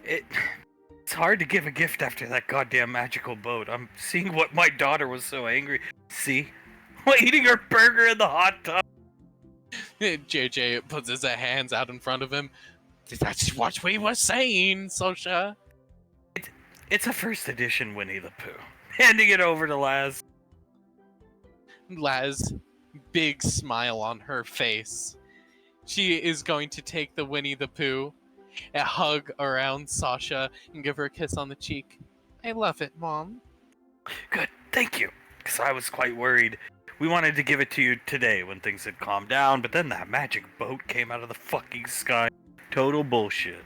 It's hard to give a gift after that goddamn magical boat. I'm seeing what my daughter was so angry. See? Eating her burger in the hot tub. JJ puts his hands out in front of him. That's what we were saying, Sasha. It's a first edition Winnie the Pooh. Handing it over to Laz. Laz, big smile on her face. She is going to take the Winnie the Pooh, a hug around Sasha, and give her a kiss on the cheek. I love it, Mom. Good, thank you. Because I was quite worried. We wanted to give it to you today when things had calmed down, but then that magic boat came out of the fucking sky. Total bullshit.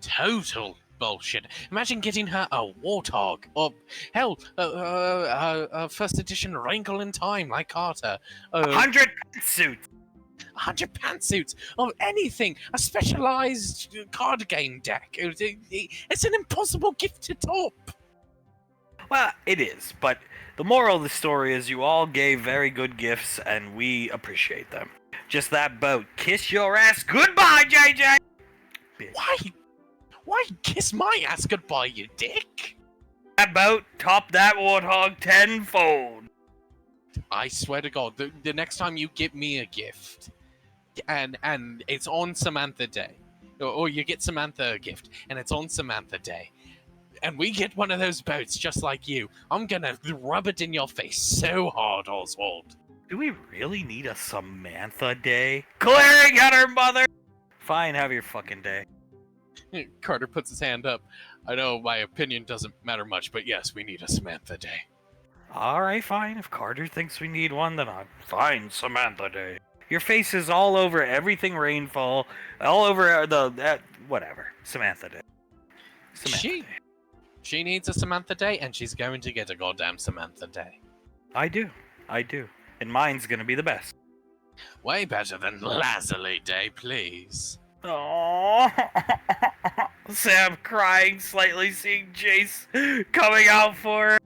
Total bullshit. Imagine getting her a warthog, or hell, a first edition Wrinkle in Time like Carter. 100 pantsuits! 100 pantsuits, or anything. A specialized card game deck. It's an impossible gift to top. Well, it is, but the moral of the story is you all gave very good gifts, and we appreciate them. Just that boat. Kiss your ass goodbye, JJ! Bitch. Why kiss my ass goodbye, you dick? That boat topped that warthog tenfold. I swear to God, the next time you give me a gift, and it's on Samantha Day. Or you get Samantha a gift, and it's on Samantha Day. And we get one of those boats just like you. I'm gonna rub it in your face so hard, Oswald. Do we really need a Samantha Day? Glaring at her mother! Fine, have your fucking day. Carter puts his hand up. I know my opinion doesn't matter much, but yes, we need a Samantha Day. Alright, fine. If Carter thinks we need one, then I'm fine, Samantha Day. Your face is all over everything rainfall, all over whatever. Samantha Day. Samantha Day. She needs a Samantha Day, and she's going to get a goddamn Samantha Day. I do. And mine's gonna be the best. Way better than Lazuli Day, please. Aww. Sam crying, slightly seeing Jace coming out for her.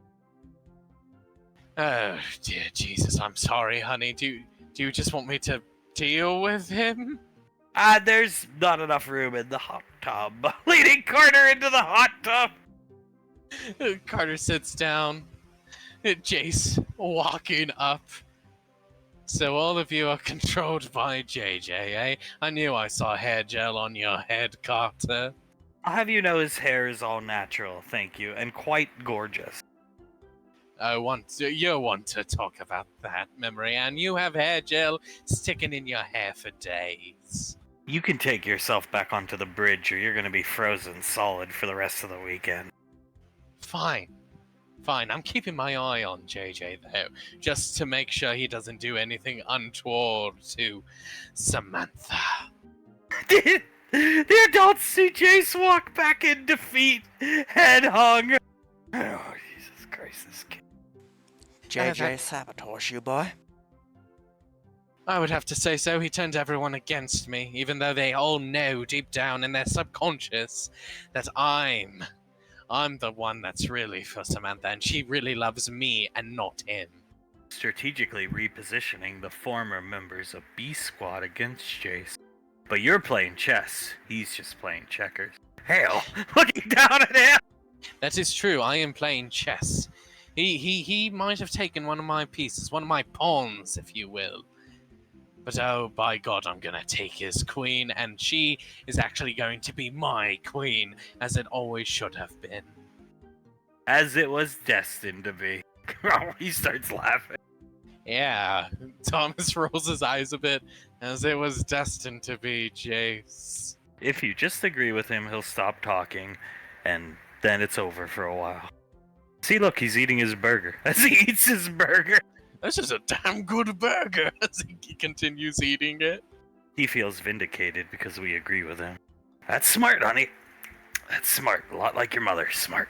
Oh, dear Jesus, I'm sorry, honey. Do you just want me to deal with him? There's not enough room in the hot tub. Leading Carter into the hot tub. Carter sits down. Jace walking up. So all of you are controlled by JJ, eh? I knew I saw hair gel on your head, Carter. I'll have you know his hair is all natural, thank you, and quite gorgeous. You want to talk about that, Memory, and you have hair gel sticking in your hair for days. You can take yourself back onto the bridge or you're gonna be frozen solid for the rest of the weekend. Fine. I'm keeping my eye on JJ, though, just to make sure he doesn't do anything untoward to Samantha. The adults see Jace walk back in defeat, head hung. Oh, Jesus Christ, this kid. JJ sabotaged you, boy. I would have to say so. He turned everyone against me, even though they all know deep down in their subconscious that I'm the one that's really for Samantha, and she really loves me and not him. Strategically repositioning the former members of B Squad against Jace. But you're playing chess. He's just playing checkers. Hell, looking down at him! That is true. I am playing chess. He might have taken one of my pieces, one of my pawns, if you will. But oh, by God, I'm gonna take his queen, and she is actually going to be my queen, as it always should have been. As it was destined to be. He starts laughing. Yeah, Thomas rolls his eyes a bit, as it was destined to be, Jace. If you just agree with him, he'll stop talking, and then it's over for a while. See, look, he's eating his burger. As he eats his burger. This is a damn good burger, as he continues eating it. He feels vindicated because we agree with him. That's smart, honey. That's smart. A lot like your mother. Smart.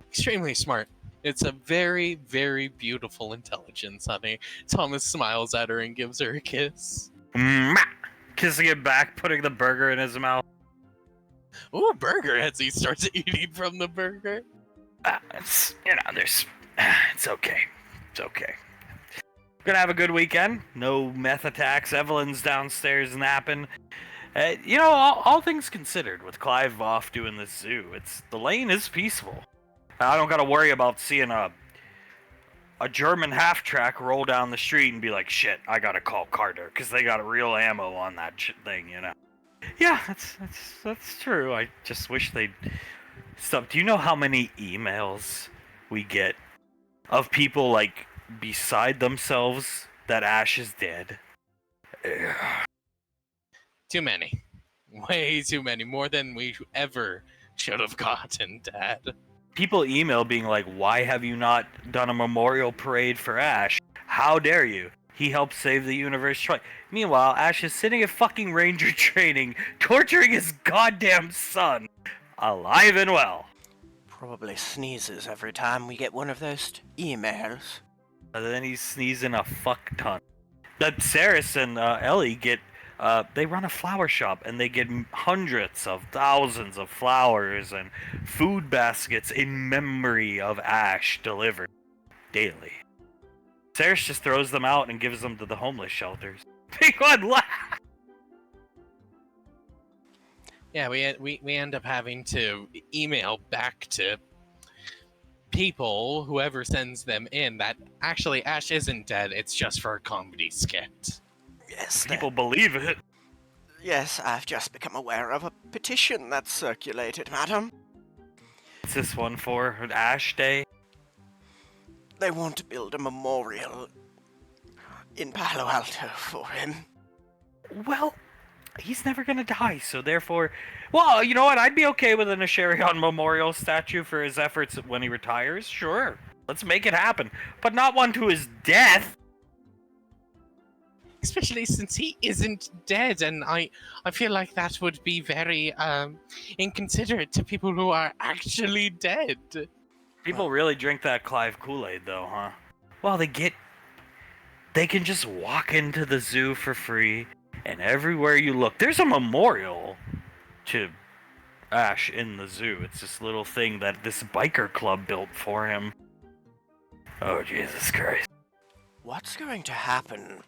Extremely smart. It's a very, very beautiful intelligence, honey. Thomas smiles at her and gives her a kiss. Mwah! Kissing it back, putting the burger in his mouth. Ooh, burger, as he starts eating from the burger. It's okay. It's okay. Gonna have a good weekend. No meth attacks. Evelyn's downstairs napping. All things considered, with Clive off doing this zoo, the lane is peaceful. I don't gotta worry about seeing a German half-track roll down the street and be like, shit, I gotta call Carter, because they got real ammo on that thing, you know. Yeah, that's true. I just wish they'd stop. Do you know how many emails we get of people, like, beside themselves that Ash is dead? Ugh. Too many. Way too many. More than we ever should have gotten, Dad. People email being like, why have you not done a memorial parade for Ash? How dare you? He helped save the universe twice. Meanwhile, Ash is sitting at fucking ranger training, torturing his goddamn son. Alive and well. Probably sneezes every time we get one of those emails. And then he's sneezing a fuck ton. That Saris and Ellie get, they run a flower shop and they get hundreds of thousands of flowers and food baskets in memory of Ash delivered daily. Saris just throws them out and gives them to the homeless shelters. Big one laugh! Yeah, we end up having to email back to people, whoever sends them in, that actually Ash isn't dead, it's just for a comedy skit. Yes, Yes, people believe it. yes, I've just become aware of a petition that's circulated, madam. What's this one for? Ash Day? They want to build a memorial in Palo Alto for him. Well, he's never gonna die, so therefore... Well, you know what? I'd be okay with an Asherion memorial statue for his efforts when he retires. Sure, let's make it happen. But not one to his death. Especially since he isn't dead, and I feel like that would be very inconsiderate to people who are actually dead. People really drink that Clive Kool-Aid, though, huh? Well, they can just walk into the zoo for free, and everywhere you look, there's a memorial to Ash in the zoo. It's this little thing that this biker club built for him. Oh, Jesus Christ. What's going to happen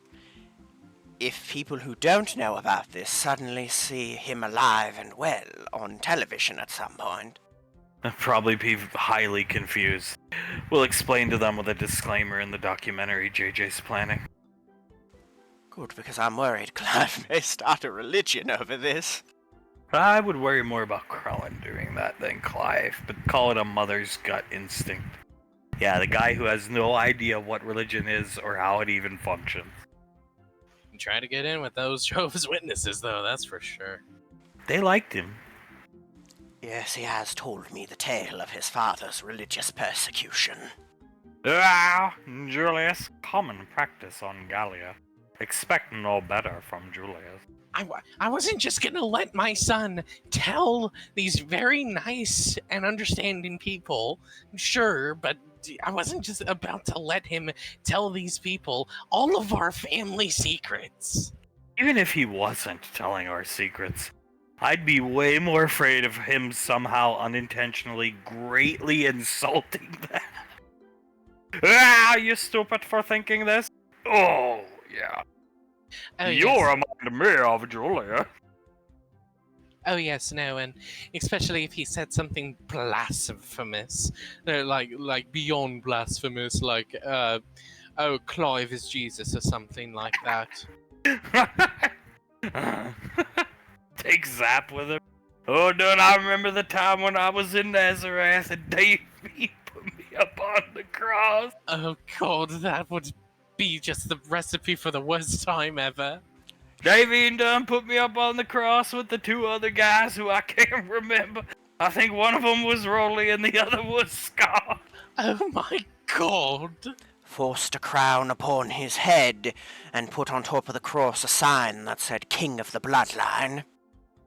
if people who don't know about this suddenly see him alive and well on television at some point? They'll probably be highly confused. We'll explain to them with a disclaimer in the documentary JJ's planning. Good, because I'm worried Clive may start a religion over this. I would worry more about Krellin doing that than Clive, but call it a mother's gut instinct. Yeah, the guy who has no idea what religion is or how it even functions. Try to get in with those Jehovah's Witnesses, though, that's for sure. They liked him. Yes, he has told me the tale of his father's religious persecution. Ah, Julius, common practice on Gallia. Expect no better from Julius. I wasn't just gonna let my son tell these very nice and understanding people, sure, but I wasn't just about to let him tell these people all of our family secrets. Even if he wasn't telling our secrets, I'd be way more afraid of him somehow unintentionally greatly insulting them. Ah, you stupid for thinking this? Oh, yeah. Oh, You're yes. among me of Julia. Oh yes, no, and especially if he said something blasphemous, like beyond blasphemous, like oh, Clive is Jesus or something like that. Take Zap with him. Oh, don't I remember the time when I was in Nazareth and Davey put me up on the cross? Oh God, that would be just the recipe for the worst time ever. Davey and Dunn put me up on the cross with the two other guys who I can't remember. I think one of them was Rolly and the other was Scott. Oh my God. Forced a crown upon his head, and put on top of the cross a sign that said King of the Bloodline.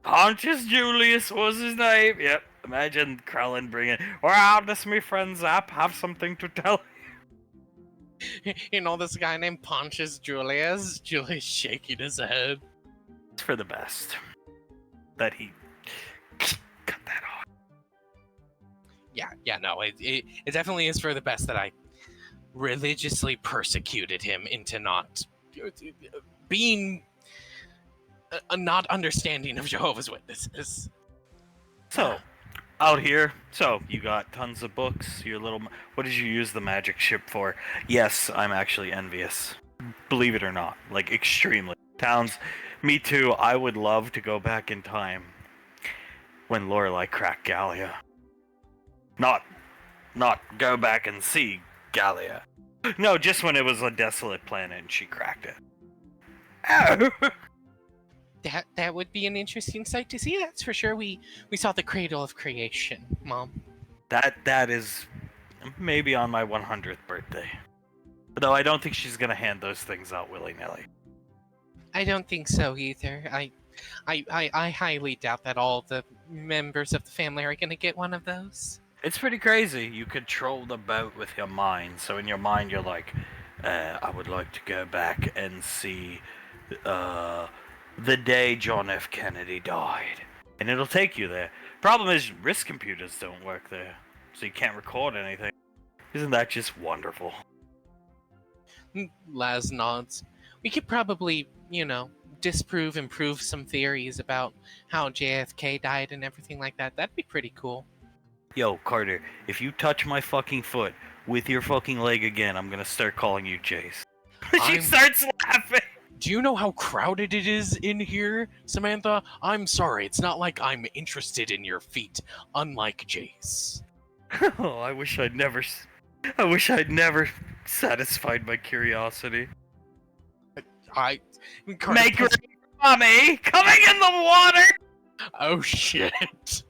Pontius Julius was his name. Yep, imagine Krellin bringing, or how does my friend Zap have something to tell? You know this guy named Pontius Julius? Julius shaking his head. It's for the best that he cut that off. Yeah, no, it definitely is for the best that I religiously persecuted him into not being not understanding of Jehovah's Witnesses. So, out here, you got tons of books, your little... What did you use the magic ship for? Yes, I'm actually envious. Believe it or not. Like, extremely. Towns, me too, I would love to go back in time when Lorelei cracked Gallia. Not go back and see Gallia. No, just when it was a desolate planet and she cracked it. Ow! That would be an interesting sight to see, that's for sure. We saw the cradle of creation, Mom. That is maybe on my 100th birthday. Though I don't think she's gonna hand those things out willy-nilly. I don't think so either. I highly doubt that all the members of the family are gonna get one of those. It's pretty crazy. You control the boat with your mind. So in your mind, you're like, I would like to go back and see the day John F. Kennedy died. And it'll take you there. Problem is, wrist computers don't work there. So you can't record anything. Isn't that just wonderful? Laz nods. We could probably, disprove and prove some theories about how JFK died and everything like that. That'd be pretty cool. Yo, Carter, if you touch my fucking foot with your fucking leg again, I'm gonna start calling you Jace. She starts laughing. Do you know how crowded it is in here, Samantha? I'm sorry, it's not like I'm interested in your feet, unlike Jace. Oh, I wish I'd never satisfied my curiosity. I Carter Make puts- room for mommy coming in the water. Oh shit.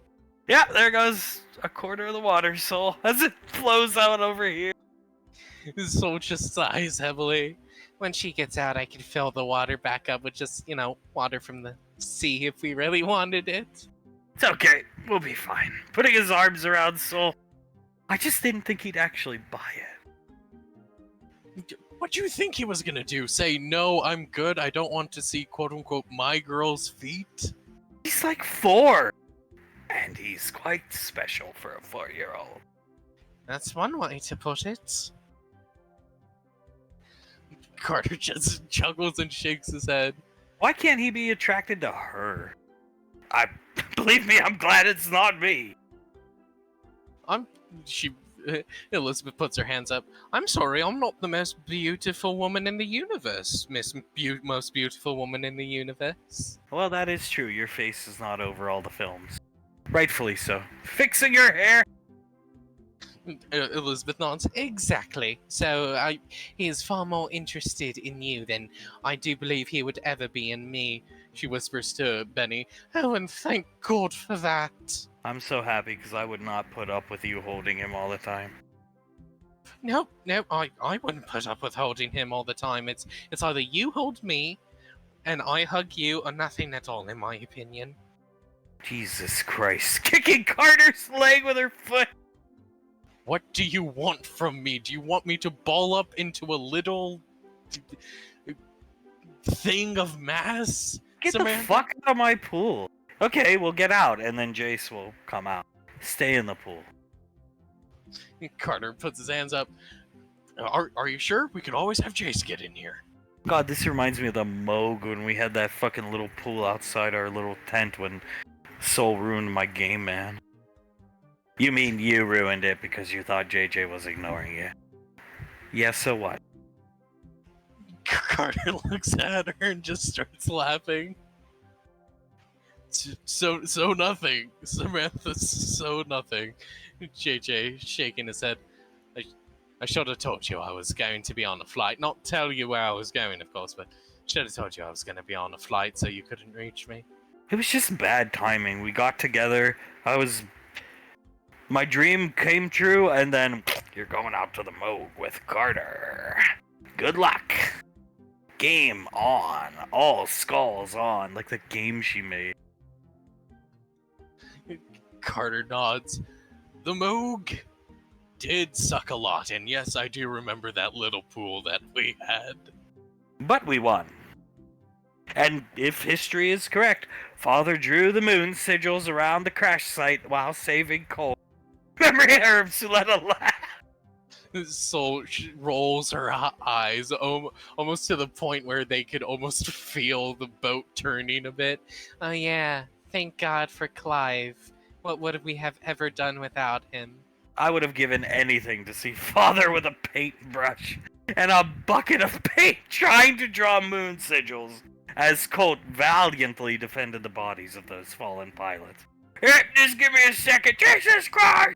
Yeah, there goes a quarter of the water soul as it flows out over here. Soul just sighs heavily. When she gets out, I can fill the water back up with just, water from the sea if we really wanted it. It's okay, we'll be fine. Putting his arms around Soul. I just didn't think he'd actually buy it. What do you think he was gonna do? Say, no, I'm good, I don't want to see quote-unquote my girl's feet? He's like 4. And he's quite special for a 4-year-old. That's one way to put it. Carter just chuckles and shakes his head. Why can't he be attracted to her? Believe me, I'm glad it's not me. Elizabeth puts her hands up. I'm sorry, I'm not the most beautiful woman in the universe, most beautiful woman in the universe. Well, that is true. Your face is not over all the films. Rightfully so. Fixing your hair. Elizabeth nods. Exactly. So he is far more interested in you than I do believe he would ever be in me. She whispers to Benny. Oh, and thank God for that. I'm so happy because I would not put up with you holding him all the time. No, I wouldn't put up with holding him all the time. It's either you hold me, and I hug you, or nothing at all, in my opinion. Jesus Christ. Kicking Carter's leg with her foot. What do you want from me? Do you want me to ball up into a little thing of mass? Get Samantha? the fuck out of my pool. Okay, we'll get out, and then Jace will come out. Stay in the pool. Carter puts his hands up. Are you sure? We could always have Jace get in here. God, this reminds me of the Moog when we had that fucking little pool outside our little tent when Soul ruined my game, man. You mean you ruined it because you thought JJ was ignoring you? Yeah, so what? Carter looks at her and just starts laughing. So nothing. Samantha, so nothing. JJ shaking his head. I should have told you I was going to be on a flight. Not tell you where I was going, of course, but should have told you I was going to be on a flight so you couldn't reach me. It was just bad timing. We got together. My dream came true, and then you're going out to the Moog with Carter. Good luck. Game on. All skulls on. Like the game she made. Carter nods. The Moog did suck a lot, and yes, I do remember that little pool that we had. But we won. And if history is correct, Father drew the moon sigils around the crash site while saving Cole. Memory herbs let a laugh. Soul rolls her eyes almost to the point where they could almost feel the boat turning a bit. Oh yeah, thank God for Clive. What would we have ever done without him? I would have given anything to see Father with a paintbrush and a bucket of paint trying to draw moon sigils as Colt valiantly defended the bodies of those fallen pilots. Just give me a second, Jesus Christ!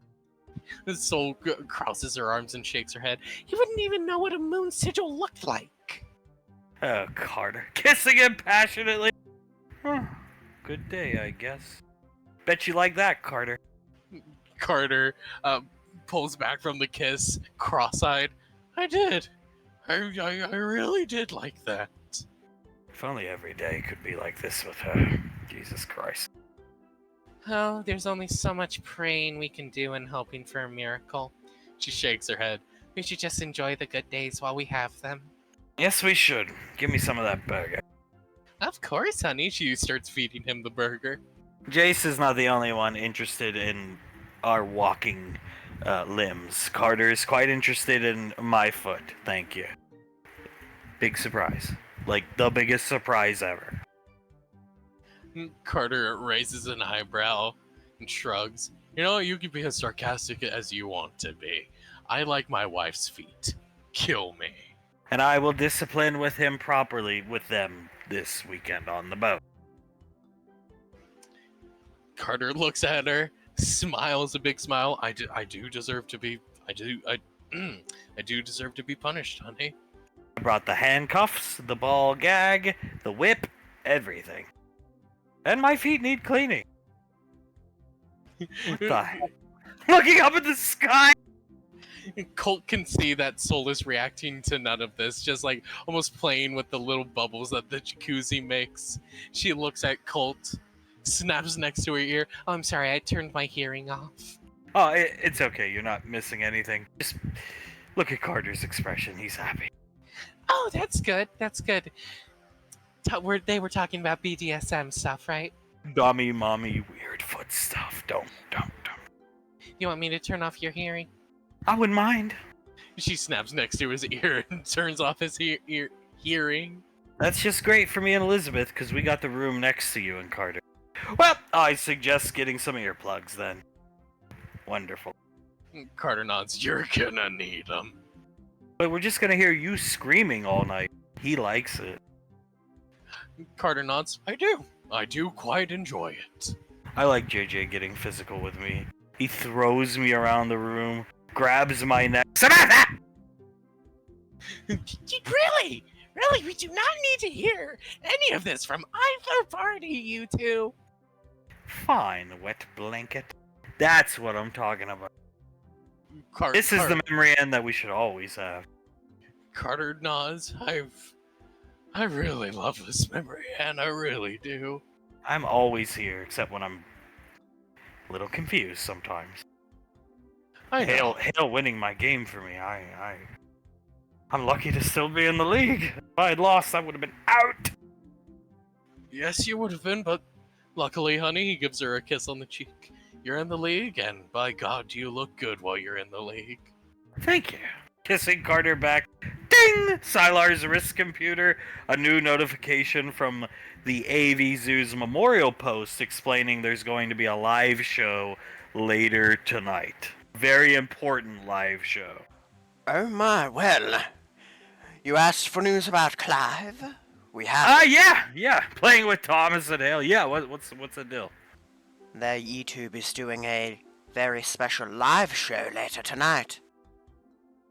Soul crosses her arms and shakes her head. You wouldn't even know what a moon sigil looked like. Oh, Carter. Kissing him passionately. Huh. Good day, I guess. Bet you like that, Carter. Carter pulls back from the kiss, cross-eyed. I did. I really did like that. If only every day could be like this with her. Jesus Christ. Oh, there's only so much praying we can do and hoping for a miracle. She shakes her head. We should just enjoy the good days while we have them. Yes, we should. Give me some of that burger. Of course, honey. She starts feeding him the burger. Jace is not the only one interested in our walking limbs. Carter is quite interested in my foot. Thank you. Big surprise. Like, the biggest surprise ever. Carter raises an eyebrow and shrugs. You know, you can be as sarcastic as you want to be. I like my wife's feet. Kill me. and I will discipline with him properly with them this weekend on the boat. Carter looks at her, smiles a big smile. I do deserve to be. I do deserve to be punished, honey. I brought the handcuffs, the ball gag, the whip, everything. And my feet need cleaning. What the heck? Looking up at the sky! Colt can see that Soul is reacting to none of this, just like almost playing with the little bubbles that the jacuzzi makes. She looks at Colt, snaps next to her ear. Oh, I'm sorry, I turned my hearing off. Oh, it's okay. You're not missing anything. Just look at Carter's expression. He's happy. Oh, that's good. That's good. They were talking about BDSM stuff, right? Dummy, mommy, weird foot stuff. Don't. You want me to turn off your hearing? I wouldn't mind. She snaps next to his ear and turns off his hearing. That's just great for me and Elizabeth, because we got the room next to you and Carter. Well, I suggest getting some earplugs then. Wonderful. Carter nods. You're gonna need them. But we're just gonna hear you screaming all night. He likes it. Carter nods. I do. I do quite enjoy it. I like JJ getting physical with me. He throws me around the room, grabs my neck. Samantha! Really? Really? We do not need to hear any of this from either party, you two. Fine, wet blanket. That's what I'm talking about. This is the memory end that we should always have. Carter nods. I really love this memory, and I really do. I'm always here, except when I'm a little confused sometimes. I know. Hale winning my game for me. I'm lucky to still be in the league. If I had lost, I would have been out. Yes, you would have been, but luckily, honey, he gives her a kiss on the cheek. You're in the league, and by God, you look good while you're in the league. Thank you. Kissing Carter back. Ding! Sylar's wrist computer. A new notification from the AV Zoo's memorial post explaining there's going to be a live show later tonight. Very important live show. Oh my, well. You asked for news about Clive? We have. Yeah. Playing with Thomas and Hale. Yeah, what's the deal? Their YouTube is doing a very special live show later tonight.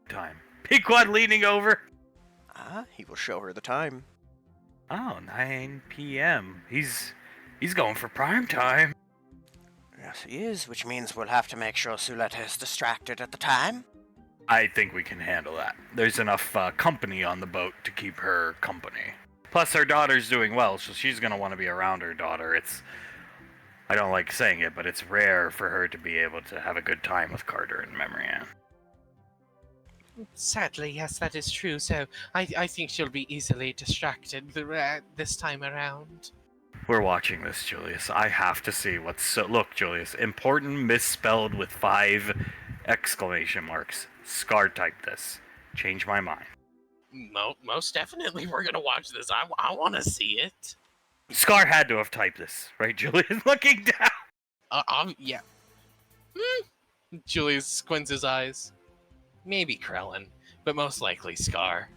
Time. Pequod leaning over. He will show her the time. Oh, 9 p.m. He's going for prime time. Yes, he is, which means we'll have to make sure Suletta is distracted at the time. I think we can handle that. There's enough company on the boat to keep her company. Plus, her daughter's doing well, so she's going to want to be around her daughter. I don't like saying it, but it's rare for her to be able to have a good time with Carter and Memory Ann. Sadly, yes, that is true. So I think she'll be easily distracted this time around. We're watching this, Julius. I have to see what's so... Look, Julius. Important misspelled with 5 exclamation marks. Scar typed this. Change my mind. Most definitely, we're gonna watch this. I want to see it. Scar had to have typed this, right, Julius? Looking down. Yeah. Julius squints his eyes. Maybe Krellin, but most likely Scar.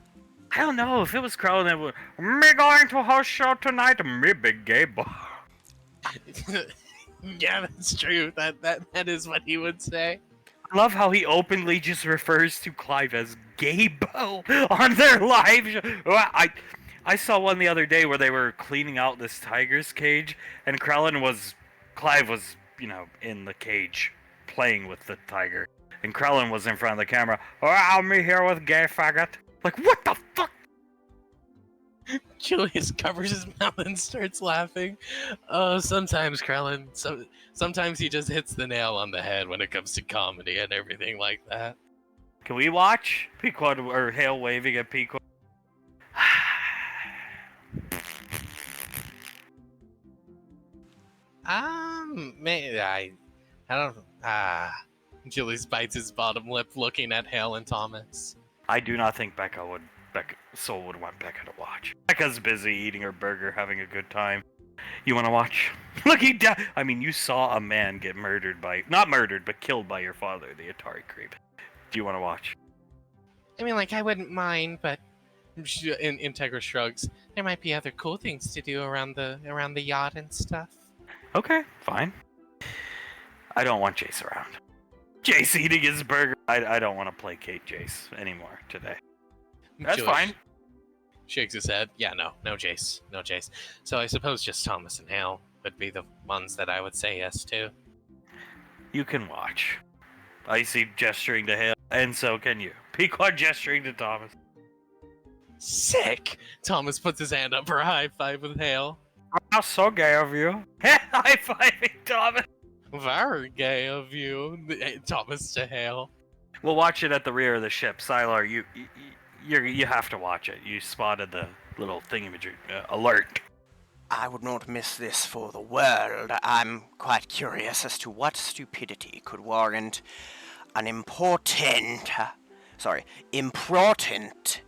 I don't know. If it was Krellin, it would... Me going to a house show tonight, me big gay boy. Yeah, that's true. That is what he would say. I love how he openly just refers to Clive as Gaybo on their live show. I saw one the other day where they were cleaning out this tiger's cage, and Clive was, in the cage playing with the tiger. And Krellin was in front of the camera. Oh, me here with gay faggot. Like, what the fuck? Julius covers his mouth and starts laughing. Oh, sometimes Krellin, sometimes he just hits the nail on the head when it comes to comedy and everything like that. Can we watch Pequod or Hale waving at Pequod? Maybe I don't. Julius bites his bottom lip, looking at Hale and Thomas. I do not think Soul would want Becca to watch. Becca's busy eating her burger, having a good time. You want to watch? Looking down. I mean, you saw a man get not murdered, but killed by your father, the Atari creep. Do you want to watch? I mean, I wouldn't mind, but Integra shrugs. There might be other cool things to do around the yacht and stuff. Okay, fine. I don't want Jace around. Jace eating his burger. I don't want to placate Jace anymore today. That's Jewish fine. Shakes his head. Yeah, no Jace. No Jace. So I suppose just Thomas and Hale would be the ones that I would say yes to. You can watch. Icy gesturing to Hale, and so can you. Pequod gesturing to Thomas. Sick! Thomas puts his hand up for a high five with Hale. How so gay of you. High fiving Thomas. Very gay of you, Thomas to Hale. We'll watch it at the rear of the ship. Sylar, you have to watch it. You spotted the little thingamajig alert. I would not miss this for the world. I'm quite curious as to what stupidity could warrant an important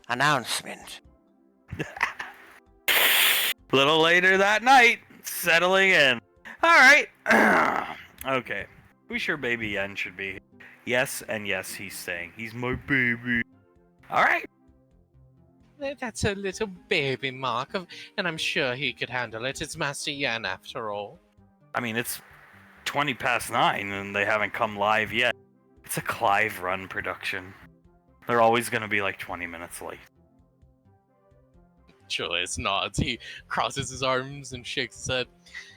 announcement. A little later that night, settling in. All right. Okay. We sure baby Yen should be here. Yes, and yes, he's staying. He's my baby. All right. That's a little baby, Mark, and I'm sure he could handle it. It's Master Yan, after all. I mean, it's 20 past 9, and they haven't come live yet. It's a Clive Run production. They're always going to be like 20 minutes late. Julius nods. He crosses his arms and shakes his head.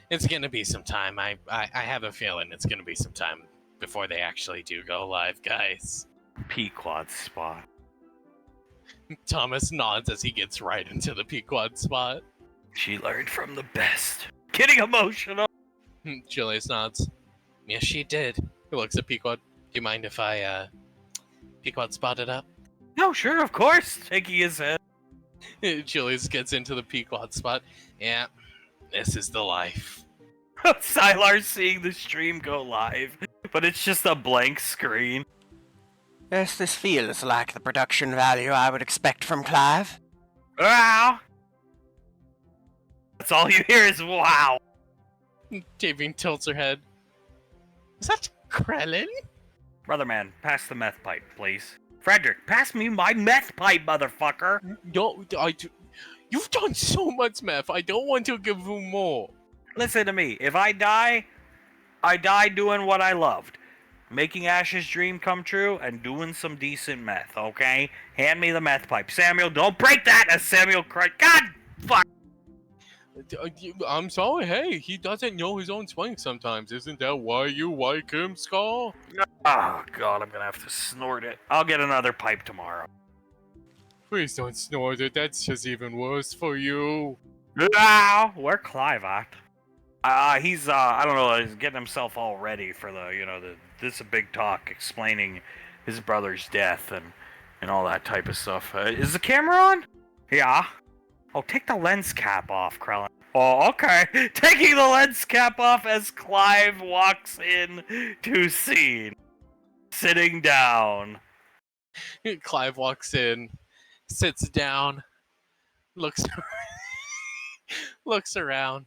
It's gonna be some time. I have a feeling it's gonna be some time before they actually do go live, guys. Pequod spot. Thomas nods as he gets right into the Pequod spot. She learned from the best. Getting emotional. Julius nods. Yes, she did. He looks at Pequod. Do you mind if I Pequod spot it up? No, sure, of course. Shaking his head. Julius gets into the Pequod spot. Yeah, this is the life. Sylar's seeing the stream go live, but it's just a blank screen. Yes, this feels like the production value I would expect from Clive. Wow! That's all you hear is wow. Davine tilts her head. Is that Krellin? Brother man, pass the meth pipe, please. Frederick, pass me my meth pipe, motherfucker! No, you've done so much meth. I don't want to give you more. Listen to me. If I die doing what I loved. Making Ash's dream come true and doing some decent meth, okay? Hand me the meth pipe. Samuel, don't break that as Samuel cried. God, fuck! I'm sorry, hey, he doesn't know his own swing sometimes. Isn't that why you like him, Skull? Oh, God, I'm gonna have to snort it. I'll get another pipe tomorrow. Please don't snort it. That's just even worse for you. Ah, where Clive at? He's, I don't know, he's getting himself all ready for this big talk explaining his brother's death and all that type of stuff. Is the camera on? Yeah. Oh, take the lens cap off, Krellin. Oh, okay. Taking the lens cap off as Clive walks in to scene. Sitting down. Clive walks in, sits down, looks looks around,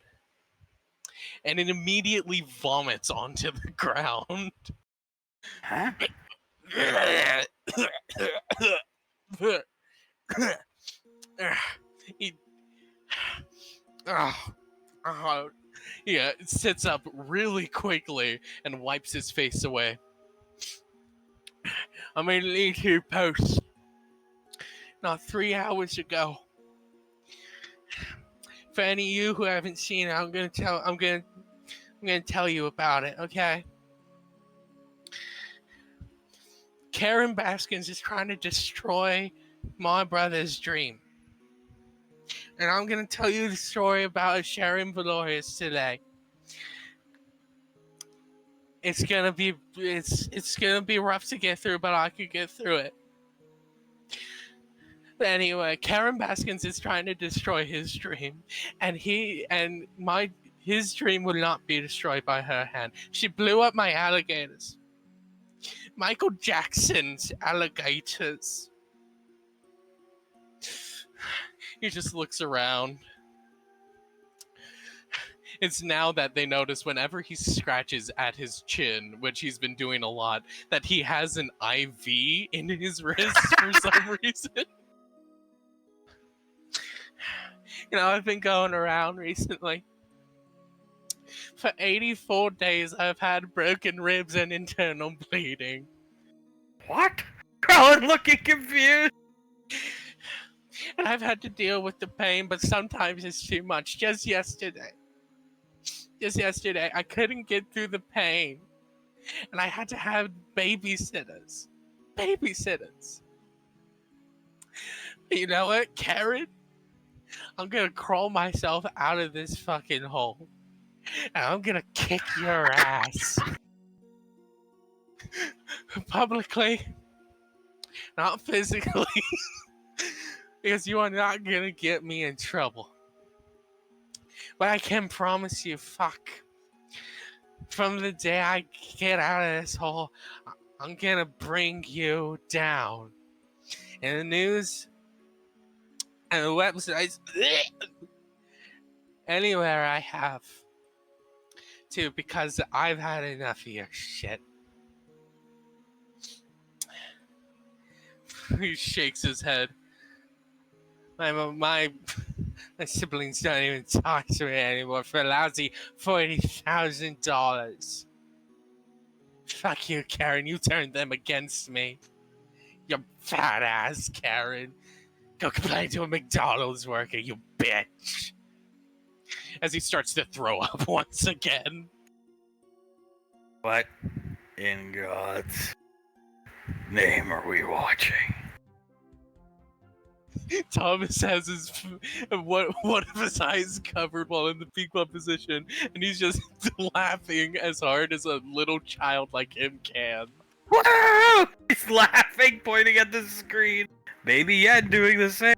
and it immediately vomits onto the ground. Huh? Yeah, sits up really quickly and wipes his face away. I made an E2 post not 3 hours ago. For any of you who haven't seen it, I'm gonna tell you about it, okay? Karen Baskins is trying to destroy my brother's dream. And I'm gonna tell you the story about Sharon Valorius today. It's gonna be rough to get through, but I could get through it. But anyway, Karen Baskins is trying to destroy his dream, and his dream will not be destroyed by her hand. She blew up my alligators. Michael Jackson's alligators. He just looks around. It's now that they notice whenever he scratches at his chin, which he's been doing a lot, that he has an IV in his wrist for some reason. I've been going around recently. For 84 days, I've had broken ribs and internal bleeding. What? Crowlin looking confused. And I've had to deal with the pain, but sometimes it's too much. Just yesterday, I couldn't get through the pain. And I had to have babysitters. Babysitters. You know what, Karen? I'm gonna crawl myself out of this fucking hole. And I'm gonna kick your ass. Publicly. Not physically. Because you are not gonna get me in trouble. But I can promise you, from the day I get out of this hole, I'm gonna bring you down. In the news and the websites, anywhere I have to, because I've had enough of your shit. He shakes his head. My siblings don't even talk to me anymore for a lousy $40,000. Fuck you, Karen. You turned them against me. You fat ass, Karen. Go complain to a McDonald's worker, you bitch. As he starts to throw up once again. What in God's name are we watching? Thomas has one of his eyes covered while in the fetal position, and he's just laughing as hard as a little child like him can. Woo! He's laughing, pointing at the screen. Baby Yen doing the same.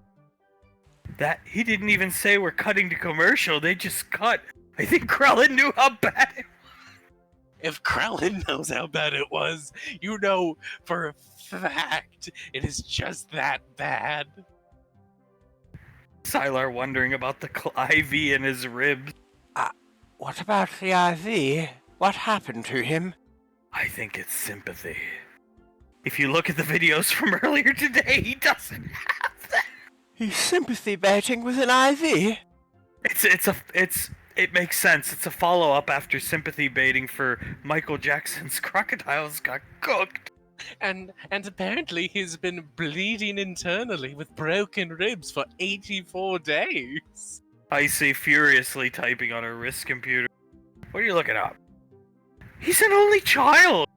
That he didn't even say we're cutting to commercial. They just cut. I think Krellin knew how bad it was. If Krellin knows how bad it was, you know for a fact it is just that bad. Sylar wondering about the IV in his ribs. What about the IV? What happened to him? I think it's sympathy. If you look at the videos from earlier today, he doesn't have that. He's sympathy baiting with an IV? It makes sense. It's a follow-up after sympathy baiting for Michael Jackson's Crocodiles got cooked. And apparently he's been bleeding internally with broken ribs for 84 days. Icy furiously typing on her wrist computer. What are you looking up? He's an only child!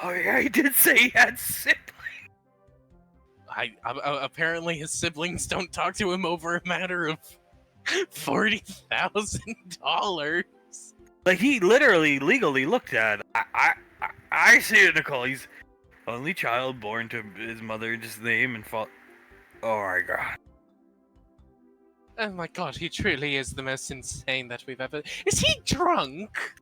Oh yeah, he did say he had siblings. Apparently his siblings don't talk to him over a matter of $40,000. Like, he literally, legally looked at it. I see it, Nicole. He's only child born to his mother, just name and fault. Oh my god. Oh my god, he truly is the most insane that we've ever... Is he drunk?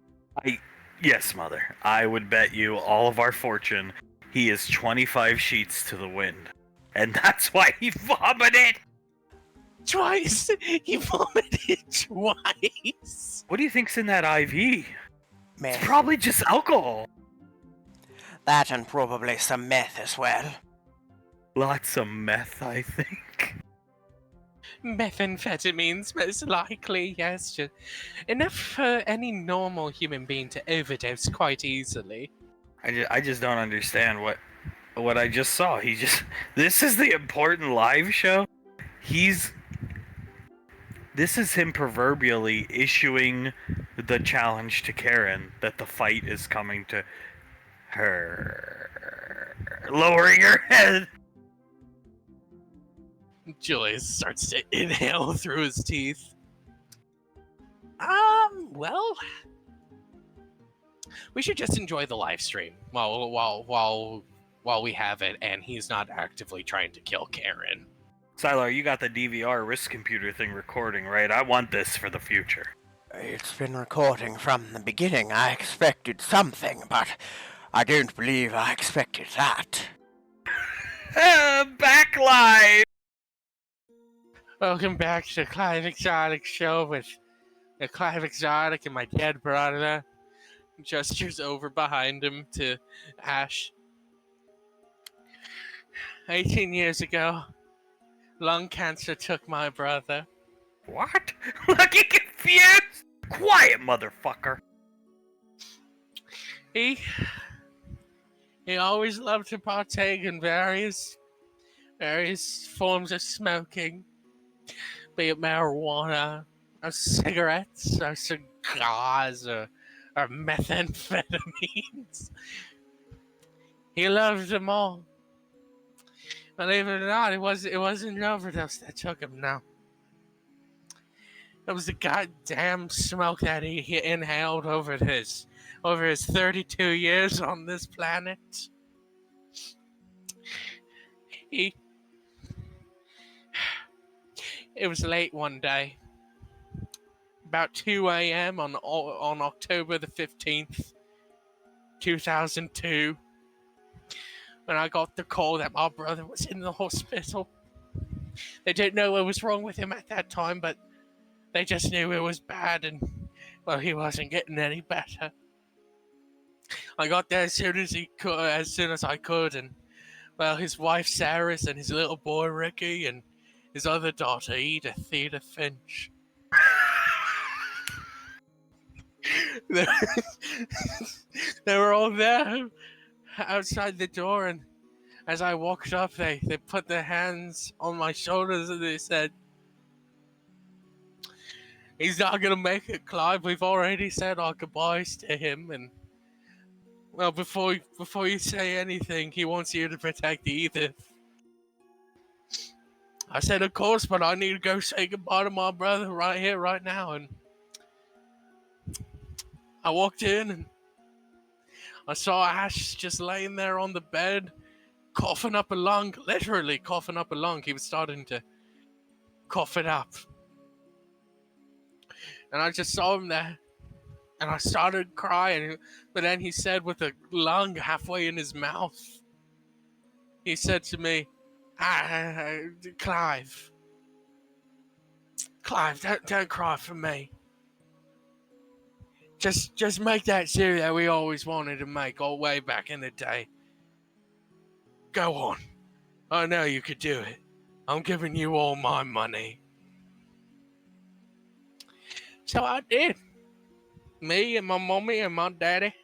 Yes, mother. I would bet you all of our fortune he is 25 sheets to the wind. And that's why he vomited! Twice! He vomited twice! What do you think's in that IV? Meth. It's probably just alcohol. That and probably some meth as well. Lots of meth, I think. Methamphetamines, most likely, yes. Just enough for any normal human being to overdose quite easily. I just don't understand what I just saw. This is the important live show. This is him proverbially issuing the challenge to Karen that the fight is coming to her. Lowering her head. Julius starts to inhale through his teeth. Well, we should just enjoy the live stream while we have it, and he's not actively trying to kill Karen. Sylar, you got the DVR wrist computer thing recording, right? I want this for the future. It's been recording from the beginning. I expected something, but I don't believe I expected that. Back live! Welcome back to Clive Exotic Show with Clive Exotic and my dead brother. Gestures over behind him to Ash. 18 years ago, lung cancer took my brother. What? Looking confused? Quiet, motherfucker. He always loved to partake in various forms of smoking, be it marijuana, or cigarettes, or cigars, or methamphetamines. He loved them all. Believe it or not, it wasn't an overdose that took him. No, it was the goddamn smoke that he inhaled over his 32 years on this planet. It was late one day, about 2 a.m. on October the 15th, 2002, when I got the call that my brother was in the hospital. They didn't know what was wrong with him at that time, but they just knew it was bad, and, well, he wasn't getting any better. I got there as soon as I could, and, well, his wife Sarah and his little boy Ricky and his other daughter Edith Finch. they were all there outside the door, and as I walked up, they put their hands on my shoulders and they said, "He's not gonna make it, Clive. We've already said our goodbyes to him, and, well, before you say anything, he wants you to protect Edith." I said, "Of course, but I need to go say goodbye to my brother right here, right now." And I walked in and I saw Ash just laying there on the bed, coughing up a lung, literally coughing up a lung. He was starting to cough it up. And I just saw him there, and I started crying. But then he said, with a lung halfway in his mouth, he said to me, Clive, don't cry for me. Just make that cereal that we always wanted to make all way back in the day. Go on. I know you could do it. I'm giving you all my money." So I did. Me and my mommy and my daddy,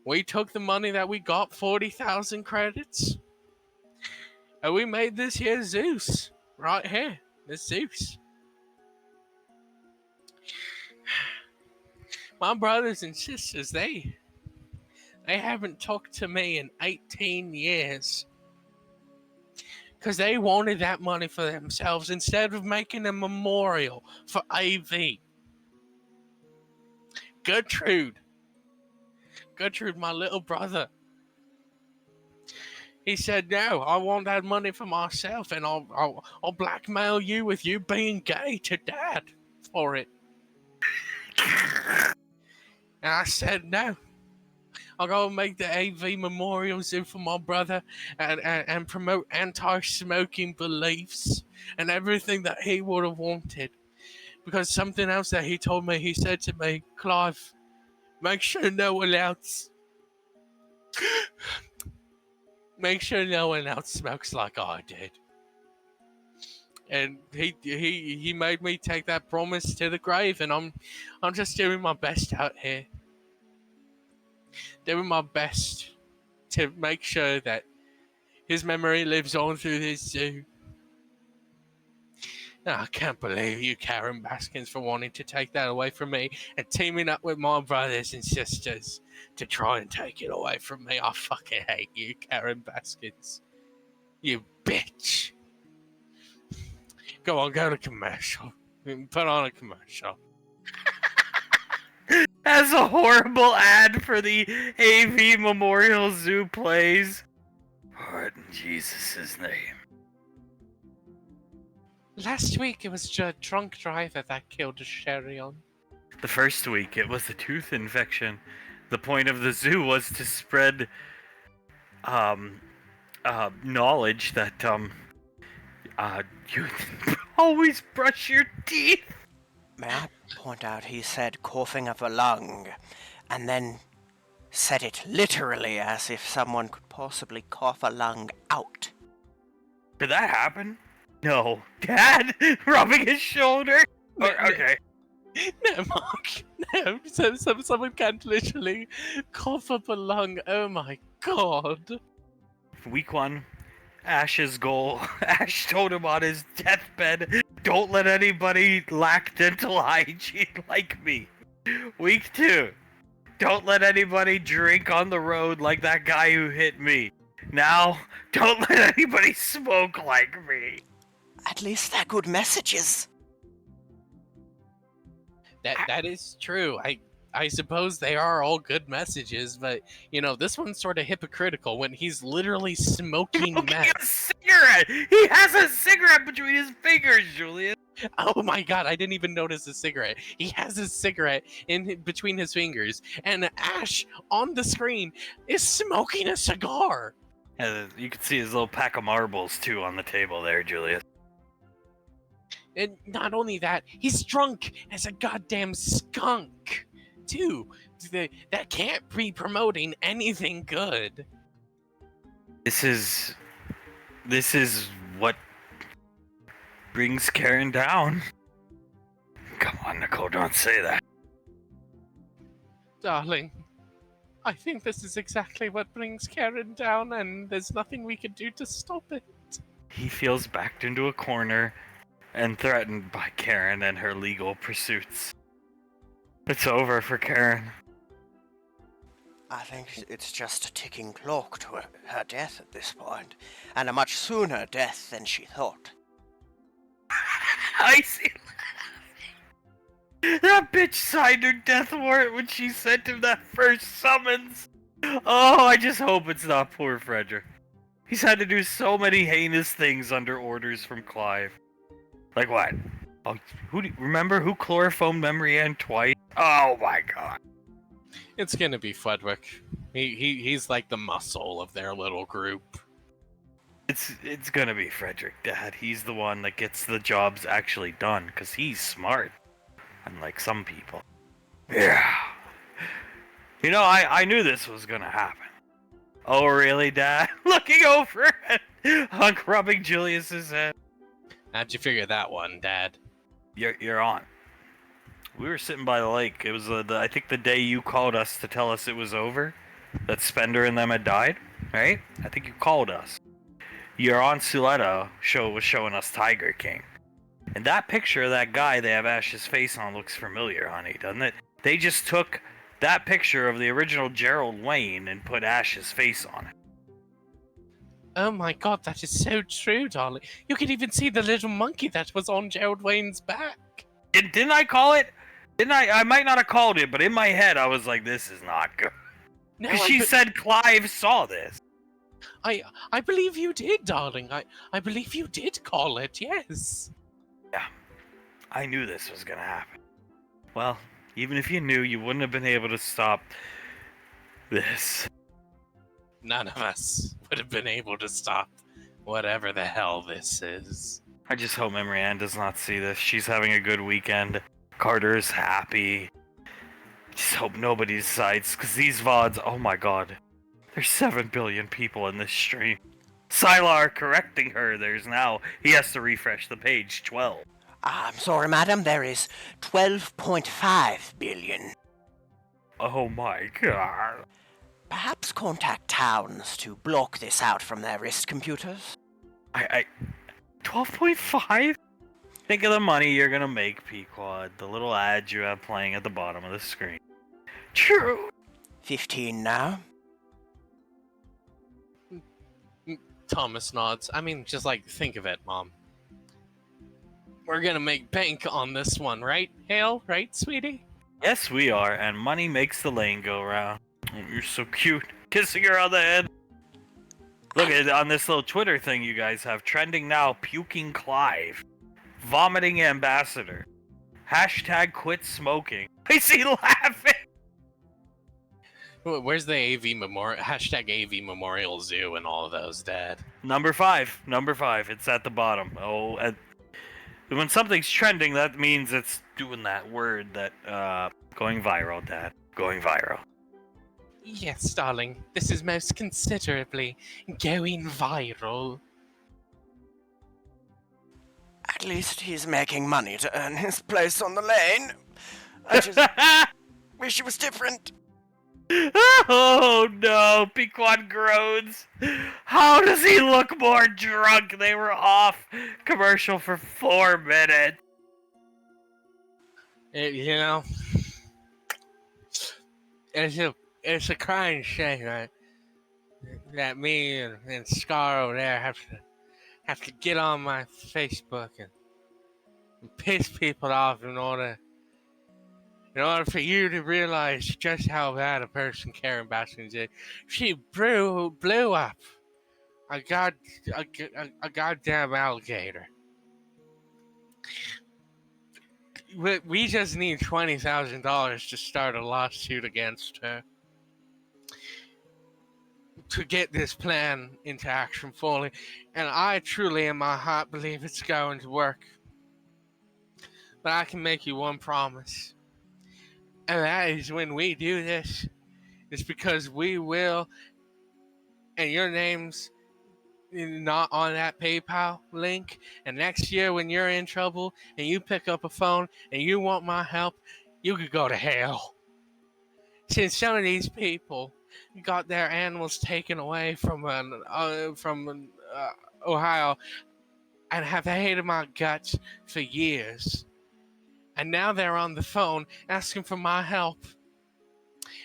we took the money that we got, 40,000 credits, and we made this here Zeus right here. This Zeus. My brothers and sisters, they haven't talked to me in 18 years. Because they wanted that money for themselves instead of making a memorial for AV. Gertrude, my little brother, he said, "No, I want that money for myself, and I'll blackmail you with you being gay to Dad for it." And I said, "No, I'll go and make the AV Memorial Zoo for my brother and promote anti-smoking beliefs and everything that he would have wanted." Because something else that he told me, he said to me, "Clive, make sure no one else smokes like I did." And he made me take that promise to the grave, and I'm just doing my best out here. Doing my best to make sure that his memory lives on through this zoo. I can't believe you, Karen Baskins, for wanting to take that away from me and teaming up with my brothers and sisters to try and take it away from me. I fucking hate you, Karen Baskins. You bitch. Go on, go to commercial. Put on a commercial. As a horrible ad for the AV Memorial Zoo plays. What in Jesus' name? Last week it was a drunk driver that killed a Sherion. The first week it was a tooth infection. The point of the zoo was to spread knowledge that you always brush your teeth. May I point out he said coughing up a lung, and then said it literally as if someone could possibly cough a lung out. Did that happen? No, Dad, rubbing his shoulder. No, no. Okay. No, Mark. No, someone can't literally cough up a lung. Oh my god. Week 1, Ash's goal. Ash told him on his deathbed, don't let anybody lack dental hygiene like me. Week 2, don't let anybody drink on the road like that guy who hit me. Now, don't let anybody smoke like me. At least they're good messages. That is true. I suppose they are all good messages, but you know, this one's sort of hypocritical when he's literally smoking Smoking a meth. cigarette! He has a cigarette between his fingers, Julius! Oh my god, I didn't even notice a cigarette. He has a cigarette between his fingers, and Ash on the screen is smoking a cigar. And you can see his little pack of marbles, too, on the table there, Julius. And not only that, he's drunk as a goddamn skunk, too. That can't be promoting anything good. This is what brings Karen down. Come on, Nicole, don't say that. Darling, I think this is exactly what brings Karen down, and there's nothing we can do to stop it. He feels backed into a corner and threatened by Karen and her legal pursuits. It's over for Karen. I think it's just a ticking clock to her death at this point, and a much sooner death than she thought. I see. That bitch signed her death warrant when she sent him that first summons. Oh, I just hope it's not poor Frederick. He's had to do so many heinous things under orders from Clive. Like what? Oh, remember who chloroformed Memory Ann twice? Oh my god. It's gonna be Frederick. He's like the muscle of their little group. It's gonna be Frederick, Dad. He's the one that gets the jobs actually done, because he's smart. Unlike some people. Yeah. You know, I knew this was gonna happen. Oh, really, Dad? Looking over at Hunk rubbing Julius's head. How'd you figure that one, Dad? You're on. We were sitting by the lake. It was, I think, the day you called us to tell us it was over. That Spender and them had died, right? I think you called us. Your Aunt Suletta was showing us Tiger King. And that picture of that guy they have Ash's face on looks familiar, honey, doesn't it? They just took that picture of the original Gerald Wayne and put Ash's face on it. Oh my god, that is so true, darling. You could even see the little monkey that was on Gerald Wayne's back. Didn't I call it? Didn't I? I might not have called it, but in my head I was like, this is not good. No, Because she said Clive saw this. I believe you did, darling. I believe you did call it, yes. Yeah, I knew this was gonna happen. Well, even if you knew, you wouldn't have been able to stop this. None of us would have been able to stop whatever the hell this is. I just hope Memory Ann does not see this. She's having a good weekend. Carter's happy. Just hope nobody decides, because these VODs, oh my god. There's 7 billion people in this stream. Sylar correcting her, he has to refresh the page, 12. I'm sorry, madam, there is 12.5 billion. Oh my god. Perhaps contact towns to block this out from their wrist computers. 12.5? Think of the money you're gonna make, Pequod. The little ads you have playing at the bottom of the screen. True. 15 now. Thomas nods. I mean, just like, think of it, Mom. We're gonna make bank on this one, right, Hale? Right, sweetie? Yes, we are, and money makes the lane go round. Oh, you're so cute. Kissing her on the head. Look at on this little Twitter thing you guys have. Trending now, puking Clive. Vomiting ambassador. Hashtag quit smoking. I see laughing. Where's the AV Memorial? Hashtag AV Memorial Zoo and all of those, Dad. Number 5. It's at the bottom. Oh, and when something's trending, that means it's doing that word that, going viral, Dad. Going viral. Yes, darling. This is most considerably going viral. At least he's making money to earn his place on the lane. I just wish it was different. Oh no, Pequod groans. How does he look more drunk? They were off commercial for 4 minutes. You know, it's a crying shame that me and Scar over there have to get on my Facebook and piss people off in order for you to realize just how bad a person Karen Baskins is. She blew up a goddamn alligator. We just need $20,000 to start a lawsuit against her to get this plan into action fully, and I truly in my heart believe it's going to work. But I can make you one promise, and that is when we do this, it's because we will, and your name's not on that PayPal link, and next year when you're in trouble and you pick up a phone and you want my help, you could go to hell. Since some of these people got their animals taken away from Ohio and have hated my guts for years, and now they're on the phone asking for my help.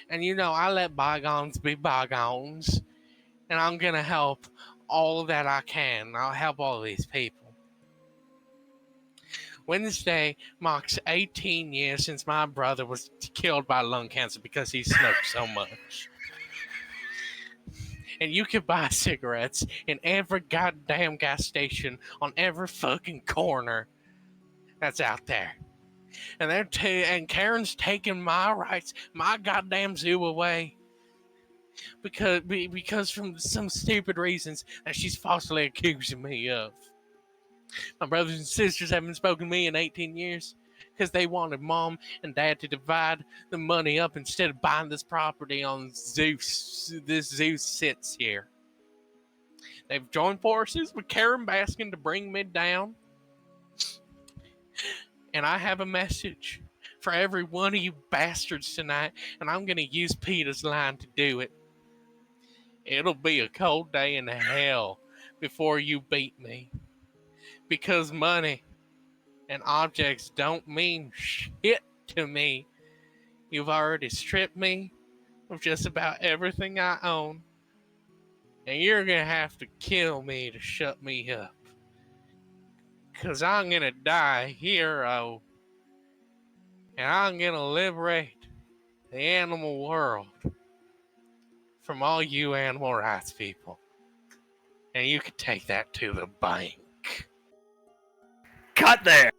And I let bygones be bygones, and I'm gonna help all that I can. I'll help all of these people. Wednesday marks 18 years since my brother was killed by lung cancer because he smoked so much. And you can buy cigarettes in every goddamn gas station on every fucking corner that's out there. And and Karen's taking my rights, my goddamn zoo away. Because from some stupid reasons that she's falsely accusing me of. My brothers and sisters haven't spoken to me in 18 years because they wanted mom and dad to divide the money up instead of buying this property on Zeus. This Zeus sits here. They've joined forces with Karen Baskin to bring me down. And I have a message for every one of you bastards tonight, and I'm going to use Peter's line to do it. It'll be a cold day in hell before you beat me. Because money and objects don't mean shit to me. You've already stripped me of just about everything I own. And you're gonna have to kill me to shut me up. Because I'm gonna die a hero. And I'm gonna liberate the animal world from all you animal rights people. And you can take that to the bank. Cut there.